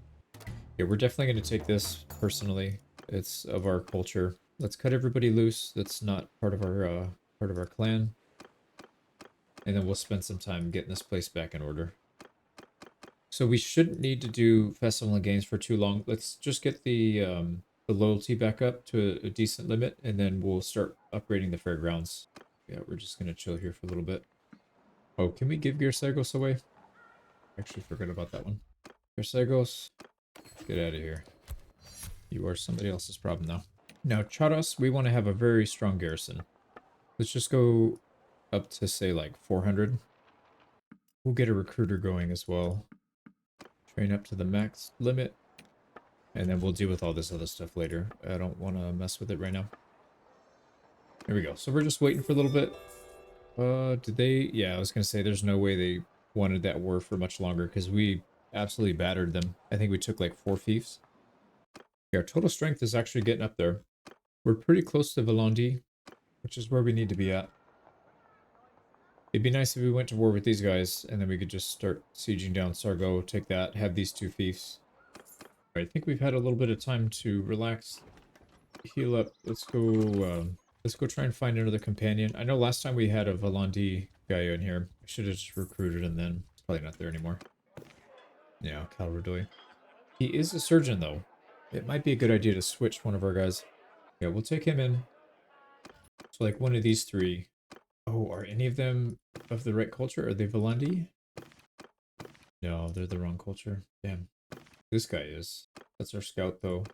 Yeah, we're definitely going to take this personally. It's of our culture. Let's cut everybody loose. That's not part of our clan. And then we'll spend some time getting this place back in order. So we shouldn't need to do festival and games for too long. Let's just get the loyalty back up to a decent limit, and then we'll start upgrading the fairgrounds. Yeah, we're just going to chill here for a little bit. Oh, can we give Gersagos away? Actually forgot about that one. Gersagos, get out of here. You are somebody else's problem now. Now, Charos, we want to have a very strong garrison. Let's just go up to, say, like 400. We'll get a recruiter going as well. Train up to the max limit. And then we'll deal with all this other stuff later. I don't want to mess with it right now. There we go. So we're just waiting for a little bit. Did they? Yeah, I was gonna say there's no way they wanted that war for much longer because we absolutely battered them. I think we took like 4 fiefs. Yeah, our total strength is actually getting up there. We're pretty close to Vlandia, which is where we need to be at. It'd be nice if we went to war with these guys and then we could just start sieging down Sargo, take that, have these 2 fiefs. Alright, I think we've had a little bit of time to relax, heal up. Let's go try and find another companion. I know last time we had a Vlandia guy in here. I should have just recruited him then. He's probably not there anymore. Yeah, Calradoy. He is a surgeon, though. It might be a good idea to switch one of our guys. Yeah, we'll take him in. So, like, one of these 3. Oh, are any of them of the right culture? Are they Vlandia? No, they're the wrong culture. Damn. This guy is. That's our scout, though.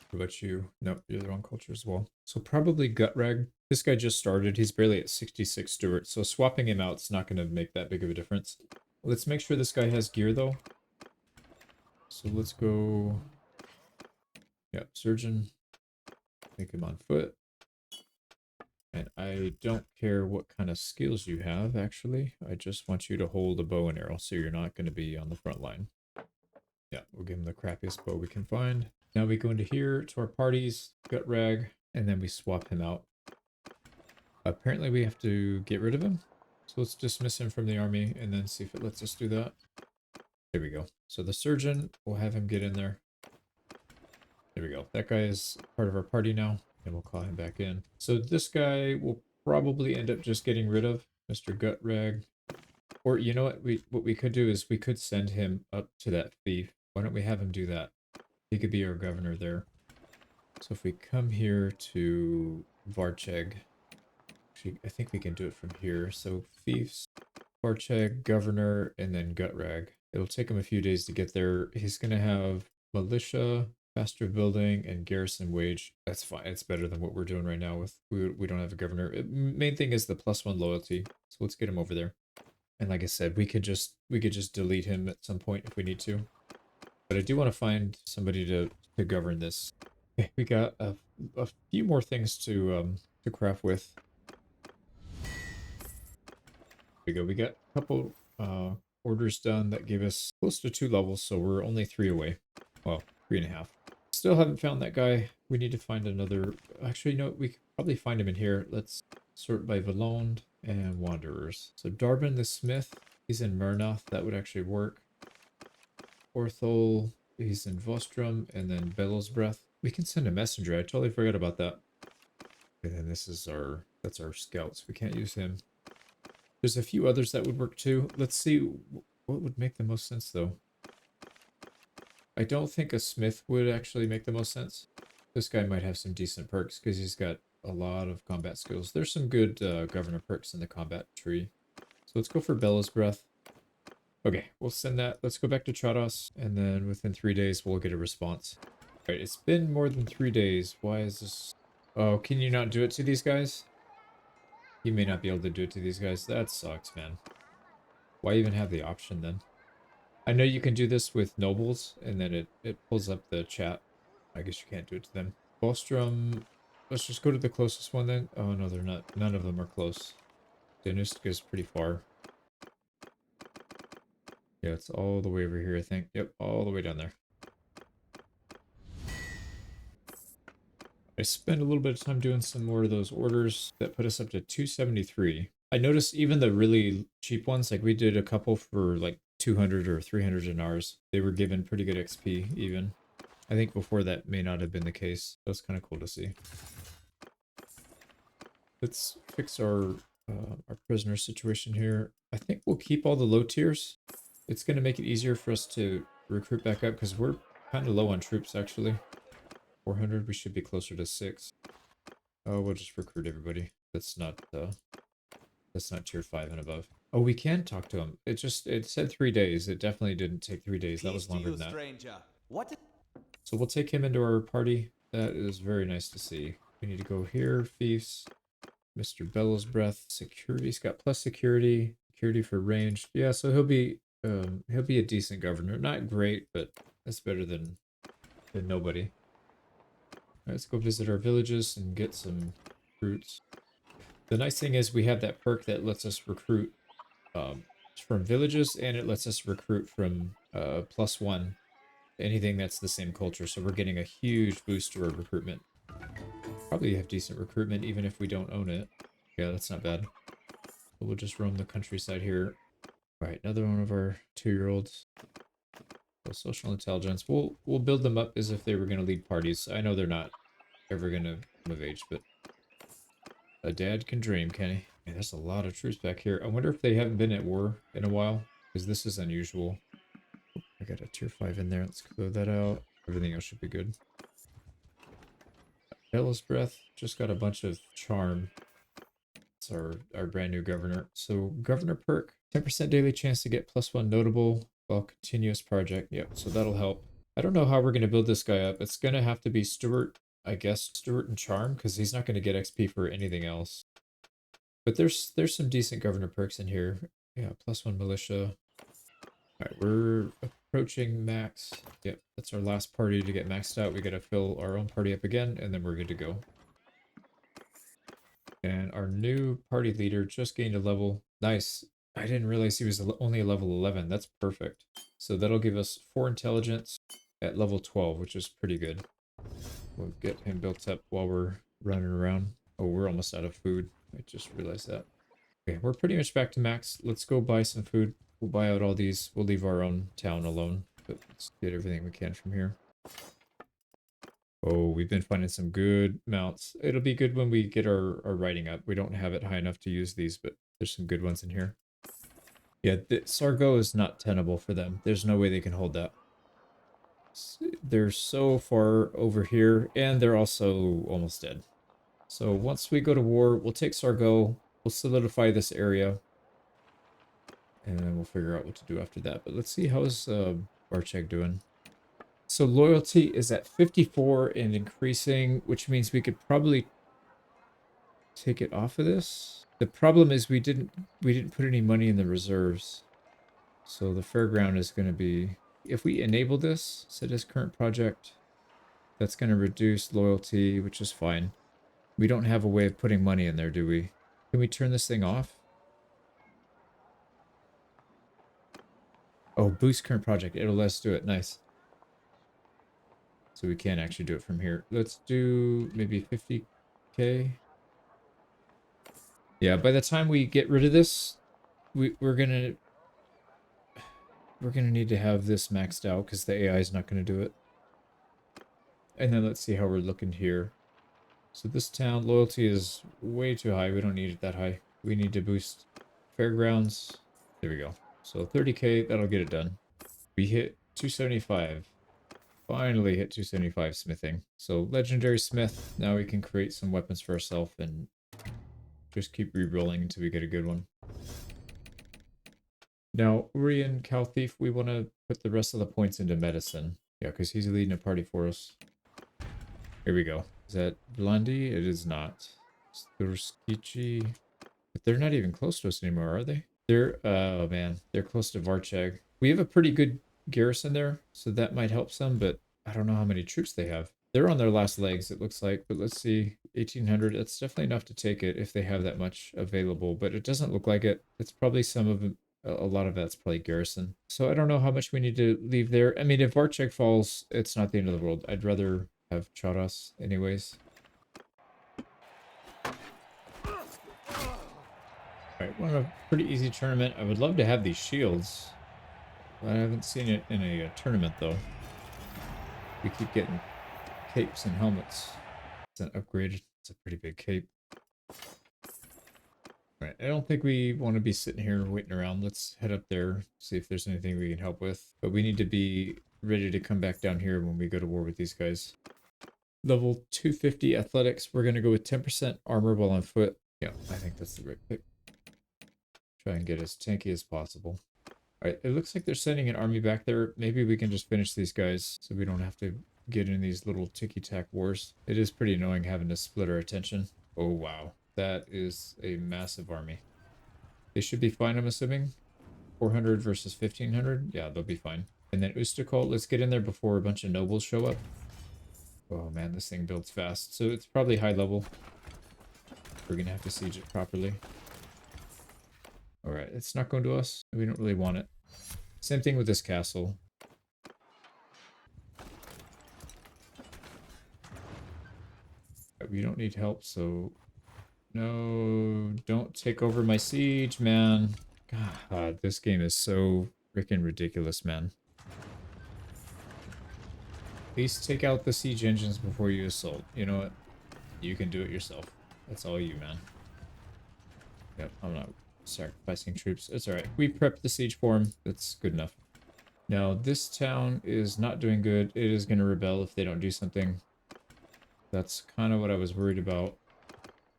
What about you? Nope, you're the wrong culture as well. So probably Gutrag. This guy just started. He's barely at 66 Stuart, so swapping him out is not going to make that big of a difference. Let's make sure this guy has gear, though. So let's go... Yep, surgeon. Take him on foot. And I don't care what kind of skills you have, actually. I just want you to hold a bow and arrow, so you're not going to be on the front line. Yeah, we'll give him the crappiest bow we can find. Now we go into here to our parties. Gutrag. and then we swap him out. Apparently we have to get rid of him. So let's dismiss him from the army and then see if it lets us do that. There we go. So the surgeon, we'll have him get in there. There we go. That guy is part of our party now, and we'll call him back in. So this guy will probably end up just getting rid of Mr. Gutrag. Or you know what we could do is we could send him up to that thief. Why don't we have him do that? He could be our governor there. So if we come here to Varcheg, actually, I think we can do it from here. So thieves, Varcheg, governor, and then Gutrag. It'll take him a few days to get there. He's going to have militia, faster building, and garrison wage. That's fine. It's better than what we're doing right now with we don't have a governor. Main thing is the +1 loyalty. So let's get him over there. And like I said, we could just delete him at some point if we need to. But I do want to find somebody to govern this. Okay, we got a few more things to craft with. There we go. We got a couple orders done that gave us close to 2 levels, so we're only 3 away. Well, 3.5. Still haven't found that guy. We need to find another. Actually, no, we could probably find him in here. Let's sort by Vlandia and Wanderers. So Darbin the Smith, he's in Murnoth. That would actually work. Orthol, he's in Vostrum, and then Bellows Breath. We can send a messenger. I totally forgot about that. And then this is that's our scouts. We can't use him. There's a few others that would work too. Let's see what would make the most sense though. I don't think a smith would actually make the most sense. This guy might have some decent perks because he's got a lot of combat skills. There's some good governor perks in the combat tree. So let's go for Bellows Breath. Okay, we'll send that. Let's go back to Trados, and then within 3 days we'll get a response. Alright, it's been more than 3 days. Why is this? Oh, can you not do it to these guys? You may not be able to do it to these guys. That sucks, man. Why even have the option then? I know you can do this with nobles, and then it pulls up the chat. I guess you can't do it to them. Bostrom, let's just go to the closest one then. Oh no, they're not. None of them are close. Danusk is pretty far. Yeah, it's all the way over here, I think. Yep, all the way down there. I spent a little bit of time doing some more of those orders that put us up to 273. I noticed even the really cheap ones, like we did a couple for like 200 or 300 dinars. They were given pretty good XP even. I think before that may not have been the case. That's kind of cool to see. Let's fix our prisoner situation here. I think we'll keep all the low tiers. It's going to make it easier for us to recruit back up because we're kind of low on troops actually. 400, we should be closer to 6. Oh, we'll just recruit everybody. That's not tier 5 and above. Oh, we can talk to him. It said 3 days. It definitely didn't take 3 days. That was longer than that. Stranger. What? So we'll take him into our party. That is very nice to see. We need to go here, Fiefs. Mr. Bellows Breath, security. He's got plus security for range. Yeah, so he'll be a decent governor. Not great, but that's better than nobody. Alright, let's go visit our villages and get some recruits. The nice thing is we have that perk that lets us recruit from villages, and it lets us recruit from +1. Anything that's the same culture, so we're getting a huge boost to our recruitment. Probably have decent recruitment even if we don't own it. Yeah, that's not bad. But we'll just roam the countryside here. Alright, another one of our 2-year-olds. Social intelligence. We'll build them up as if they were going to lead parties. I know they're not ever going to come of age, but a dad can dream, can he? Man, there's a lot of troops back here. I wonder if they haven't been at war in a while, because this is unusual. I got a tier 5 in there. Let's clear that out. Everything else should be good. Bellows Breath just got a bunch of charm. It's our brand new governor. So governor perk, 10% daily chance to get +1 notable while continuous project. Yep, so that'll help. I don't know how we're going to build this guy up. It's going to have to be Stewart, I guess, Stewart and Charm, because he's not going to get XP for anything else. But there's some decent governor perks in here. Yeah, +1 militia. Alright, we're approaching max. Yep, that's our last party to get maxed out. We gotta fill our own party up again, and then we're good to go. And our new party leader just gained a level. Nice. I didn't realize he was only a level 11. That's perfect. So that'll give us 4 intelligence at level 12, which is pretty good. We'll get him built up while we're running around. Oh, we're almost out of food. I just realized that. Okay, we're pretty much back to max. Let's go buy some food. We'll buy out all these. We'll leave our own town alone. But let's get everything we can from here. Oh, we've been finding some good mounts. It'll be good when we get our riding up. We don't have it high enough to use these, but there's some good ones in here. Yeah, the Sargo is not tenable for them. There's no way they can hold that. They're so far over here, and they're also almost dead. So once we go to war, we'll take Sargo, we'll solidify this area, and then we'll figure out what to do after that. But let's see, how's Barchek doing? So loyalty is at 54 and increasing, which means we could probably take it off of this. The problem is we didn't put any money in the reserves. So the fairground is going to be, if we enable this, set as current project, that's going to reduce loyalty, which is fine. We don't have a way of putting money in there, do we? Can we turn this thing off? Oh, boost current project. It'll let us do it. Nice. So we can actually do it from here. Let's do maybe 50k. Yeah, by the time we get rid of this, we're gonna need to have this maxed out because the AI is not gonna do it. And then let's see how we're looking here. So this town loyalty is way too high. We don't need it that high. We need to boost fairgrounds. There we go. So 30k, that'll get it done. We hit 275. Finally hit 275 smithing. So legendary smith. Now we can create some weapons for ourselves and just keep re-rolling until we get a good one. Now, Uri and Cow Thief, we want to put the rest of the points into medicine. Yeah, because he's leading a party for us. Here we go. Is that Vlandia? It is not. Sturskichi. But they're not even close to us anymore, are they? They're, oh man, they're close to Varcheg. We have a pretty good garrison there, so that might help some, but I don't know how many troops they have. They're on their last legs, it looks like, but let's see. 1,800, that's definitely enough to take it if they have that much available, but it doesn't look like it. It's probably some of it, a lot of that's probably garrison. So I don't know how much we need to leave there. I mean, if Varcheg falls, it's not the end of the world. I'd rather have Charas anyways. Alright, we're in a pretty easy tournament. I would love to have these shields. I haven't seen it in a tournament, though. We keep getting capes and helmets. It's an upgrade. It's a pretty big cape. Alright, I don't think we want to be sitting here waiting around. Let's head up there, see if there's anything we can help with. But we need to be ready to come back down here when we go to war with these guys. Level 250 athletics. We're going to go with 10% armor while on foot. Yeah, I think that's the right pick. Try and get as tanky as possible. Alright, it looks like they're sending an army back there. Maybe we can just finish these guys so we don't have to get in these little ticky-tack wars. It is pretty annoying having to split our attention. Oh, wow. That is a massive army. They should be fine, I'm assuming. 400 versus 1,500? Yeah, they'll be fine. And then Ustakol, let's get in there before a bunch of nobles show up. Oh man, this thing builds fast. So it's probably high level. We're gonna have to siege it properly. Alright, it's not going to us. We don't really want it. Same thing with this castle. We don't need help, so... No, don't take over my siege, man. God, this game is so freaking ridiculous, man. At least take out the siege engines before you assault. You know what? You can do it yourself. That's all you, man. Yep, I'm not sacrificing troops. It's alright. We prepped the siege for him. That's good enough. Now, this town is not doing good. It is going to rebel if they don't do something. That's kind of what I was worried about.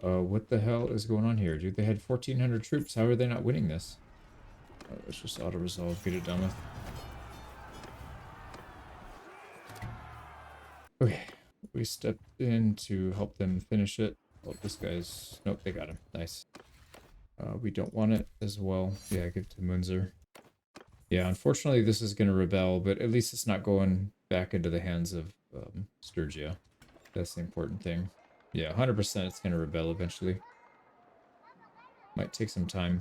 What the hell is going on here? Dude, they had 1,400 troops. How are they not winning this? Let's just auto-resolve. Get it done with. Okay. We stepped in to help them finish it. Oh, this guy's... Nope, they got him. Nice. We don't want it as well. Yeah, give it to Munzer. Yeah, unfortunately this is going to rebel, but at least it's not going back into the hands of Sturgia. That's the important thing. Yeah, 100% it's going to rebel eventually. Might take some time.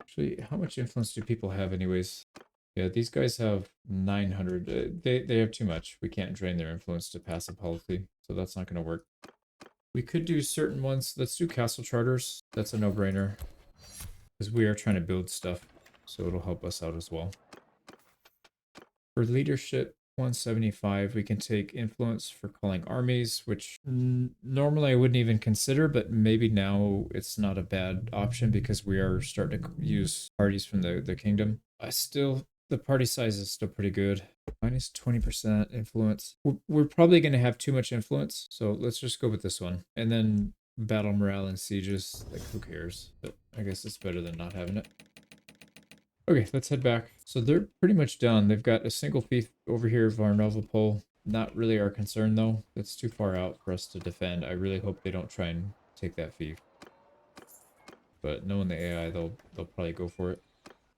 Actually, how much influence do people have anyways? Yeah, these guys have 900. They have too much. We can't drain their influence to passive policy, so that's not going to work. We could do certain ones. Let's do castle charters. That's a no-brainer. Because we are trying to build stuff. So it'll help us out as well. For leadership, 175, we can take influence for calling armies, which normally I wouldn't even consider, but maybe now it's not a bad option because we are starting to use parties from the kingdom. The party size is still pretty good. Minus 20% influence. We're probably going to have too much influence, so let's just go with this one. And then battle morale and sieges, like who cares? But I guess it's better than not having it. Okay, let's head back. So they're pretty much done. They've got a single fief over here, Varnovalpol. Not really our concern though. That's too far out for us to defend. I really hope they don't try and take that fief. But knowing the AI, they'll probably go for it.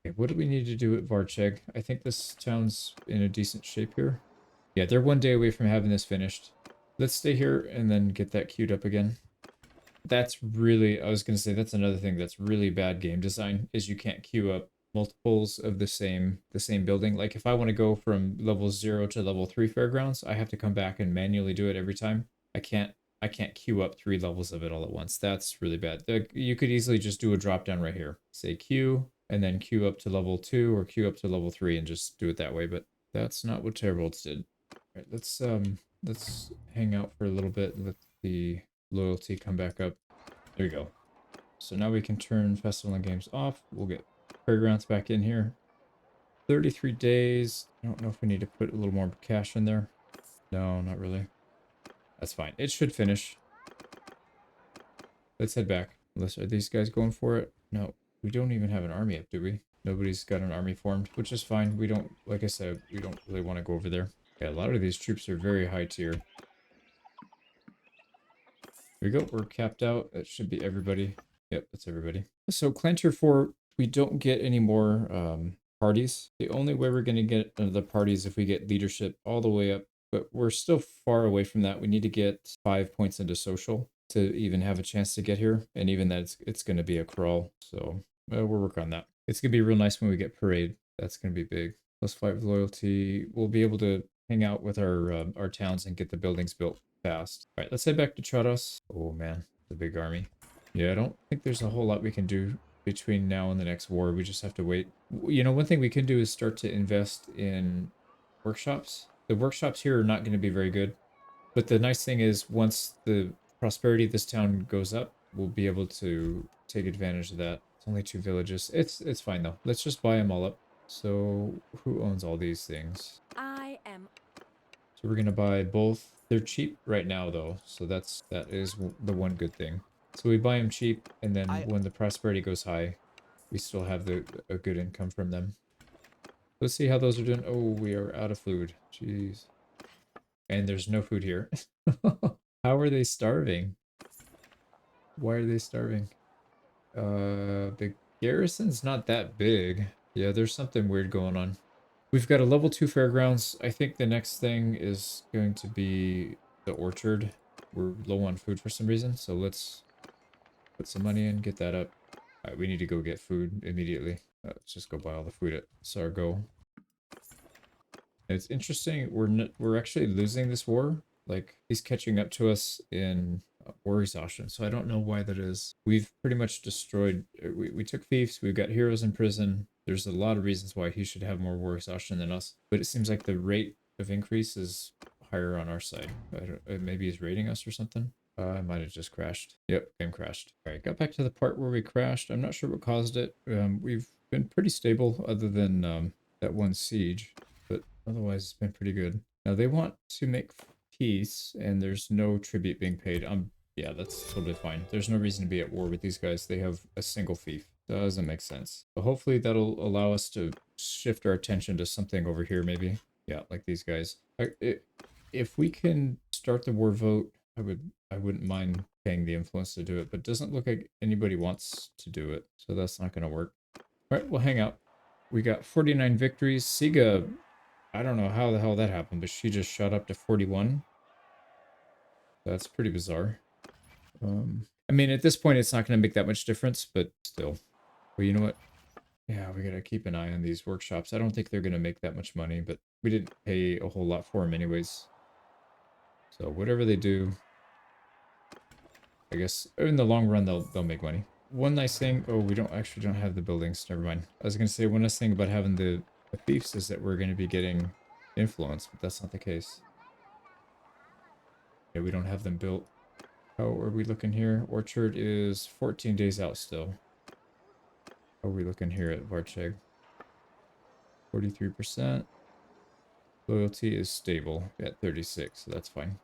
Okay, what do we need to do at Varcheg? I think this town's in a decent shape here. Yeah, they're 1 day away from having this finished. Let's stay here and then get that queued up again. That's really, I was going to say, that's another thing that's really bad game design, is you can't queue up multiples of the same building. Like if I want to go from level 0 to level 3 fairgrounds, I have to come back and manually do it every time. I can't queue up 3 levels of it all at once. That's really bad. You could easily just do a drop down right here. Say queue, and then queue up to level 2 or queue up to level 3 and just do it that way, but that's not what Terribolts did. All right, let's hang out for a little bit and let the loyalty come back up. There you go. So now we can turn Festival and Games off. We'll get Fairgrounds back in here. 33 days. I don't know if we need to put a little more cash in there. No, not really. That's fine. It should finish. Let's head back. Unless, are these guys going for it? No, we don't even have an army up, do we? Nobody's got an army formed, which is fine. We don't, like I said, we don't really want to go over there. Yeah, a lot of these troops are very high tier. There we go. We're capped out. That should be everybody. Yep, that's everybody. So clan tier 4, we don't get any more parties. The only way we're going to get the parties if we get leadership all the way up. But we're still far away from that. We need to get 5 points into social to even have a chance to get here. And even that, it's going to be a crawl. So we'll work on that. It's going to be real nice when we get parade. That's going to be big. +5 loyalty. We'll be able to hang out with our towns and get the buildings built fast. All right, let's head back to Trados. Oh man, the big army. Yeah, I don't think there's a whole lot we can do between now and the next war. We just have to wait. You know, one thing we can do is start to invest in workshops. The workshops here are not going to be very good. But the nice thing is once the prosperity of this town goes up, we'll be able to take advantage of that. It's only 2 villages. It's fine though. Let's just buy them all up. So who owns all these things? I am. So we're going to buy both. They're cheap right now though. So that is the one good thing. So we buy them cheap, and then when the prosperity goes high, we still have a good income from them. Let's see how those are doing. Oh, we are out of food. Jeez. And there's no food here. How are they starving? Why are they starving? The garrison's not that big. Yeah, there's something weird going on. We've got a level 2 fairgrounds. I think the next thing is going to be the orchard. We're low on food for some reason, so let's put some money in, get that up. All right, we need to go get food immediately. Let's just go buy all the food at Sargo. It's interesting, we're actually losing this war. Like, he's catching up to us in war exhaustion, so I don't know why that is. We've pretty much destroyed, we took fiefs, we've got heroes in prison. There's a lot of reasons why he should have more war exhaustion than us, but it seems like the rate of increase is higher on our side. Maybe he's raiding us or something. I might have just crashed. Yep, game crashed. All right, got back to the part where we crashed. I'm not sure what caused it. We've been pretty stable other than that one siege, but otherwise it's been pretty good. Now they want to make peace, and there's no tribute being paid. Yeah, that's totally fine. There's no reason to be at war with these guys. They have a single fief. Doesn't make sense. But hopefully that'll allow us to shift our attention to something over here, maybe. Yeah, like these guys. If we can start the war vote, I wouldn't mind paying the influence to do it, but it doesn't look like anybody wants to do it, so that's not going to work. All right, we'll hang out. We got 49 victories. Siga, I don't know how the hell that happened, but she just shot up to 41. That's pretty bizarre. I mean, at this point, it's not going to make that much difference, but still. Well, you know what? Yeah, we got to keep an eye on these workshops. I don't think they're going to make that much money, but we didn't pay a whole lot for them anyways. So whatever they do, I guess in the long run they'll make money. One nice thing, oh, we don't have the buildings. Never mind. I was gonna say one nice thing about having the fiefs is that we're gonna be getting influence, but that's not the case. Yeah, we don't have them built. How are we looking here? Orchard is 14 days out still. How are we looking here at Varcheg? 43%. Loyalty is stable at 36, so that's fine.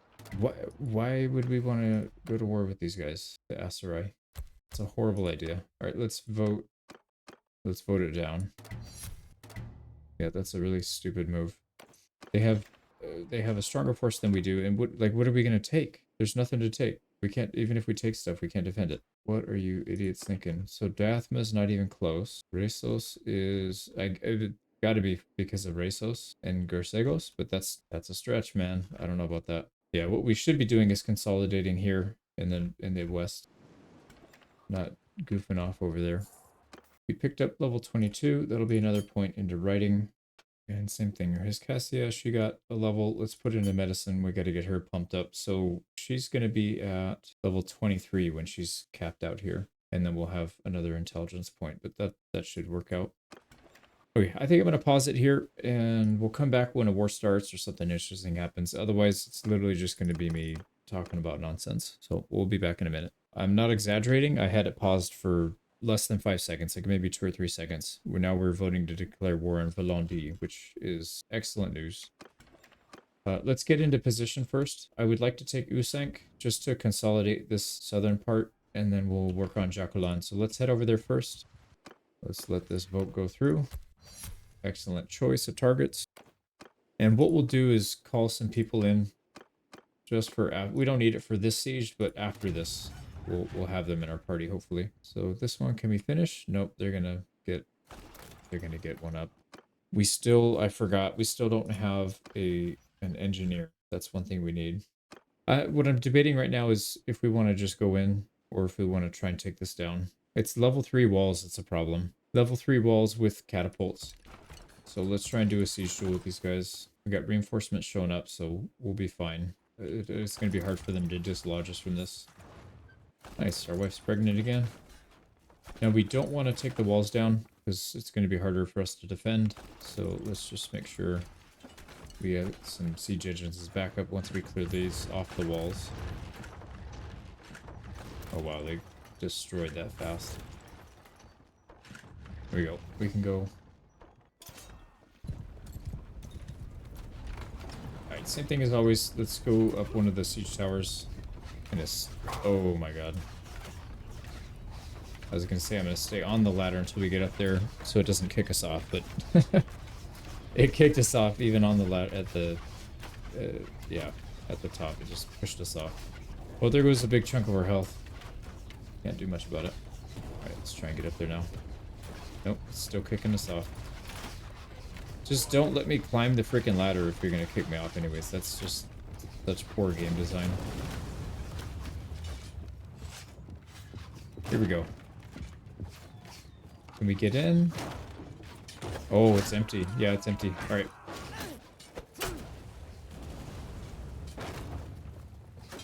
Why would we want to go to war with these guys? The Aserai. It's a horrible idea. Alright, let's vote. Let's vote it down. Yeah, that's a really stupid move. They have a stronger force than we do, and what are we gonna take? There's nothing to take. We can't, even if we take stuff, we can't defend it. What are you idiots thinking? So Dathma's not even close. Resos is, it gotta be because of Resos and Gersegos, but that's a stretch, man. I don't know about that. Yeah, what we should be doing is consolidating here in the west. Not goofing off over there. We picked up level 22. That'll be another point into writing. And same thing, his Cassia, she got a level. Let's put it into medicine. We got to get her pumped up. So she's going to be at level 23 when she's capped out here. And then we'll have another intelligence point, but that should work out. Okay, I think I'm going to pause it here, and we'll come back when a war starts or something interesting happens. Otherwise, it's literally just going to be me talking about nonsense. So we'll be back in a minute. I'm not exaggerating. I had it paused for less than 5 seconds, like maybe 2 or 3 seconds. Now we're voting to declare war on Vlandia, which is excellent news. Let's get into position first. I would like to take Usank just to consolidate this southern part, and then we'll work on Jaculan. So let's head over there first. Let's let this vote go through. Excellent choice of targets. And what we'll do is call some people in just for, we don't need it for this siege, but after this, we'll have them in our party, hopefully. So this one, can we finish? Nope, they're gonna get one up. I forgot, we still don't have an engineer. That's one thing we need. What I'm debating right now is if we want to just go in or if we want to try and take this down. It's level 3 walls that's a problem. Level 3 walls with catapults. So let's try and do a siege duel with these guys. We got reinforcements showing up, so we'll be fine. It's going to be hard for them to dislodge us from this. Nice, our wife's pregnant again. Now we don't want to take the walls down because it's going to be harder for us to defend. So let's just make sure we have some siege engines as backup once we clear these off the walls. Oh wow, they destroyed that fast. There we go. We can go. Alright, same thing as always. Let's go up one of the siege towers. And it's... Oh my god. I was gonna say I'm gonna stay on the ladder until we get up there so it doesn't kick us off, but... it kicked us off even on the ladder at the... yeah, at the top. It just pushed us off. Well, there goes a big chunk of our health. Can't do much about it. Alright, let's try and get up there now. Nope, it's still kicking us off. Just don't let me climb the freaking ladder if you're gonna kick me off anyways. That's just such poor game design. Here we go. Can we get in? Oh, it's empty. Yeah, it's empty. Alright.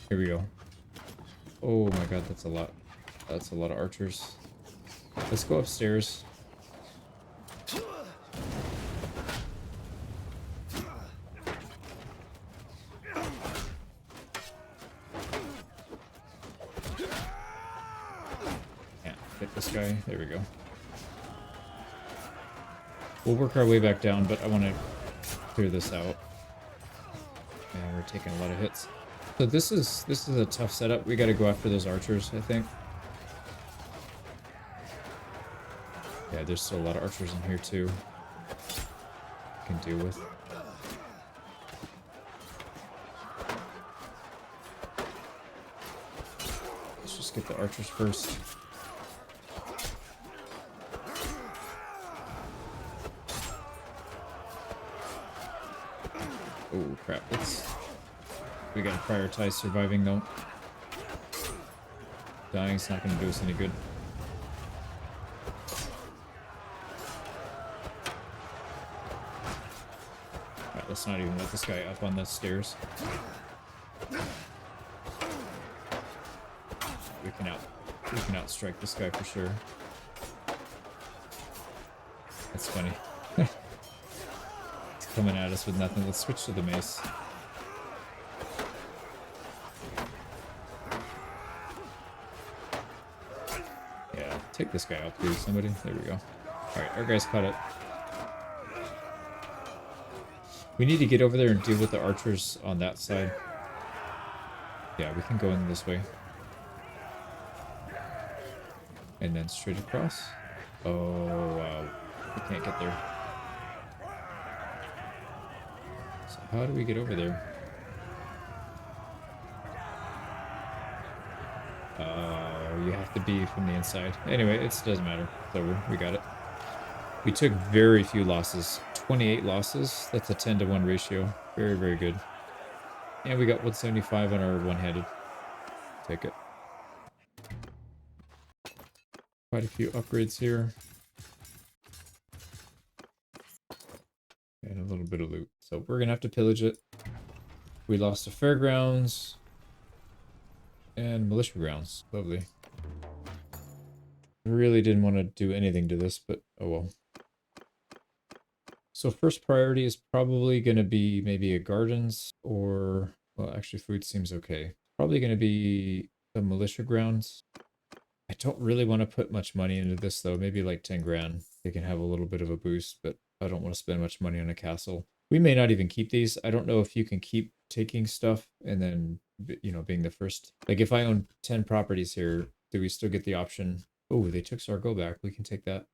Here we go. Oh my god, that's a lot. That's a lot of archers. Let's go upstairs. This guy. There we go. We'll work our way back down, but I want to clear this out. And we're taking a lot of hits. So this is a tough setup. We got to go after those archers, I think. Yeah, there's still a lot of archers in here too. I can deal with. Let's just get the archers first. Oh crap, we gotta prioritize surviving though. Dying's not gonna do us any good. Alright, let's not even let this guy up on the stairs. we can outstrike this guy for sure. That's funny. He's coming at us with nothing. Let's switch to the mace. Yeah, take this guy out, please, somebody. There we go. Alright, our guy's caught up. We need to get over there and deal with the archers on that side. Yeah, we can go in this way. And then straight across. Oh, wow. We can't get there. So how do we get over there? You have to be from the inside. Anyway, it doesn't matter. It's over. We got it. We took very few losses. 28 losses. That's a 10-to-1 ratio. Very, very good. And we got 175 on our one-handed. Take it. Quite a few upgrades here. And a little bit of loot. So we're going to have to pillage it. We lost the fairgrounds. And militia grounds. Lovely. Really didn't want to do anything to this, but oh well. So first priority is probably going to be maybe a gardens or, well, actually food seems okay. Probably going to be the militia grounds. I don't really want to put much money into this though. Maybe like 10 grand. They can have a little bit of a boost, but I don't want to spend much money on a castle. We may not even keep these. I don't know if you can keep taking stuff and then, you know, being the first. Like if I own 10 properties here, do we still get the option? Oh, they took Sargo back. We can take that.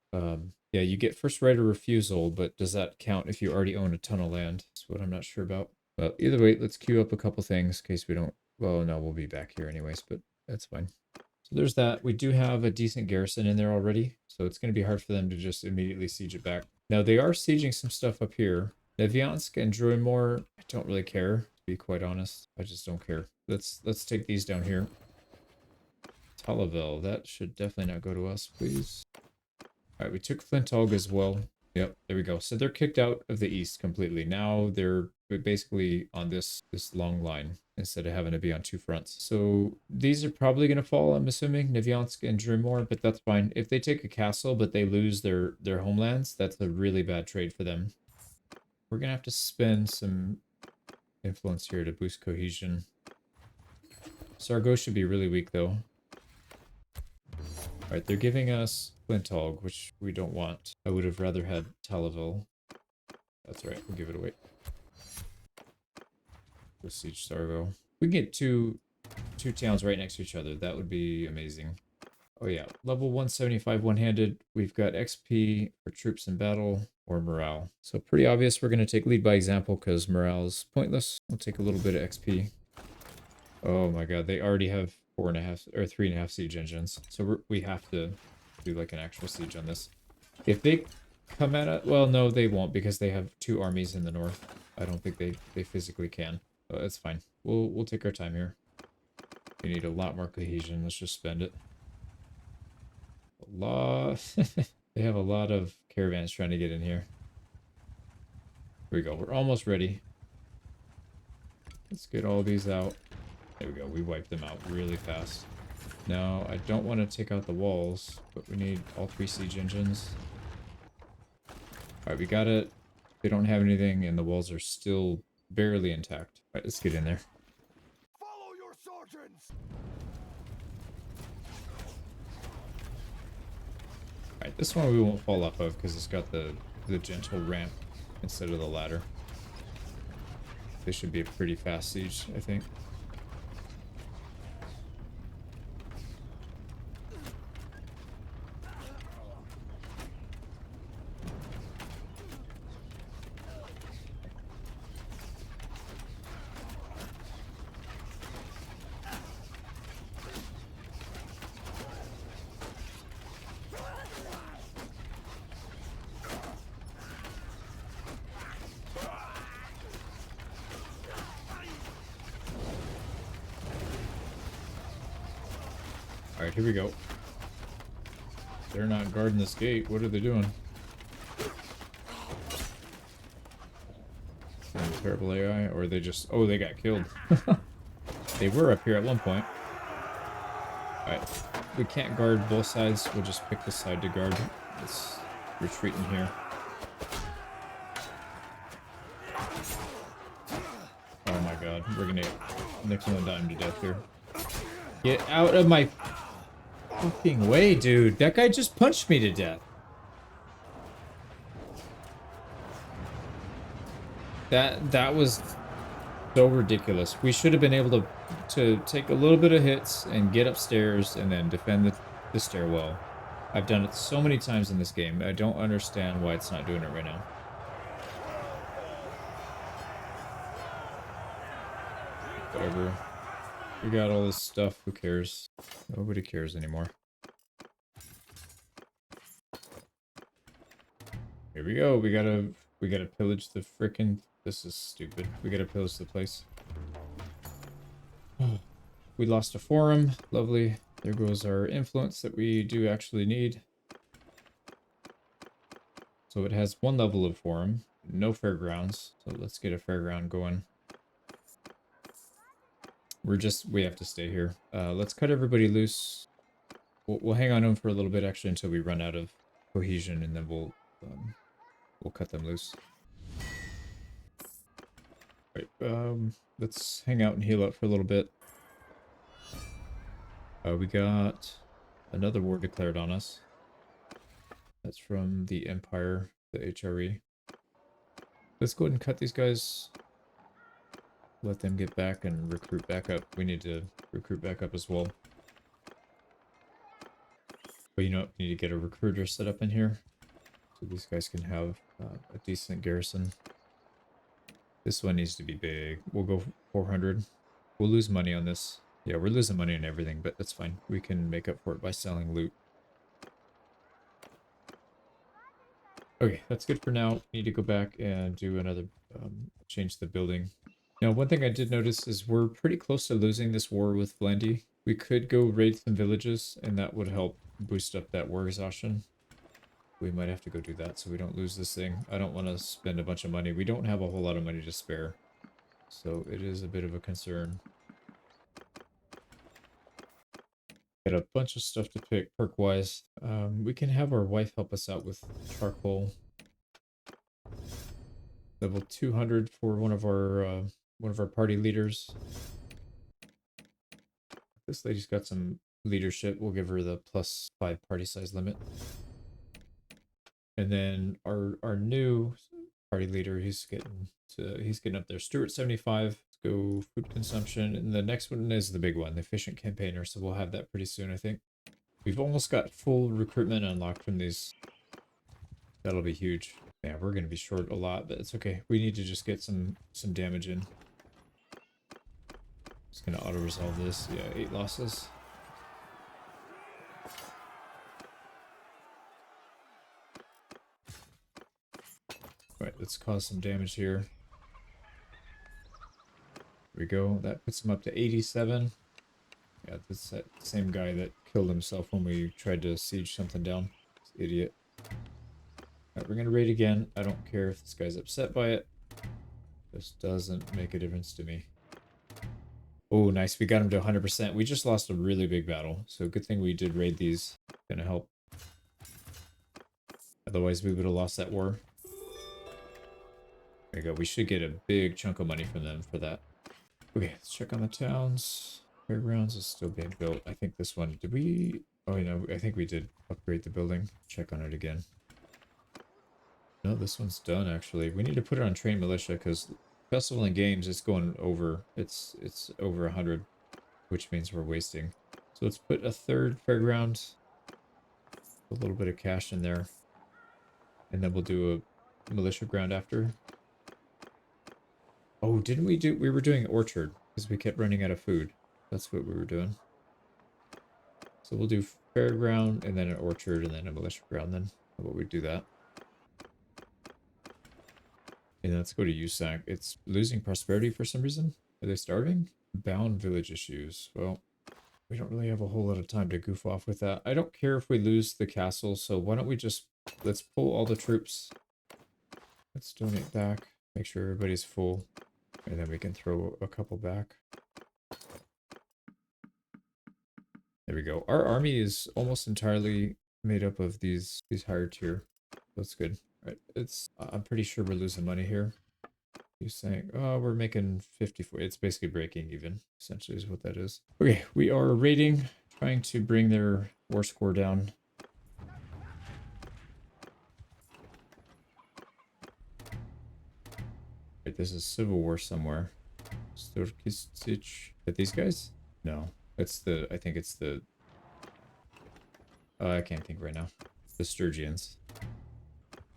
Yeah, you get first right of refusal, but does that count if you already own a ton of land? That's what I'm not sure about. Well, either way, let's queue up a couple things in case we don't... Well, no, we'll be back here anyways, but that's fine. So there's that. We do have a decent garrison in there already, so it's going to be hard for them to just immediately siege it back. Now, they are sieging some stuff up here. Neviansk and Druimore, I don't really care, to be quite honest. I just don't care. Let's take these down here. Talavel, that should definitely not go to us, please. Alright, we took Flintog as well. Yep, there we go. So they're kicked out of the east completely. Now they're basically on this long line instead of having to be on two fronts. So these are probably going to fall, I'm assuming, Neviansk and Druimore, but that's fine. If they take a castle but they lose their homelands, that's a really bad trade for them. We're going to have to spend some influence here to boost cohesion. Sargo should be really weak though. Alright, they're giving us Flintog, which we don't want. I would have rather had Talavel. That's right, we'll give it away. Go siege Sargo. We can get two towns right next to each other. That would be amazing. Oh yeah, level 175 one-handed. We've got XP for troops in battle or morale. So pretty obvious we're going to take lead by example because morale is pointless. We'll take a little bit of XP. Oh my god, they already have 4.5 or 3.5 siege engines. So we have to do like an actual siege on this. If they come at it, well, no, they won't because they have 2 armies in the north. I don't think they physically can. But that's fine. We'll take our time here. We need a lot more cohesion. Let's just spend it. A lot. They have a lot of caravans trying to get in here. Here we go. We're almost ready. Let's get all these out. There we go. We wiped them out really fast. Now, I don't want to take out the walls, but we need all 3 siege engines. Alright, we got it. They don't have anything, and the walls are still barely intact. Alright, let's get in there. Follow your sergeants! Alright, this one we won't fall off of because it's got the gentle ramp instead of the ladder. This should be a pretty fast siege, I think. Alright, here we go. They're not guarding this gate. What are they doing? Terrible AI, or they just... Oh, they got killed. They were up here at one point. Alright, we can't guard both sides. We'll just pick the side to guard. Let's retreat in here. Oh my god, we're gonna nickel and dime to death here. Get out of my fucking way, dude. That guy just punched me to death. That was so ridiculous. We should have been able to take a little bit of hits and get upstairs and then defend the stairwell. I've done it so many times in this game. I don't understand why it's not doing it right now. Whatever. We got all this stuff. Who cares? Nobody cares anymore. Here we go. We gotta pillage the frickin'. This is stupid. We gotta pillage the place. We lost a forum. Lovely. There goes our influence that we do actually need. So it has 1 level of forum. No fairgrounds. So let's get a fairground going. We have to stay here. Let's cut everybody loose. We'll hang on to them for a little bit actually until we run out of cohesion, and then we'll cut them loose. Right, let's hang out and heal up for a little bit. We got another war declared on us. That's from the Empire, the HRE. Let's go ahead and cut these guys. Let them get back and recruit back up. We need to recruit back up as well. But you know what? We need to get a recruiter set up in here. So these guys can have a decent garrison. This one needs to be big. We'll go 400. We'll lose money on this. Yeah, we're losing money on everything, but that's fine. We can make up for it by selling loot. Okay, that's good for now. We need to go back and do another, change the building. Now, one thing I did notice is we're pretty close to losing this war with Vlandia. We could go raid some villages, and that would help boost up that war exhaustion. We might have to go do that so we don't lose this thing. I don't want to spend a bunch of money. We don't have a whole lot of money to spare. So it is a bit of a concern. Got a bunch of stuff to pick perk-wise. We can have our wife help us out with charcoal. Level 200 for one of our party leaders. This lady's got some leadership. We'll give her the +5 party size limit. And then our new party leader, he's getting up there. Stuart 75. Let's go food consumption. And the next one is the big one, the efficient campaigner. So we'll have that pretty soon, I think. We've almost got full recruitment unlocked from these. That'll be huge. Yeah, we're gonna be short a lot, but it's okay. We need to just get some damage in. Just gonna auto resolve this. Yeah, 8 losses. Alright, let's cause some damage here. Here we go. That puts him up to 87. Yeah, that's that same guy that killed himself when we tried to siege something down. This idiot. Alright, we're gonna raid again. I don't care if this guy's upset by it. This doesn't make a difference to me. Oh, nice. We got him to 100%. We just lost a really big battle. So good thing we did raid these. Gonna help. Otherwise, we would have lost that war. There you go. We should get a big chunk of money from them for that. Okay, let's check on the towns. Fairgrounds is still being built. I think this one... Did we... Oh, you know, I think we did upgrade the building. Check on it again. No, this one's done, actually. We need to put it on trained militia, because Festival and Games is going over. It's over 100, which means we're wasting. So let's put a 3rd fairground. A little bit of cash in there. And then we'll do a militia ground after. Oh, didn't we do... We were doing orchard, because we kept running out of food. That's what we were doing. So we'll do fairground, and then an orchard, and then a militia ground then. How about we do that? And let's go to USAC. It's losing prosperity for some reason. Are they starving? Bound village issues. Well, we don't really have a whole lot of time to goof off with that. I don't care if we lose the castle, so why don't we just... Let's pull all the troops. Let's donate back. Make sure everybody's full. And then we can throw a couple back. There we go. Our army is almost entirely made up of these higher tier. That's good. Right. I'm pretty sure we're losing money here. He's saying, oh, we're making 54. It's basically breaking even, essentially is what that is. Okay, we are raiding, trying to bring their war score down. Right, this is Civil War somewhere. Storkistich. Are these guys? No. I think it's the... I can't think right now. The Sturgians.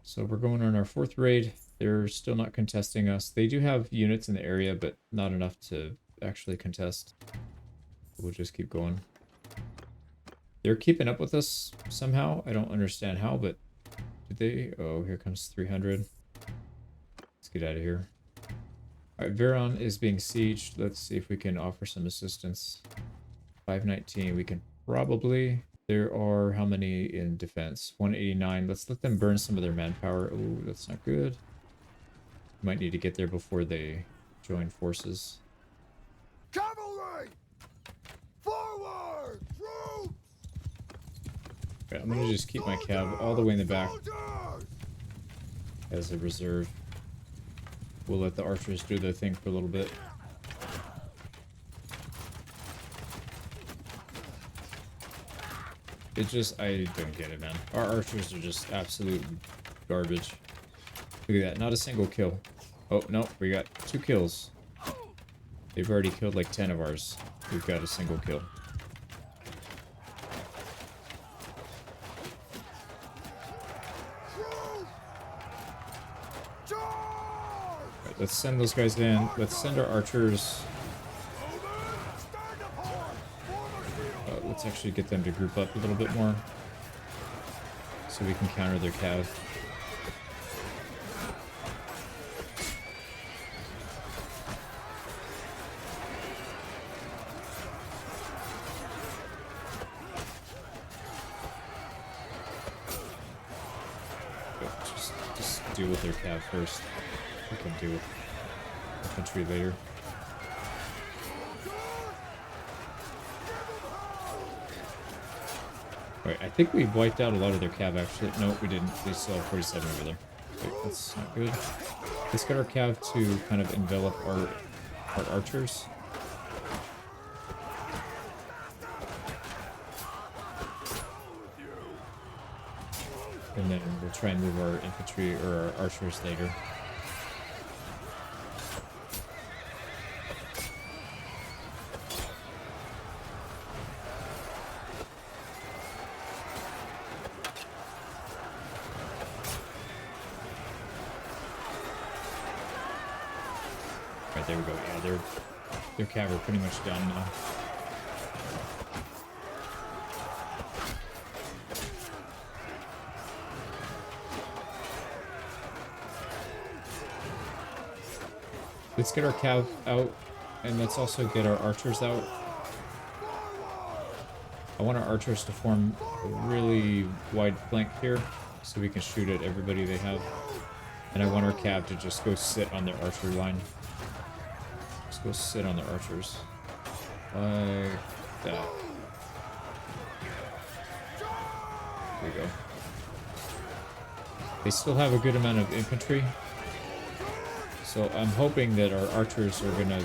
So we're going on our 4th raid. They're still not contesting us. They do have units in the area, but not enough to actually contest. We'll just keep going. They're keeping up with us somehow. I don't understand how, but did they? Oh, here comes 300. Let's get out of here. All right, Veron is being sieged. Let's see if we can offer some assistance. 519. We can probably... There are how many in defense? 189. Let's let them burn some of their manpower. Oh, that's not good. Might need to get there before they join forces. Cavalry! Forward! Troops! Right, I'm gonna just keep my cav all the way in the back as a reserve. We'll let the archers do their thing for a little bit. It just, I don't get it, man. Our archers are just absolute garbage. Look at that, not a single kill. Oh, no, we got 2 kills. They've already killed like 10 of ours. We've got a single kill. Right, let's send those guys in. Let's send our archers. Let's actually get them to group up a little bit more so we can counter their cav. Just deal with their cav first. We can deal with infantry later. Right, I think we wiped out a lot of their cav actually. No, we didn't. We still have 47 over there. Wait, that's not good. Let's get our cav to kind of envelop our archers. And then we'll try and move our infantry or our archers later. Right, there we go. Yeah, their cav are pretty much done now. Let's get our cav out, and let's also get our archers out. I want our archers to form a really wide flank here, so we can shoot at everybody they have. And I want our cav to just go sit on their archery line. Just go sit on their archers. Like that. There we go. They still have a good amount of infantry. So I'm hoping that our archers are gonna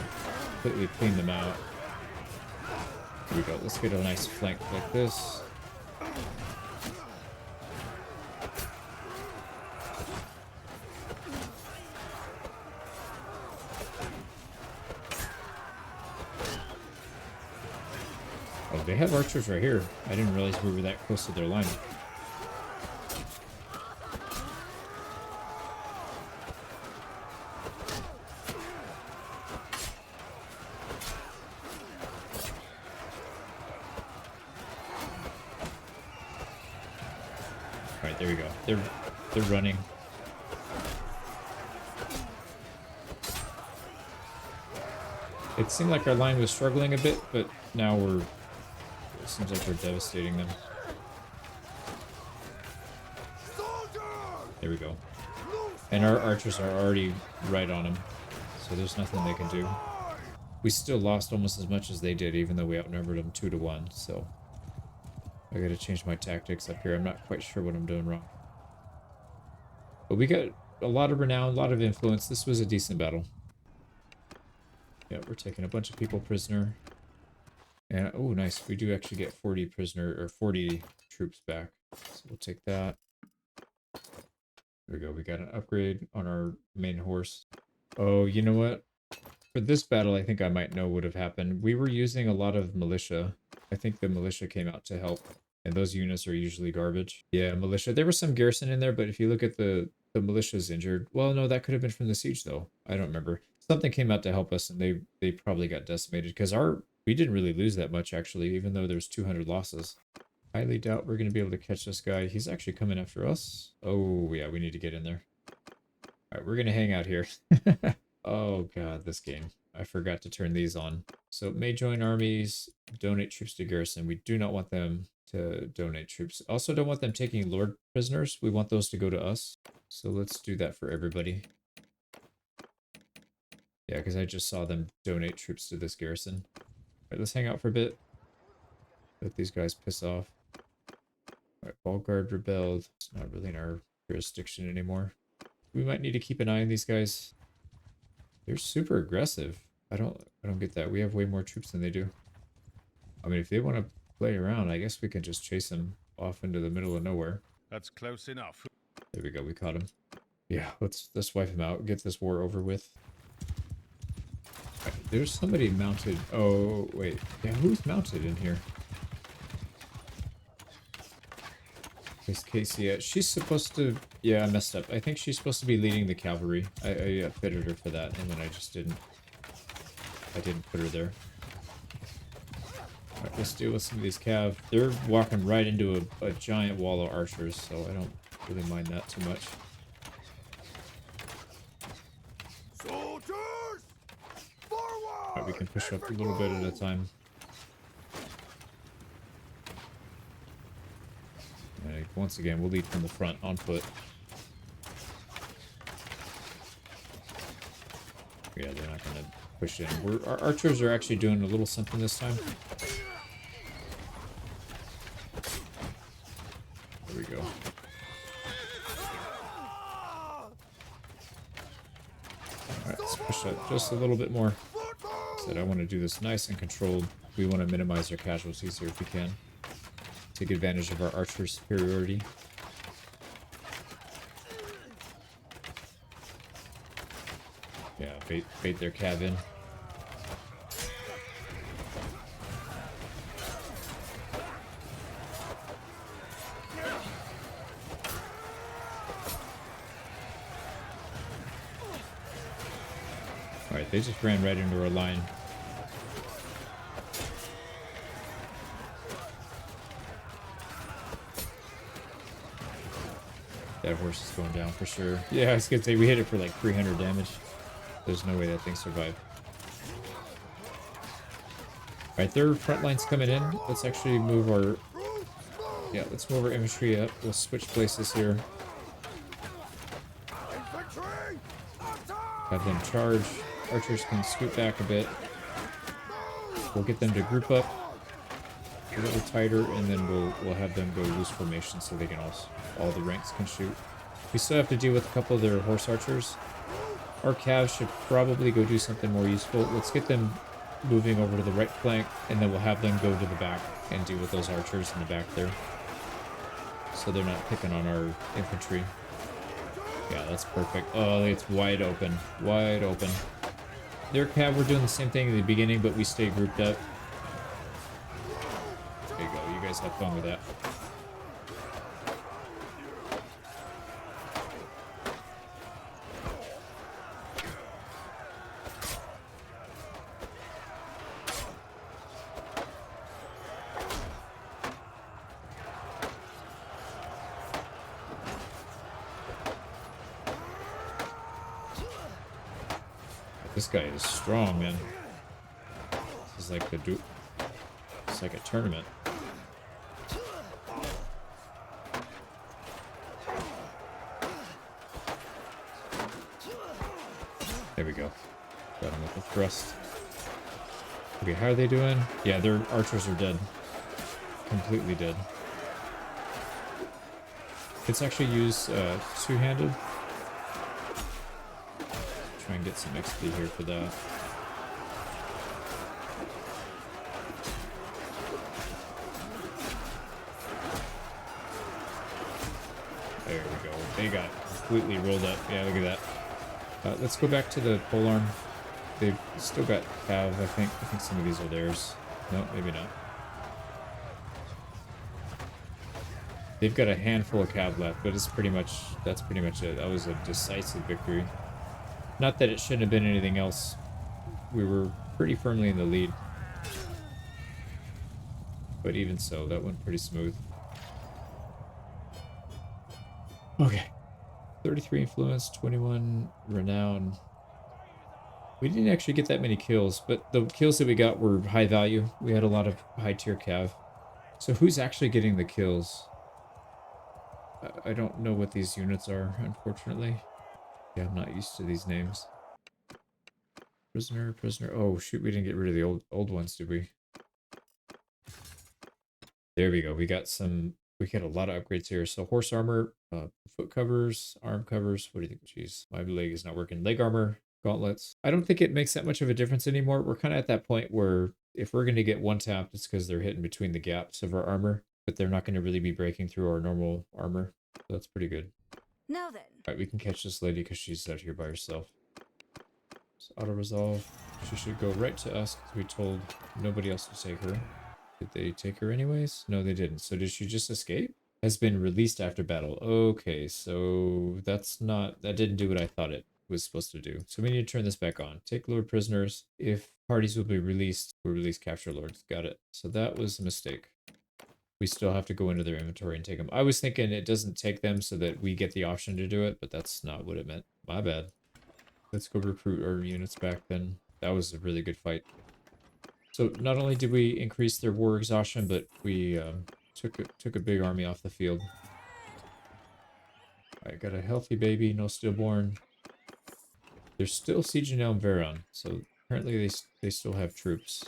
completely clean them out. Here we go. Let's get a nice flank like this. Oh, they have archers right here. I didn't realize we were that close to their line. Alright, there we go. They're running. It seemed like our line was struggling a bit, but now it seems like we're devastating them. There we go. And our archers are already right on them, so there's nothing they can do. We still lost almost as much as they did, even though we outnumbered them 2 to 1, so I gotta change my tactics up here. I'm not quite sure what I'm doing wrong. But we got a lot of renown, a lot of influence. This was a decent battle. Yeah, we're taking a bunch of people prisoner. And, oh, nice. We do actually get 40 prisoner, or 40 troops back. So we'll take that. There we go. We got an upgrade on our main horse. Oh, you know what? For this battle, I think I might know what would have happened. We were using a lot of militia. I think the militia came out to help. And those units are usually garbage. Yeah, militia. There was some garrison in there, but if you look at the militia's injured. Well, no, that could have been from the siege, though. I don't remember. Something came out to help us, and they probably got decimated. Because we didn't really lose that much, actually, even though there's 200 losses. Highly doubt we're going to be able to catch this guy. He's actually coming after us. Oh, yeah, we need to get in there. All right, we're going to hang out here. Oh, God, this game. I forgot to turn these on. So, may join armies, donate troops to garrison. We do not want them to donate troops. Also, don't want them taking lord prisoners. We want those to go to us. So, let's do that for everybody. Yeah, because I just saw them donate troops to this garrison. All right, let's hang out for a bit. Let these guys piss off. All right, Ballguard rebelled. It's not really in our jurisdiction anymore. We might need to keep an eye on these guys. They're super aggressive. I don't get that. We have way more troops than they do. I mean, if they want to play around, I guess we can just chase them off into the middle of nowhere. That's close enough. There we go. We caught him. Yeah, let's wipe him out. Get this war over with. Right, there's somebody mounted. Oh, wait. Yeah, who's mounted in here? This Casey, she's supposed to... Yeah, I messed up. I think she's supposed to be leading the cavalry. I fitted her for that, and then I just didn't. I didn't put her there. Alright, let's deal with some of these cav. They're walking right into a giant wall of archers, so I don't really mind that too much. Soldiers! Forward! Alright, we can push up a little bit at a time. And once again, we'll lead from the front on foot. Yeah, they're not gonna push in. Our archers are actually doing a little something this time. There we go. Alright, let's push up just a little bit more. Said I want to do this nice and controlled. We want to minimize our casualties here if we can. Take advantage of our archer superiority. Yeah, bait their cav in. Alright, they just ran right into our line. That horse is going down for sure. Yeah, I was gonna say, we hit it for like 300 damage. There's no way that thing survived. Alright, their front line's coming in. Let's actually move our... Yeah, let's move our infantry up. We'll switch places here. Have them charge. Archers can scoot back a bit. We'll get them to group up a little tighter, and then we'll have them go loose formation so they can all the ranks can shoot. We still have to deal with a couple of their horse archers. Our calves should probably go do something more useful. Let's get them moving over to the right flank, and then we'll have them go to the back and deal with those archers in the back there. So they're not picking on our infantry. Yeah, that's perfect. Oh, it's wide open. Wide open. Their cav were doing the same thing in the beginning, but we stay grouped up. There you go. You guys have fun with that. This guy is strong, man. This is like it's like a tournament. There we go. Got him with the thrust. Okay, how are they doing? Yeah, their archers are dead. Completely dead. It's actually used two-handed. Try and get some XP here for that. There we go. They got completely rolled up. Yeah, look at that. Let's go back to the polearm. They've still got cav, I think. I think some of these are theirs. No, maybe not. They've got a handful of cav left, but that's pretty much it. That was a decisive victory. Not that it shouldn't have been anything else. We were pretty firmly in the lead. But even so, that went pretty smooth. Okay. 33 influence, 21 renown. We didn't actually get that many kills, but the kills that we got were high value. We had a lot of high tier cav. So who's actually getting the kills? I don't know what these units are, unfortunately. Yeah, I'm not used to these names. Prisoner, prisoner. Oh, shoot, we didn't get rid of the old ones, did we? There we go. We got a lot of upgrades here. So horse armor, foot covers, arm covers. What do you think? Jeez, my leg is not working. Leg armor, gauntlets. I don't think it makes that much of a difference anymore. We're kind of at that point where if we're going to get one tapped, it's because they're hitting between the gaps of our armor, but they're not going to really be breaking through our normal armor. So that's pretty good. Now then. All right, we can catch this lady because she's out here by herself. So auto resolve. She should go right to us because we told nobody else to take her. Did they take her anyways? No, they didn't. So did she just escape? Has been released after battle. Okay, so that didn't do what I thought it was supposed to do. So we need to turn this back on. Take lord prisoners. If parties will be released, we'll release capture lords. Got it. So that was a mistake. We still have to go into their inventory and take them. I was thinking it doesn't take them so that we get the option to do it, but that's not what it meant. My bad. Let's go recruit our units back then. That was a really good fight. So not only did we increase their war exhaustion, but we took a big army off the field. I got a healthy baby, no stillborn. They're still sieging down Veron, so apparently they still have troops.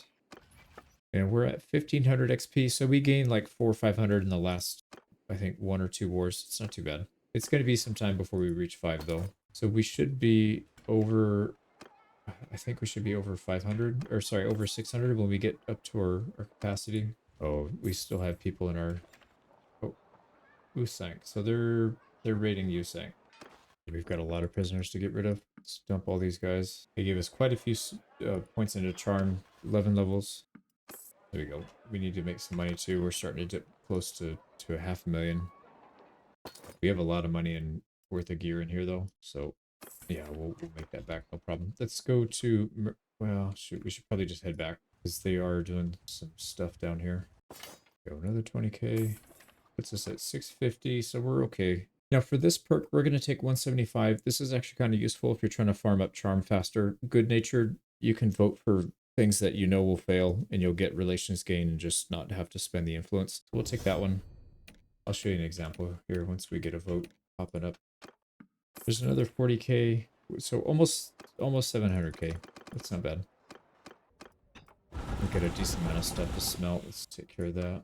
And we're at 1500 XP, so we gained like 400 or 500 in the last, I think, 1 or 2 wars. It's not too bad. It's going to be some time before we reach 5, though. So we should be over... I think we should be over 500, or sorry, over 600 when we get up to our capacity. Oh, we still have people in our... Oh, Usank. So they're raiding Usank. We've got a lot of prisoners to get rid of. Let's dump all these guys. They gave us quite a few points into charm, 11 levels. There we go. We need to make some money too. We're starting to dip close to 500,000. We have a lot of money and worth of gear in here though, so yeah, we'll make that back, no problem. Let's go to, well, shoot, we should probably just head back because they are doing some stuff down here. Go another 20k. Puts us at 650, so we're okay. Now for this perk, we're going to take 175. This is actually kind of useful if you're trying to farm up charm faster. Good-natured, you can vote for things that you know will fail and you'll get relations gain and just not have to spend the influence. We'll take that one. I'll show you an example here once we get a vote popping up. There's another 40k, so almost 700k. That's not bad. We've got a decent amount of stuff to smelt. Let's take care of that.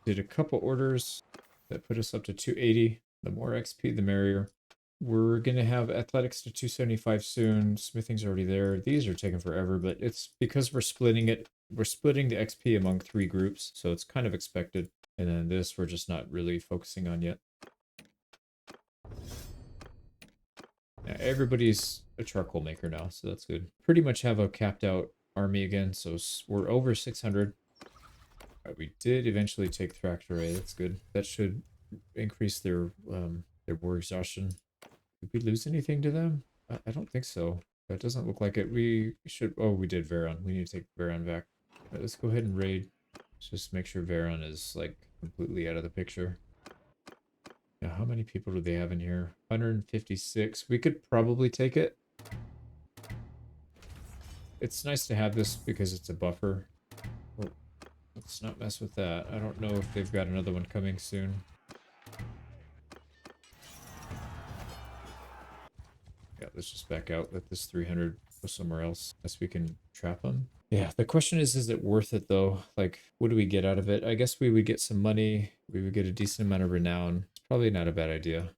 Did a couple orders that put us up to 280. The more XP, the merrier. We're going to have athletics to 275 soon. Smithing's already there. These are taking forever, but it's because we're splitting it. We're splitting the XP among 3 groups, so it's kind of expected. And then this we're just not really focusing on yet. Now, everybody's a charcoal maker now, so that's good. Pretty much have a capped out army again, so we're over 600. Right, we did eventually take Thractoray. That's good. That should increase their war exhaustion. Did we lose anything to them? I don't think so. That doesn't look like it. We should... Oh, we did Veron. We need to take Veron back. Right, let's go ahead and raid. Let's just make sure Veron is, like, completely out of the picture. Now, how many people do they have in here? 156. We could probably take it. It's nice to have this because it's a buffer. Oh, let's not mess with that. I don't know if they've got another one coming soon. Yeah, let's just back out. Let this 300 go somewhere else. Unless we can trap them. Yeah, the question is it worth it though? Like, what do we get out of it? I guess we would get some money. We would get a decent amount of renown. It's probably not a bad idea.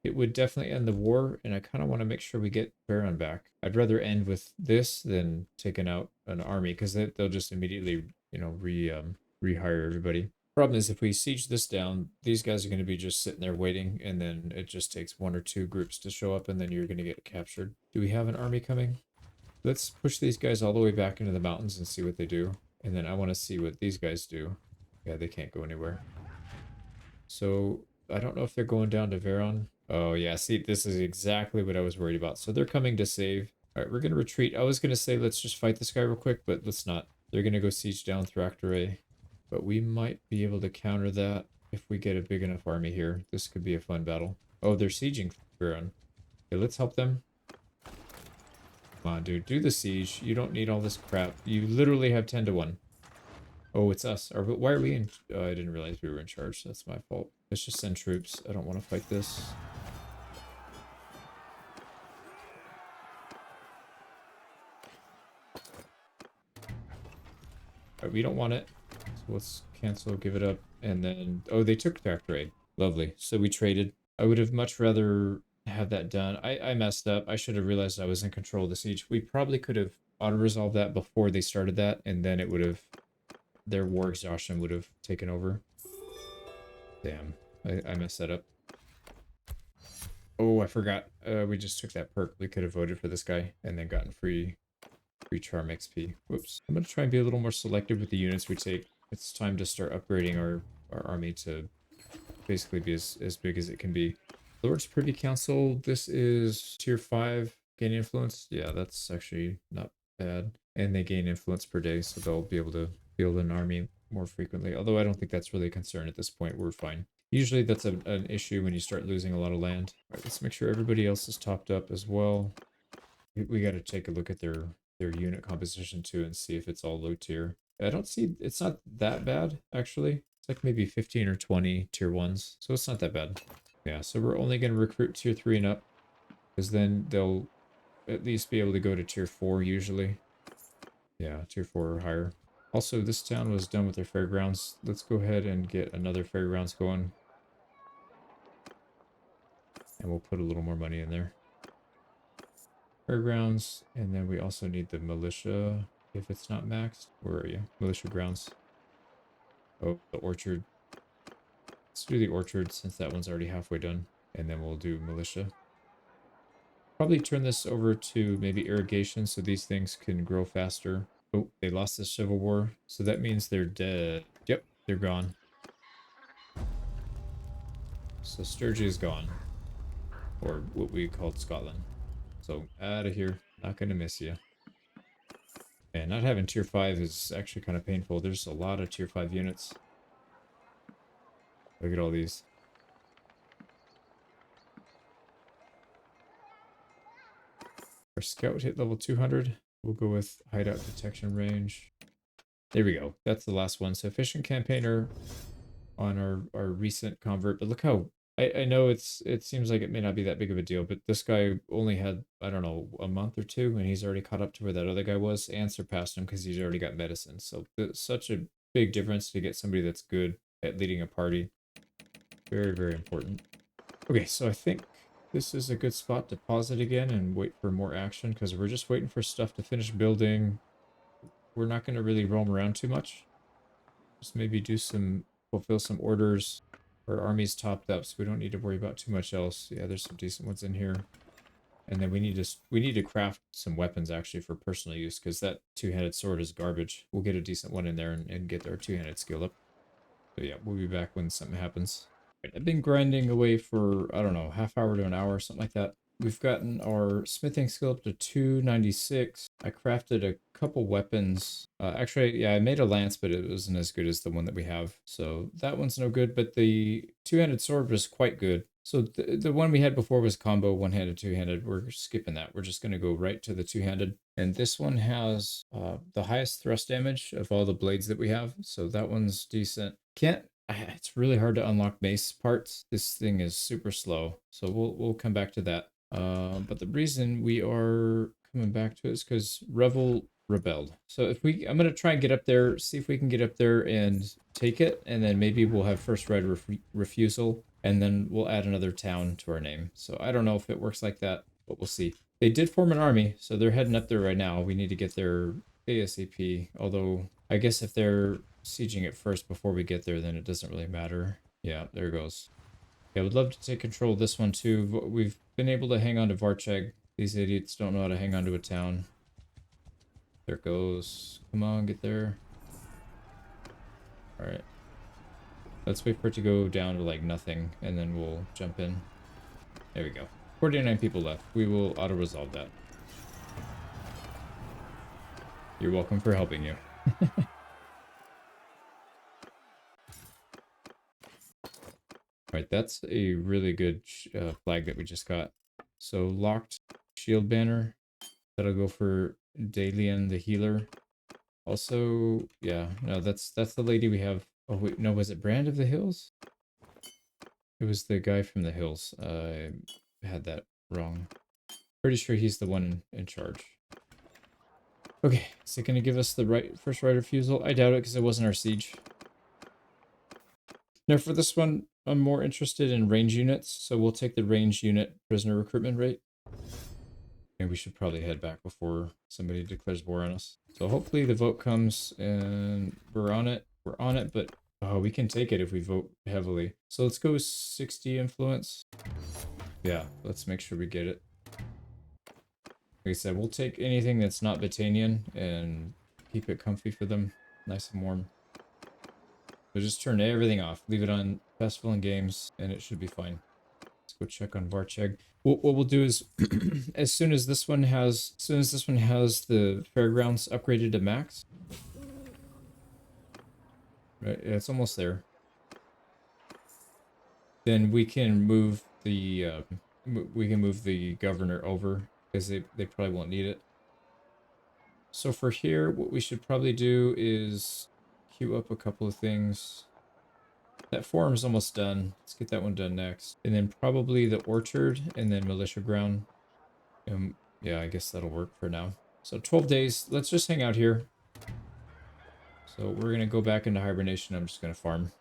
It would definitely end the war, and I kind of want to make sure we get Baron back. I'd rather end with this than taking out an army, because they'll just immediately, you know, rehire everybody. Problem is, if we siege this down, these guys are going to be just sitting there waiting, and then it just takes 1 or 2 groups to show up, and then you're going to get captured. Do we have an army coming? Let's push these guys all the way back into the mountains and see what they do. And then I want to see what these guys do. Yeah, they can't go anywhere. So I don't know if they're going down to Veron. Oh yeah, see, this is exactly what I was worried about. So they're coming to save. All right, we're going to retreat. I was going to say let's just fight this guy real quick, but let's not. They're going to go siege down Thraktoray. But we might be able to counter that if we get a big enough army here. This could be a fun battle. Oh, they're sieging Veron. Okay, let's help them. Come on, dude. Do the siege. You don't need all this crap. You literally have 10 to 1. Oh, it's us. Why are we in... Oh, I didn't realize we were in charge. That's my fault. Let's just send troops. I don't want to fight this. Alright, we don't want it. So let's cancel, give it up. And then... Oh, they took Factory. Lovely. So we traded. I would have much rather have that done. I messed up. I should have realized I was in control of the siege. We probably could have auto-resolved that before they started that, and then it would have... Their war exhaustion would have taken over. Damn. I messed that up. Oh, I forgot. We just took that perk. We could have voted for this guy and then gotten free charm XP. Whoops. I'm going to try and be a little more selective with the units we take. It's time to start upgrading our army to basically be as big as it can be. Lord's Privy Council. This is tier 5. Gain influence. Yeah, that's actually not bad. And they gain influence per day, so they'll be able to field an army more frequently. Although I don't think that's really a concern at this point. We're fine. Usually that's an issue when you start losing a lot of land. All right, let's make sure everybody else is topped up as well. We got to take a look at their unit composition too and see if it's all low tier. I don't see, it's not that bad actually. It's like maybe 15 or 20 tier 1s. So it's not that bad. Yeah, so we're only going to recruit tier 3 and up, because then they'll at least be able to go to tier 4 usually. Yeah, tier 4 or higher. Also, this town was done with their fairgrounds. Let's go ahead and get another fairgrounds going. And we'll put a little more money in there. Fairgrounds, and then we also need the militia, if it's not maxed. Where are you? Militia grounds. Oh, the orchard. Let's do the orchard since that one's already halfway done. And then we'll do militia. Probably turn this over to maybe irrigation so these things can grow faster. Oh, they lost the Civil War, so that means they're dead. Yep, they're gone. So Sturgis is gone. Or what we called Scotland. So, out of here. Not gonna miss you. And not having tier 5 is actually kind of painful. There's a lot of tier 5 units. Look at all these. Our scout hit level 200. We'll go with hideout detection range. There we go. That's the last one. So efficient campaigner on our recent convert. But look how I know it seems like it may not be that big of a deal, but this guy only had, I don't know, a month or 2, and he's already caught up to where that other guy was and surpassed him because he's already got medicine. So it's such a big difference to get somebody that's good at leading a party. Very, very important. Okay, so I think this is a good spot to pause it again and wait for more action, because we're just waiting for stuff to finish building. We're not going to really roam around too much. Just maybe fulfill some orders. Our army's topped up, so we don't need to worry about too much else. Yeah, there's some decent ones in here. And then we need to craft some weapons actually for personal use, because that two-handed sword is garbage. We'll get a decent one in there and get our two-handed skill up. So yeah, we'll be back when something happens. Right, I've been grinding away for, I don't know, half hour to an hour, something like that. We've gotten our smithing skill up to 296. I crafted a couple weapons. Actually, yeah, I made a lance, but it wasn't as good as the one that we have. So that one's no good, but the two-handed sword was quite good. So the one we had before was combo, one-handed, two-handed. We're skipping that. We're just going to go right to the two-handed. And this one has the highest thrust damage of all the blades that we have. So that one's decent. It's really hard to unlock mace parts. This thing is super slow. So we'll come back to that. But the reason we are coming back to it is because Revel rebelled. So if I'm going to try and get up there, see if we can get up there and take it, and then maybe we'll have first right of refusal, and then we'll add another town to our name. So I don't know if it works like that, but we'll see. They did form an army, so they're heading up there right now. We need to get there ASAP, although I guess if they're sieging it first before we get there, then it doesn't really matter. Yeah, there it goes. Yeah, I would love to take control of this one too. We've been able to hang on to Varcheg. These idiots don't know how to hang on to a town. There it goes. Come on, get there. Alright. Let's wait for it to go down to like nothing, and then we'll jump in. There we go. 49 people left. We will auto-resolve that. You're welcome for helping you. Alright, that's a really good flag that we just got. So locked shield banner. That'll go for Dalian the healer. Also, yeah, no, that's the lady we have. Oh wait, no, was it Brand of the Hills? It was the guy from the hills. I had that wrong. Pretty sure he's the one in charge. Okay, is it gonna give us the first right of refusal? I doubt it because it wasn't our siege. Now for this one, I'm more interested in range units, so we'll take the range unit prisoner recruitment rate. And we should probably head back before somebody declares war on us. So hopefully the vote comes and we're on it. We're on it, but we can take it if we vote heavily. So let's go 60 influence. Yeah, let's make sure we get it. Like I said, we'll take anything that's not Battanian and keep it comfy for them. Nice and warm. So just turn everything off. Leave it on festival and games and it should be fine. Let's go check on Varcheg. What we'll do is, as soon as this one has the fairgrounds upgraded to max, right? Yeah, it's almost there. Then we can move the governor over because they probably won't need it. So for here, what we should probably do is queue up a couple of things. That forum's almost done. Let's get that one done next. And then probably the orchard and then militia ground. Yeah, I guess that'll work for now. So 12 days. Let's just hang out here. So we're going to go back into hibernation. I'm just going to farm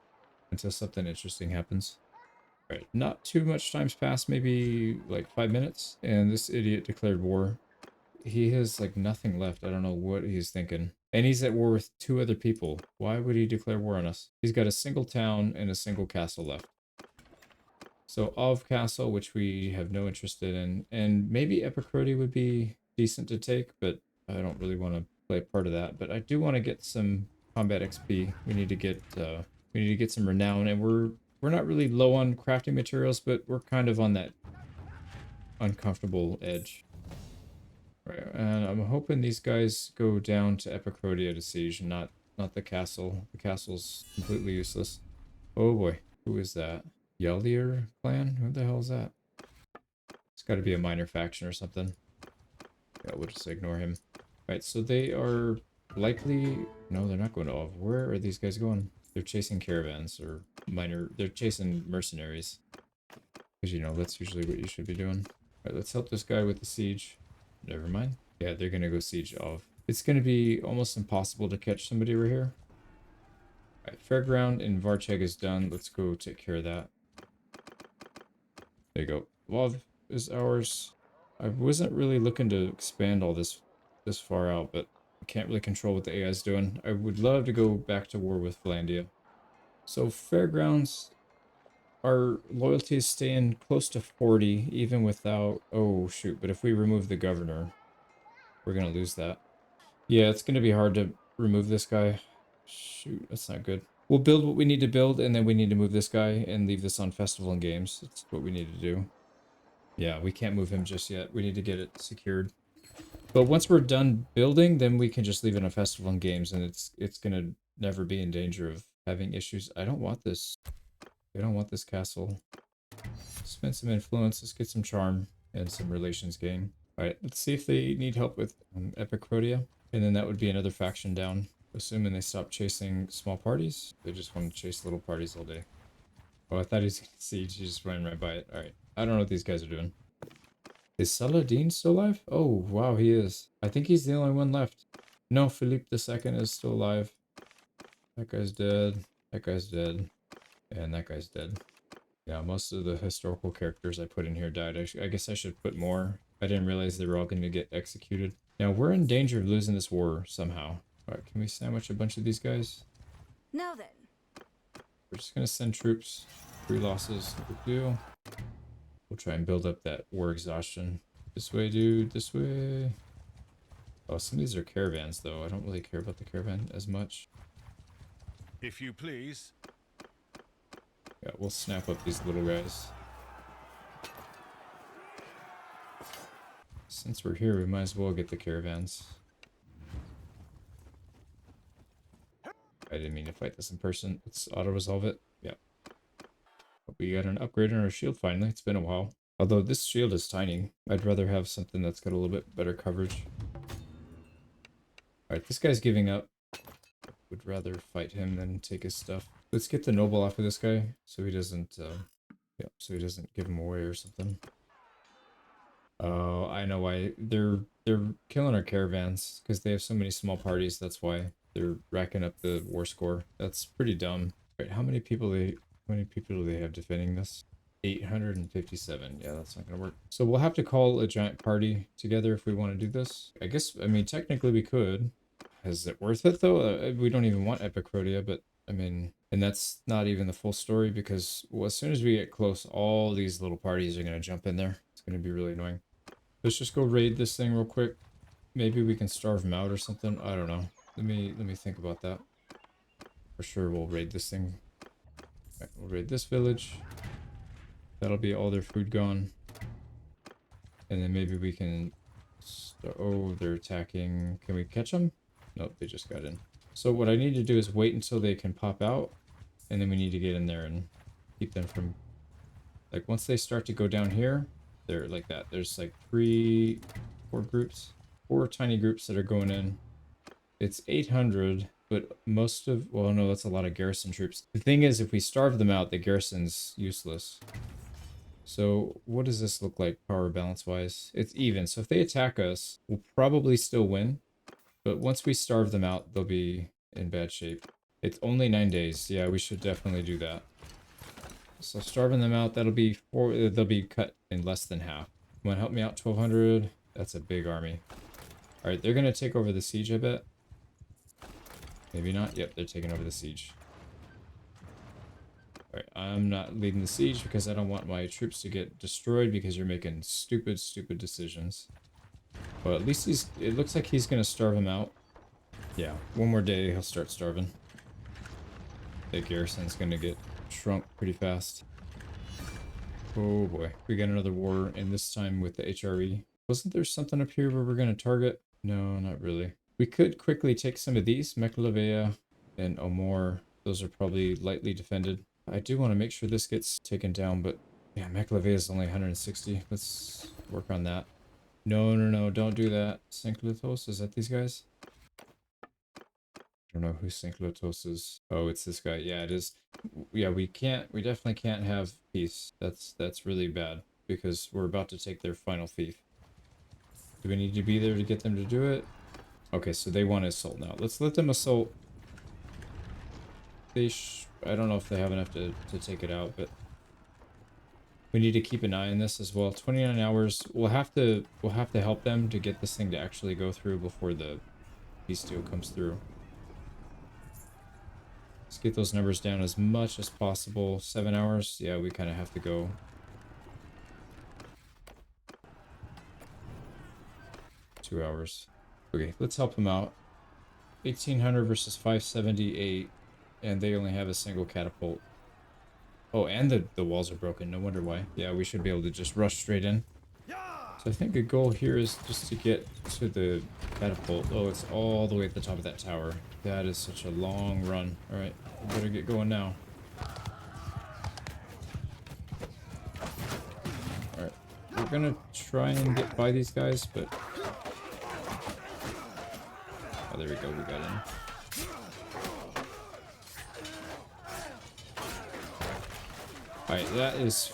until something interesting happens. All right, not too much time's passed, maybe like 5 minutes. And this idiot declared war. He has like nothing left. I don't know what he's thinking. And he's at war with 2 other people. Why would he declare war on us? He's got a single town and a single castle left. So Ov Castle, which we have no interest in, and maybe Epicrody would be decent to take, but I don't really want to play a part of that. But I do want to get some combat XP. We need to get some renown, and we're not really low on crafting materials, but we're kind of on that uncomfortable edge. Right, and I'm hoping these guys go down to Epicrodia to siege, not the castle. The castle's completely useless. Oh boy, who is that? Yellier clan? Who the hell is that? It's got to be a minor faction or something. Yeah, we'll just ignore him. Right, so they are likely... No, they're not going to Ov. Where are these guys going? They're chasing caravans or minor... They're chasing mercenaries. Because, you know, that's usually what you should be doing. Alright, let's help this guy with the siege. Never mind. Yeah, they're gonna go siege Ov. It's gonna be almost impossible to catch somebody over here. Alright, Fairground and Varcheg is done. Let's go take care of that. There you go. Ov is ours. I wasn't really looking to expand all this far out, but I can't really control what the AI is doing. I would love to go back to war with Vlandia. So Fairgrounds, our loyalty is staying close to 40, even without... Oh, shoot. But if we remove the governor, we're going to lose that. Yeah, it's going to be hard to remove this guy. Shoot, that's not good. We'll build what we need to build, and then we need to move this guy and leave this on festival and games. That's what we need to do. Yeah, we can't move him just yet. We need to get it secured. But once we're done building, then we can just leave it on festival and games, and it's going to never be in danger of having issues. I don't want this... I don't want this castle. Spend some influence. Let's get some charm and some relations gain. Alright, let's see if they need help with Epicrodia. And then that would be another faction down. Assuming they stop chasing small parties. They just want to chase little parties all day. Oh, I thought he was going to siege. He just ran right by it. Alright, I don't know what these guys are doing. Is Saladin still alive? Oh, wow, he is. I think he's the only one left. No, Philippe II is still alive. That guy's dead. That guy's dead. And that guy's dead. Yeah, most of the historical characters I put in here died. I guess I should put more. I didn't realize they were all going to get executed. Now, we're in danger of losing this war somehow. Alright, can we sandwich a bunch of these guys? Now then. We're just going to send troops. 3 losses. No big deal. We'll try and build up that war exhaustion. This way, dude. This way. Oh, some of these are caravans, though. I don't really care about the caravan as much. If you please. Yeah, we'll snap up these little guys. Since we're here, we might as well get the caravans. I didn't mean to fight this in person. Let's auto-resolve it. Yeah. We got an upgrade on our shield finally. It's been a while. Although this shield is tiny. I'd rather have something that's got a little bit better coverage. Alright, this guy's giving up. Would rather fight him than take his stuff. Let's get the noble off of this guy so he doesn't so he doesn't give him away or something. Oh, I know why. They're killing our caravans because they have so many small parties. That's why they're racking up the war score. That's pretty dumb. Right, how many people do they have defending this? 857. Yeah, that's not gonna work. So we'll have to call a giant party together if we want to do this. I guess, I mean, technically we could. Is it worth it though? We don't even want Epic Rhodia, but I mean, and that's not even the full story because well, as soon as we get close, all these little parties are gonna jump in there. It's gonna be really annoying. Let's just go raid this thing real quick. Maybe we can starve them out or something. I don't know. Let me think about that. For sure, we'll raid this thing. Right, we'll raid this village. That'll be all their food gone. And then maybe we can... Oh, they're attacking. Can we catch them? Nope, they just got in. So what I need to do is wait until they can pop out. And then we need to get in there and keep them from... Like, once they start to go down here, they're like that. There's like 4 groups. 4 tiny groups that are going in. It's 800, but most of... Well, no, that's a lot of garrison troops. The thing is, if we starve them out, the garrison's useless. So what does this look like power balance wise? It's even. So if they attack us, we'll probably still win. But once we starve them out, they'll be in bad shape. It's only 9 days. Yeah, we should definitely do that. So starving them out, that'll be they'll be cut in less than half. You want to help me out? 1200. That's a big army. All right, they're going to take over the siege, I bet. Maybe not. Yep, they're taking over the siege. Alright, I'm not leading the siege because I don't want my troops to get destroyed because you're making stupid, stupid decisions. Well, at least it looks like he's going to starve him out. Yeah, one more day he'll start starving. The garrison's going to get shrunk pretty fast. Oh boy, we got another war, and this time with the HRE. Wasn't there something up here where we're going to target? No, not really. We could quickly take some of these, Meklavea and Omor. Those are probably lightly defended. I do want to make sure this gets taken down, but yeah, Meklavea is only 160. Let's work on that. No, don't do that. Synclitos, is that these guys? I don't know who Synclitos is. Oh, it's this guy. Yeah, it is. Yeah, we definitely can't have peace. That's really bad because we're about to take their final fief. Do we need to be there to get them to do it? Okay, so they want to assault now. Let's let them assault. I don't know if they have enough to take it out, but we need to keep an eye on this as well. 29 hours. We'll have to help them to get this thing to actually go through before the peace deal comes through. Let's get those numbers down as much as possible. 7 hours. Yeah, we kind of have to go. Two hours. Okay, let's help them out. 1800 versus 578, and they only have a single catapult. Oh, and the walls are broken. No wonder why. Yeah, we should be able to just rush straight in. So I think a goal here is just to get to the catapult. Oh, it's all the way at the top of that tower. That is such a long run. All right, we better get going now. All right, we're gonna try and get by these guys, but oh, there we go. We got in. Alright, that is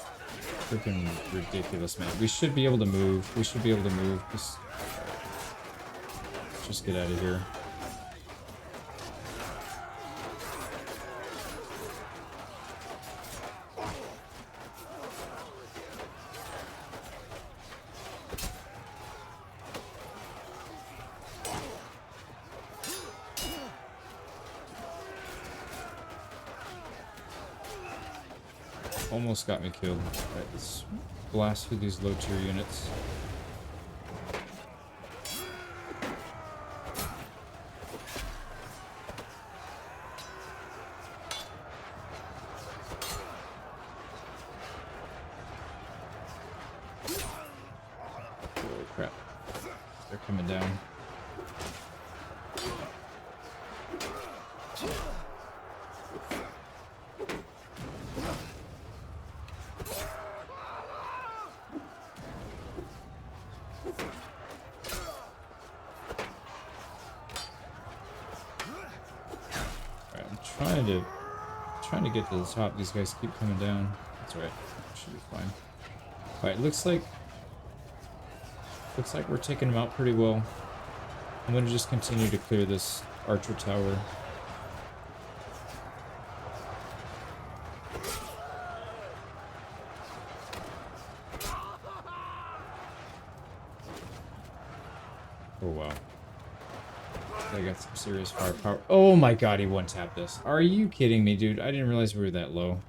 freaking ridiculous, man. We should be able to move. We should be able to move. Just get out of here. almost got me killed. Alright, let's blast through these low tier units. Oh crap. They're coming down. Trying to get to the top. These guys keep coming down. That's right. Should be fine. Alright, looks like we're taking them out pretty well. I'm gonna just continue to clear this archer tower. Oh wow. I got some serious firepower. Oh my god, he one-tapped us. Are you kidding me, dude? I didn't realize we were that low.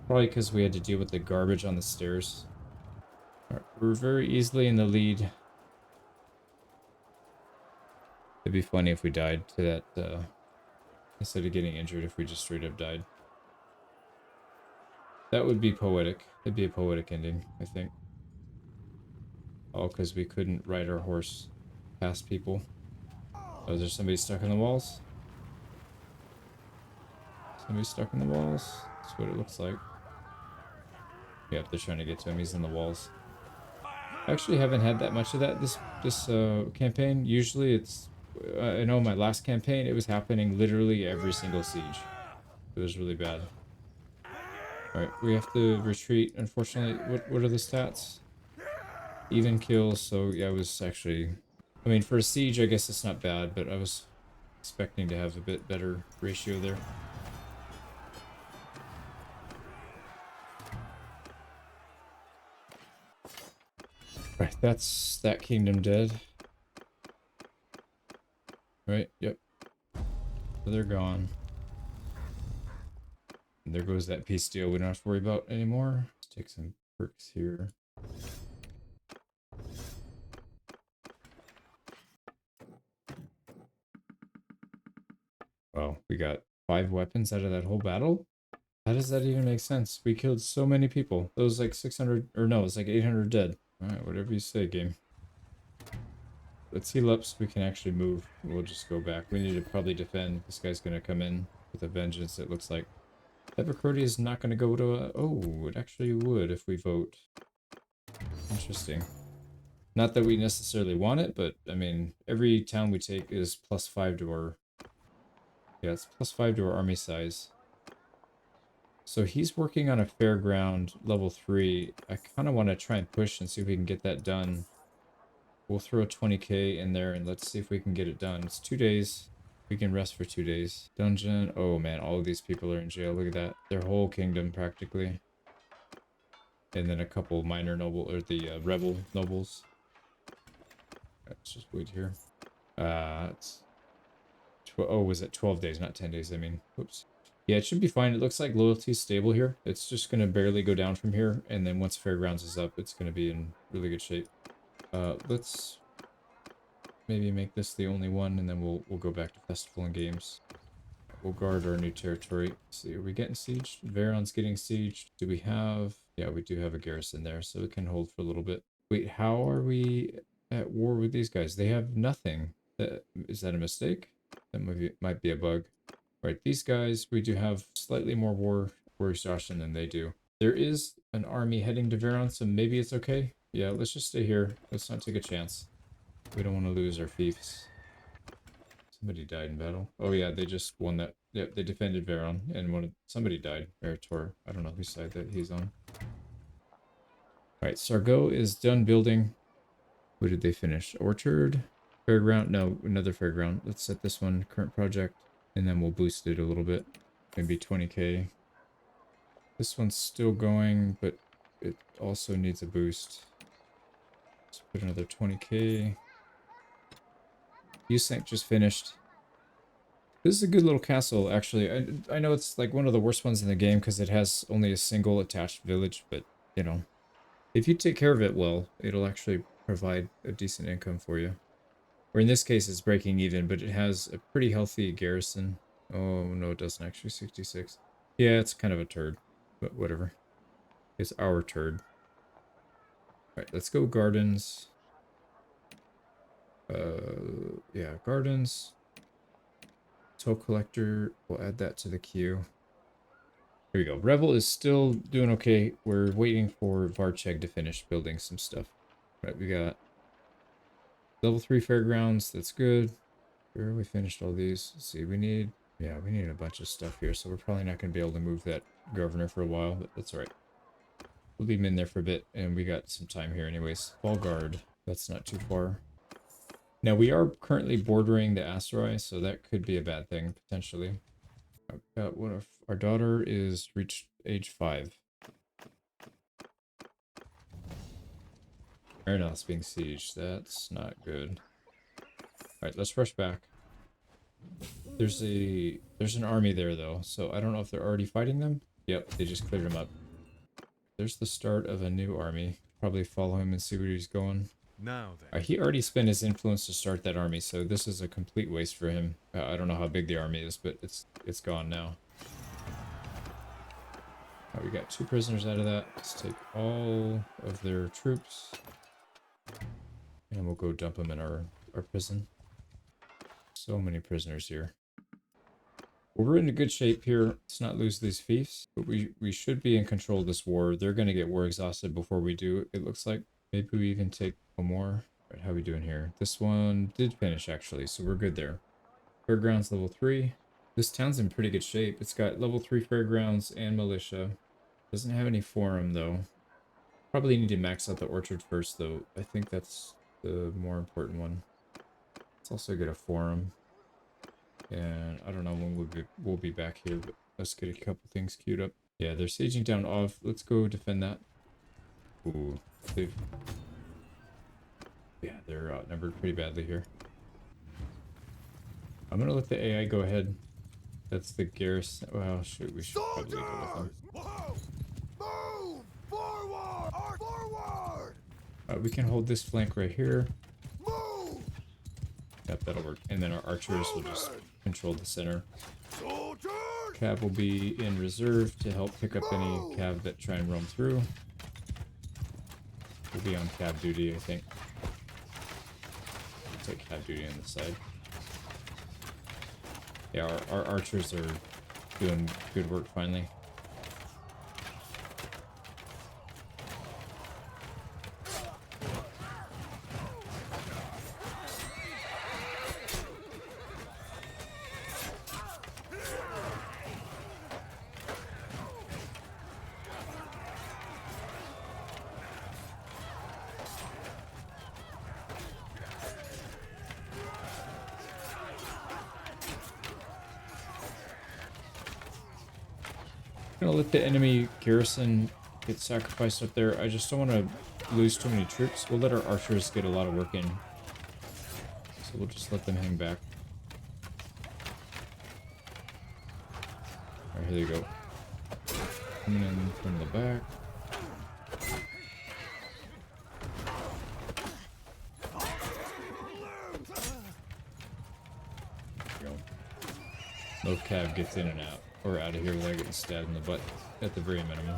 Probably because we had to deal with the garbage on the stairs. Right, we're very easily in the lead. It'd be funny if we died to that, instead of getting injured, if we just straight up died. That would be poetic. It'd be a poetic ending, I think. All because we couldn't ride our horse past people. Oh, is there somebody stuck in the walls? Somebody stuck in the walls? That's what it looks like. Yep, they're trying to get to him. He's in the walls. I actually haven't had that much of that this campaign. Usually it's... I know my last campaign, it was happening literally every single siege. It was really bad. Alright, we have to retreat, unfortunately. What are the stats? Even kills, so yeah, it was actually... I mean, for a siege, I guess it's not bad, but I was expecting to have a bit better ratio there. Right, that's that kingdom dead. Right, yep. So they're gone. And there goes that peace deal we don't have to worry about anymore. Let's take some perks here. Wow, we got 5 weapons out of that whole battle? How does that even make sense? We killed so many people. It was like 600, or no, it's like 800 dead. Alright, whatever you say, game. Let's heal up so we can actually move. We'll just go back. We need to probably defend. This guy's gonna come in with a vengeance, it looks like. Evercrody is not gonna go to a... Oh, it actually would if we vote. Interesting. Not that we necessarily want it, but, I mean, every town we take is +5 to our... Yeah, it's +5 to our army size. So he's working on a fairground level 3. I kind of want to try and push and see if we can get that done. We'll throw a 20k in there and let's see if we can get it done. It's 2 days. We can rest for 2 days. Dungeon. Oh man, all of these people are in jail. Look at that. Their whole kingdom practically. And then a couple minor noble, or the rebel nobles. Let's just wait here. It's... Oh, was it 12 days, not 10 days, I mean. Oops. Yeah, it should be fine. It looks like loyalty's stable here. It's just going to barely go down from here. And then once Fairgrounds is up, it's going to be in really good shape. Let's maybe make this the only one, and then we'll go back to Festival and Games. We'll guard our new territory. Let's see, are we getting sieged? Veron's getting sieged. Do we have... Yeah, we do have a garrison there, so it can hold for a little bit. Wait, how are we at war with these guys? They have nothing. Is that a mistake? That might be a bug. Right, these guys, we do have slightly more war exhaustion than they do. There is an army heading to Veron, so maybe it's okay. Yeah, let's just stay here. Let's not take a chance. We don't want to lose our fiefs. Somebody died in battle. Oh yeah, they just won that. Yep, they defended Veron, and somebody died. Meritor. I don't know whose side that he's on. Alright, Sargo is done building. What did they finish? Orchard? Fairground? No, another fairground. Let's set this one, current project. And then we'll boost it a little bit. Maybe 20k. This one's still going, but it also needs a boost. Let's put another 20k. USync just finished. This is a good little castle, actually. I know it's like one of the worst ones in the game because it has only a single attached village, but, you know, if you take care of it well, it'll actually provide a decent income for you. Or in this case, it's breaking even, but it has a pretty healthy garrison. Oh, no, it doesn't actually. 66. Yeah, it's kind of a turd, but whatever. It's our turd. All right, let's go gardens. Yeah, gardens. Toll collector, we'll add that to the queue. Here we go. Revel is still doing okay. We're waiting for Varcheg to finish building some stuff. All right, we got level 3 fairgrounds. That's good. Sure, we finished all these. Let's see, we need a bunch of stuff here, so we're probably not going to be able to move that governor for a while, but that's all right. We'll leave him in there for a bit, and we got some time here anyways. Fall guard, that's not too far. Now, we are currently bordering the Asteroid, so that could be a bad thing, potentially. What if our daughter is reached age 5? Marinel's being sieged. That's not good. Alright, let's rush back. There's an army there though, so I don't know if they're already fighting them. Yep, they just cleared them up. There's the start of a new army. Probably follow him and see where he's going. Now then. He already spent his influence to start that army, so this is a complete waste for him. I don't know how big the army is, but it's gone now. We got 2 prisoners out of that. Let's take all of their troops. And we'll go dump them in our prison. So many prisoners here. Well, we're in a good shape here. Let's not lose these fiefs. But we should be in control of this war. They're going to get war exhausted before we do, it looks like. Maybe we even take one more. All right, how are we doing here? This one did finish, actually, so we're good there. Fairgrounds level 3. This town's in pretty good shape. It's got level 3 fairgrounds and militia. Doesn't have any forum, though. Probably need to max out the orchard first, though. I think that's the more important one. Let's also get a forum. And I don't know when we'll be back here, but let's get a couple things queued up. Yeah, they're sieging down off. Let's go defend that. Ooh, they're outnumbered pretty badly here. I'm gonna let the AI go ahead. That's the garrison. Well, shoot, we should probably go with them. Move! Forward! Forward! We can hold this flank right here. Move! Yep, that'll work. And then our archers will just control the center. Soldiers! Cav will be in reserve to help pick up any cav that try and roam through. We'll be on cav duty, I think. We'll take cav duty on the side. Yeah, our archers are doing good work finally. Gonna let the enemy garrison get sacrificed up there. I just don't want to lose too many troops. We'll let our archers get a lot of work in. So we'll just let them hang back. Alright, here they go. Coming in from the back. There we go. No cav gets in and out. Or out of here without getting stabbed in the butt at the very minimum.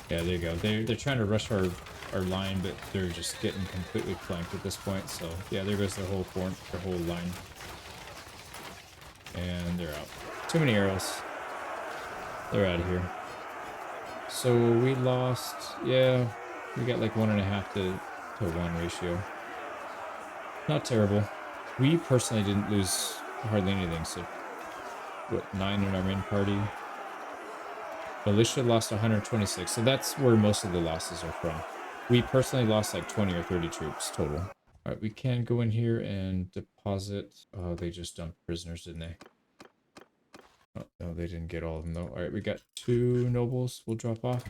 Yeah, there you go. They're trying to rush our line, but they're just getting completely flanked at this point. So yeah, there goes their whole line. And they're out. Too many arrows. They're out of here. So we lost, yeah, we got like 1.5 to 1 ratio. Not terrible. We personally didn't lose hardly anything, so what, 9 in our main party. Militia lost 126, so that's where most of the losses are from. We personally lost like 20 or 30 troops total. Alright, we can go in here and deposit. Oh, they just dumped prisoners, didn't they? Oh, no, they didn't get all of them though. Alright, we got 2 nobles we'll drop off.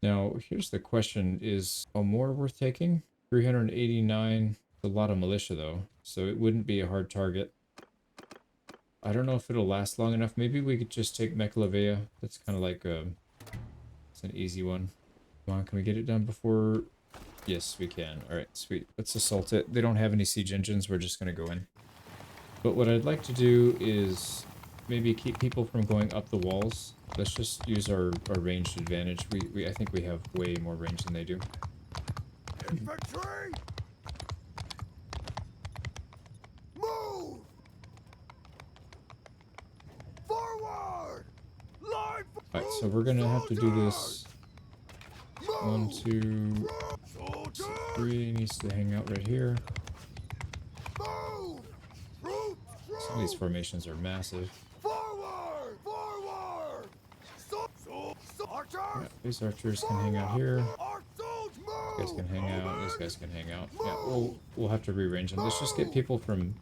Now, here's the question, is Amor worth taking? 389, a lot of militia though, so it wouldn't be a hard target. I don't know if it'll last long enough. Maybe we could just take Mechalevea. That's kind of like it's an easy one. Come on, can we get it done before? Yes, we can. All right, sweet. Let's assault it. They don't have any siege engines. We're just gonna go in. But what I'd like to do is maybe keep people from going up the walls. Let's just use our ranged advantage. I think we have way more range than they do. Infantry! Move! Forward! Line for Alright, so we're gonna have to do this. 1, 2, soldiers! 3 needs to hang out right here. Move! Troops! Some of these formations are massive. Forward! Forward! Archers! Yeah, these archers can hang out here. Our soldiers move! These guys can hang out. These guys can hang out. Yeah, we'll have to rearrange them. Let's just get people from.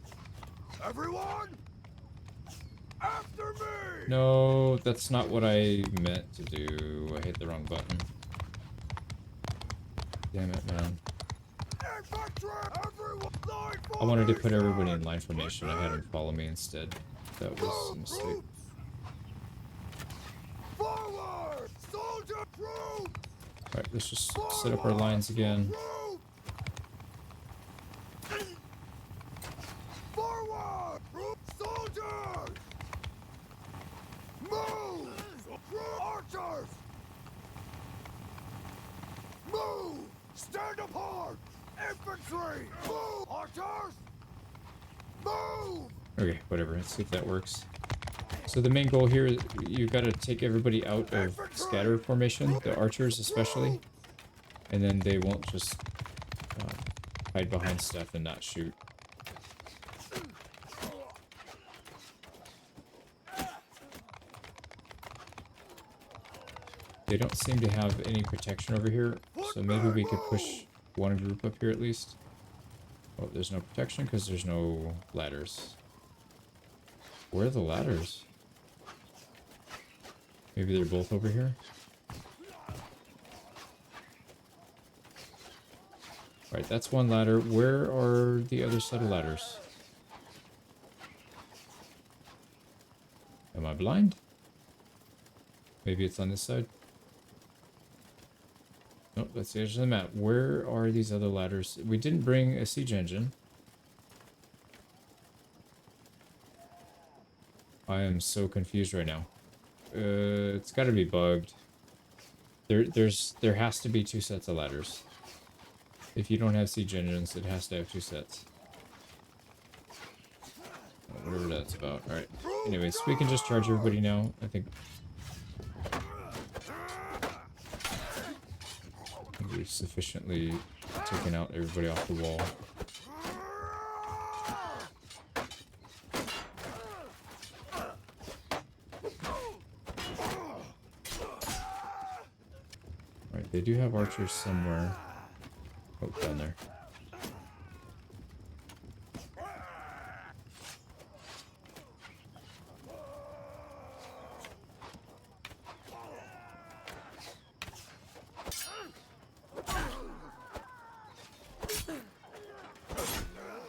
Everyone! After me! No, that's not what I meant to do. I hit the wrong button. Damn it, man. Infantry! Everyone! Line I wanted to put formation! everybody in line formation. I had them follow me instead. That was a mistake. Troops! Forward! Soldier troops! Alright, let's just set up our lines again. Forward! Troops! Soldiers! Move! Archers! Move! Stand apart! Infantry! Move! Archers! Move! Okay, whatever. Let's see if that works. So the main goal here is you got to take everybody out of scatter formation, the archers especially, and then they won't just hide behind stuff and not shoot. They don't seem to have any protection over here, so maybe we could push one group up here at least. Oh, there's no protection because there's no ladders. Where are the ladders? Maybe they're both over here? Alright, that's one ladder. Where are the other set of ladders? Am I blind? Maybe it's on this side? Nope, that's the edge of the map. Where are these other ladders? We didn't bring a siege engine. I am so confused right now. It's got to be bugged. There has to be 2 sets of ladders. If you don't have siege engines, it has to have 2 sets. Whatever that's about. Alright. Anyways, we can just charge everybody now. I think we've sufficiently taken out everybody off the wall. Alright, they do have archers somewhere. Oh, down there.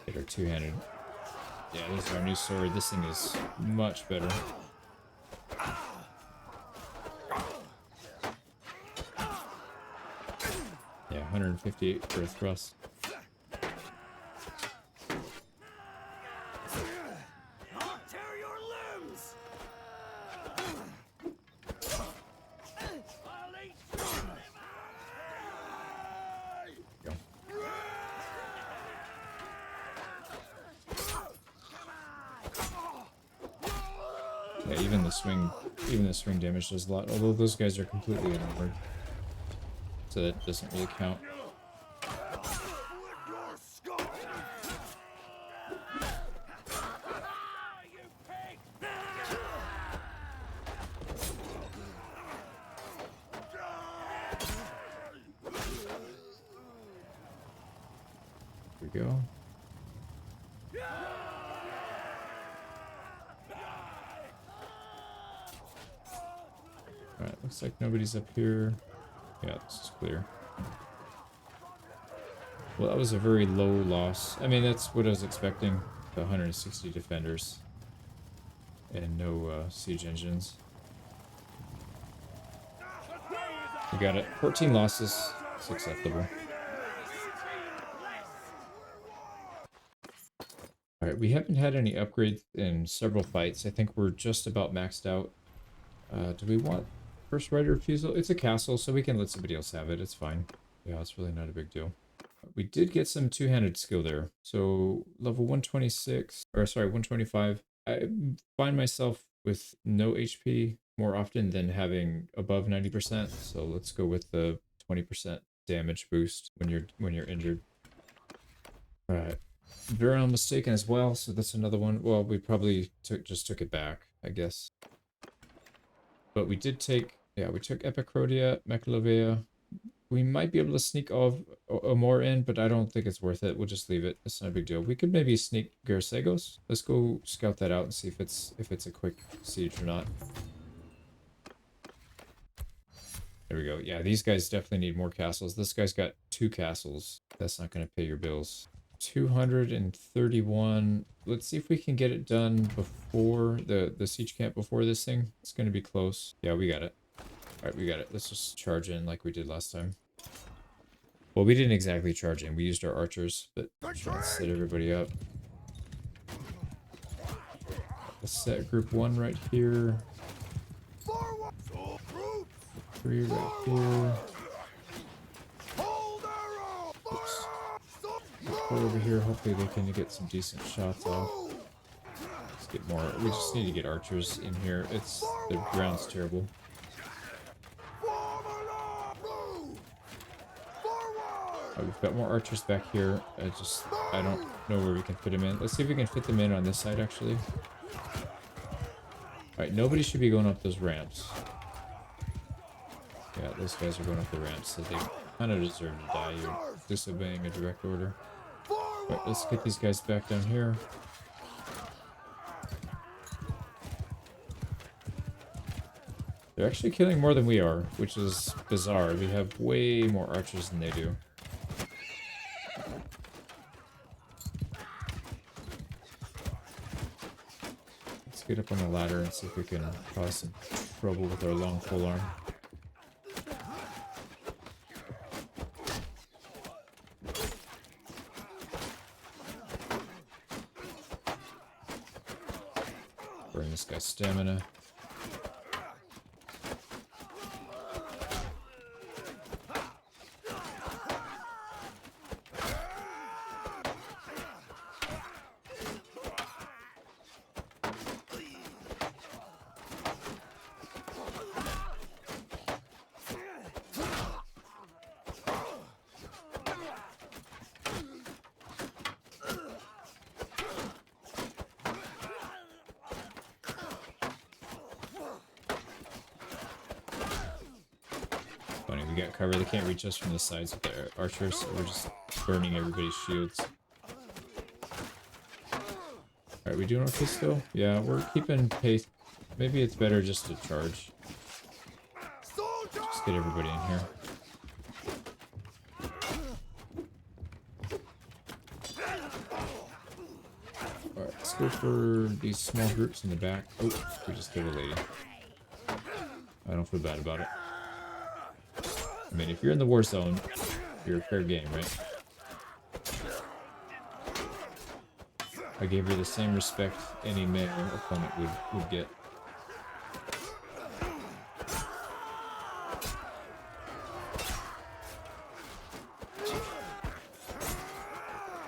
Get her two-handed. Yeah, this is our new sword. This thing is much better. Yeah, 158 for a thrust. I'll tear your limbs! I'll eat Go. Yeah, even the swing damage does a lot. Although those guys are completely unarmored, so that doesn't really count. your skull! You pig! Here we go. Alright, looks like nobody's up here. Yeah, this is clear. Well, that was a very low loss. I mean, that's what I was expecting. The 160 defenders. And no siege engines. We got it. 14 losses. It's acceptable. Alright, we haven't had any upgrades in several fights. I think we're just about maxed out. Do we want first right of refusal? It's a castle, so we can let somebody else have it. It's fine. Yeah, it's really not a big deal. We did get some two-handed skill there. So level 126, or sorry, 125. I find myself with no HP more often than having above 90%. So let's go with the 20% damage boost when you're injured. All right. Very mistaken as well, so that's another one. Well, we probably just took it back, I guess. But we did take, yeah, we took Epicrodia, Mechlovea. We might be able to sneak all more in, but I don't think it's worth it. We'll just leave it. It's not a big deal. We could maybe sneak Garcegos. Let's go scout that out and see if it's a quick siege or not. There we go. Yeah, these guys definitely need more castles. This guy's got 2 castles. That's not going to pay your bills. 231. Let's see if we can get it done before the siege camp before this thing. It's going to be close. Yeah, we got it. All right, we got it. Let's just charge in like we did last time. Well, we didn't exactly charge in. We used our archers, but let's set everybody up. Let's set group 1 right here. 3 right here. Oops. 4 over here. Hopefully they can get some decent shots off. Let's get more. We just need to get archers in here. The ground's terrible. We've got more archers back here. I don't know where we can fit them in. Let's see if we can fit them in on this side, actually. Alright, nobody should be going up those ramps. Yeah, those guys are going up the ramps, so they kind of deserve to die. You're disobeying a direct order. Alright, let's get these guys back down here. They're actually killing more than we are, which is bizarre. We have way more archers than they do. Get up on the ladder and see if we can cause some trouble with our long polearm. Burn this guy's stamina. Funny, we got cover. They can't reach us from the sides with their archers, so we're just burning everybody's shields. Alright, we doing okay still? Yeah, we're keeping pace. Maybe it's better just to charge. Just get everybody in here. Alright, let's go for these small groups in the back. Oh, we just killed a lady. I don't feel bad about it. I mean, if you're in the war zone, you're fair game, right? I gave her the same respect any male opponent would get.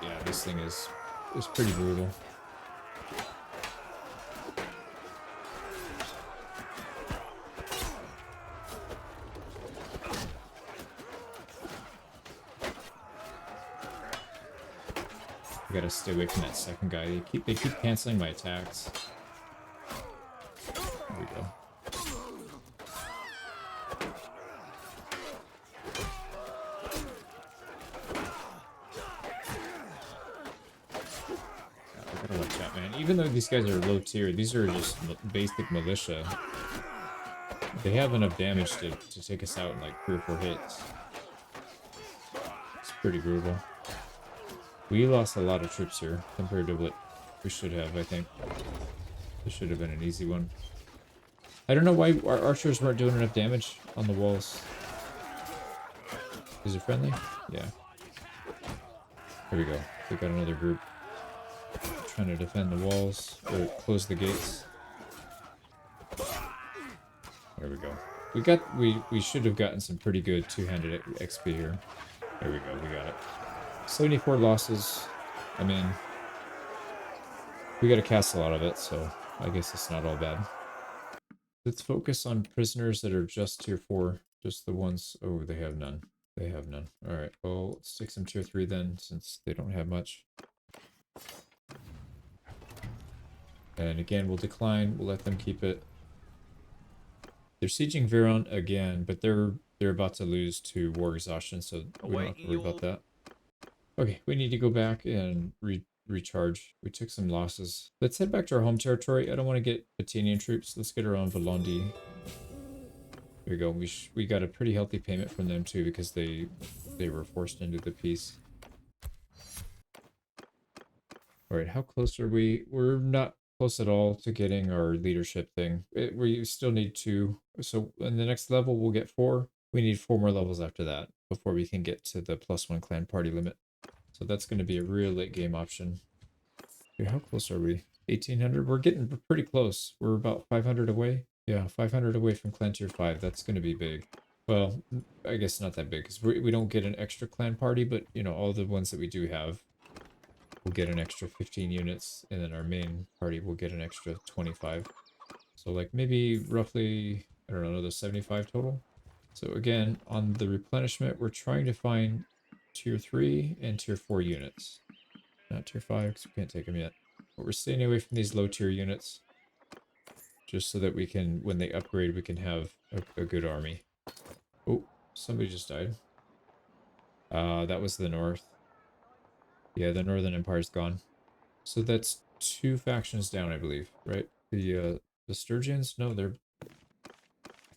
Yeah, this thing is pretty brutal. I gotta stay away from that second guy. They keep canceling my attacks. There we go. I gotta watch out, man. Even though these guys are low tier, these are just basic militia. They have enough damage to take us out in like 3 or 4 hits. It's pretty brutal. We lost a lot of troops here compared to what we should have, I think. This should have been an easy one. I don't know why our archers weren't doing enough damage on the walls. Is it friendly? Yeah. Here we go. We got another group trying to defend the walls or close the gates. There we go. We should have gotten some pretty good two-handed XP here. There we go. We got it. 74 losses. I mean, we got to castle out of it, so I guess it's not all bad. Let's focus on prisoners that are just tier 4. Just the ones... Oh, they have none. They have none. Alright, well, let's take some tier 3 then, since they don't have much. And again, we'll decline. We'll let them keep it. They're sieging Veron again, but they're about to lose to war exhaustion, so we don't have to worry about that. Okay, we need to go back and recharge. We took some losses. Let's head back to our home territory. I don't want to get Battanian troops. Let's get our own Vlandia. There we go. We got a pretty healthy payment from them too because they were forced into the peace. All right, how close are we? We're not close at all to getting our leadership thing. We still need 2. So in the next level, we'll get 4. We need 4 more levels after that before we can get to the +1 clan party limit. So that's going to be a real late game option. Okay, how close are we? 1800? We're getting pretty close. We're about 500 away. Yeah, 500 away from clan tier 5. That's going to be big. Well, I guess not that big because we don't get an extra clan party, but you know, all the ones that we do have, we'll get an extra 15 units, and then our main party will get an extra 25. So like maybe roughly, I don't know, another 75 total. So again, on the replenishment, we're trying to find tier 3 and tier 4 units. Not tier 5 because we can't take them yet. But we're staying away from these low tier units. Just so that we can, when they upgrade, we can have a good army. Oh, somebody just died. That was the north. Yeah, the Northern Empire's gone. So that's 2 factions down, I believe, right? The Sturgeons? No, they're... I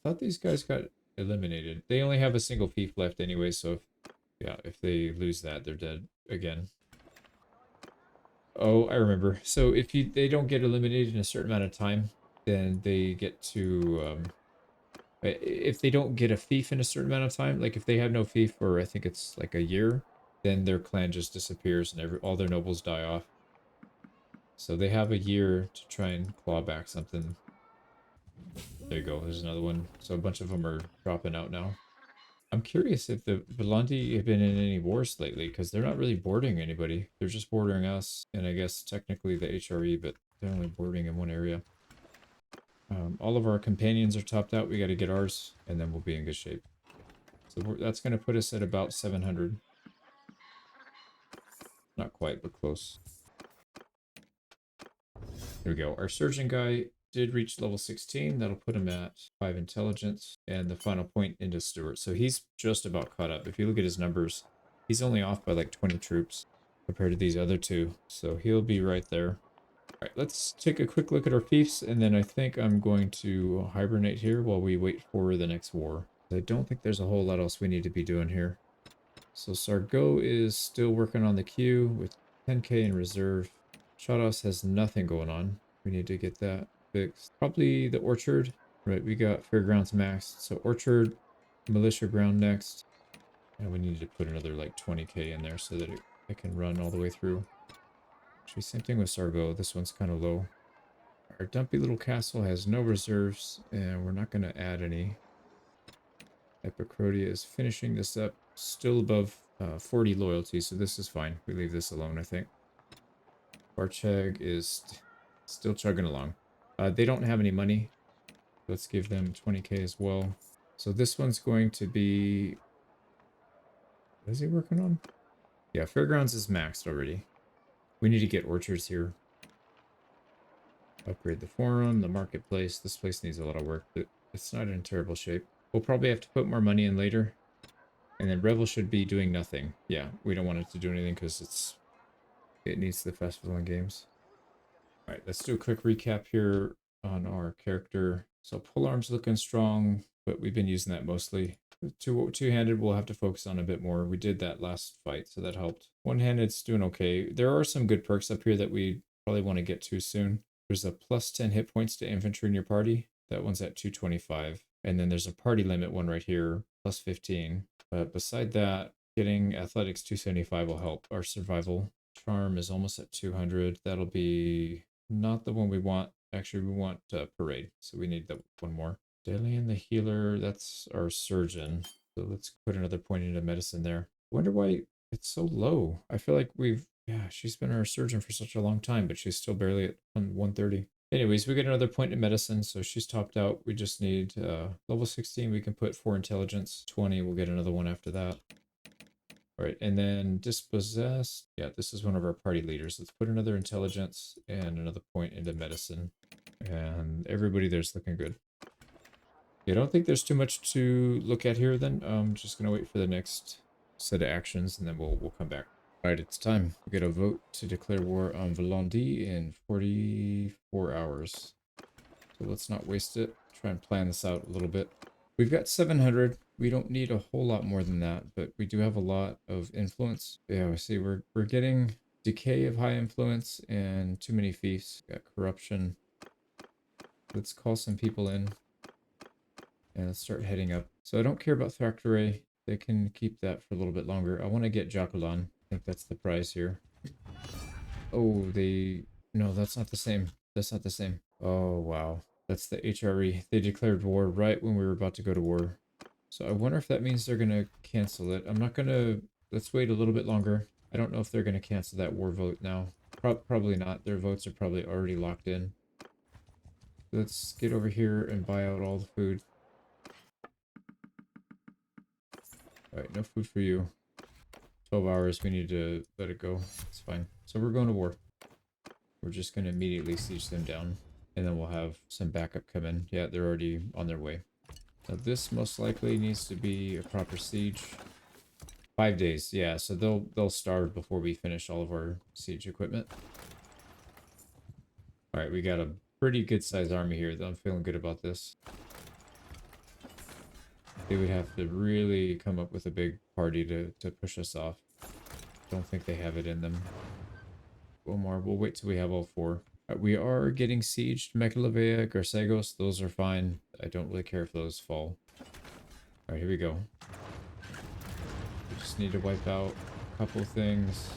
thought these guys got eliminated. They only have a single fief left anyway, so if they lose that, they're dead again. Oh, I remember. So if they don't get eliminated in a certain amount of time, then they get to... if they don't get a fief in a certain amount of time, like if they have no fief for, I think it's like a year, then their clan just disappears and all their nobles die off. So they have a year to try and claw back something. There you go, there's another one. So a bunch of them are dropping out now. I'm curious if the Vlandia have been in any wars lately, because they're not really boarding anybody. They're just bordering us, and I guess technically the HRE, but they're only boarding in one area. All of our companions are topped out. We got to get ours, and then we'll be in good shape. So that's going to put us at about 700. Not quite, but close. There we go. Our surgeon guy did reach level 16. That'll put him at 5 intelligence and the final point into Stewart. So he's just about caught up. If you look at his numbers, he's only off by like 20 troops compared to these other 2. So he'll be right there. All right, let's take a quick look at our fiefs, and then I think I'm going to hibernate here while we wait for the next war. I don't think there's a whole lot else we need to be doing here. So Sargo is still working on the queue with 10k in reserve. Shados has nothing going on. We need to get that fixed. Probably the Orchard. Right, we got Fairgrounds maxed. So Orchard, Militia Ground next. And we need to put another like 20k in there so that it can run all the way through. Actually, same thing with Sargo. This one's kind of low. Our dumpy little castle has no reserves, and we're not going to add any. Epicrodia is finishing this up. Still above 40 loyalty, so this is fine. We leave this alone, I think. Barcheg is still chugging along. They don't have any money. Let's give them 20k as well. So this one's going to be... What is he working on? Yeah, Fairgrounds is maxed already. We need to get orchards here. Upgrade the forum, the marketplace. This place needs a lot of work, but it's not in terrible shape. We'll probably have to put more money in later. And then Revel should be doing nothing. Yeah, we don't want it to do anything because it needs the festival and games. Alright, let's do a quick recap here on our character. So polearm's looking strong, but we've been using that mostly. Two-handed we'll have to focus on a bit more. We did that last fight, so that helped. One-handed's doing okay. There are some good perks up here that we probably want to get to soon. There's a plus 10 hit points to infantry in your party. That one's at 225. And then there's a party limit one right here, plus 15. But beside that, getting athletics 275 will help our survival. Charm is almost at 200. That'll be not the one we want. Actually, we want parade. So we need the one more. Delian the healer, that's our surgeon. So let's put another point into medicine there. Wonder why it's so low. I feel like yeah, she's been our surgeon for such a long time, but she's still barely at 130. Anyways, we get another point in medicine, so she's topped out. We just need level 16. We can put 4 intelligence. 20, we'll get another one after that. All right, and then dispossessed. Yeah, this is one of our party leaders. Let's put another intelligence and another point into medicine. And everybody there's looking good. Yeah, I don't think there's too much to look at here then. I'm just going to wait for the next set of actions and then we'll come back. All right, it's time. We get a vote to declare war on Vlandia in 44 hours. So let's not waste it. Try and plan this out a little bit. We've got 700. We don't need a whole lot more than that, but we do have a lot of influence. Yeah, we see we're getting decay of high influence and too many fiefs. Got corruption. Let's call some people in. And let's start heading up. So I don't care about Thackeray. They can keep that for a little bit longer. I want to get Jacolan. I think that's the prize here. Oh, no, that's not the same. That's not the same. Oh, wow. That's the HRE. They declared war right when we were about to go to war. So I wonder if that means they're going to cancel it. I'm not going to... Let's wait a little bit longer. I don't know if they're going to cancel that war vote now. Probably not. Their votes are probably already locked in. Let's get over here and buy out all the food. Alright, no food for you. 12 hours, we need to let it go. It's fine. So we're going to war. We're just going to immediately siege them down. And then we'll have some backup come in. Yeah, they're already on their way. Now this most likely needs to be a proper siege. 5 days, yeah, so they'll starve before we finish all of our siege equipment. Alright, we got a pretty good sized army here, though I'm feeling good about this. They would have to really come up with a big party to push us off. Don't think they have it in them. One more. We'll wait till we have all 4. We are getting sieged. Mekalavea, Garcegos, those are fine. I don't really care if those fall. Alright, here we go. We just need to wipe out a couple things.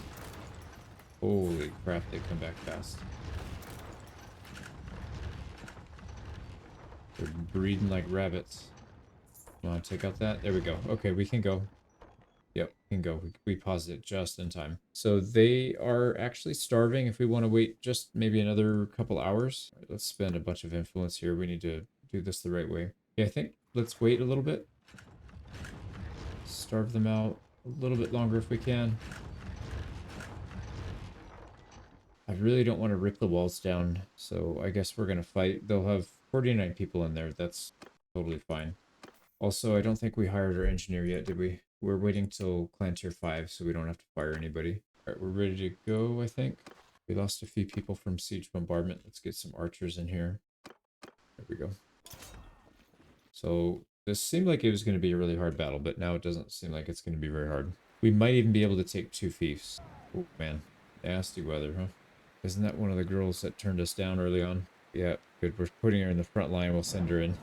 Holy crap, they come back fast. They're breeding like rabbits. Want to take out that? There we go. Okay, we can go. Yep, we can go. We paused it just in time. So they are actually starving. If we want to wait just maybe another couple hours. Right, let's spend a bunch of influence here. We need to do this the right way. Yeah, I think let's wait a little bit. Starve them out a little bit longer if we can. I really don't want to rip the walls down, so I guess we're going to fight. They'll have 49 people in there. That's totally fine. Also, I don't think we hired our engineer yet, did we? We're waiting till clan tier 5, so we don't have to fire anybody. Alright, we're ready to go, I think. We lost a few people from siege bombardment. Let's get some archers in here. There we go. So, this seemed like it was going to be a really hard battle, but now it doesn't seem like it's going to be very hard. We might even be able to take 2 fiefs. Oh, man. Nasty weather, huh? Isn't that one of the girls that turned us down early on? Yeah, good. We're putting her in the front line. We'll send her in.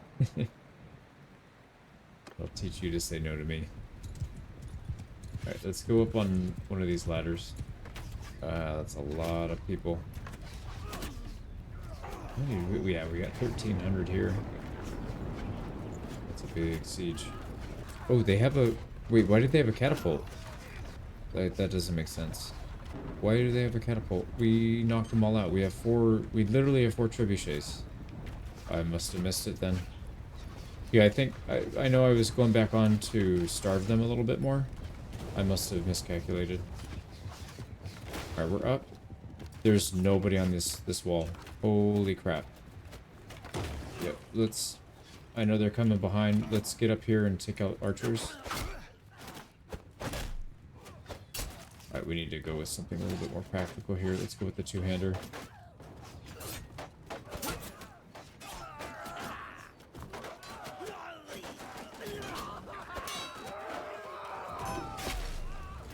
I'll teach you to say no to me. Alright, let's go up on one of these ladders. That's a lot of people. Yeah, we got 1,300 here. That's a big siege. Oh, they have a... Wait, why did they have a catapult? That doesn't make sense. Why do they have a catapult? We knocked them all out. We have 4... We literally have 4 trebuchets. I must have missed it then. Yeah, I think... I know I was going back on to starve them a little bit more. I must have miscalculated. Alright, we're up. There's nobody on this wall. Holy crap. Yep, let's... I know they're coming behind. Let's get up here and take out archers. Alright, we need to go with something a little bit more practical here. Let's go with the two-hander.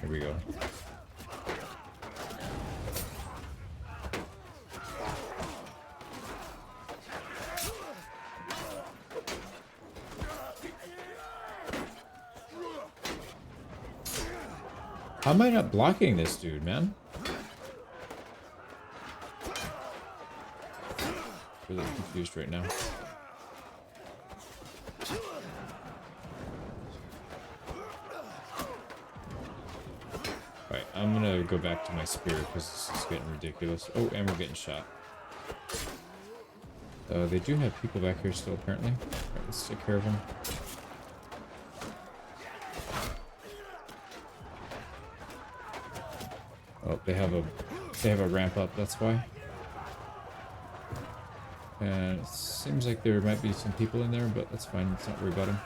Here we go. How am I not blocking this dude, man? Really confused right now. Alright, I'm gonna go back to my spear because this is getting ridiculous. Oh, and we're getting shot. They do have people back here still, apparently. Alright, let's take care of them. Oh, they have a ramp up, that's why. And it seems like there might be some people in there, but that's fine. Let's not worry about them.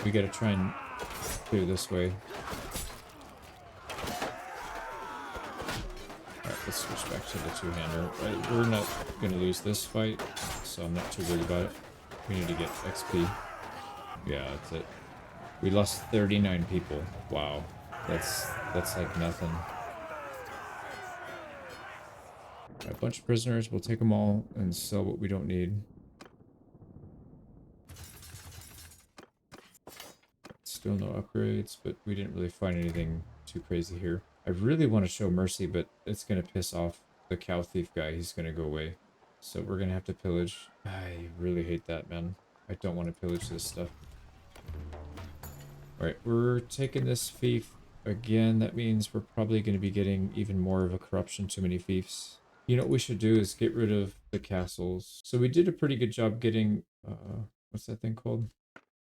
We gotta try and clear this way. Alright, let's switch back to the two-hander. We're not gonna lose this fight, so I'm not too worried about it. We need to get XP. Yeah, that's it. We lost 39 people. Wow. That's like nothing. A bunch of prisoners, we'll take them all and sell what we don't need. Still no upgrades, but we didn't really find anything too crazy here. I really want to show mercy, but it's going to piss off the cow thief guy. He's going to go away. So we're going to have to pillage. I really hate that, man. I don't want to pillage this stuff. Alright, we're taking this fief again. That means we're probably going to be getting even more of a corruption, too many fiefs. You know what we should do is get rid of the castles. So we did a pretty good job getting, what's that thing called?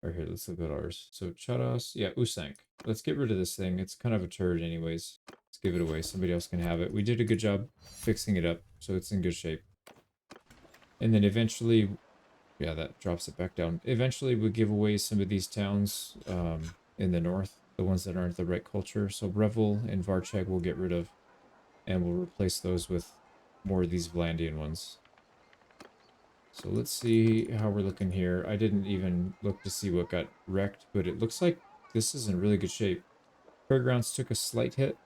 Right here, let's look at ours. So Charas, yeah, Usank. Let's get rid of this thing. It's kind of a turd anyways. Let's give it away. Somebody else can have it. We did a good job fixing it up, so it's in good shape. And then eventually, yeah, that drops it back down. Eventually we'll give away some of these towns in the north, the ones that aren't the right culture. So Revel and Varcheg we'll get rid of, and we'll replace those with more of these Vlandian ones. So let's see how we're looking here. I didn't even look to see what got wrecked, but it looks like this is in really good shape. Fairgrounds took a slight hit.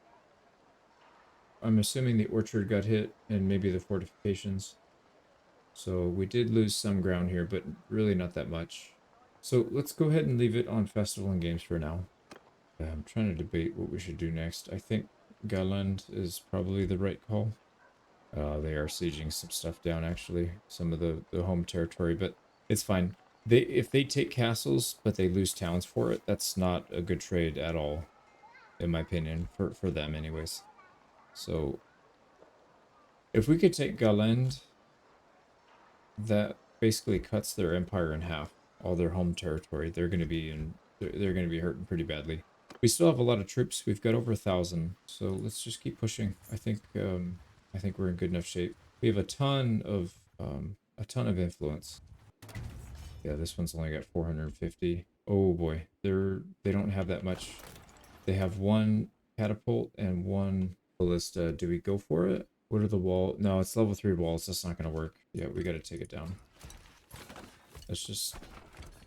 I'm assuming the orchard got hit and maybe the fortifications. So we did lose some ground here, but really not that much. So let's go ahead and leave it on Festival and Games for now. I'm trying to debate what we should do next. I think Galand is probably the right call. They are sieging some stuff down, actually. Some of the home territory, but it's fine. If they take castles, but they lose towns for it, that's not a good trade at all, in my opinion, for them anyways. So, if we could take Galend, that basically cuts their empire in half. All their home territory. They're going to be hurting pretty badly. We still have a lot of troops. We've got over 1,000, so let's just keep pushing. I think we're in good enough shape. We have a ton of influence. Yeah, this one's only got 450. Oh boy, they don't have that much. They have one catapult and one ballista. Do we go for it? What are the wall? No, it's level 3 walls. That's not gonna work. Yeah, we gotta take it down. Let's just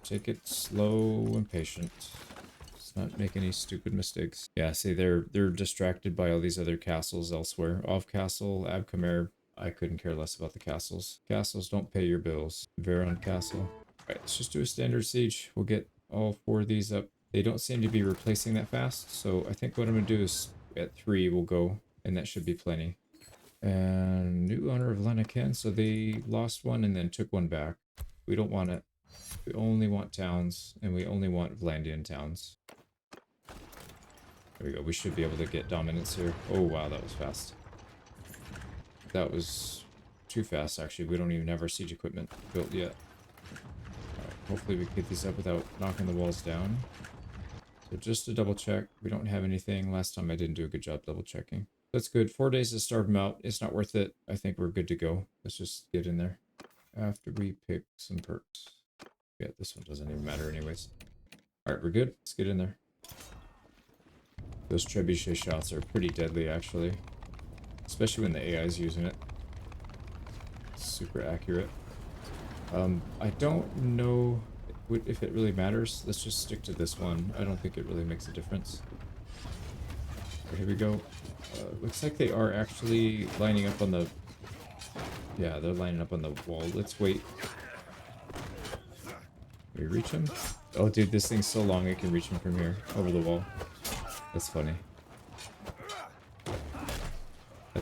take it slow and patient. Not make any stupid mistakes. Yeah, see, they're distracted by all these other castles elsewhere. Off Castle, Abkamer, I couldn't care less about the castles. Castles don't pay your bills. Veron Castle. Alright, let's just do a standard siege. We'll get all 4 of these up. They don't seem to be replacing that fast, so I think what I'm going to do is at 3 we'll go, and that should be plenty. And new owner of Lenaken, so they lost one and then took one back. We don't want it. We only want towns, and we only want Vlandian towns. There we go. We should be able to get dominance here. Oh, wow, that was fast. That was too fast, actually. We don't even have our siege equipment built yet. Alright, hopefully we can get these up without knocking the walls down. So just to double check, we don't have anything. Last time I didn't do a good job double checking. That's good. 4 days to starve them out. It's not worth it. I think we're good to go. Let's just get in there. After we pick some perks. Yeah, this one doesn't even matter anyways. Alright, we're good. Let's get in there. Those trebuchet shots are pretty deadly, actually. Especially when the AI is using it. Super accurate. I don't know if it really matters. Let's just stick to this one. I don't think it really makes a difference. Right, here we go. Looks like they are actually lining up on the... Yeah, they're lining up on the wall. Let's wait. Can we reach him? Oh, dude, this thing's so long I can reach him from here, over the wall. That's funny.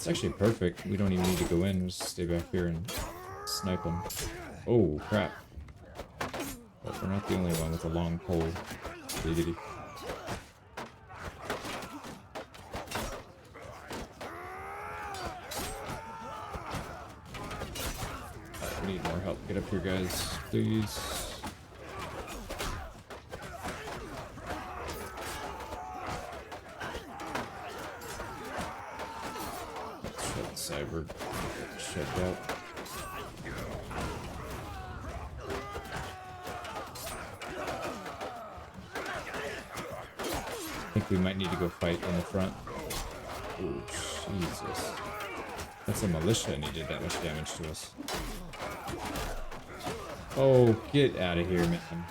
That's actually perfect. We don't even need to go in. We'll just stay back here and snipe them. Oh, crap. But we're not the only one with a long pole. Giggity. We need more help. Get up here, guys. Please. Shut the cyber. Shut out. I think we might need to go fight in the front. Oh, Jesus. That's a militia and he did that much damage to us. Oh, get out of here, man.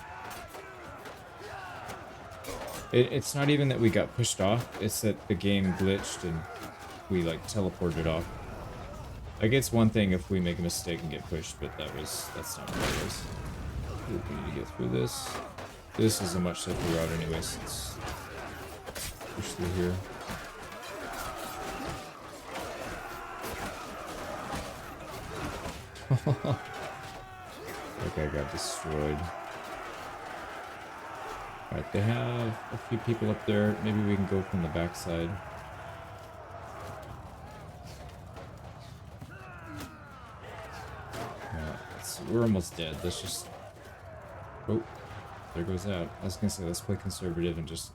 It's not even that we got pushed off, it's that the game glitched and we, like, teleported off. Like, it's one thing if we make a mistake and get pushed, but that's not what it was. Ooh, we need to get through this. This is a much safer route anyways. Let's push through here. That guy got destroyed. Alright, they have a few people up there. Maybe we can go from the backside. We're almost dead. Let's just... Oh, there goes out. I was gonna say, let's play conservative and just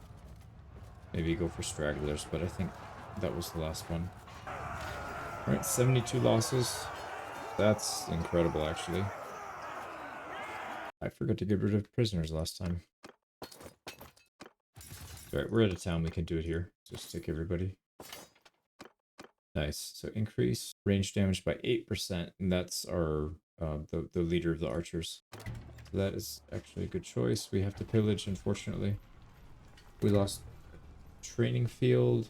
maybe go for stragglers, but I think that was the last one. Alright, 72 losses. That's incredible, actually. I forgot to get rid of prisoners last time. Alright, we're out of town. We can do it here. Just take everybody. Nice. So increase range damage by 8%, and that's our the leader of the archers. So that is actually a good choice. We have to pillage, unfortunately. We lost training field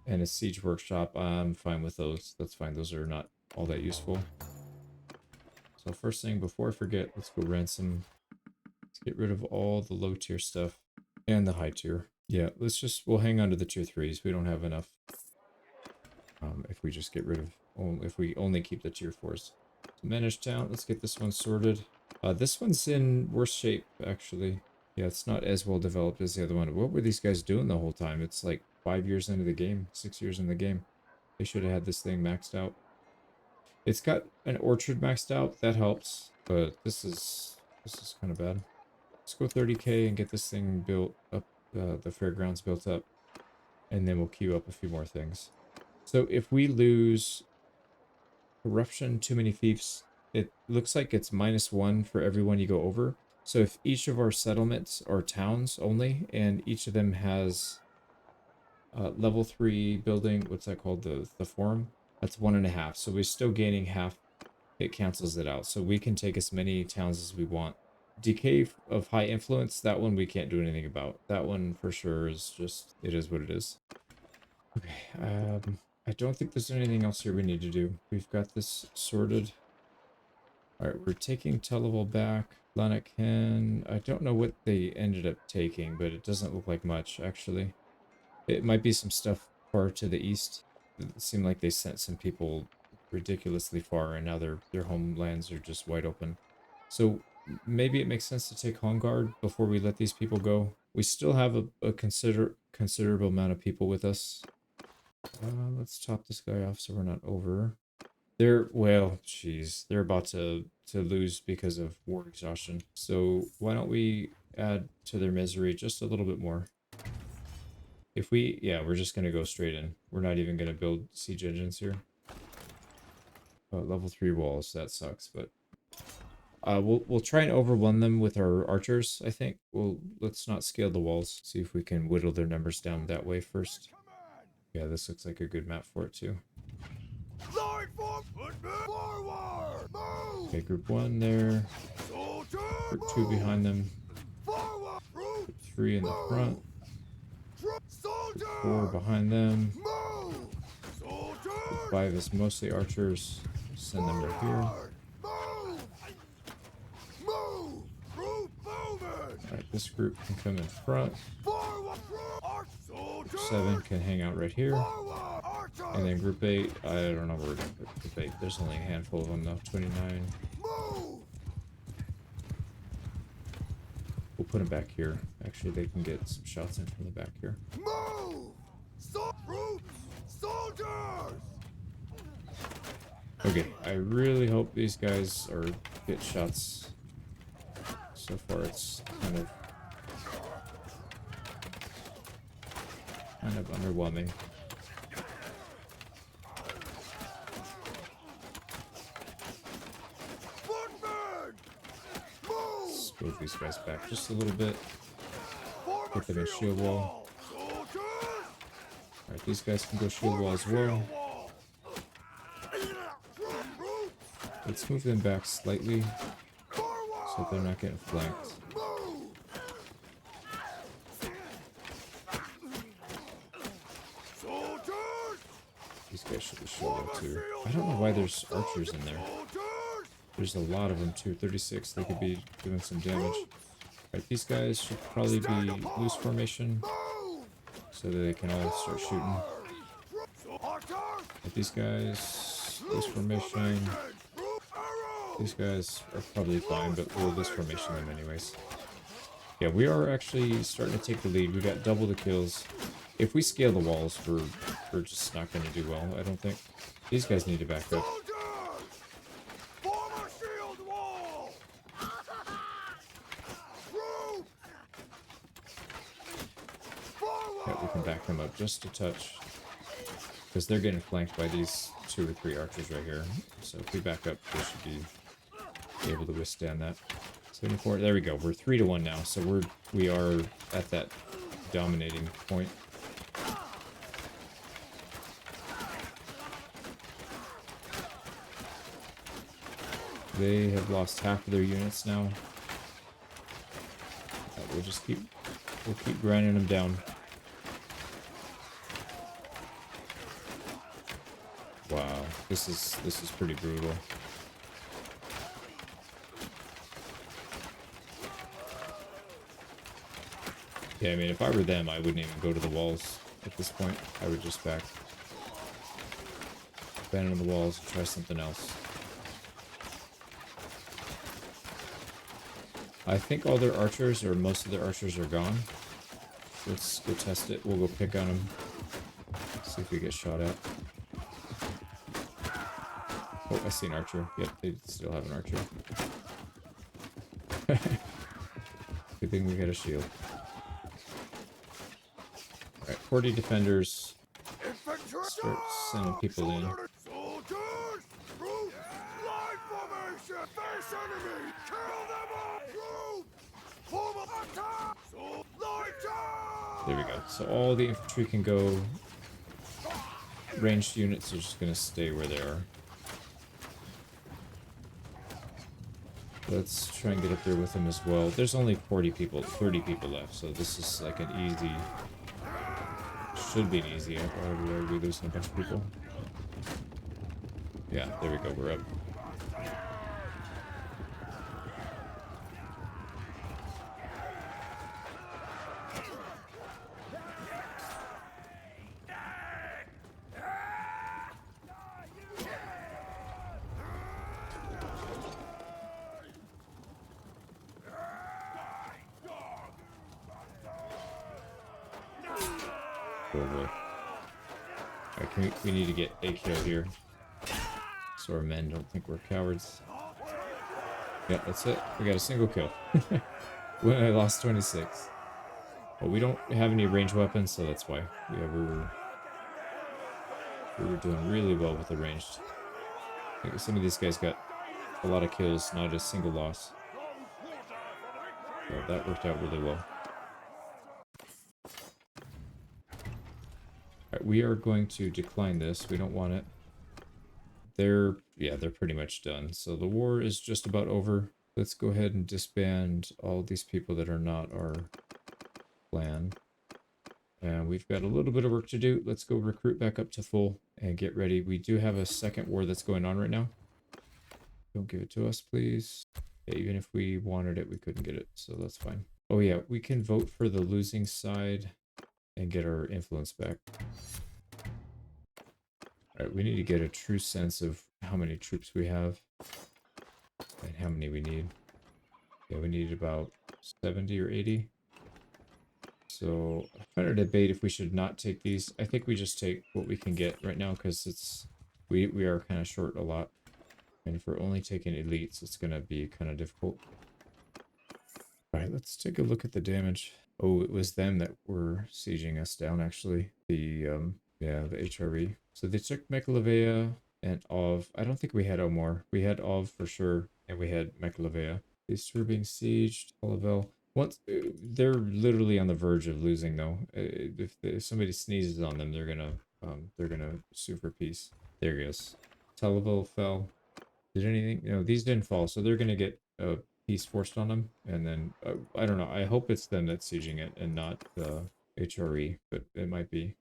and a siege workshop. I'm fine with those. That's fine. Those are not all that useful. So first thing, before I forget, let's go ransom. Let's get rid of all the low tier stuff and the high tier. Yeah, we'll hang on to the tier 3s. We don't have enough. If we just get rid of, if we only keep the tier 4s. So manage town, let's get this one sorted. This one's in worse shape, actually. Yeah, it's not as well developed as the other one. What were these guys doing the whole time? It's like 5 years into the game, 6 years in the game. They should have had this thing maxed out. It's got an orchard maxed out, that helps, but this is kind of bad. Let's go 30k and get this thing built up, the fairgrounds built up, and then we'll queue up a few more things. So if we lose corruption, too many fiefs, it looks like it's -1 for everyone you go over. So if each of our settlements are towns only, and each of them has level 3 building, what's that called, the forum, that's 1.5. So we're still gaining half. It cancels it out. So we can take as many towns as we want. Decay of high influence, that one we can't do anything about. That one for sure is just, it is what it is. Okay, I don't think there's anything else here we need to do. We've got this sorted. Alright, we're taking Televal back. Lanaken, I don't know what they ended up taking, but it doesn't look like much, actually. It might be some stuff far to the east. It seemed like they sent some people ridiculously far, and now their homelands are just wide open. So maybe it makes sense to take Hongard before we let these people go. We still have a considerable amount of people with us. Let's top this guy off so we're not over. Well, jeez, they're about to lose because of war exhaustion. So why don't we add to their misery just a little bit more? If we, yeah, we're just gonna go straight in. We're not even gonna build siege engines here. Level 3 walls, that sucks, but we'll try and overwhelm them with our archers, I think. Let's not scale the walls. See if we can whittle their numbers down that way first. Yeah, this looks like a good map for it too. Okay, group 1 there. Group 2 behind them. Group 3 in the front. Group 4 behind them. Group 5 is mostly archers. Send them right here. Alright, this group can come in front. Group 7 can hang out right here. And then group 8, I don't know where we're going to put group 8. There's only a handful of them though, 29. Move! We'll put them back here. Actually, they can get some shots in from the back here. Move! Troops! Soldiers! Okay, I really hope these guys are get shots. So far, it's kind of underwhelming. Footmen! Let's Move! move these guys back just a little bit. Form Put a them in shield wall. Soldiers! Alright, these guys can go shield wall as well. Wall. Troops! Let's move them back slightly Forward! so they're not getting flanked. Move! Soldiers! These guys should be shield wall too. I don't know why there's archers in there. Soldiers! There's a lot of them too. 36, they could be doing some damage. Alright, these guys should probably be loose formation Move! so that they can all start shooting. Archers! But these guys, loose formation. These guys are probably fine, but we'll loose formation them anyways. Yeah, we are actually starting to take the lead. We got double the kills. If we scale the walls, we're just not going to do well, I don't think. These guys need to back up. Soldiers! Form a shield wall! Troops! Forward! Yeah, we can back them up just a touch. Because they're getting flanked by these 2 or 3 archers right here. So if we back up, they should be able to withstand that. 74, there we go. We're 3-1 now, so we are at that dominating point. They have lost half of their units now. We'll keep grinding them down. Wow, this is pretty brutal. Yeah, I mean, if I were them, I wouldn't even go to the walls at this point. I would just abandon the walls and try something else. I think all their archers, or most of their archers, are gone. Let's go test it. We'll go pick on them. See if we get shot at. Oh, I see an archer. Yep, they still have an archer. Good thing we got a shield. Alright, 40 defenders. Infantry! Start sending people in. Soldiers! Troops! Line formation! Face enemy! Kill them all! Troops! Form a attack! Line charge! There we go. So all the infantry can go. Ranged units are just going to stay where they are. Let's try and get up there with them as well. There's only 30 people left, so this is like an easy... Should be an easy. Why are we losing a bunch of people? Yeah, there we go. We're up. Oh boy. Alright, we need to get a kill here. So our men don't think we're cowards. Yeah, that's it. We got a single kill. When I lost 26. But we don't have any ranged weapons, so that's why. We were doing really well with the ranged. I think some of these guys got a lot of kills, not a single loss. So that worked out really well. Alright, we are going to decline this. We don't want it. They're pretty much done. So the war is just about over. Let's go ahead and disband all these people that are not our clan. And we've got a little bit of work to do. Let's go recruit back up to full and get ready. We do have a second war that's going on right now. Don't give it to us, please. Yeah, even if we wanted it, we couldn't get it, so that's fine. Oh yeah, we can vote for the losing side and get our influence back. Alright, we need to get a true sense of how many troops we have and how many we need. Yeah, we need about 70 or 80. So I'm trying to debate if we should not take these. I think we just take what we can get right now because it's we are kind of short a lot. And if we're only taking elites, it's gonna be kind of difficult. Alright, let's take a look at the damage. Oh, it was them that were sieging us down actually. The yeah, the HRE. So they took Mekalavea and Ov. I don't think we had Omar. We had Ov for sure, and we had Mekalavea. These two are being sieged. Olavel. Once they're literally on the verge of losing though. If somebody sneezes on them, they're gonna sue for peace. There he goes. Talavel fell. Did anything? No, these didn't fall, so they're gonna get peace forced on them, and then I don't know. I hope it's them that's sieging it and not the HRE, but it might be.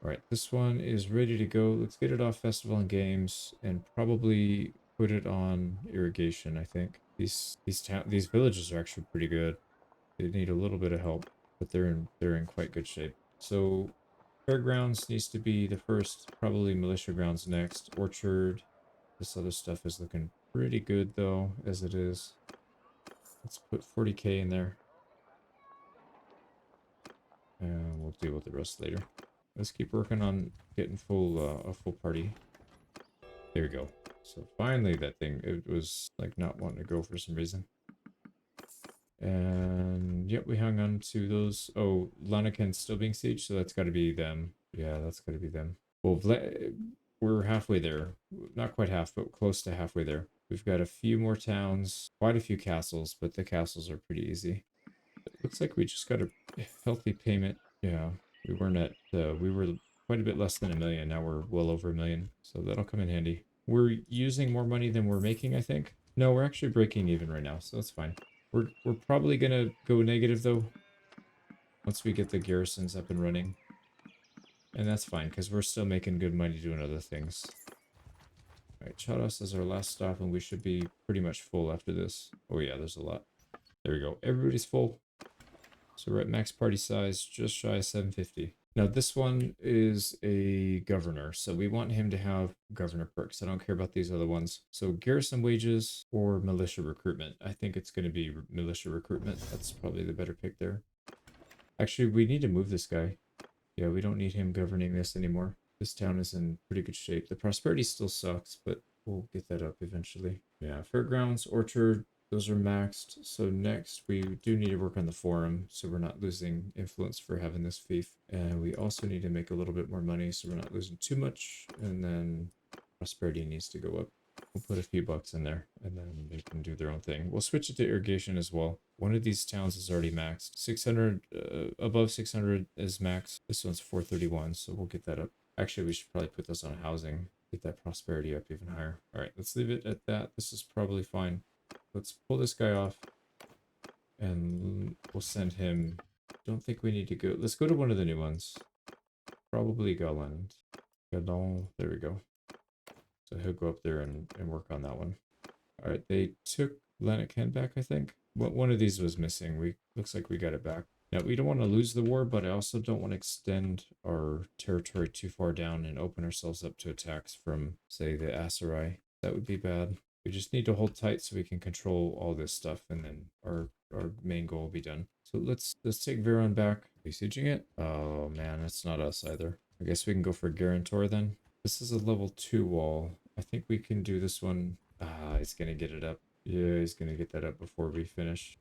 All right, this one is ready to go. Let's get it off Festival and Games, and probably put it on irrigation. I think these villages are actually pretty good. They need a little bit of help, but they're in quite good shape. So Fairgrounds needs to be the first, probably Militia Grounds next. Orchard. This other stuff is looking pretty good though, as it is. Let's put 40k in there. And we'll deal with the rest later. Let's keep working on getting a full party. There we go. So finally that thing, it was like not wanting to go for some reason. And yep, we hung on to those. Oh, Lanaken's still being sieged, so that's got to be them. Yeah, that's got to be them. Well, we're halfway there. Not quite half, but close to halfway there. We've got a few more towns, quite a few castles, but the castles are pretty easy. It looks like we just got a healthy payment. Yeah, we weren't at, we were quite a bit less than 1 million. Now we're well over 1 million, so that'll come in handy. We're using more money than we're making, I think. No, we're actually breaking even right now, so that's fine. We're probably gonna go negative though, once we get the garrisons up and running. And that's fine, because we're still making good money doing other things. Alright, Chados is our last stop, and we should be pretty much full after this. Oh yeah, there's a lot. There we go. Everybody's full. So we're at max party size, just shy of 750. Now this one is a governor, so we want him to have governor perks. I don't care about these other ones. So garrison wages or militia recruitment. I think it's going to be militia recruitment. That's probably the better pick there. Actually, we need to move this guy. Yeah, we don't need him governing this anymore. This town is in pretty good shape. The prosperity still sucks, but we'll get that up eventually. Yeah, Fairgrounds, Orchard, those are maxed. So next, we do need to work on the forum, so we're not losing influence for having this fief. And we also need to make a little bit more money, so we're not losing too much. And then prosperity needs to go up. We'll put a few bucks in there, and then they can do their own thing. We'll switch it to irrigation as well. One of these towns is already maxed. 600, above 600 is maxed. This one's 431, so we'll get that up. Actually, we should probably put this on housing. Get that prosperity up even higher. All right, let's leave it at that. This is probably fine. Let's pull this guy off, and we'll send him. Don't think we need to go. Let's go to one of the new ones. Probably Garland. Gadon. There we go. So he'll go up there and work on that one. All right, they took Lanaken back, I think. One of these was missing. Looks like we got it back. Now, we don't want to lose the war, but I also don't want to extend our territory too far down and open ourselves up to attacks from, say, the Aserai. That would be bad. We just need to hold tight so we can control all this stuff, and then our main goal will be done. So let's take Veron back. Are we sieging it? Oh man, that's not us either. I guess we can go for Garantor then. This is a level 2 wall. I think we can do this one. Ah, he's gonna get it up. Yeah, he's gonna get that up before we finish.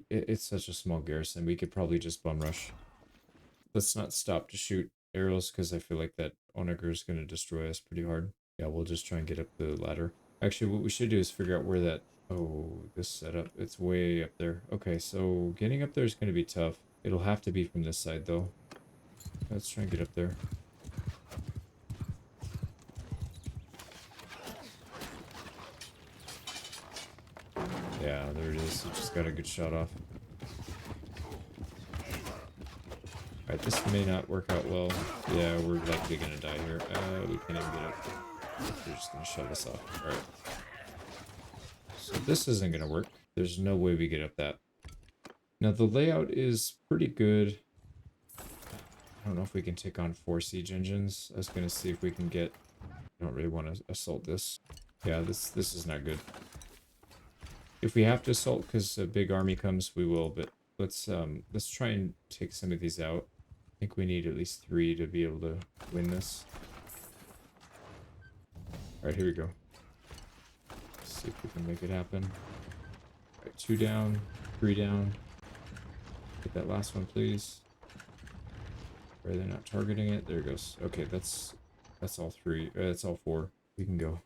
It's such a small garrison. We could probably just bum rush. Let's not stop to shoot arrows, because I feel like that Onager is gonna destroy us pretty hard. Yeah, we'll just try and get up the ladder. Actually, what we should do is figure out where that... Oh, this setup. It's way up there. Okay, so getting up there is gonna be tough. It'll have to be from this side, though. Let's try and get up there. Yeah, there it is. It just got a good shot off. Alright, this may not work out well. Yeah, we're likely gonna die here. We can't even get up. We're just gonna shove us off. Alright. So this isn't gonna work. There's no way we get up that. Now the layout is pretty good. I don't know if we can take on 4 siege engines. I was gonna see if we can get. I don't really want to assault this. Yeah, this is not good. If we have to assault because a big army comes, we will. But let's try and take some of these out. I think we need at least 3 to be able to win this. All right, here we go. Let's see if we can make it happen. All right, 2 down, 3 down. Get that last one, please. Are they not targeting it? There it goes. Okay, that's all 3. That's all 4. We can go.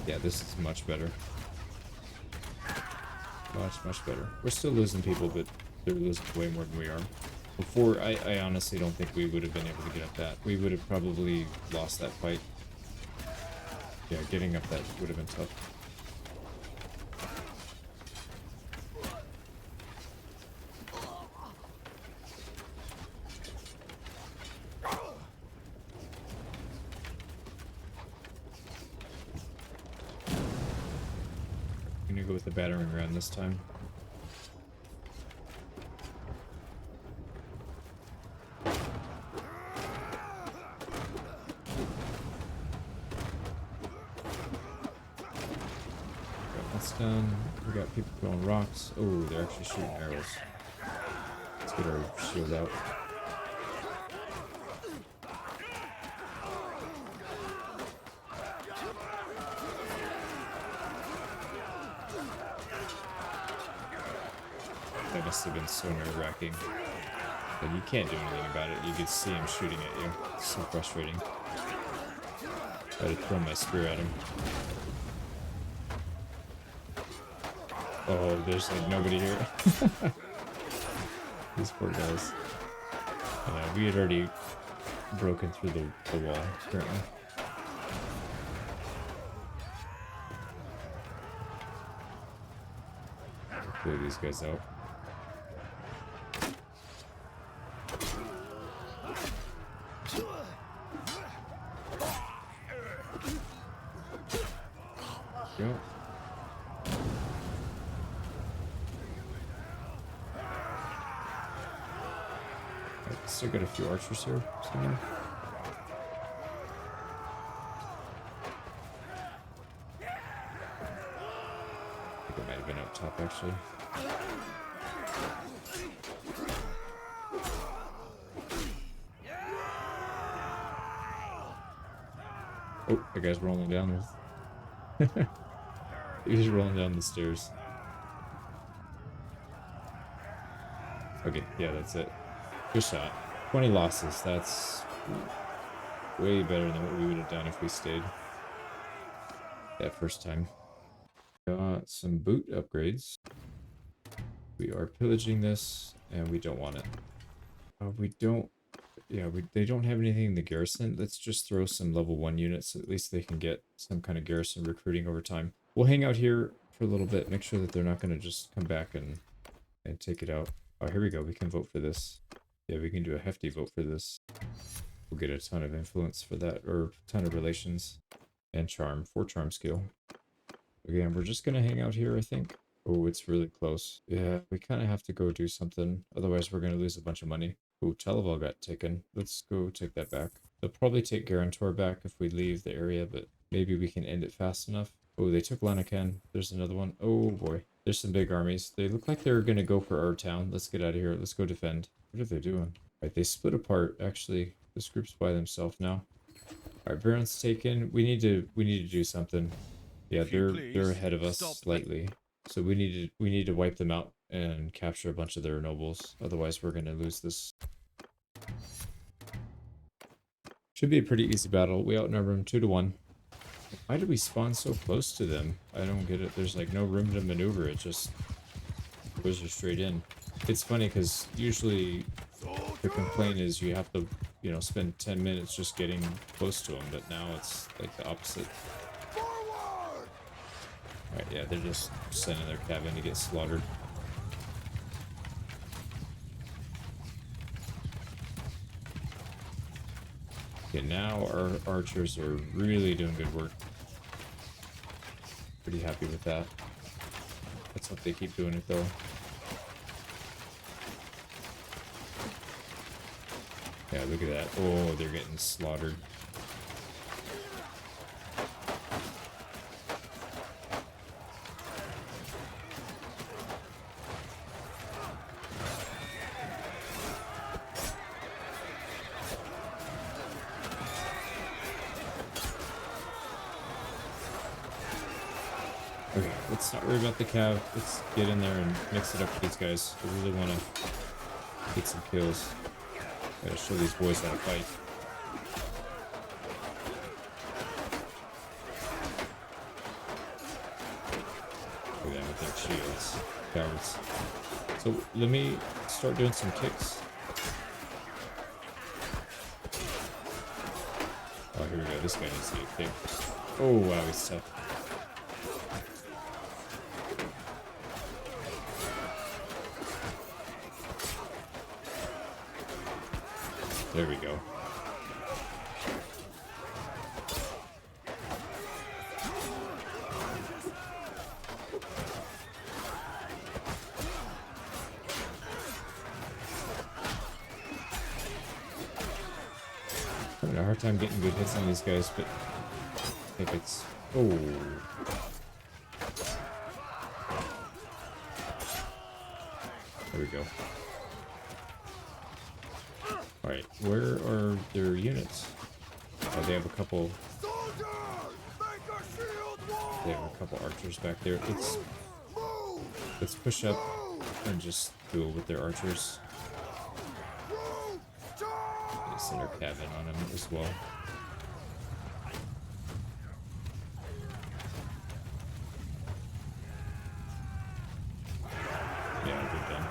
Yeah, this is much better. Much better. We're still losing people, but they're losing way more than we are. Before, I honestly don't think we would have been able to get up that. We would have probably lost that fight. Yeah, getting up that would have been tough. I'm gonna go with the battering ram this time. That's done. We got people throwing rocks. Oh, they're actually shooting arrows. Let's get our shield out. That must have been so nerve-wracking. But you can't do anything about it. You could see him shooting at you. It's so frustrating. I had to throw my spear at him. Oh, there's like nobody here. These poor guys. We had already broken through the wall, apparently. Clear these guys out. Go. Still got a few archers here somewhere. I think it might have been up top actually. Oh, that guy's rolling down with. He's rolling down the stairs. Okay, yeah, that's it. Good shot. 20 losses. That's way better than what we would have done if we stayed that first time. Got some boot upgrades. We are pillaging this, and we don't want it. We don't... Yeah, they don't have anything in the garrison. Let's just throw some level 1 units, so at least they can get some kind of garrison recruiting over time. We'll hang out here for a little bit, make sure that they're not going to just come back and take it out. Oh, here we go. We can vote for this. Yeah, we can do a hefty vote for this. We'll get a ton of influence for that, or a ton of relations. And charm, 4 charm skill. Again, we're just going to hang out here, I think. Oh, it's really close. Yeah, we kind of have to go do something. Otherwise, we're going to lose a bunch of money. Oh, Televal got taken. Let's go take that back. They'll probably take Garantor back if we leave the area, but maybe we can end it fast enough. Oh, they took Lanaken. There's another one. Oh, boy. There's some big armies. They look like they're going to go for our town. Let's get out of here. Let's go defend. What are they doing? Alright, they split apart. Actually, this group's by themselves now. Alright, Baron's taken. We need to do something. Yeah, they're ahead of us slightly. So we need to wipe them out and capture a bunch of their nobles. Otherwise, we're going to lose this. Should be a pretty easy battle. We outnumber them 2-1. Why did we spawn so close to them? I don't get it. There's like no room to maneuver. It just goes straight in. It's funny because usually the complaint is you have to, you know, spend 10 minutes just getting close to them, but now it's like the opposite. Alright, yeah, they're just sending their cabin to get slaughtered. Okay, now our archers are really doing good work. Pretty happy with that. Let's hope they keep doing it though. Yeah, look at that. Oh, they're getting slaughtered. Okay, let's not worry about the cav. Let's get in there and mix it up with these guys. I really want to get some kills. Gotta show these boys how to fight. Look at them with their shields. Cowards. So let me start doing some kicks. Oh, here we go. This guy needs to get kicked. Oh, wow, he's tough. There we go. Having a hard time getting good hits on these guys, but I think it's... Oh. There we go. Alright, where are their units? Oh, they have a couple... They have a couple archers back there. Let's push up and just duel with their archers. Send our cabin on him as well. Yeah, good done.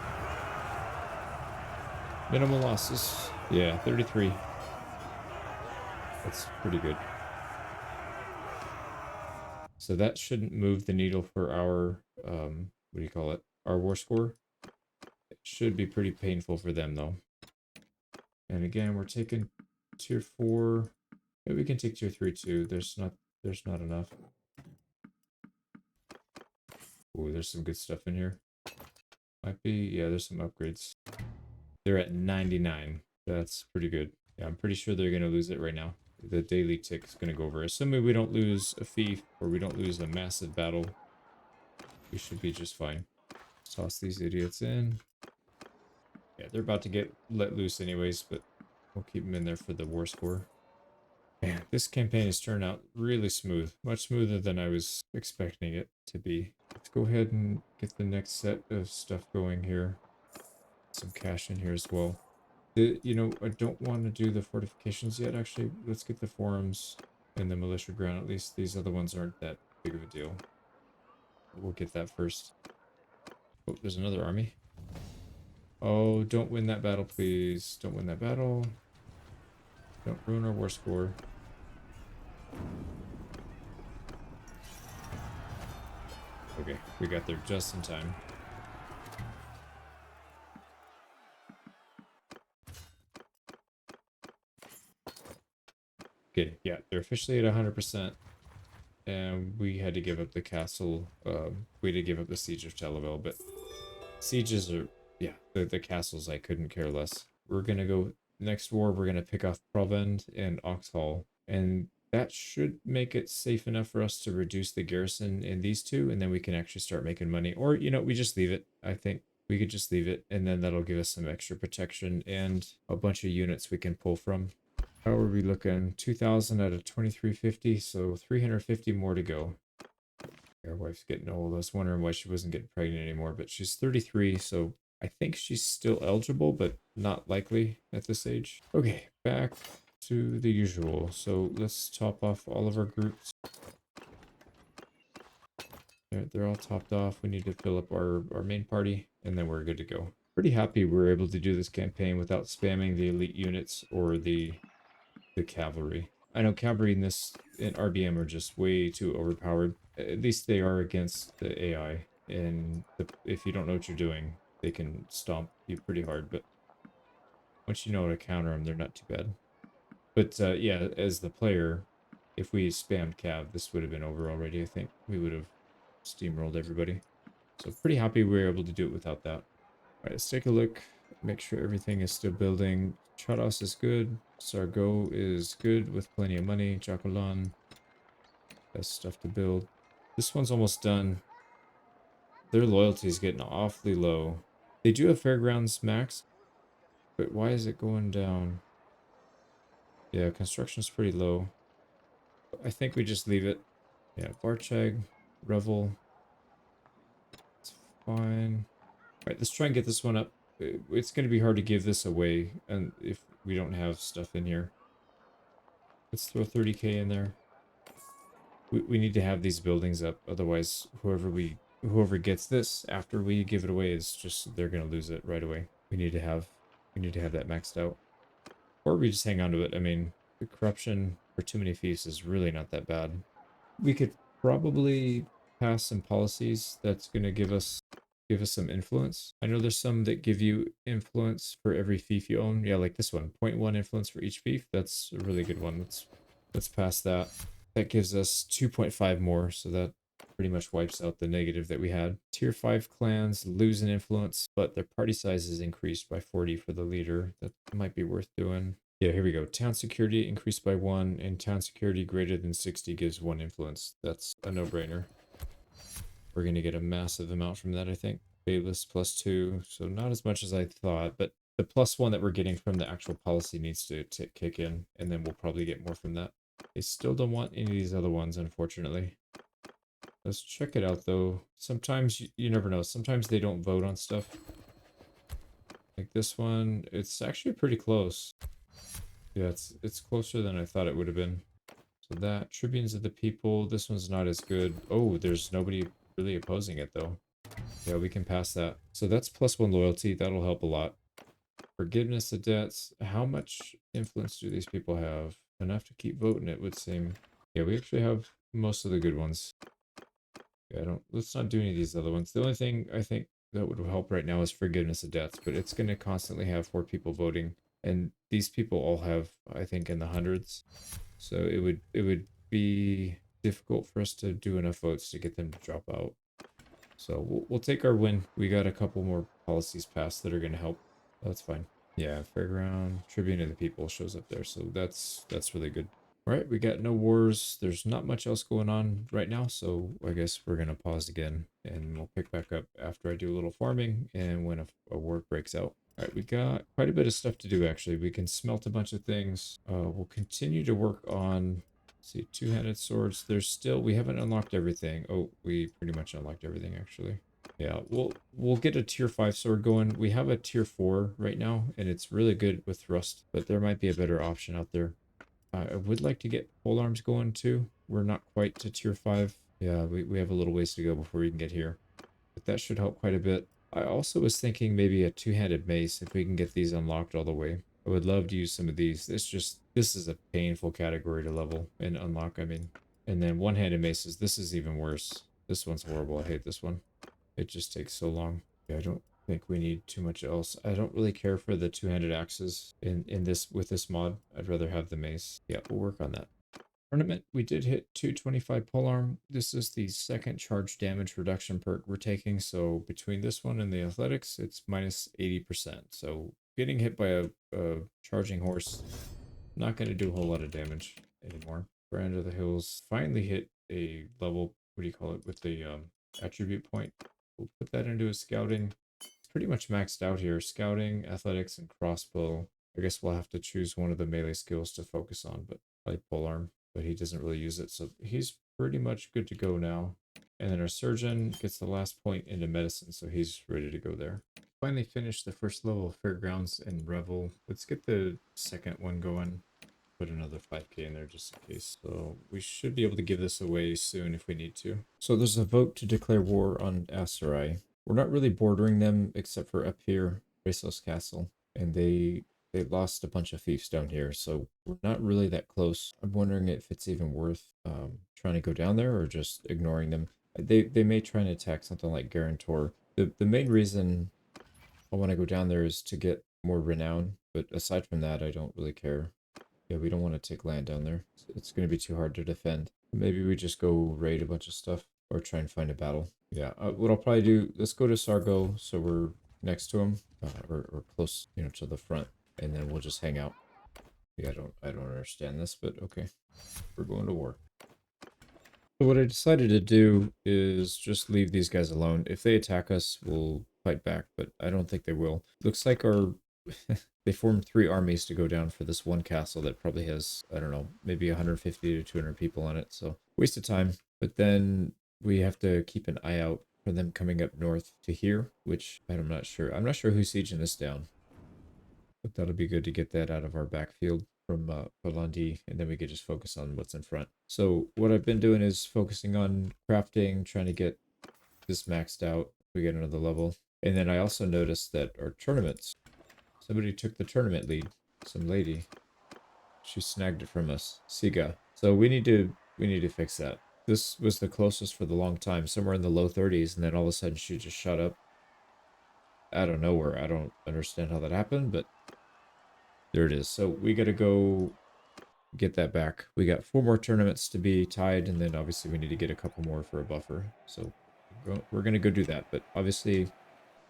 Minimal losses. Yeah, 33. That's pretty good. So that shouldn't move the needle for our, what do you call it? Our war score. It should be pretty painful for them though. And again, we're taking tier 4. Maybe we can take tier 3 too. There's not enough. Oh, there's some good stuff in here. Might be, yeah, there's some upgrades. They're at 99. That's pretty good. Yeah, I'm pretty sure they're going to lose it right now. The daily tick is going to go over. Assuming we don't lose a fief or we don't lose a massive battle, we should be just fine. Toss these idiots in. Yeah, they're about to get let loose anyways, but we'll keep them in there for the war score. Man, this campaign has turned out really smooth. Much smoother than I was expecting it to be. Let's go ahead and get the next set of stuff going here. Some cash in here as well. You know, I don't want to do the fortifications yet, actually. Let's get the forums and the militia ground. At least these other ones aren't that big of a deal. We'll get that first. Oh, there's another army. Oh, don't win that battle, please. Don't win that battle. Don't ruin our war score. Okay, we got there just in time. Okay, yeah, they're officially at 100%. And we had to give up the castle. We had to give up the siege of Televel, but sieges are, yeah, the castles I couldn't care less. We're gonna go next war. We're gonna pick off Provend and Oxhall, and that should make it safe enough for us to reduce the garrison in these two, and then we can actually start making money. Or, you know, we just leave it. I think we could just leave it, and then that'll give us some extra protection and a bunch of units we can pull from. How are we looking? 2,000 out of 2,350, so 350 more to go. Our wife's getting old. I was wondering why she wasn't getting pregnant anymore, but she's 33, so I think she's still eligible, but not likely at this age. Okay, back to the usual. So let's top off all of our groups. They're all topped off. We need to fill up our main party, and then we're good to go. Pretty happy we're able to do this campaign without spamming the elite units or the cavalry. I know cavalry in RBM are just way too overpowered. At least they are against the AI, and if you don't know what you're doing, they can stomp you pretty hard, but once you know how to counter them, they're not too bad. But yeah, as the player, if we spammed cav, this would have been over already, I think. We would have steamrolled everybody. So pretty happy we were able to do it without that. Alright, let's take a look Make sure everything is still building. Chados is good. Sargo is good with plenty of money. Jacolan has stuff to build. This one's almost done. Their loyalty is getting awfully low. They do have Fairgrounds max, but why is it going down? Yeah, construction's pretty low. I think we just leave it. Yeah, Barcheg, Revel. It's fine. Alright, let's try and get this one up. It's going to be hard to give this away and if we don't have stuff in here. Let's throw 30k in there. We need to have these buildings up, otherwise whoever gets this after we give it away is just they're gonna lose it right away. We need to have that maxed out. Or we just hang on to it. I mean, the corruption for too many fiefs is really not that bad. We could probably pass some policies that's gonna give us some influence. I know there's some that give you influence for every fief you own. Yeah, like this one, 0.1 influence for each fief. That's a really good one. Let's pass that. That gives us 2.5 more, so that pretty much wipes out the negative that we had. Tier 5 clans lose an influence, but their party size is increased by 40 for the leader. That might be worth doing. Yeah, here we go. Town security increased by 1, and town security greater than 60 gives 1 influence. That's a no-brainer. We're going to get a massive amount from that, I think. Bayless plus 2, so not as much as I thought, but the +1 that we're getting from the actual policy needs to kick in, and then we'll probably get more from that. They still don't want any of these other ones, unfortunately. Let's check it out, though. Sometimes, you never know. Sometimes they don't vote on stuff. Like this one, it's actually pretty close. Yeah, it's closer than I thought it would have been. So that, Tribunes of the People, this one's not as good. Oh, there's nobody really opposing it, though. Yeah, we can pass that. So that's +1 loyalty. That'll help a lot. Forgiveness of debts. How much influence do these people have? Enough to keep voting, it would seem. Yeah, we actually have most of the good ones. Yeah, let's not do any of these other ones. The only thing I think that would help right now is forgiveness of debts, but it's going to constantly have 4 people voting. And these people all have, I think, in the hundreds. So it would be difficult for us to do enough votes to get them to drop out. So we'll take our win. We got a couple more policies passed that are going to help. That's fine. Yeah, Fairground, Tribune of the People shows up there, so that's really good. All right, we got no wars. There's not much else going on right now, so I guess we're going to pause again, and we'll pick back up after I do a little farming and when a war breaks out. All right, we got quite a bit of stuff to do, actually. We can smelt a bunch of things. We'll continue to work on, see, two-handed swords. We haven't unlocked everything. Oh, we pretty much unlocked everything, actually. Yeah, we'll get a tier 5 sword going. We have a tier 4 right now, and it's really good with thrust, but there might be a better option out there. I would like to get polearms going too. We're not quite to tier 5. Yeah, we have a little ways to go before we can get here. But that should help quite a bit. I also was thinking maybe a two-handed mace if we can get these unlocked all the way. I would love to use some of these. This is a painful category to level and unlock, I mean. And then one-handed maces, this is even worse. This one's horrible. I hate this one. It just takes so long. Yeah, I don't think we need too much else. I don't really care for the two-handed axes with this mod. I'd rather have the mace. Yeah, we'll work on that. Tournament, we did hit 225 polearm. This is the second charge damage reduction perk we're taking. So between this one and the athletics, it's minus 80%. So getting hit by a charging horse, not going to do a whole lot of damage anymore. Brand of the Hills finally hit a level, what do you call it, with the attribute point. We'll put that into a scouting. It's pretty much maxed out here. Scouting, athletics, and crossbow. I guess we'll have to choose one of the melee skills to focus on, but like polearm. But he doesn't really use it, so he's pretty much good to go now. And then our surgeon gets the last point into medicine, so he's ready to go there. Finally finished the first level of Fairgrounds and Revel. Let's get the second one going. Put another 5k in there just in case. So we should be able to give this away soon if we need to. So there's a vote to declare war on Aserai. We're not really bordering them except for up here, Bracelos Castle, and they lost a bunch of fiefs down here, so we're not really that close. I'm wondering if it's even worth trying to go down there or just ignoring them. They may try and attack something like Guarantor. The main reason I want to go down there is to get more renown, but aside from that, I don't really care. Yeah, we don't want to take land down there. It's going to be too hard to defend. Maybe we just go raid a bunch of stuff or try and find a battle. Yeah, what I'll probably do, let's go to Sargo so we're next to him, or close, you know, to the front, and then we'll just hang out. Yeah, I don't understand this, but okay. We're going to war. So what I decided to do is just leave these guys alone. If they attack us, we'll fight back, but I don't think they will. Looks like our they formed 3 armies to go down for this one castle that probably has, I don't know, maybe 150 to 200 people on it. So waste of time. But then we have to keep an eye out for them coming up north to here, which I'm not sure. I'm not sure who's sieging this down. But that'll be good to get that out of our backfield from Vlandia, and then we could just focus on what's in front. So what I've been doing is focusing on crafting, trying to get this maxed out. We get another level. And then I also noticed that our tournaments, somebody took the tournament lead. Some lady. She snagged it from us. Siga. So we need to fix that. This was the closest for the long time, somewhere in the low 30s, and then all of a sudden she just shot up out of nowhere. I don't understand how that happened, but there it is. So we got to go get that back. We got 4 more tournaments to be tied, and then obviously we need to get a couple more for a buffer. So we're going to go do that. But obviously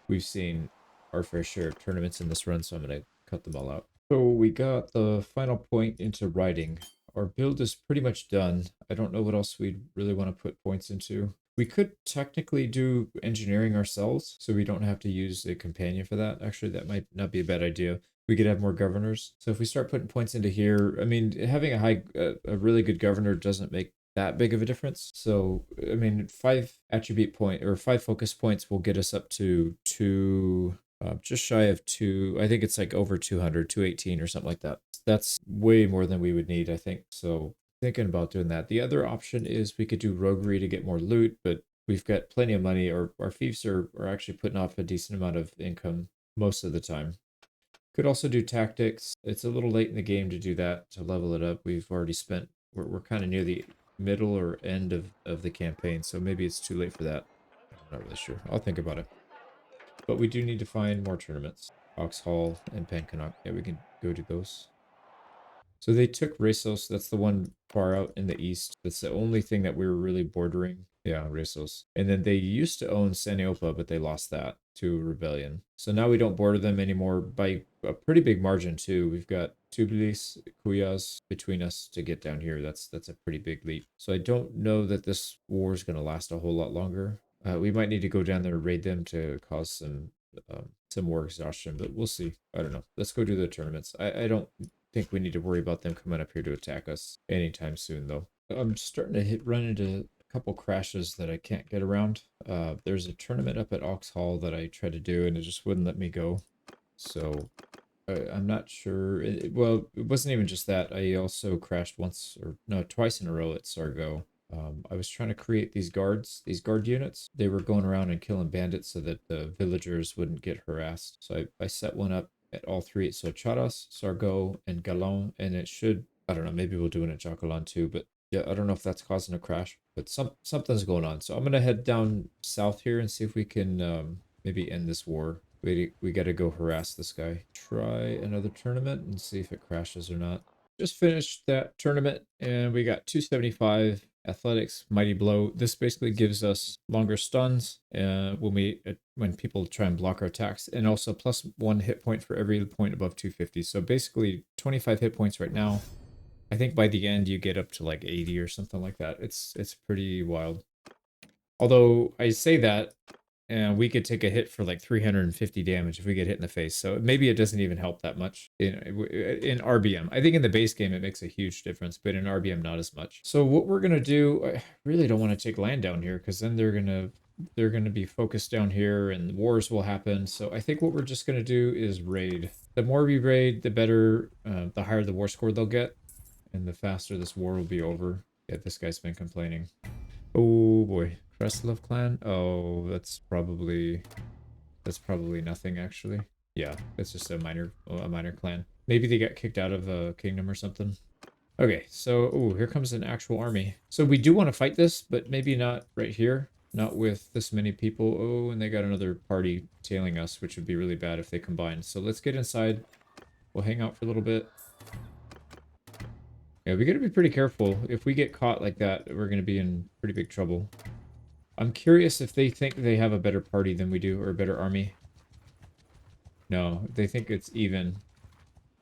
we've seen our fair share of tournaments in this run, so I'm going to cut them all out. So we got the final point into riding. Our build is pretty much done. I don't know what else we'd really want to put points into. We could technically do engineering ourselves, so we don't have to use a companion for that. Actually, that might not be a bad idea. We could have more governors. So if we start putting points into here, I mean, having a really good governor doesn't make that big of a difference. So, I mean, 5 attribute point or 5 focus points will get us up to 2, just shy of 2. I think it's like over 200, 218 or something like that. That's way more than we would need, I think. So thinking about doing that. The other option is we could do roguery to get more loot, but we've got plenty of money, or our thieves are actually putting off a decent amount of income most of the time. Could also do tactics. It's a little late in the game to do that, to level it up. We've already spent, we're kind of near the middle or end of the campaign, so maybe it's too late for that. I'm not really sure. I'll think about it. But we do need to find more tournaments. Oxhall and Pencannock. Yeah, we can go to those. So they took Resos. That's the one far out in the east. That's the only thing that we were really bordering. Yeah, Resos. And then they used to own Saniopa, but they lost that to Rebellion. So now we don't border them anymore by a pretty big margin too. We've got Tbilisi, Kuyaz between us to get down here. That's a pretty big leap. So I don't know that this war is going to last a whole lot longer. We might need to go down there and raid them to cause some more exhaustion, but we'll see. I don't know. Let's go do the tournaments. I don't think we need to worry about them coming up here to attack us anytime soon, though. I'm starting to run into a couple crashes that I can't get around. There's a tournament up at Oxhall that I tried to do, and it just wouldn't let me go. So I'm not sure. Well, it wasn't even just that. I also crashed once, or no, twice in a row at Sargo. I was trying to create these guard units. They were going around and killing bandits so that the villagers wouldn't get harassed. So I set one up at all 3. So Charas, Sargo, and Galon, and it should, I don't know, maybe we'll do it at Jacalan too, but yeah, I don't know if that's causing a crash, but something's going on. So I'm going to head down south here and see if we can maybe end this war. We got to go harass this guy. Try another tournament and see if it crashes or not. Just finished that tournament and we got 275 athletics, mighty blow. This basically gives us longer stuns when people try and block our attacks, and also plus 1 hit point for every point above 250. So basically 25 hit points right now. I think by the end you get up to like 80 or something like that. It's pretty wild. Although I say that, and we could take a hit for like 350 damage if we get hit in the face. So maybe it doesn't even help that much in RBM. I think in the base game it makes a huge difference, but in RBM not as much. So what we're gonna do, I really don't want to take land down here because then they're gonna be focused down here and wars will happen. So I think what we're just gonna do is raid. The more we raid, the better, the higher the war score they'll get, and the faster this war will be over. Yeah, this guy's been complaining. Oh boy. Kreslov clan? Oh, that's probably nothing actually. Yeah, it's just a minor clan. Maybe they got kicked out of a kingdom or something. Okay, so here comes an actual army. So we do want to fight this, but maybe not right here. Not with this many people. Oh, and they got another party tailing us, which would be really bad if they combine. So let's get inside. We'll hang out for a little bit. Yeah, we got to be pretty careful. If we get caught like that, we're going to be in pretty big trouble. I'm curious if they think they have a better party than we do, or a better army. No, they think it's even.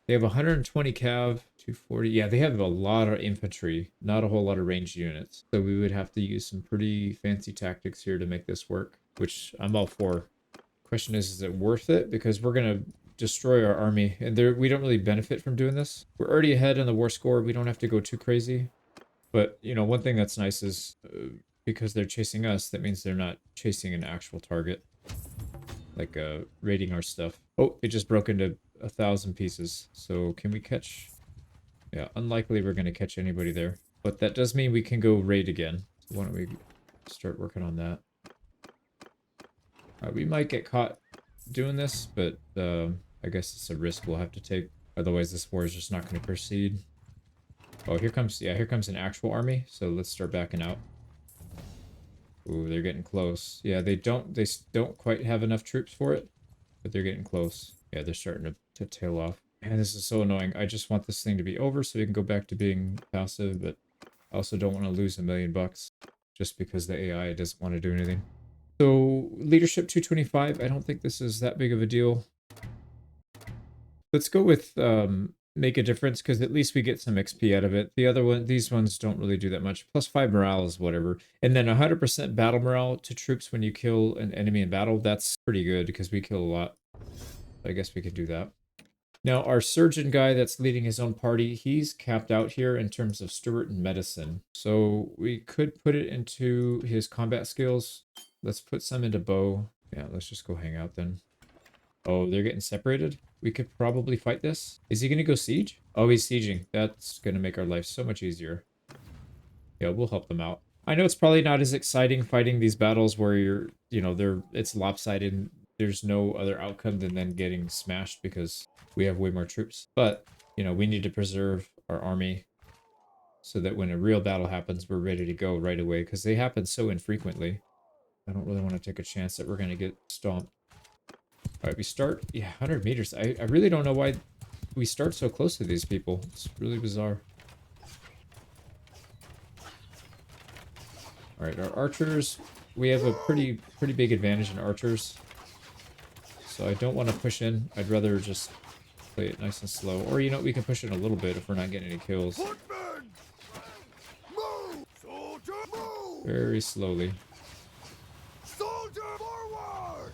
They have 120 cav, 240. Yeah, they have a lot of infantry, not a whole lot of ranged units. So we would have to use some pretty fancy tactics here to make this work, which I'm all for. Question is it worth it? Because we're going to destroy our army, and we don't really benefit from doing this. We're already ahead in the war score. We don't have to go too crazy. But, you know, one thing that's nice is because they're chasing us, that means they're not chasing an actual target. Like raiding our stuff. Oh, it just broke into 1,000 pieces. So can we catch? Yeah, unlikely we're going to catch anybody there. But that does mean we can go raid again. So why don't we start working on that? We might get caught doing this, but I guess it's a risk we'll have to take. Otherwise, this war is just not going to proceed. Oh, here comes an actual army. So let's start backing out. Ooh, they're getting close. Yeah, they don't quite have enough troops for it, but they're getting close. Yeah, they're starting to tail off. Man, this is so annoying. I just want this thing to be over so we can go back to being passive, but I also don't want to lose $1 million just because the AI doesn't want to do anything. So, leadership 225, I don't think this is that big of a deal. Let's go with make a difference, because at least we get some XP out of it. The other one, these ones don't really do that much. +5 morale is whatever. And then 100% battle morale to troops when you kill an enemy in battle. That's pretty good because we kill a lot. I guess we could do that. Now, our surgeon guy that's leading his own party, he's capped out here in terms of Stewart and medicine. So we could put it into his combat skills. Let's put some into bow. Yeah, let's just go hang out then. Oh, they're getting separated? We could probably fight this. Is he going to go siege? Oh, he's sieging. That's going to make our life so much easier. Yeah, we'll help them out. I know it's probably not as exciting fighting these battles where it's lopsided. There's no other outcome than then getting smashed because we have way more troops. But, you know, we need to preserve our army so that when a real battle happens, we're ready to go right away because they happen so infrequently. I don't really want to take a chance that we're going to get stomped. All right, we start, 100 meters. I really don't know why we start so close to these people. It's really bizarre. All right, our archers, we have a pretty big advantage in archers. So I don't want to push in. I'd rather just play it nice and slow. Or, you know, we can push in a little bit if we're not getting any kills. Move! Soldier, move! Very slowly. Soldier, forward!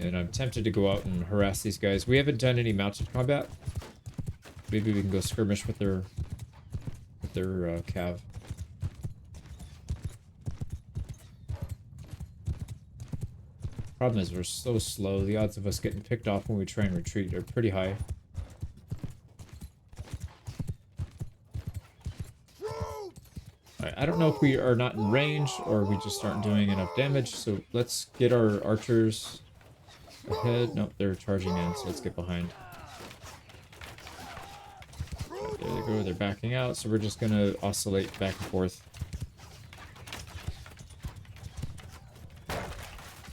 And I'm tempted to go out and harass these guys. We haven't done any mounted combat. Maybe we can go skirmish with their cav. Problem is we're so slow. The odds of us getting picked off when we try and retreat are pretty high. Alright, I don't know if we are not in range or we just aren't doing enough damage. So let's get our archers ahead. Nope, they're charging in, so let's get behind. Right, there they go, they're backing out, so we're just gonna oscillate back and forth.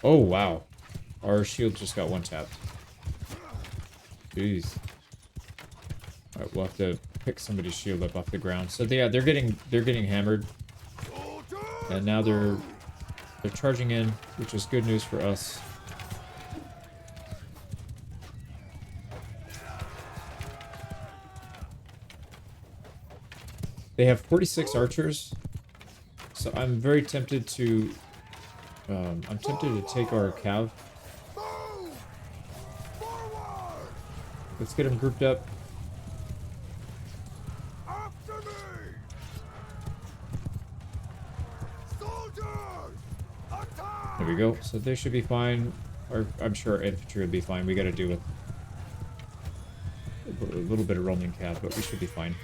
Oh, wow. Our shield just got one-tapped. Jeez. Alright, we'll have to pick somebody's shield up off the ground. So yeah, they're getting hammered. And now they're charging in, which is good news for us. They have 46 archers. So I'm very tempted to take our cav. Let's get them grouped up. After me! Soldiers! Attack! There we go. So they should be fine. Or I'm sure our infantry will be fine. We got to deal with a little bit of Roman cav, but we should be fine.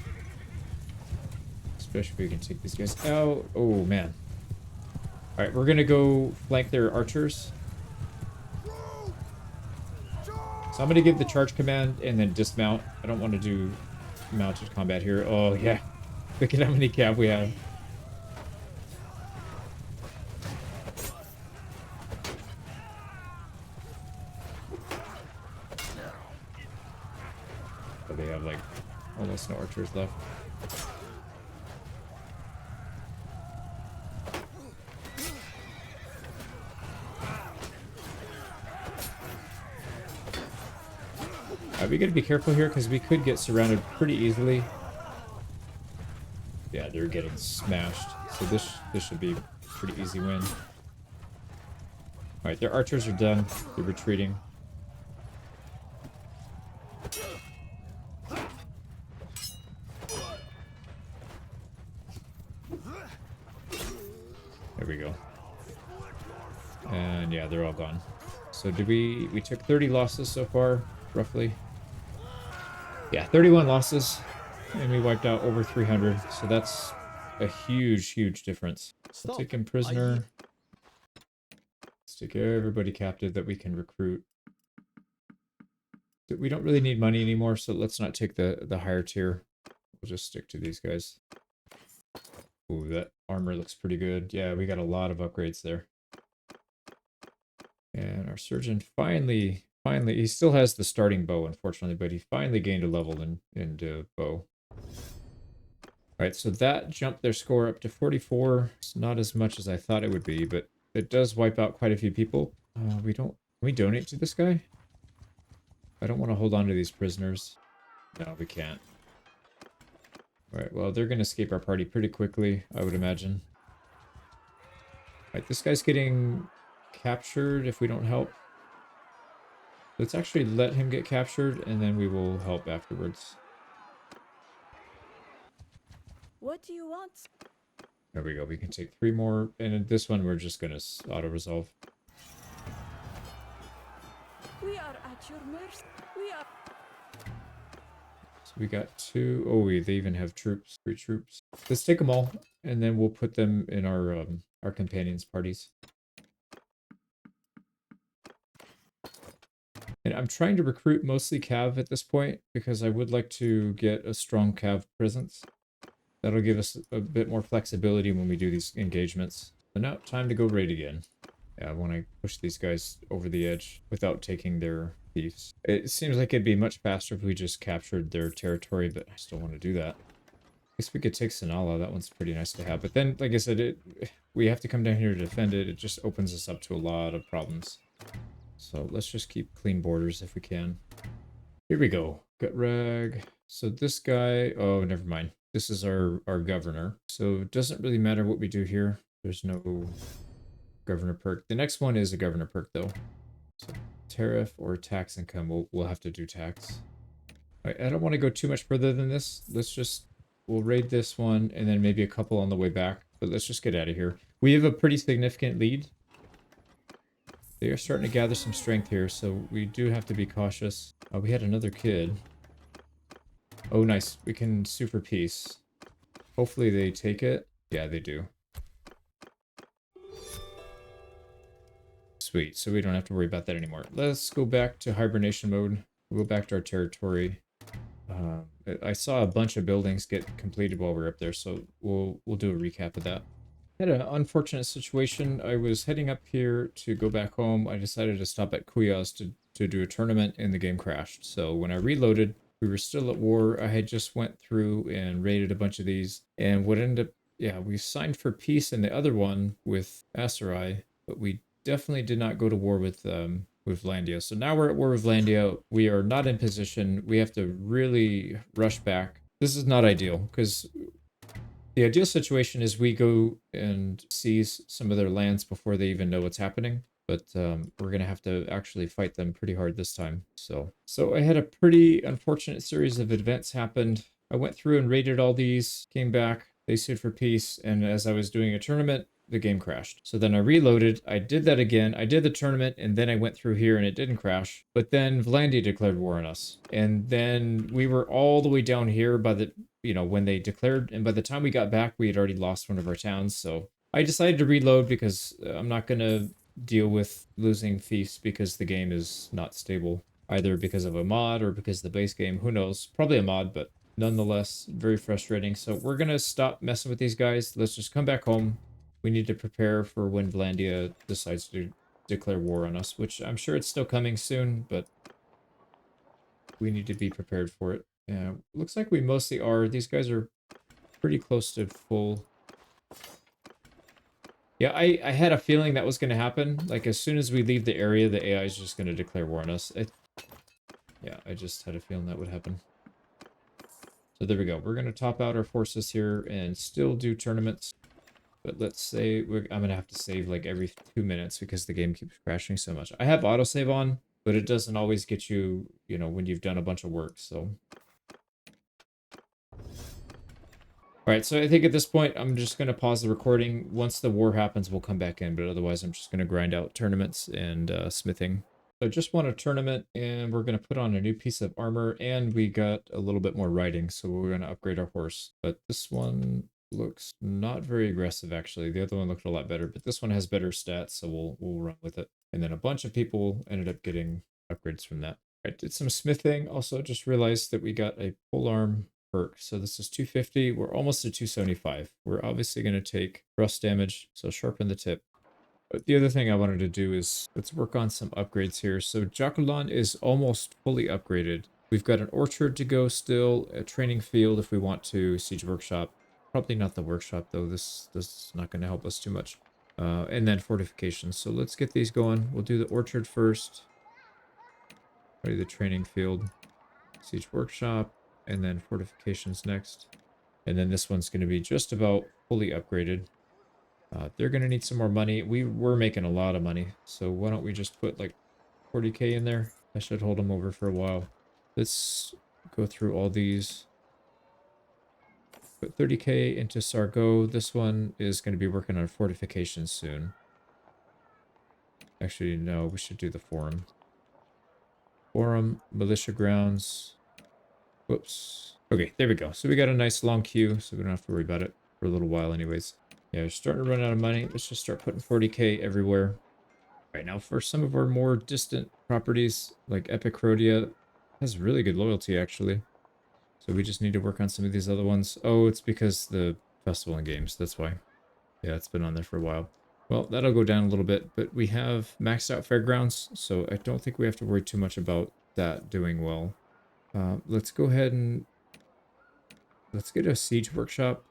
Especially if we can take these guys out. Oh, man. Alright, we're going to go flank their archers. So I'm going to give the charge command and then dismount. I don't want to do mounted combat here. Oh, yeah. Look at how many cav we have. So they have, like, almost no archers left. We gotta be careful here because we could get surrounded pretty easily. Yeah, they're getting smashed. So this should be a pretty easy win. Alright, their archers are done. They're retreating. There we go. And yeah, they're all gone. So did we took 30 losses so far, roughly. Yeah, 31 losses. And we wiped out over 300. So that's a huge, huge difference. We'll take him prisoner. Let's take everybody captive that we can recruit. We don't really need money anymore, so let's not take the higher tier. We'll just stick to these guys. Ooh, that armor looks pretty good. Yeah, we got a lot of upgrades there. And our surgeon finally, he still has the starting bow, unfortunately, but he finally gained a level in bow. Alright, so that jumped their score up to 44. It's not as much as I thought it would be, but it does wipe out quite a few people. Can we donate to this guy? I don't want to hold on to these prisoners. No, we can't. Alright, well, they're going to escape our party pretty quickly, I would imagine. Alright, this guy's getting captured if we don't help. Let's actually let him get captured, and then we will help afterwards. What do you want? There we go. We can take 3 more, and in this one we're just going to auto-resolve. We are at your mercy. We are. So we got 2. Oh, they even have troops. 3 troops. Let's take them all, and then we'll put them in our companions' parties. And I'm trying to recruit mostly Cav at this point, because I would like to get a strong Cav presence. That'll give us a bit more flexibility when we do these engagements. So now, time to go raid again. Yeah, I want to push these guys over the edge without taking their thieves. It seems like it'd be much faster if we just captured their territory, but I still want to do that. I guess we could take Sinala. That one's pretty nice to have. But then, like I said, we have to come down here to defend it. It just opens us up to a lot of problems. So let's just keep clean borders if we can. Here we go. Gut rag. So this guy... Oh, never mind. This is our governor. So it doesn't really matter what we do here. There's no governor perk. The next one is a governor perk, though. So tariff or tax income. We'll have to do tax. I don't want to go too much further than this. We'll raid this one and then maybe a couple on the way back. But let's just get out of here. We have a pretty significant lead. They are starting to gather some strength here, so we do have to be cautious. We had another kid. Oh, nice. We can sue for peace. Hopefully they take it. Yeah, they do. Sweet. So we don't have to worry about that anymore. Let's go back to hibernation mode. We'll go back to our territory. I saw a bunch of buildings get completed while we were up there, so we'll do a recap of that. Had an unfortunate situation. I was heading up here to go back home. I decided to stop at Kuyas to do a tournament, and the game crashed. So when I reloaded, we were still at war. I had just went through and raided a bunch of these, and what ended up, yeah, we signed for peace in the other one with Saddlery, but we definitely did not go to war with Vlandia. So now we're at war with Vlandia. We are not in position. We have to really rush back. This is not ideal, because the ideal situation is we go and seize some of their lands before they even know what's happening. But we're going to have to actually fight them pretty hard this time. So I had a pretty unfortunate series of events happened. I went through and raided all these, came back, they sued for peace, and as I was doing a tournament, the game crashed. So then I reloaded, I did that again, I did the tournament, and then I went through here and it didn't crash. But then Vlandia declared war on us. And then we were all the way down here by the, when they declared, and by the time we got back, we had already lost one of our towns. So I decided to reload because I'm not going to deal with losing fiefs because the game is not stable, either because of a mod or because of the base game. Who knows? Probably a mod, but nonetheless, very frustrating. So we're going to stop messing with these guys. Let's just come back home. We need to prepare for when Vlandia decides to declare war on us, which I'm sure it's still coming soon, but we need to be prepared for it. Yeah, looks like we mostly are. These guys are pretty close to full. Yeah, I had a feeling that was going to happen. Like, as soon as we leave the area, the AI is just going to declare war on us. Yeah, I just had a feeling that would happen. So there we go. We're going to top out our forces here and still do tournaments. But let's say I'm going to have to save like every 2 minutes because the game keeps crashing so much. I have autosave on, but it doesn't always get you, you know, when you've done a bunch of work. So. All right, so I think at this point, I'm just going to pause the recording. Once the war happens, we'll come back in. But otherwise, I'm just going to grind out tournaments and smithing. So I just won a tournament, and we're going to put on a new piece of armor. And we got a little bit more riding, so we're going to upgrade our horse. But this one looks not very aggressive, actually. The other one looked a lot better. But this one has better stats, so we'll run with it. And then a bunch of people ended up getting upgrades from that. I did some smithing. Also, just realized that we got a polearm perk. So this is 250. We're almost at 275. We're obviously going to take thrust damage, so sharpen the tip. But the other thing I wanted to do is let's work on some upgrades here. So Jaculan is almost fully upgraded. We've got an orchard to go still, a training field if we want to, siege workshop. Probably not the workshop though. This is not going to help us too much. And then fortifications. So let's get these going. We'll do the orchard first. Do the training field, siege workshop. And then fortifications next. And then this one's going to be just about fully upgraded. They're going to need some more money. We were making a lot of money. So why don't we just put like 40k in there? I should hold them over for a while. Let's go through all these. Put 30k into Sargo. This one is going to be working on fortifications soon. Actually, no, we should do the forum. Forum, militia grounds. Whoops. Okay, there we go. So we got a nice long queue, so we don't have to worry about it for a little while anyways. Yeah, we're starting to run out of money. Let's just start putting 40k everywhere. Right now, for some of our more distant properties, like Epic Rhodia, has really good loyalty, actually. So we just need to work on some of these other ones. Oh, it's because the festival and games, that's why. Yeah, it's been on there for a while. Well, that'll go down a little bit, but we have maxed out fairgrounds, so I don't think we have to worry too much about that doing well. Let's go ahead and let's get a siege workshop.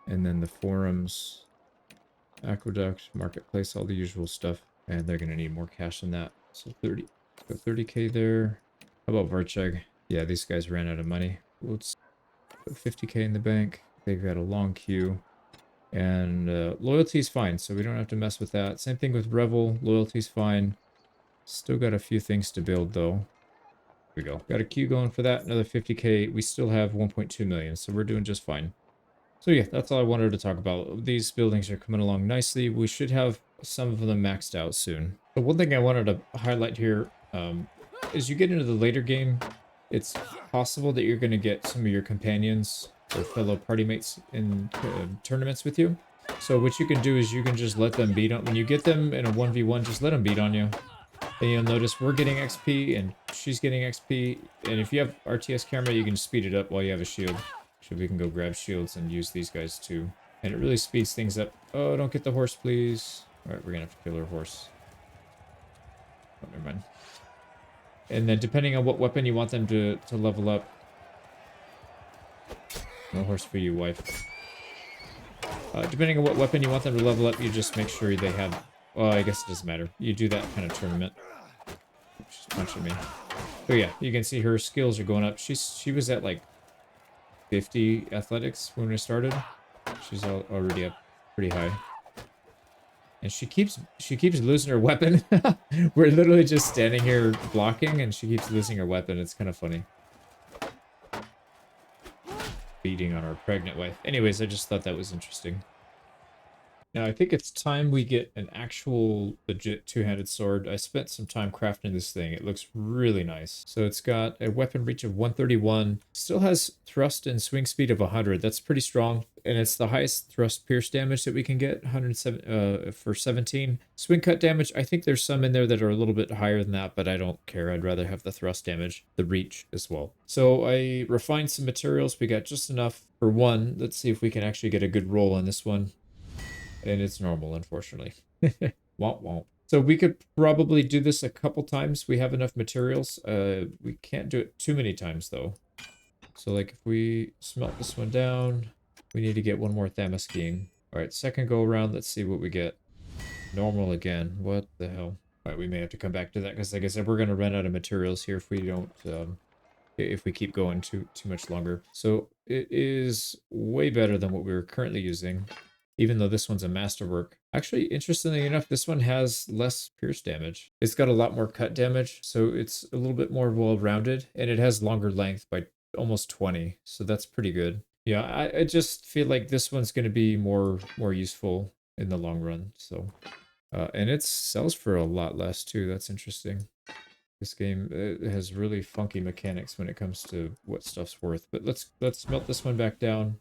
And then the forums, aqueduct, marketplace, all the usual stuff. And they're going to need more cash than that. So 30k there. How about Varcheg? Yeah, these guys ran out of money. Let's put 50k in the bank. They've got a long queue. And loyalty's fine, so we don't have to mess with that. Same thing with Revel. Loyalty's fine. Still got a few things to build, though. Here we go. Got a queue going for that. Another 50k. We still have 1.2 million, so we're doing just fine. So yeah, that's all I wanted to talk about. These buildings are coming along nicely. We should have some of them maxed out soon. But one thing I wanted to highlight here, as you get into the later game, it's possible that you're going to get some of your companions or fellow party mates in tournaments with you. So what you can do is you can just let them beat on. When you get them in a 1v1, just let them beat on you. And you'll notice we're getting XP and she's getting XP. And if you have RTS camera, you can speed it up while you have a shield. So we can go grab shields and use these guys too. And it really speeds things up. Oh, don't get the horse, please. Alright, we're gonna have to kill our horse. Oh, never mind. And then depending on what weapon you want them to level up. No horse for you, wife. Depending on what weapon you want them to level up, you just make sure they have... Well, I guess it doesn't matter. You do that kind of tournament. She's punching me. So yeah, you can see her skills are going up. She was at like 50 athletics when we started. She's already up pretty high. And she keeps losing her weapon. We're literally just standing here blocking and she keeps losing her weapon. It's kind of funny. Beating on our pregnant wife. Anyways, I just thought that was interesting. Now, I think it's time we get an actual legit two-handed sword. I spent some time crafting this thing. It looks really nice. So it's got a weapon reach of 131. Still has thrust and swing speed of 100. That's pretty strong. And it's the highest thrust pierce damage that we can get, 107 for 17. Swing cut damage, I think there's some in there that are a little bit higher than that, but I don't care. I'd rather have the thrust damage, the reach as well. So I refined some materials. We got just enough for one. Let's see if we can actually get a good roll on this one. And it's normal, unfortunately. Womp womp. So we could probably do this a couple times. We have enough materials. We can't do it too many times, though. So, like, if we smelt this one down, we need to get one more Thamaskene. All right, second go around. Let's see what we get. Normal again. What the hell? Right, we may have to come back to that because, like I said, we're going to run out of materials here if we don't, if we keep going too much longer. So it is way better than what we were currently using, even though this one's a masterwork. Actually, interestingly enough, this one has less pierce damage. It's got a lot more cut damage, so it's a little bit more well-rounded, and it has longer length by almost 20, so that's pretty good. Yeah, I just feel like this one's going to be more useful in the long run. So, and it sells for a lot less too. That's interesting. This game it has really funky mechanics when it comes to what stuff's worth. But let's melt this one back down.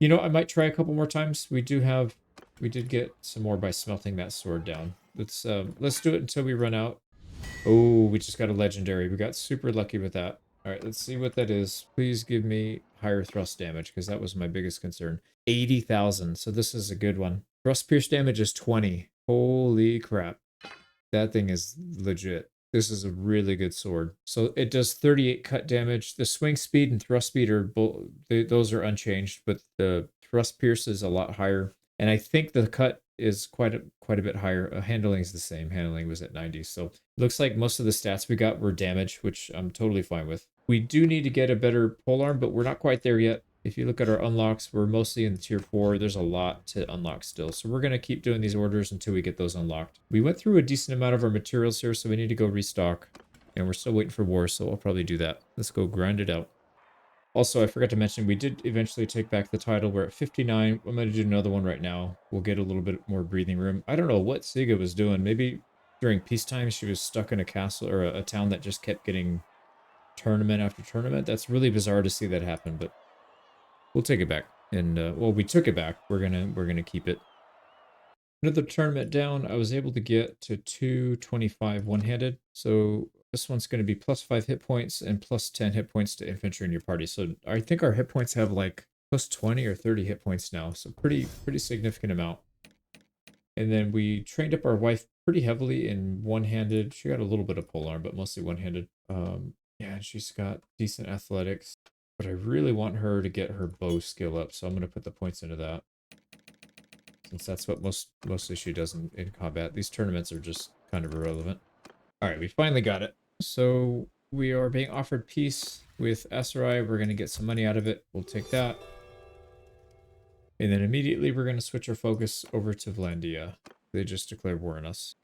You know, I might try a couple more times. We did get some more by smelting that sword down. Let's do it until we run out. Oh, we just got a legendary. We got super lucky with that. All right, let's see what that is. Please give me higher thrust damage because that was my biggest concern. 80,000. So this is a good one. Thrust pierce damage is 20. Holy crap. That thing is legit. This is a really good sword. So it does 38 cut damage. The swing speed and thrust speed are both, those are unchanged, but the thrust pierce is a lot higher. And I think the cut is quite a bit higher. Handling is the same. Handling was at 90. So it looks like most of the stats we got were damage, which I'm totally fine with. We do need to get a better polearm, but we're not quite there yet. If you look at our unlocks, we're mostly in the tier 4. There's a lot to unlock still. So we're going to keep doing these orders until we get those unlocked. We went through a decent amount of our materials here, so we need to go restock. And we're still waiting for war, so I'll probably do that. Let's go grind it out. Also, I forgot to mention, we did eventually take back the title. We're at 59. I'm going to do another one right now. We'll get a little bit more breathing room. I don't know what Siga was doing. Maybe during peacetime, she was stuck in a castle or a town that just kept getting tournament after tournament. That's really bizarre to see that happen, but we'll take it back. And, well, we took it back. We're gonna keep it. Another tournament down, I was able to get to 225 one-handed. So this one's going to be plus 5 hit points and plus 10 hit points to infantry in your party. So I think our hit points have like plus 20 or 30 hit points now. So pretty significant amount. And then we trained up our wife pretty heavily in one-handed. She got a little bit of polearm, but mostly one-handed. Yeah, she's got decent athletics. But I really want her to get her bow skill up. So I'm going to put the points into that. Since that's what mostly she does in combat. These tournaments are just kind of irrelevant. Alright, we finally got it. So we are being offered peace with Saddlery. We're going to get some money out of it. We'll take that. And then immediately we're going to switch our focus over to Vlandia. They just declared war on us.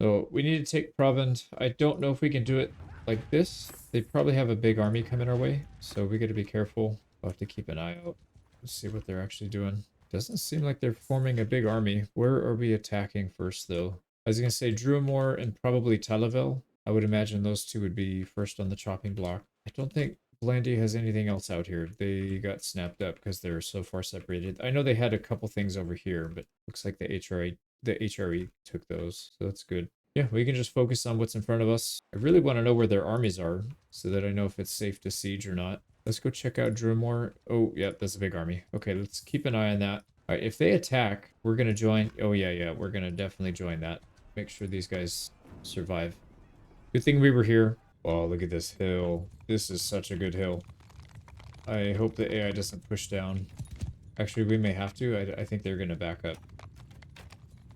So we need to take Provend. I don't know if we can do it like this. They probably have a big army coming our way. So we got to be careful. We'll have to keep an eye out. Let's see what they're actually doing. Doesn't seem like they're forming a big army. Where are we attacking first, though? I was going to say Druamore and probably Talavel. I would imagine those two would be first on the chopping block. I don't think Vlandia has anything else out here. They got snapped up because they're so far separated. I know they had a couple things over here, but looks like the HRE took those, so that's good. Yeah, we can just focus on what's in front of us. I really want to know where their armies are so that I know if it's safe to siege or not. Let's go check out Druamore. Oh, yeah, that's a big army. Okay, let's keep an eye on that. All right, if they attack, we're going to join. Oh, yeah, we're going to definitely join that. Make sure these guys survive. Good thing we were here. Oh, look at this hill. This is such a good hill. I hope the AI doesn't push down. Actually, we may have to. I think they're going to back up.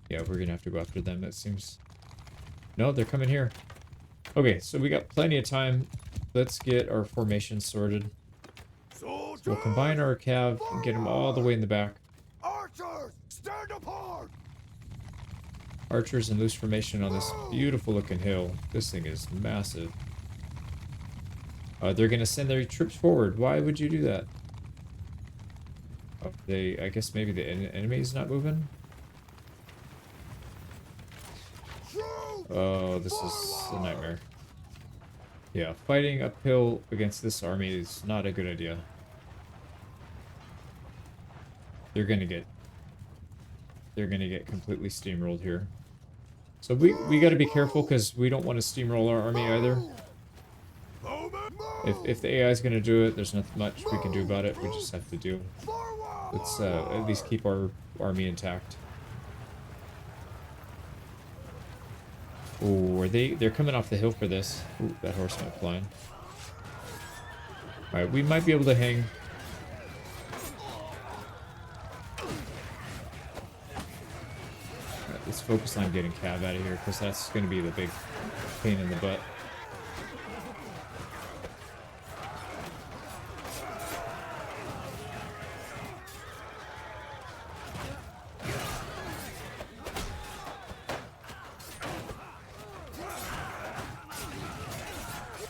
Yeah, we're going to have to go after them, it seems. No, they're coming here. Okay, so we got plenty of time. Let's get our formation sorted. So we'll combine our cav and get them all the way in the back. Archers, stand apart! Archers in loose formation on this beautiful looking hill. This thing is massive. They're going to send their troops forward. Why would you do that? Oh, I guess maybe the enemy's not moving? Oh, this is a nightmare. Yeah, fighting uphill against this army is not a good idea. They're gonna get completely steamrolled here. So we got to be careful because we don't want to steamroll our army either. If the AI is gonna do it, there's not much we can do about it. We just have to do. Let's at least keep our army intact. Oh, they're coming off the hill for this. Ooh, that horse went flying. Alright, we might be able to hang. Alright, let's focus on getting Cav out of here, because that's going to be the big pain in the butt.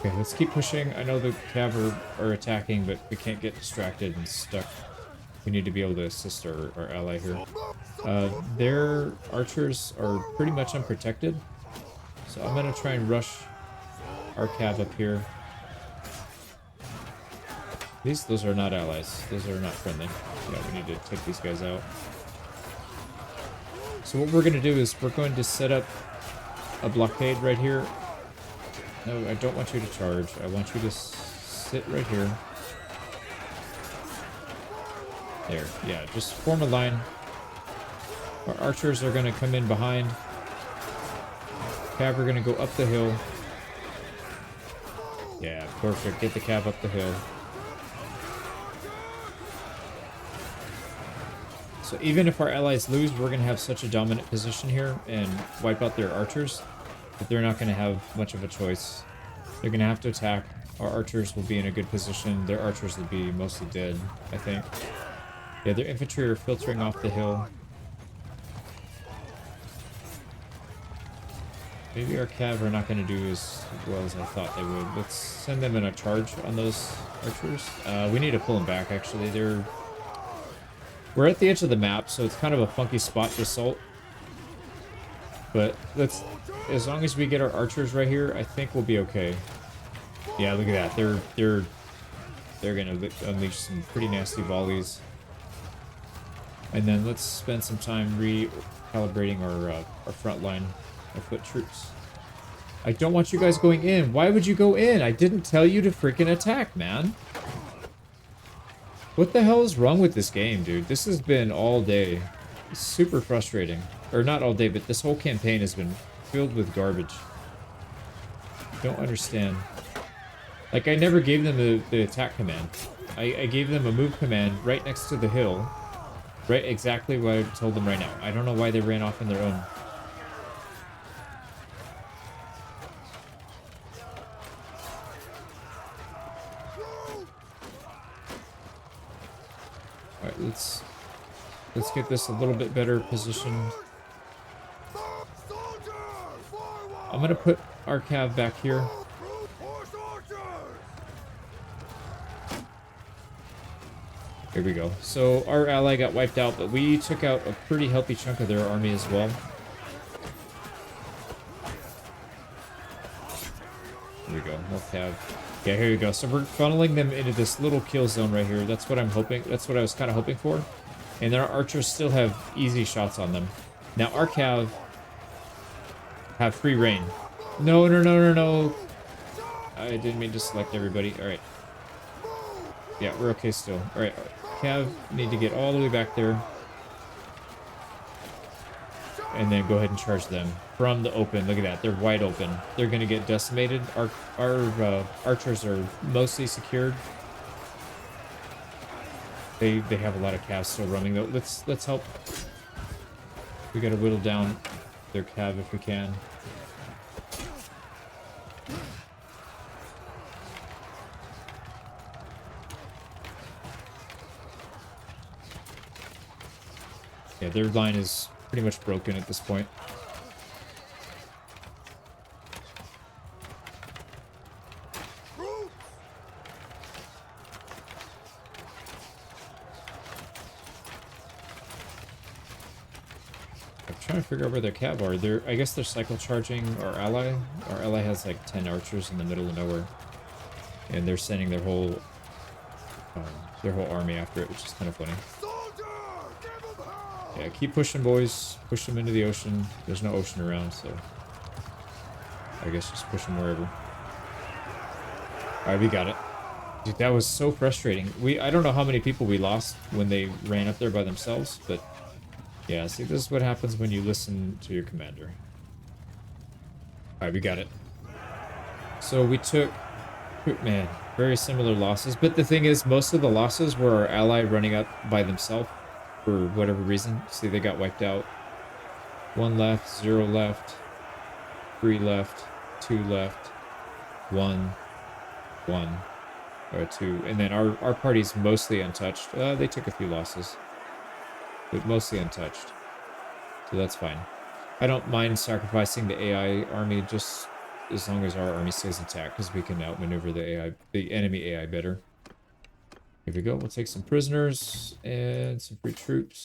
Okay, let's keep pushing. I know the Cav are attacking, but we can't get distracted and stuck. We need to be able to assist our ally here. Their archers are pretty much unprotected. So I'm going to try and rush our Cav up here. Those are not allies. Those are not friendly. Yeah, we need to take these guys out. So what we're going to do is we're going to set up a blockade right here. No, I don't want you to charge. I want you to sit right here. There, yeah, just form a line. Our archers are going to come in behind. Cav are going to go up the hill. Yeah, perfect. Get the Cav up the hill. So even if our allies lose, we're going to have such a dominant position here and wipe out their archers that they're not going to have much of a choice. They're going to have to attack. Our archers will be in a good position. Their archers will be mostly dead, I think. Yeah, their infantry are filtering off the hill. Maybe our Cav are not going to do as well as I thought they would. Let's send them in a charge on those archers. We need to pull them back, actually. We're at the edge of the map, so it's kind of a funky spot to assault. But as long as we get our archers right here, I think we'll be okay. Yeah, look at that. They're going to unleash some pretty nasty volleys. And then let's spend some time recalibrating our front line of foot troops. I don't want you guys going in. Why would you go in? I didn't tell you to freaking attack, man. What the hell is wrong with this game, dude? This has been all day. It's super frustrating. Or not all day, but this whole campaign has been filled with garbage. Don't understand. Like, I never gave them the attack command. I gave them a move command right next to the hill. Right, exactly what I told them right now. I don't know why they ran off on their own. Alright, let's get this a little bit better positioned. I'm gonna put our Cav back here. Here we go. So our ally got wiped out, but we took out a pretty healthy chunk of their army as well. Here we go. More Cav. Yeah, here we go. So we're funneling them into this little kill zone right here. That's what I'm hoping. That's what I was kind of hoping for. And our archers still have easy shots on them. Now our Cav have free reign. No, no, no, no, no. I didn't mean to select everybody. All right. Yeah, we're okay still. All right. Cav need to get all the way back there. And then go ahead and charge them from the open. Look at that. They're wide open. They're going to get decimated. Our archers are mostly secured. They have a lot of Cavs still roaming though. Let's help. We got to whittle down their Cav if we can. Yeah, their line is pretty much broken at this point. I'm trying to figure out where their Cav are. I guess they're cycle charging our ally. Our ally has like 10 archers in the middle of nowhere. And they're sending their whole army after it, which is kind of funny. Yeah, keep pushing, boys. Push them into the ocean. There's no ocean around, so I guess just push them wherever. Alright, we got it. Dude, that was so frustrating. I don't know how many people we lost when they ran up there by themselves, but yeah, see, this is what happens when you listen to your commander. Alright, we got it. So we took, man, very similar losses, but the thing is, most of the losses were our ally running up by themselves. For whatever reason. See, they got wiped out. 1 left, 0 left, 3 left, 2 left, 1, 1, or 2. And then our party's mostly untouched. They took a few losses, but mostly untouched. So that's fine. I don't mind sacrificing the AI army just as long as our army stays intact, because we can outmaneuver the enemy AI better. Here we go. We'll take some prisoners and some free troops.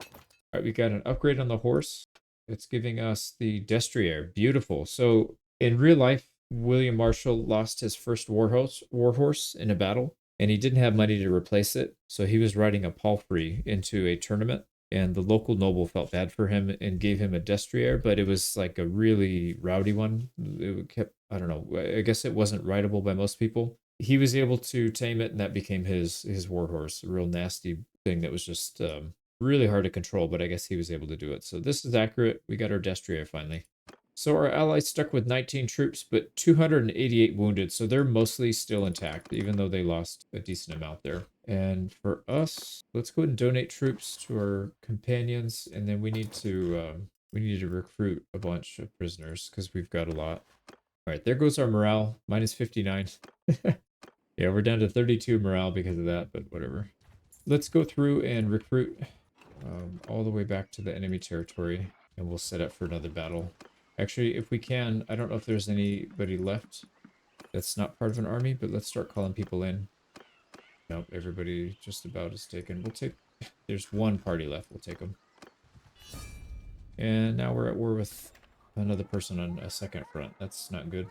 All right, we got an upgrade on the horse. It's giving us the Destrier. Beautiful. So in real life, William Marshal lost his first warhorse in a battle, and he didn't have money to replace it. So he was riding a palfrey into a tournament, and the local noble felt bad for him and gave him a Destrier, but it was like a really rowdy one. It kept, I don't know, I guess it wasn't rideable by most people. He was able to tame it, and that became his warhorse. A real nasty thing that was just really hard to control, but I guess he was able to do it. So this is accurate. We got our Destrier finally. So our allies stuck with 19 troops, but 288 wounded. So they're mostly still intact, even though they lost a decent amount there. And for us, let's go ahead and donate troops to our companions, and then we need to recruit a bunch of prisoners because we've got a lot. All right, there goes our morale, minus 59. Yeah, we're down to 32 morale because of that, but whatever. Let's go through and recruit all the way back to the enemy territory, and we'll set up for another battle. Actually, if we can, I don't know if there's anybody left that's not part of an army, but let's start calling people in. Nope, everybody just about is taken. We'll take, there's one party left, we'll take them. And now we're at war with another person on a second front. That's not good.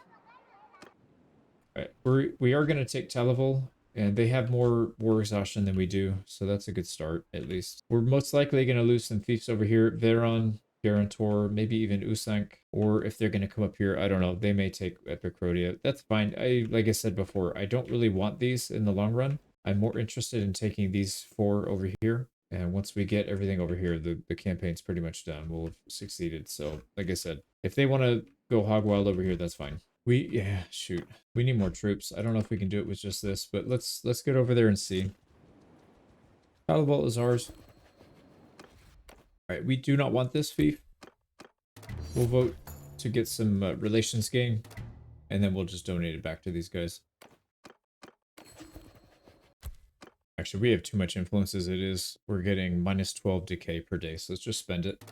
All right, we are going to take Talaval, and they have more war exhaustion than we do, so that's a good start, at least. We're most likely going to lose some fiefs over here. Veron, Garantor, maybe even Usank, or if they're going to come up here, I don't know, they may take Epicrodia. That's fine. Like I said before, I don't really want these in the long run. I'm more interested in taking these 4 over here, and once we get everything over here, the campaign's pretty much done. We'll have succeeded. So, like I said, if they want to go hog wild over here, that's fine. Yeah, shoot. We need more troops. I don't know if we can do it with just this, but let's get over there and see. Talabalt is ours. All right, we do not want this fief. We'll vote to get some relations gain, and then we'll just donate it back to these guys. Actually, we have too much influence as it is. We're getting minus 12 decay per day, so let's just spend it.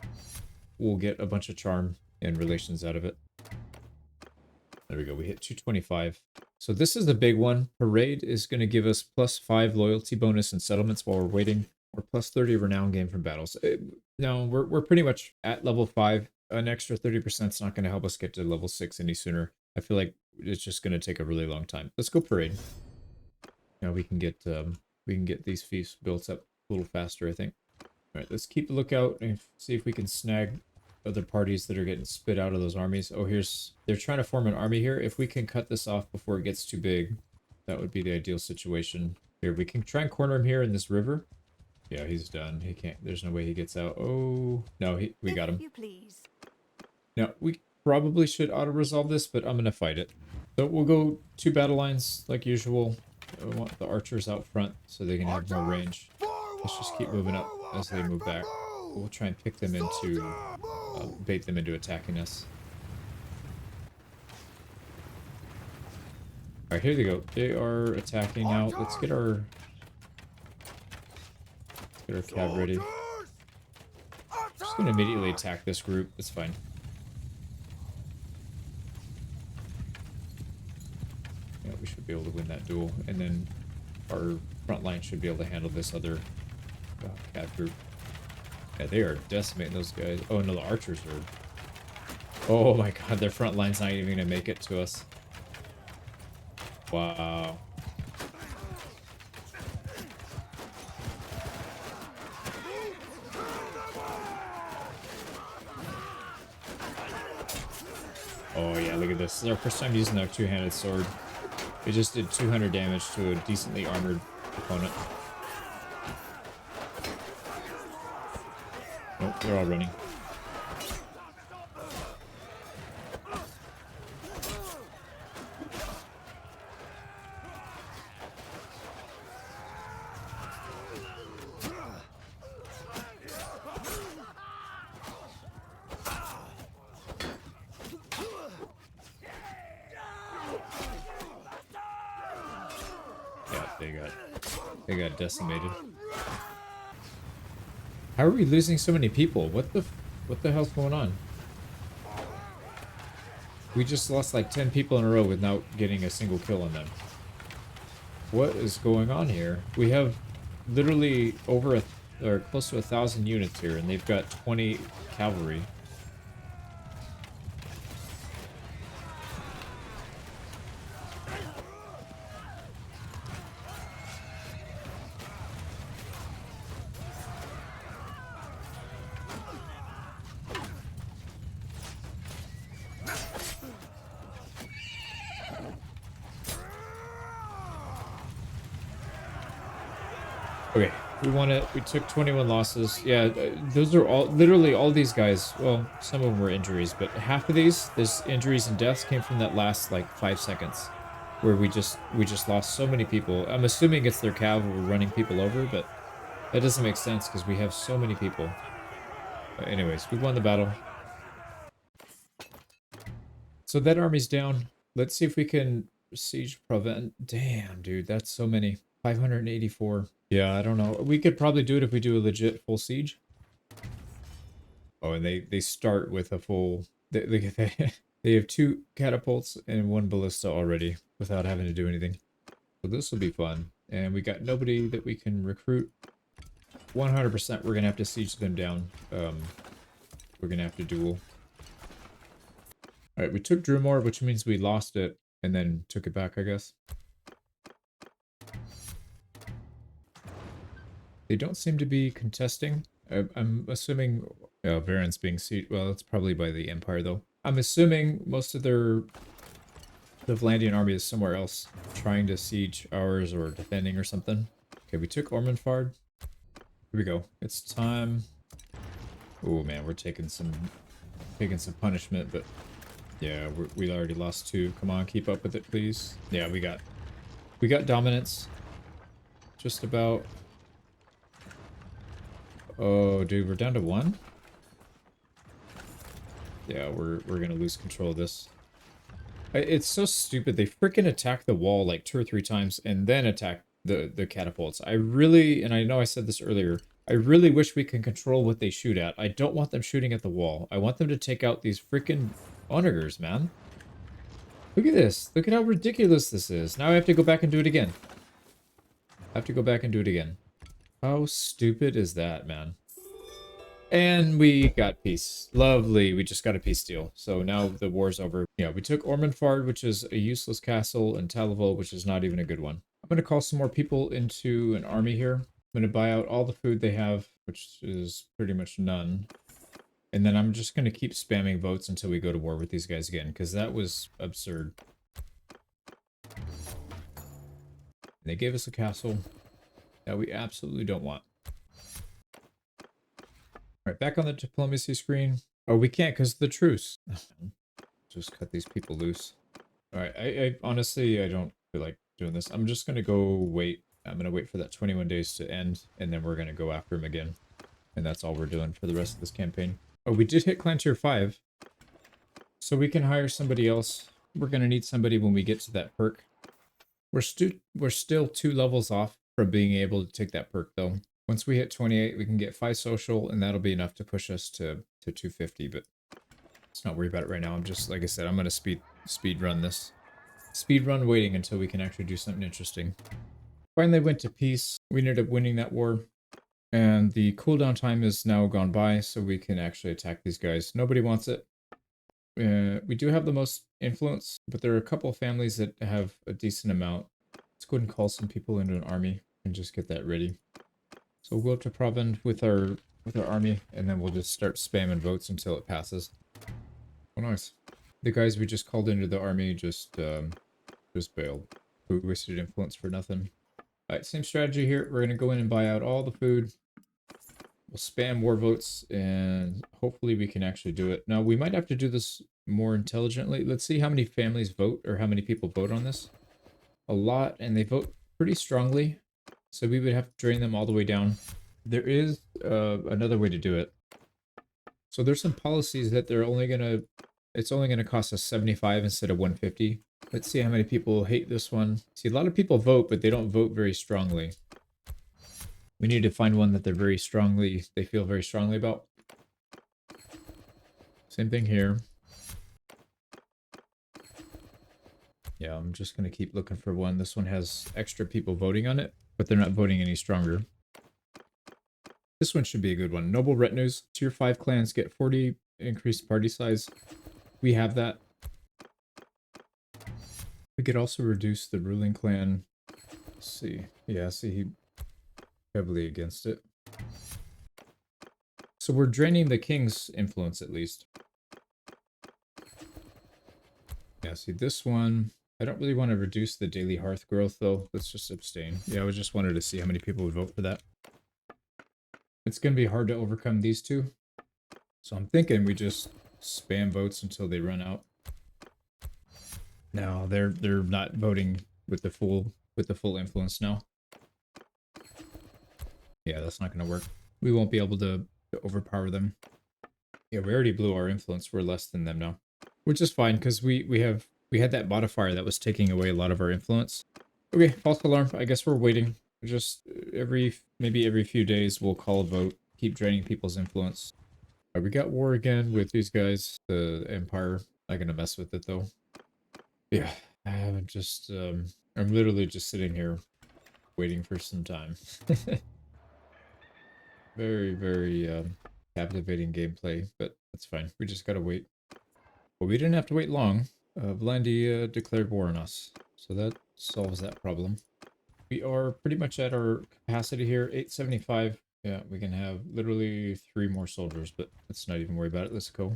We'll get a bunch of charm and relations out of it. There we go, we hit 225. So this is the big one. Parade is going to give us plus 5 loyalty bonus and settlements while we're waiting, or plus 30 renown gain from battles. No, we're pretty much at level 5. An extra 30% is not going to help us get to level 6 any sooner. I feel like it's just going to take a really long time. Let's go parade. Now we can get these fiefs built up a little faster, I think. All right, let's keep a lookout and see if we can snag other parties that are getting spit out of those armies. Oh, they're trying to form an army here. If we can cut this off before it gets too big, that would be the ideal situation. Here, we can try and corner him here in this river. Yeah, he's done. He can't, there's no way he gets out. Oh, no, we got him. You please. Now, we probably should auto-resolve this, but I'm going to fight it. So we'll go 2 battle lines like usual. I want the archers out front so they can have more range. Let's just keep moving up as they move back. We'll try and pick them into, bait them into attacking us. Alright, here they go. They are attacking now. Let's get our cab ready. Just gonna immediately attack this group. It's fine. Yeah, we should be able to win that duel, and then our front line should be able to handle this other cab group. Yeah, they are decimating those guys. Oh no, the archers are... Oh my god, their front line's not even gonna make it to us. Wow. Oh yeah, look at this. This is our first time using our 2-handed sword. We just did 200 damage to a decently armored opponent. Oh, they're all running. They got decimated. How are we losing so many people? What the hell's going on? We just lost like 10 people in a row without getting a single kill on them. What is going on here? We have literally over or close to 1,000 units here, and they've got 20 cavalry. Okay, we won it. We took 21 losses. Yeah, those are all, literally all these guys. Well, some of them were injuries, but half of these, injuries and deaths came from that last like 5 seconds, where we just lost so many people. I'm assuming it's their cavalry running people over, but that doesn't make sense because we have so many people. But anyways, we won the battle. So that army's down. Let's see if we can siege prevent. Damn, dude, that's so many. 584. Yeah, I don't know. We could probably do it if we do a legit full siege. Oh, and they start with a full... They have 2 catapults and 1 ballista already without having to do anything. So this will be fun. And we got nobody that we can recruit. 100% we're going to have to siege them down. We're going to have to duel. Alright, we took Drumore, which means we lost it and then took it back, I guess. They don't seem to be contesting. I'm assuming... Varen's being sieged. Well, it's probably by the Empire, though. I'm assuming most of the Vlandian army is somewhere else, trying to siege ours or defending or something. Okay, we took Ormondfard. Here we go. It's time. Oh man, we're taking some punishment, but yeah, we already lost 2. Come on, keep up with it, please. Yeah, we got dominance. Just about. Oh, dude, we're down to 1. Yeah, we're gonna lose control of this. It's so stupid. They freaking attack the wall like 2 or 3 times and then attack the catapults. I really, and I know I said this earlier, I really wish we can control what they shoot at. I don't want them shooting at the wall. I want them to take out these freaking onagers, man. Look at this. Look at how ridiculous this is. Now I have to go back and do it again. I have to go back and do it again. How stupid is that, man? And we got peace. Lovely. We just got a peace deal. So now the war's over. Yeah, we took Ormondfard, which is a useless castle, and Talavol, which is not even a good one. I'm going to call some more people into an army here. I'm going to buy out all the food they have, which is pretty much none. And then I'm just going to keep spamming votes until we go to war with these guys again, because that was absurd. They gave us a castle that we absolutely don't want. Alright, back on the diplomacy screen. Oh, we can't because of the truce. Just cut these people loose. Alright, I honestly, I don't feel like doing this. I'm just going to go wait. I'm going to wait for that 21 days to end, and then we're going to go after him again. And that's all we're doing for the rest of this campaign. Oh, we did hit Clan Tier 5. So we can hire somebody else. We're going to need somebody when we get to that perk. We're still 2 levels off from being able to take that perk, though. Once we hit 28, we can get 5 social, and that'll be enough to push us to 250, but let's not worry about it right now. I'm just, like I said, I'm going to speed run this. Speed run waiting until we can actually do something interesting. Finally went to peace. We ended up winning that war, and the cooldown time is now gone by, so we can actually attack these guys. Nobody wants it. We do have the most influence, but there are a couple of families that have a decent amount. Let's go ahead and call some people into an army and just get that ready. So we'll go up to Provend with our army, and then we'll just start spamming votes until it passes. Oh, nice. The guys we just called into the army just bailed. We wasted influence for nothing. Alright, same strategy here. We're gonna go in and buy out all the food. We'll spam war votes, and hopefully we can actually do it. Now, we might have to do this more intelligently. Let's see how many families vote, or how many people vote on this. A lot, and they vote pretty strongly. So we would have to drain them all the way down. There is another way to do it. So there's some policies that it's only gonna cost us 75 instead of 150. Let's see how many people hate this one. See, a lot of people vote, but they don't vote very strongly. We need to find one that they feel very strongly about. Same thing here. Yeah, I'm just going to keep looking for one. This one has extra people voting on it, but they're not voting any stronger. This one should be a good one. Noble Retinues. Tier 5 clans get 40 increased party size. We have that. We could also reduce the ruling clan. Let's see. Yeah, see, he heavily against it. So we're draining the king's influence at least. Yeah, see this one. I don't really want to reduce the daily hearth growth though. Let's just abstain. Yeah, I just wanted to see how many people would vote for that. It's going to be hard to overcome these two. So I'm thinking we just spam votes until they run out. No, they're not voting with the full influence now. Yeah, that's not going to work. We won't be able to overpower them. Yeah, we already blew our influence. We're less than them now, which is fine because we had that modifier that was taking away a lot of our influence. Okay, false alarm. I guess we're waiting. Just maybe every few days we'll call a vote. Keep draining people's influence. We got war again with these guys. The Empire. Not gonna mess with it though. Yeah, I'm just I'm literally just sitting here waiting for some time. Very, very captivating gameplay, but that's fine. We just gotta wait. Well, we didn't have to wait long. Vlandia declared war on us, so that solves that problem. We are pretty much at our capacity here, 875. Yeah, we can have literally 3 more soldiers, but let's not even worry about it. Let's go.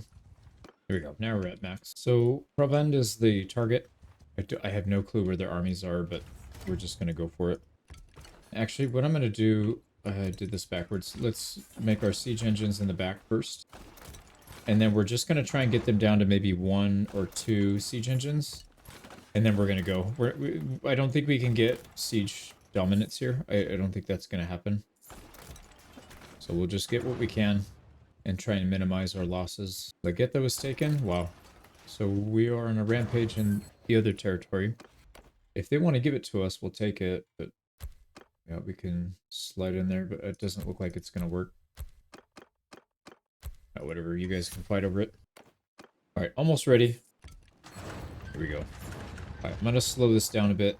There we go. Now we're at max. So Provend is the target. I have no clue where their armies are, but we're just going to go for it. Actually, what I'm going to do, I did this backwards. Let's make our siege engines in the back first. And then we're just going to try and get them down to maybe 1 or 2 siege engines. And then we're going to go. I don't think we can get siege dominance here. I don't think that's going to happen. So we'll just get what we can and try and minimize our losses. The Ghetto was taken. Wow. So we are on a rampage in the other territory. If they want to give it to us, we'll take it. But yeah, we can slide in there, but it doesn't look like it's going to work. Oh, whatever. You guys can fight over it. All right, almost ready. Here we go. All right, I'm going to slow this down a bit.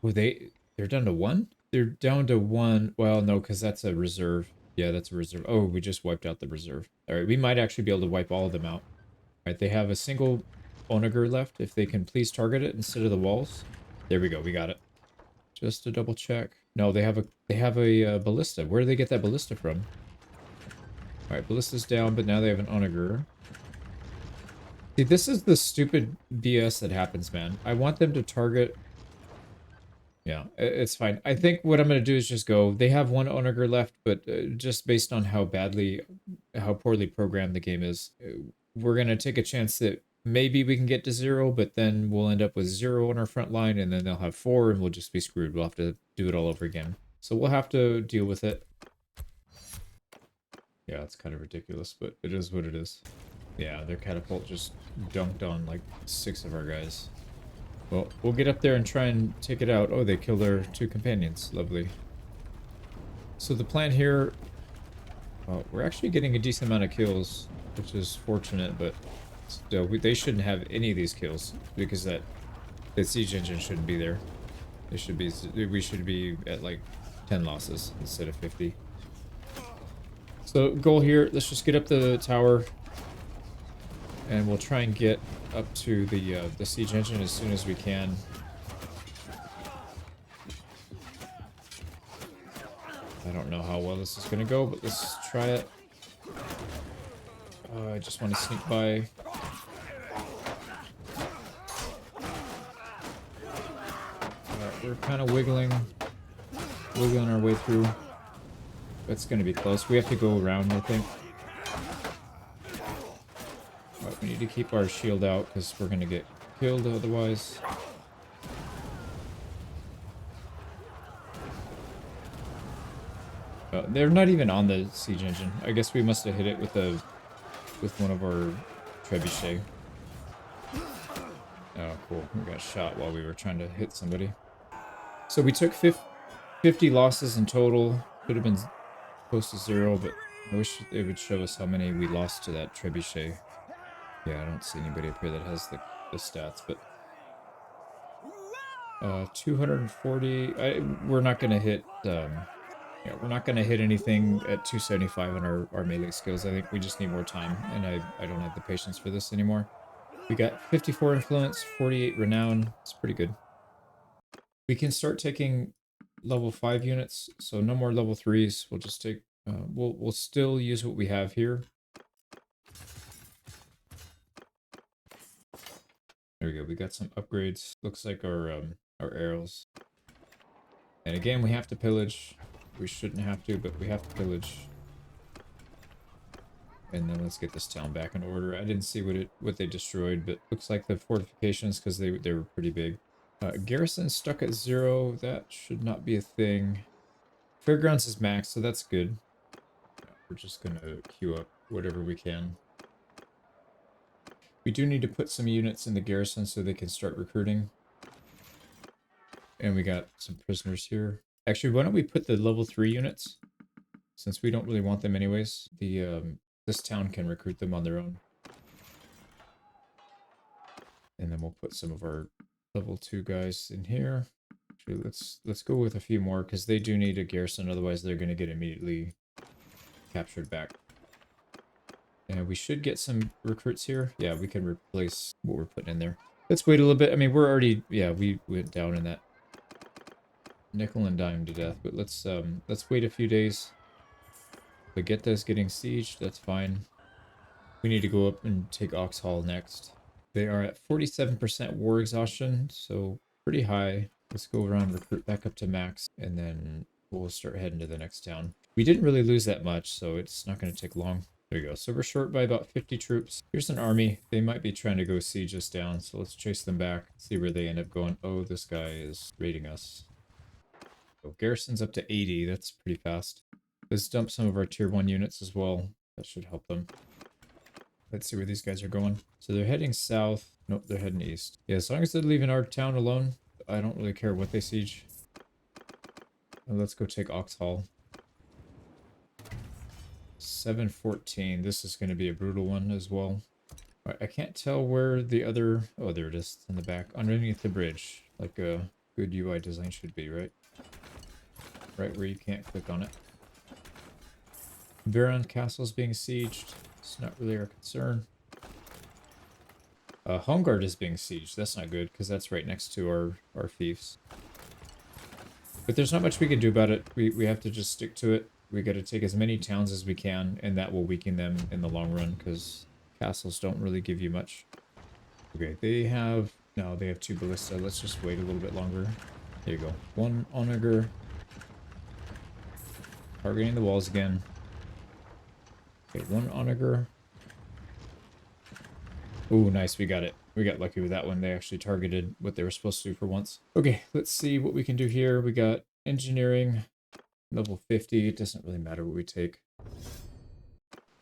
Oh, they're down to 1? They're down to 1. Well, no, because that's a reserve. Yeah, that's a reserve. Oh, we just wiped out the reserve. All right, we might actually be able to wipe all of them out. All right, they have a single onager left. If they can please target it instead of the walls. There we go. We got it. Just to double check. No, they have a ballista. Where do they get that ballista from? All right, ballista's down, but now they have an onager. See, this is the stupid BS that happens, man. I want them to target. Yeah, it's fine. I think what I'm going to do is just go. They have 1 onager left, but just based on how poorly programmed the game is, we're going to take a chance that maybe we can get to 0, but then we'll end up with 0 on our front line, and then they'll have 4, and we'll just be screwed. We'll have to do it all over again. So we'll have to deal with it. Yeah, it's kind of ridiculous, but it is what it is. Yeah, their catapult just dunked on like 6 of our guys. Well, we'll get up there and try and take it out. Oh, they killed our 2 companions. Lovely. So the plan here... we're actually getting a decent amount of kills, which is fortunate, but still, they shouldn't have any of these kills, because that siege engine shouldn't be there. We should be at like 10 losses instead of 50. So goal here, let's just get up the tower. And we'll try and get up to the siege engine as soon as we can. I don't know how well this is going to go, but let's try it. I just want to sneak by. We're kind of wiggling our way through. It's going to be close. We have to go around, I think. We need to keep our shield out because we're going to get killed otherwise. They're not even on the siege engine. I guess we must have hit it with one of our trebuchet. Oh, cool. We got shot while we were trying to hit somebody. So we took 50 losses in total. Should have been close to 0, but I wish it would show us how many we lost to that trebuchet. Yeah, I don't see anybody up here that has the stats, but 240. We're not gonna hit. Yeah, we're not gonna hit anything at 275 on our melee skills. I think we just need more time, and I don't have the patience for this anymore. We got 54 influence, 48 renown. It's pretty good. We can start taking level 5 units, so no more level 3s. We'll just take. We'll still use what we have here. There we go. We got some upgrades. Looks like our arrows. And again, we have to pillage. We shouldn't have to, but we have to pillage. And then let's get this town back in order. I didn't see what they destroyed, but looks like the fortifications, because they were pretty big. Garrison stuck at 0. That should not be a thing. Fairgrounds is max, so that's good. We're just gonna queue up whatever we can. We do need to put some units in the garrison so they can start recruiting. And we got some prisoners here. Actually, why don't we put the level 3 units? Since we don't really want them anyways. This town can recruit them on their own. And then we'll put some of our level 2 guys in here. Actually, let's go with a few more, because they do need a garrison, otherwise they're going to get immediately captured back. And we should get some recruits here. Yeah, we can replace what we're putting in there. Let's wait a little bit. I mean, we're already, yeah, we went down in that nickel and dime to death, but let's wait a few days. Baguetta's getting sieged, that's fine. We need to go up and take Oxhall next. They are at 47% war exhaustion, so pretty high. Let's go around, recruit back up to max, and then we'll start heading to the next town. We didn't really lose that much, so it's not going to take long. There you go. So we're short by about 50 troops. Here's an army. They might be trying to go siege us down, so let's chase them back, see where they end up going. Oh, this guy is raiding us. So garrison's up to 80. That's pretty fast. Let's dump some of our tier 1 units as well. That should help them. Let's see where these guys are going. So they're heading south. Nope, they're heading east. Yeah, as long as they're leaving our town alone, I don't really care what they siege. And let's go take Oxhall. 714. This is going to be a brutal one as well. All right, I can't tell where the other... Oh, there it is in the back. Underneath the bridge. Like a good UI design should be, right? Right where you can't click on it. Veron Castle's being sieged. It's not really our concern. Homeguard is being sieged. That's not good, because that's right next to our fiefs. But there's not much we can do about it. We have to just stick to it. We got to take as many towns as we can, and that will weaken them in the long run, because castles don't really give you much. Okay, they have... No, they have 2 ballista. Let's just wait a little bit longer. There you go. 1 onager. Targeting the walls again. Okay, 1 onager. Oh, nice. We got it. We got lucky with that one. They actually targeted what they were supposed to do for once. Okay, let's see what we can do here. We got engineering. Level 50, it doesn't really matter what we take.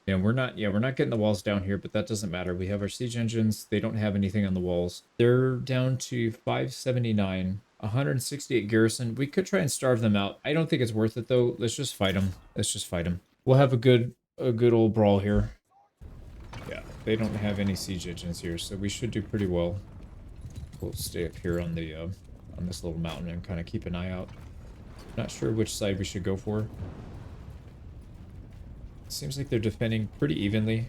Yeah, we're not getting the walls down here, but that doesn't matter. We have our siege engines. They don't have anything on the walls. They're down to 579, 168 garrison. We could try and starve them out. I don't think it's worth it though. Let's just fight them. Let's just fight them. We'll have a good old brawl here. Yeah, they don't have any siege engines here, so we should do pretty well. We'll stay up here on the on this little mountain and kind of keep an eye out. Not sure which side we should go for. Seems like they're defending pretty evenly.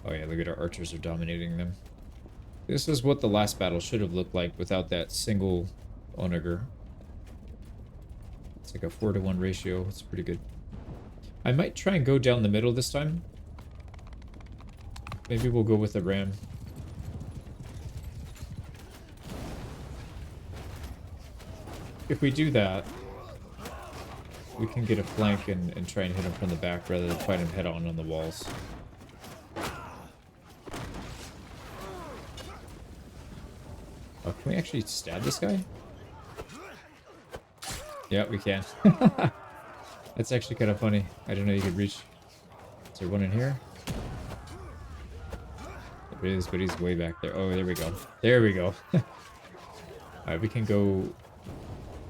Oh yeah, look at our archers are dominating them. This is what the last battle should have looked like without that single onager. It's like a 4-to-1 ratio. It's pretty good. I might try and go down the middle this time. Maybe we'll go with the ram. If we do that, we can get a flank and try and hit him from the back rather than fight him head on the walls. Oh, can we actually stab this guy? Yeah, we can. That's actually kind of funny. I didn't know you could reach. Is there one in here? There is, but he's way back there. Oh, there we go. There we go. Alright, we can go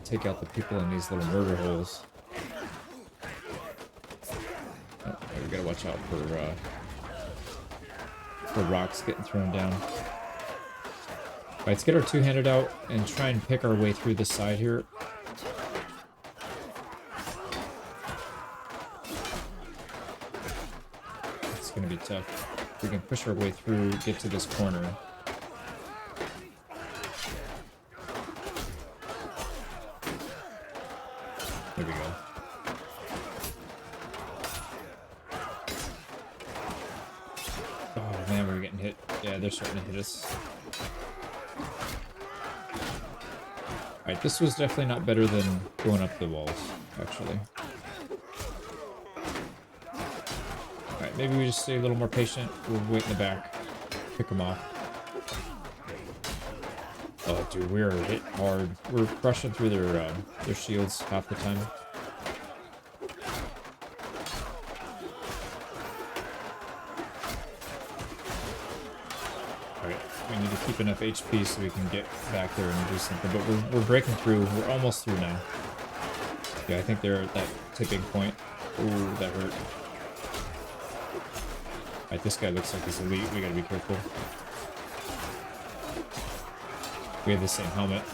take out the people in these little murder holes. we gotta watch out for rocks getting thrown down. Alright, let's get our two-handed out and try and pick our way through the side here. It's gonna be tough. We can push our way through, get to this corner. There we go. Oh man, we're getting hit. Yeah, they're starting to hit us. Alright, this was definitely not better than going up the walls, actually. Alright, maybe we just stay a little more patient. We'll wait in the back. Pick them off. Oh, dude, we're hit hard. We're crushing through their shields half the time. Alright, we need to keep enough HP so we can get back there and do something. But we're breaking through. We're almost through now. Yeah, I think they're at that tipping point. Ooh, that hurt. Alright, this guy looks like he's elite. We gotta be careful. We have the same helmet. I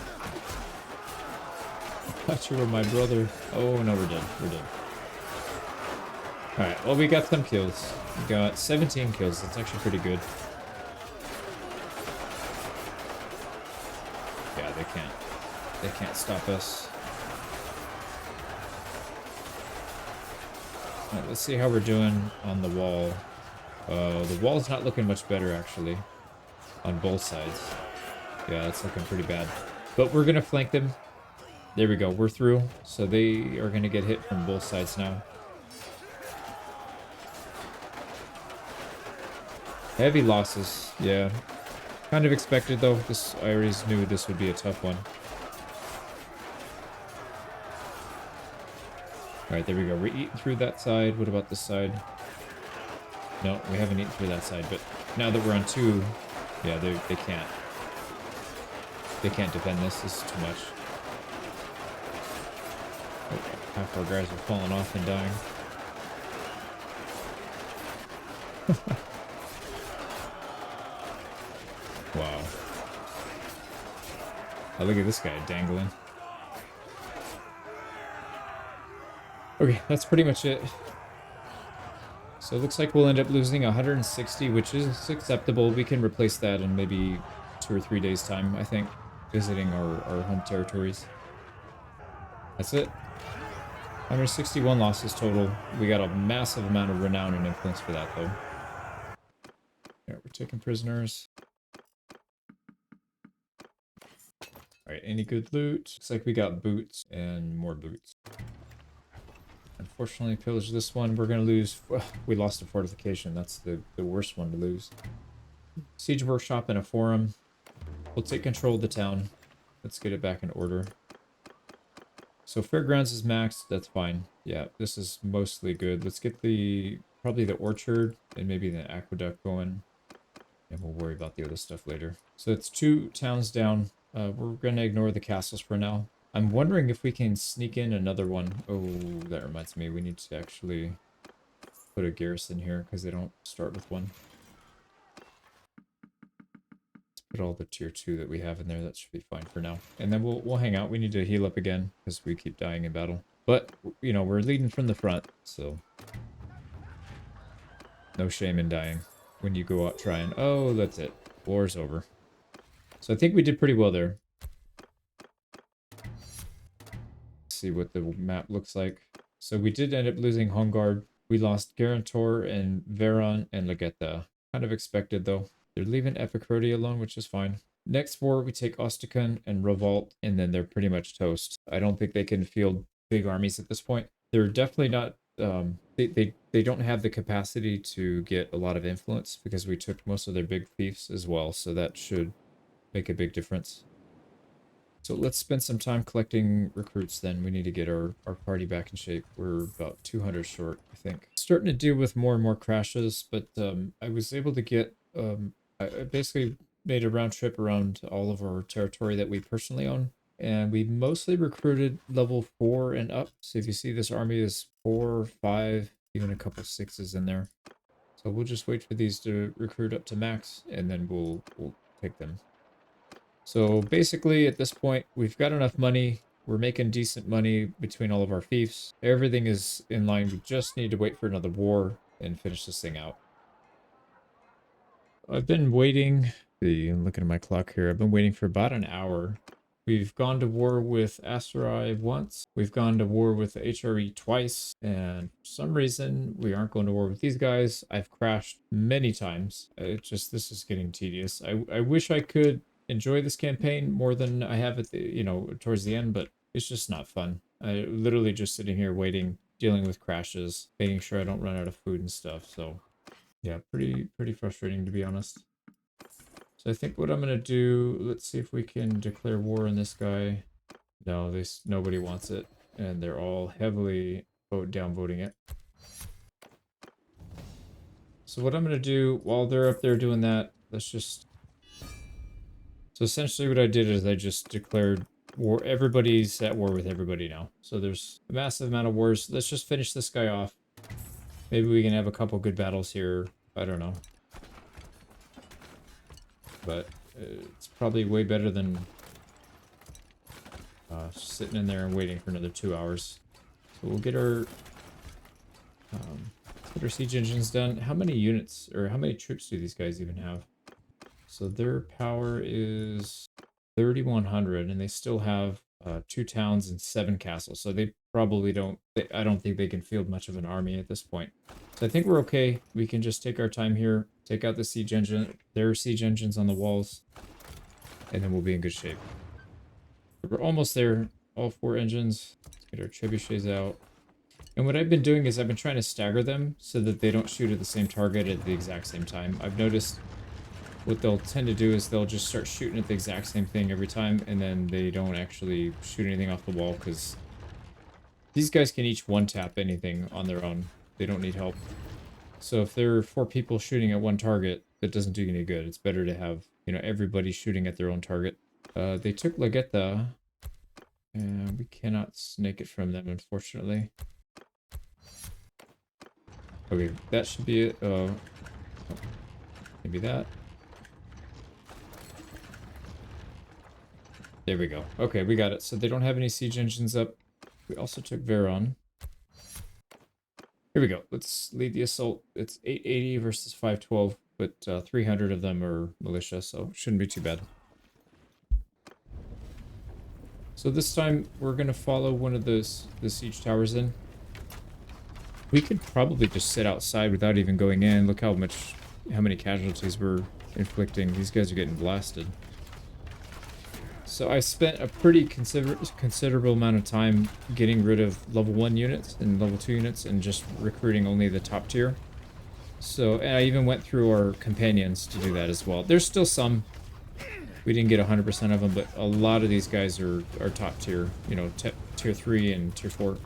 thought you were my brother. Oh, no, we're dead. We're dead. Alright, well, we got some kills. We got 17 kills. That's actually pretty good. Yeah, they can't stop us. Alright, let's see how we're doing on the wall. The wall's not looking much better, actually. On both sides. Yeah, it's looking pretty bad. But we're going to flank them. There we go. We're through. So they are going to get hit from both sides now. Heavy losses. Yeah. Kind of expected, though. I already knew this would be a tough one. Alright, there we go. We're eating through that side. What about this side? No, we haven't eaten through that side. But now that we're on 2, yeah, they can't. They can't defend this. This is too much. Oh, half our guys are falling off and dying. Wow. Oh, look at this guy dangling. Okay, that's pretty much it. So it looks like we'll end up losing 160, which is acceptable. We can replace that in maybe 2 or 3 days' time, I think. Visiting our home territories. That's it. 161 losses total. We got a massive amount of renown and influence for that, though. Yeah, we're taking prisoners. Alright, any good loot? Looks like we got boots and more boots. Unfortunately, pillage this one. We're going to lose... We lost a fortification. That's the worst one to lose. Siege workshop and a forum. We'll take control of the town. Let's get it back in order. So fairgrounds is maxed. That's fine. Yeah, this is mostly good. Let's get probably the orchard and maybe the aqueduct going. And we'll worry about the other stuff later. So it's 2 towns down. We're going to ignore the castles for now. I'm wondering if we can sneak in another one. Oh, that reminds me. We need to actually put a garrison here because they don't start with one. Put all the tier 2 that we have in there. That should be fine for now. And then we'll hang out. We need to heal up again because we keep dying in battle. But, you know, we're leading from the front, so no shame in dying when you go out trying. Oh, that's it. War's over. So I think we did pretty well there. Let's see what the map looks like. So we did end up losing Home Guard. We lost Garantor and Veron and Legetta. Kind of expected, though. They're leaving Epicrody alone, which is fine. Next war, we take Ostakon and Revolt, and then they're pretty much toast. I don't think they can field big armies at this point. They're definitely not... They don't have the capacity to get a lot of influence because we took most of their big fiefs as well, so that should make a big difference. So let's spend some time collecting recruits then. We need to get our party back in shape. We're about 200 short, I think. Starting to deal with more and more crashes, but I was able to get... I basically made a round trip around all of our territory that we personally own. And we mostly recruited level 4 and up. So if you see this army is 4, 5, even a couple 6s in there. So we'll just wait for these to recruit up to max, and then we'll take them. So basically, at this point, we've got enough money. We're making decent money between all of our fiefs. Everything is in line. We just need to wait for another war and finish this thing out. I've been waiting. I'm looking at my clock here. I've been waiting for about an hour. We've gone to war with Asteroid once. We've gone to war with the HRE twice. And for some reason, we aren't going to war with these guys. I've crashed many times. This is getting tedious. I wish I could enjoy this campaign more than I have at the, towards the end, but it's just not fun. I literally just sitting here waiting, dealing with crashes, making sure I don't run out of food and stuff. So yeah, pretty frustrating, to be honest. So I think what I'm gonna do, let's see if we can declare war on this guy. No, nobody wants it, and they're all heavily downvoting it. So what I'm gonna do while they're up there doing that, so essentially what I did is I just declared war. Everybody's at war with everybody now. So there's a massive amount of wars. Let's just finish this guy off. Maybe we can have a couple good battles here. I don't know. But it's probably way better than sitting in there and waiting for another 2 hours. So we'll get our siege engines done. How many units or how many troops do these guys even have? So their power is 3,100, and they still have 2 towns and 7 castles. So they probably don't. I don't think they can field much of an army at this point. So I think we're okay. We can just take our time here, take out the siege engine, their siege engines on the walls, and then we'll be in good shape. We're almost there. All 4 engines. Let's get our trebuchets out. And what I've been doing is I've been trying to stagger them so that they don't shoot at the same target at the exact same time. I've noticed what they'll tend to do is they'll just start shooting at the exact same thing every time, and then they don't actually shoot anything off the wall, because these guys can each one-tap anything on their own. They don't need help. So if there are 4 people shooting at one target, that doesn't do any good. It's better to have, everybody shooting at their own target. They took Lagetta, and we cannot snake it from them, unfortunately. Okay, that should be it. Maybe that. There we go. Okay, we got it. So they don't have any siege engines up. We also took Veron. Here we go. Let's lead the assault. It's 880 versus 512, but 300 of them are militia, so shouldn't be too bad. So this time we're going to follow one of the siege towers in. We could probably just sit outside without even going in. Look how many casualties we're inflicting. These guys are getting blasted. So I spent a pretty considerable amount of time getting rid of level 1 units and level 2 units and just recruiting only the top tier. So, and I even went through our companions to do that as well. There's still some. We didn't get 100% of them, but a lot of these guys are top tier, tier 3 and tier 4.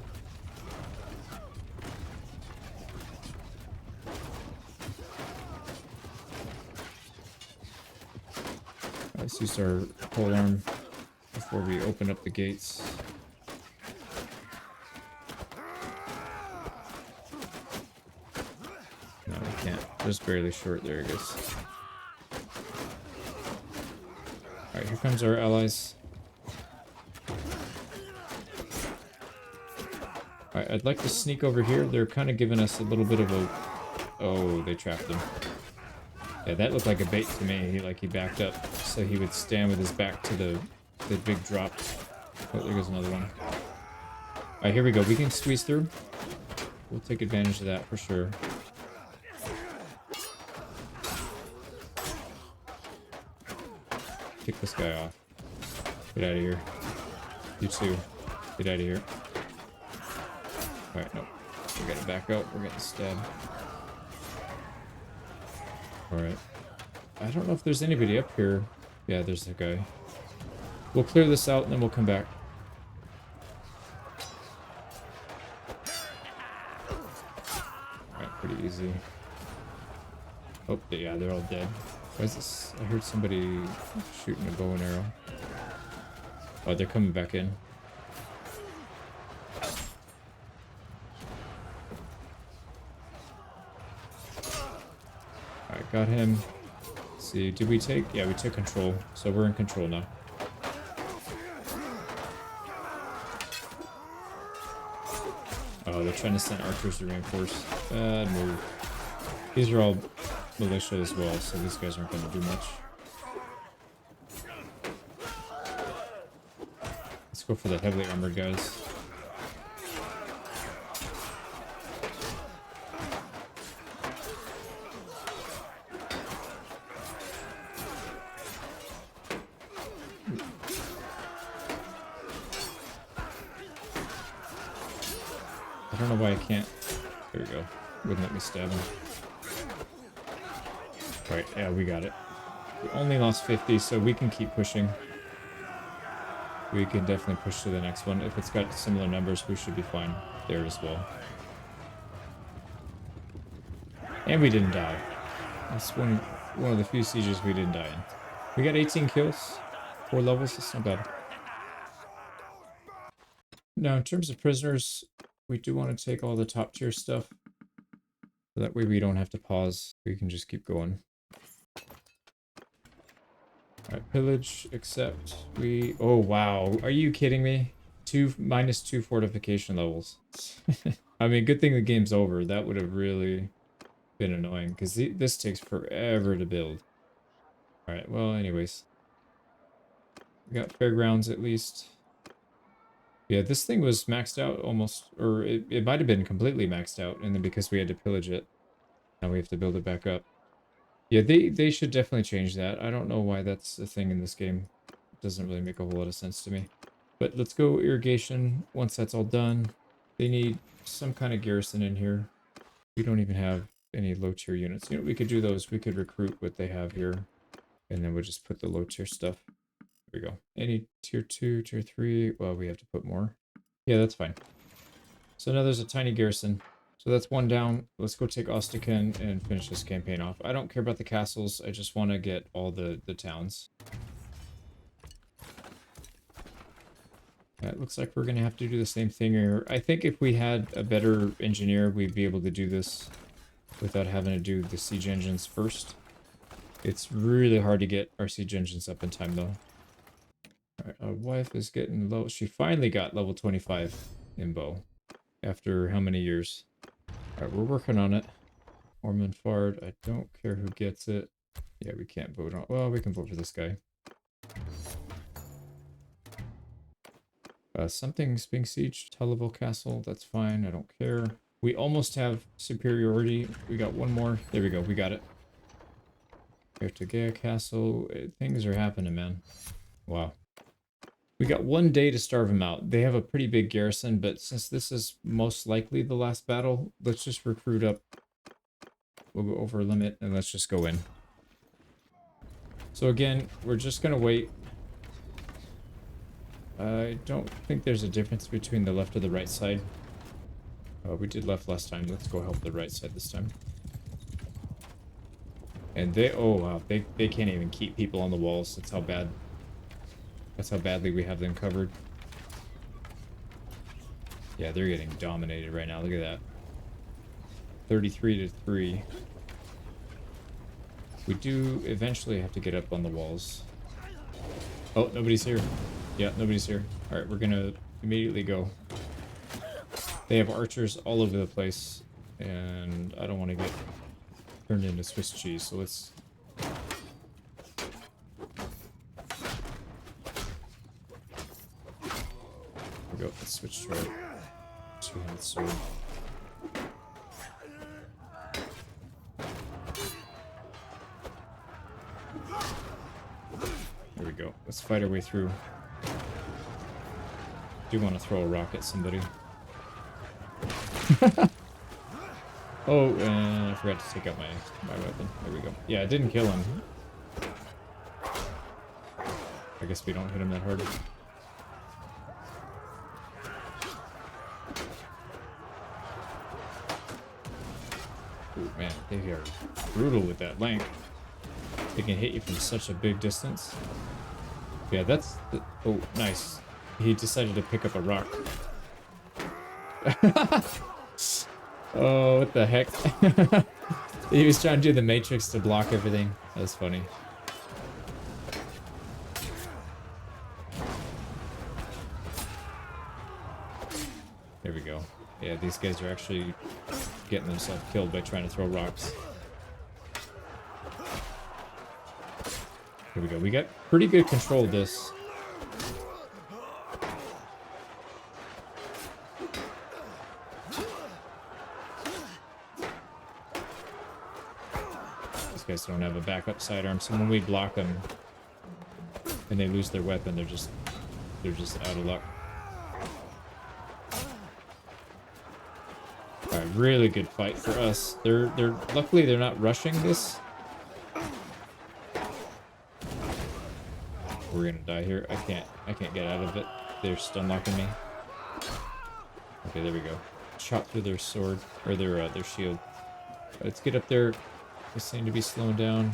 Let's use our pole arm before we open up the gates. No, we can't. Just barely short. There it goes. Alright, here comes our allies. Alright, I'd like to sneak over here. They're kind of giving us a little bit of a... Oh, they trapped him. Yeah, that looked like a bait to me. He backed up so he would stand with his back to the big drop. Oh, there goes another one. Alright, here we go. We can squeeze through. We'll take advantage of that for sure. Kick this guy off. Get out of here. You too. Get out of here. Alright, no. We gotta back up. We're getting stabbed. Alright. I don't know if there's anybody up here. Yeah, there's a guy. We'll clear this out and then we'll come back. Alright, pretty easy. Oh, yeah, they're all dead. Why is this? I heard somebody shooting a bow and arrow. Oh, they're coming back in. Alright, got him. Let's see, did we take? Yeah, we took control. So we're in control now. Oh, they're trying to send archers to reinforce. Bad move. These are all militia as well, so these guys aren't going to do much. Let's go for the heavily armored guys. I don't know why I can't. There we go. Wouldn't let me stab him. Right, yeah, we got it. We only lost 50, so we can keep pushing. We can definitely push to the next one. If it's got similar numbers, we should be fine there as well. And we didn't die. That's one of the few sieges we didn't die in. We got 18 kills, 4 levels. That's not bad. Now, in terms of prisoners, we do want to take all the top tier stuff. So that way we don't have to pause. We can just keep going. Alright, pillage, accept. Oh, wow. Are you kidding me? -2 fortification levels. I mean, good thing the game's over. That would have really been annoying, because this takes forever to build. Alright, well, anyways. We got fairgrounds, at least. Yeah, this thing was maxed out almost, or it might have been completely maxed out, and then because we had to pillage it, now we have to build it back up. Yeah, they should definitely change that. I don't know why that's a thing in this game. It doesn't really make a whole lot of sense to me. But let's go irrigation. Once that's all done, they need some kind of garrison in here. We don't even have any low tier units. You know, we could do those. We could recruit what they have here, and then we'll just put the low tier stuff. There we go. Any tier 2, tier 3? Well, we have to put more. Yeah, that's fine. So now there's a tiny garrison. So that's one down. Let's go take Ostrakan and finish this campaign off. I don't care about the castles. I just want to get all the towns. It looks like we're going to have to do the same thing here. I think if we had a better engineer, we'd be able to do this without having to do the siege engines first. It's really hard to get our siege engines up in time, though. Alright, our wife is getting low. She finally got level 25 in bow. After how many years? Alright, we're working on it. Ormond Fard, I don't care who gets it. Yeah, we can't vote on... Well, we can vote for this guy. Something's being sieged. Televal Castle, that's fine. I don't care. We almost have superiority. We got one more. There we go. We got it. Ertegea Castle. Things are happening, man. Wow. We got 1 day to starve them out. They have a pretty big garrison, but since this is most likely the last battle, let's just recruit up. We'll go over limit and let's just go in. So again, we're just going to wait. I don't think there's a difference between the left or the right side. We did left last time. Let's go help the right side this time. And they, oh wow, they can't even keep people on the walls. That's how bad. That's how badly we have them covered. Yeah, they're getting dominated right now. Look at that. 33-3. We do eventually have to get up on the walls. Oh, nobody's here. Yeah, nobody's here. Alright, we're gonna immediately go. They have archers all over the place, and I don't want to get turned into Swiss cheese, so let's... There we go, let's switch to our two-handed sword. There we go, let's fight our way through. Do want to throw a rock at somebody. Oh, and I forgot to take out my weapon. There we go. Yeah, it didn't kill him. I guess we don't hit him that hard. Ooh, man, they are brutal with that link. They can hit you from such a big distance. Yeah, that's the... Oh, nice. He decided to pick up a rock. Oh, what the heck? He was trying to do the matrix to block everything. That was funny. There we go. Yeah, these guys are actually getting themselves killed by trying to throw rocks. Here we go. We got pretty good control of this. These guys don't have a backup sidearm, so when we block them and they lose their weapon, they're just out of luck. Alright, really good fight for us. They're luckily they're not rushing this. We're gonna die here. I can't get out of it. They're stun locking me. Okay, there we go. Chop through their sword or their shield. Let's get up there. They seem to be slowing down.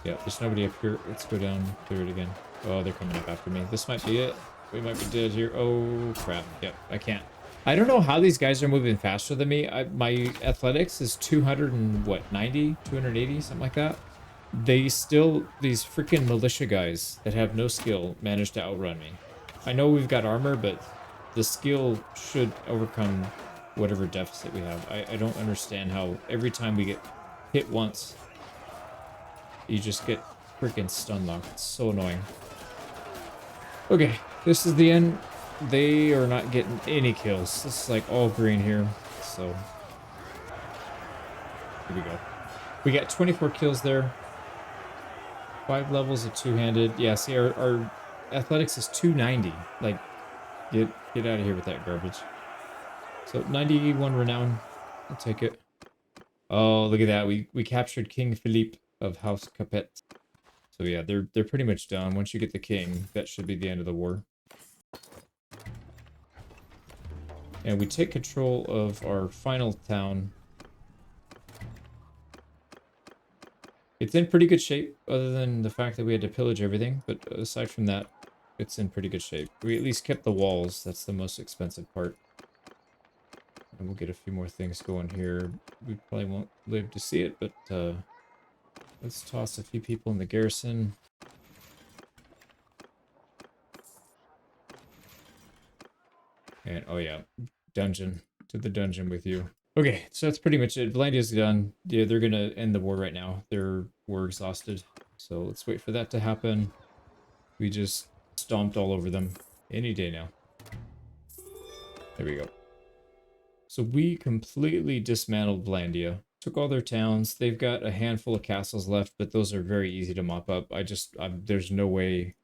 Yeah, there's nobody up here. Let's go down through it again. Oh, they're coming up after me. This might be it. We might be dead here. Oh, crap. Yep, I can't. I don't know how these guys are moving faster than me. My athletics is 200 and what, 90? 280? Something like that. They still, these freaking militia guys that have no skill manage to outrun me. I know we've got armor, but the skill should overcome whatever deficit we have. I don't understand how every time we get hit once, you just get freaking stun locked. It's so annoying. Okay, this is the end. They are not getting any kills. This is like all green here. So here we go. We got 24 kills there. 5 levels of two-handed. Yeah, see our athletics is 290. Like, get out of here with that garbage. So 91 renown. I'll take it. Oh, look at that. We captured King Philippe of House Capet. So yeah, they're pretty much done. Once you get the king, that should be the end of the war. And we take control of our final town. It's in pretty good shape, other than the fact that we had to pillage everything. But aside from that, it's in pretty good shape. We at least kept the walls. That's the most expensive part. And we'll get a few more things going here. We probably won't live to see it, but let's toss a few people in the garrison. And, oh yeah, dungeon. To the dungeon with you. Okay, so that's pretty much it. Vlandia's done. Yeah, they're gonna end the war right now. We're exhausted. So let's wait for that to happen. We just stomped all over them any day now. There we go. So we completely dismantled Vlandia. Took all their towns. They've got a handful of castles left, but those are very easy to mop up. There's no way.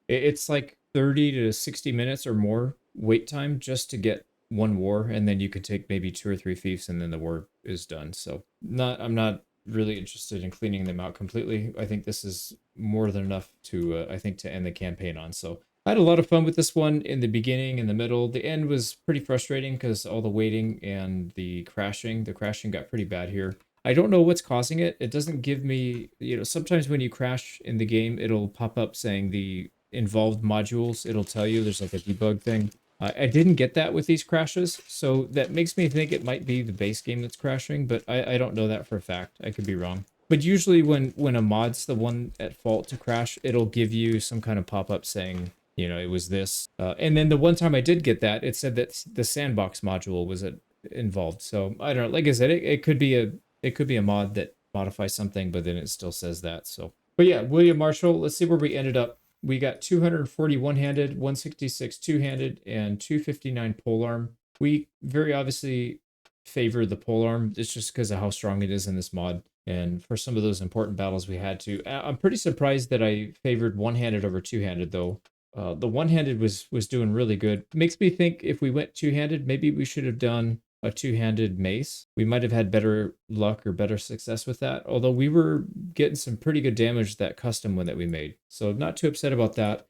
It's like 30 to 60 minutes or more wait time just to get one war, and then you could take maybe 2 or 3 fiefs, and then the war is done. So I'm not really interested in cleaning them out completely. I think this is more than enough to to end the campaign on. So I had a lot of fun with this one in the beginning, in the middle. The end was pretty frustrating because all the waiting and the crashing got pretty bad here. I don't know what's causing it. It doesn't give me, sometimes when you crash in the game, it'll pop up saying the involved modules. It'll tell you there's like a debug thing. I didn't get that with these crashes, so that makes me think it might be the base game that's crashing, but I don't know that for a fact. I could be wrong. But usually when a mod's the one at fault to crash, it'll give you some kind of pop-up saying, it was this. And then the one time I did get that, it said that the sandbox module was involved. So I don't know. Like I said, it could be a mod that modifies something, but then it still says that. So, but yeah, William Marshal. Let's see where we ended up. We got 240 one-handed, 166 two-handed, and 259 polearm. We very obviously favor the polearm. It's just because of how strong it is in this mod. And for some of those important battles we had to. I'm pretty surprised that I favored one-handed over two-handed, though. The one-handed was doing really good. Makes me think if we went two-handed, maybe we should have done a two-handed mace. We might have had better luck or better success with that. Although we were getting some pretty good damage with that custom one that we made. So not too upset about that.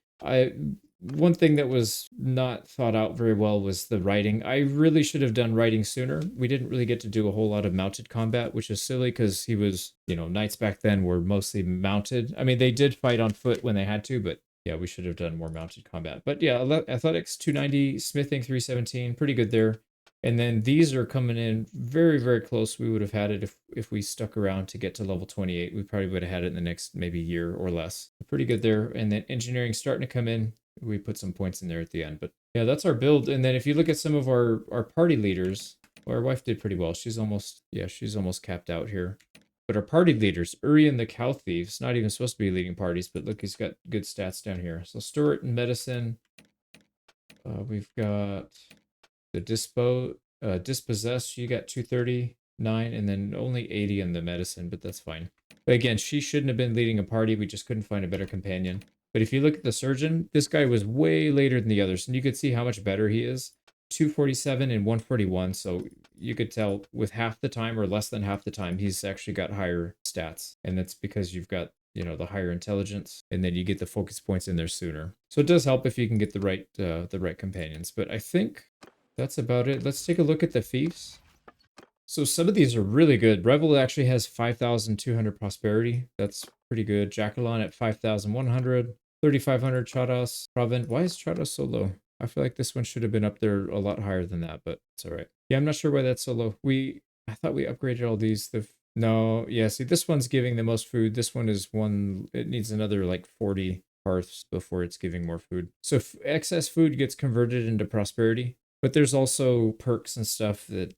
One thing that was not thought out very well was the riding. I really should have done riding sooner. We didn't really get to do a whole lot of mounted combat, which is silly because he was, knights back then were mostly mounted. I mean, they did fight on foot when they had to, but yeah, we should have done more mounted combat. But yeah, athletics 290, smithing 317, pretty good there. And then these are coming in very, very close. We would have had it if we stuck around to get to level 28. We probably would have had it in the next maybe year or less. Pretty good there. And then engineering starting to come in. We put some points in there at the end. But yeah, that's our build. And then if you look at some of our party leaders, well, our wife did pretty well. She's almost capped out here. But our party leaders, Urian the Cow Thief's not even supposed to be leading parties, but look, he's got good stats down here. So Stuart in medicine. We've got the dispossessed, she got 239, and then only 80 in the medicine, but that's fine. But again, she shouldn't have been leading a party. We just couldn't find a better companion. But if you look at the surgeon, this guy was way later than the others, and you could see how much better he is. 247 and 141, so you could tell with half the time or less than half the time, he's actually got higher stats. And that's because you've got, you know, the higher intelligence, and then you get the focus points in there sooner. So it does help if you can get the right companions. But I think that's about it. Let's take a look at the thieves. So some of these are really good. Revel actually has 5,200 prosperity. That's pretty good. Jacqueline at 5,100. 3,500 Chados. Provent. Why is Chados so low? I feel like this one should have been up there a lot higher than that, but it's all right. Yeah, I'm not sure why that's so low. I thought we upgraded all these. No, yeah, see, this one's giving the most food. This one is one, it needs another like 40 hearths before it's giving more food. So if excess food gets converted into prosperity, but there's also perks and stuff that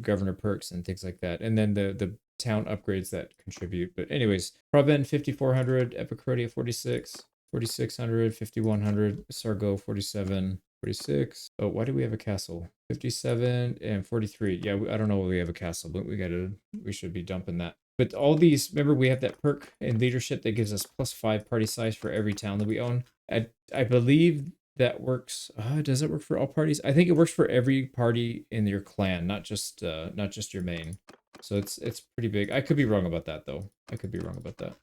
governor perks and things like that. And then the town upgrades that contribute. But anyways, Proven 5,400, Epicrodia 46. 4,600, 5,100, Sargo 47, 46. Oh, why do we have a castle? 57 and 43. Yeah, I don't know why we have a castle, but we should be dumping that. But all these, remember we have that perk in leadership that gives us +5 party size for every town that we own. I believe that works. Does it work for all parties? I think it works for every party in your clan, not just your main. So it's pretty big. I could be wrong about that though. I could be wrong about that.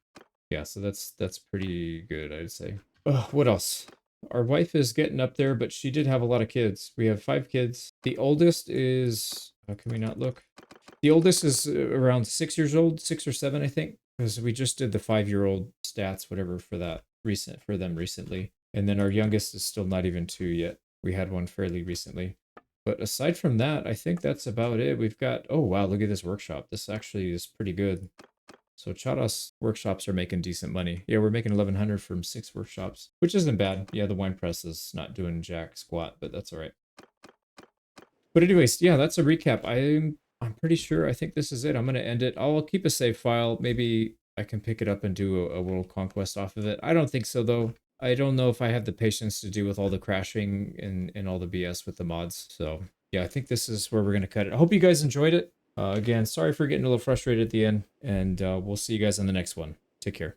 Yeah, so that's pretty good, I'd say. What else? Our wife is getting up there, but she did have a lot of kids. We have 5 kids. The oldest is, how can we not look? The oldest is around 6 years old, 6 or 7, I think, because we just did the 5-year-old stats, whatever, for them recently. And then our youngest is still not even 2 yet. We had one fairly recently. But aside from that, I think that's about it. We've got, oh wow, look at this workshop. This actually is pretty good. So Chados workshops are making decent money. Yeah, we're making 1,100 from 6 workshops, which isn't bad. Yeah, the wine press is not doing jack squat, but that's all right. But anyways, yeah, that's a recap. I'm pretty sure. I think this is it. I'm gonna end it. I'll keep a save file. Maybe I can pick it up and do a world conquest off of it. I don't think so though. I don't know if I have the patience to deal with all the crashing and all the BS with the mods. So yeah, I think this is where we're gonna cut it. I hope you guys enjoyed it. Again, sorry for getting a little frustrated at the end, and we'll see you guys on the next one. Take care.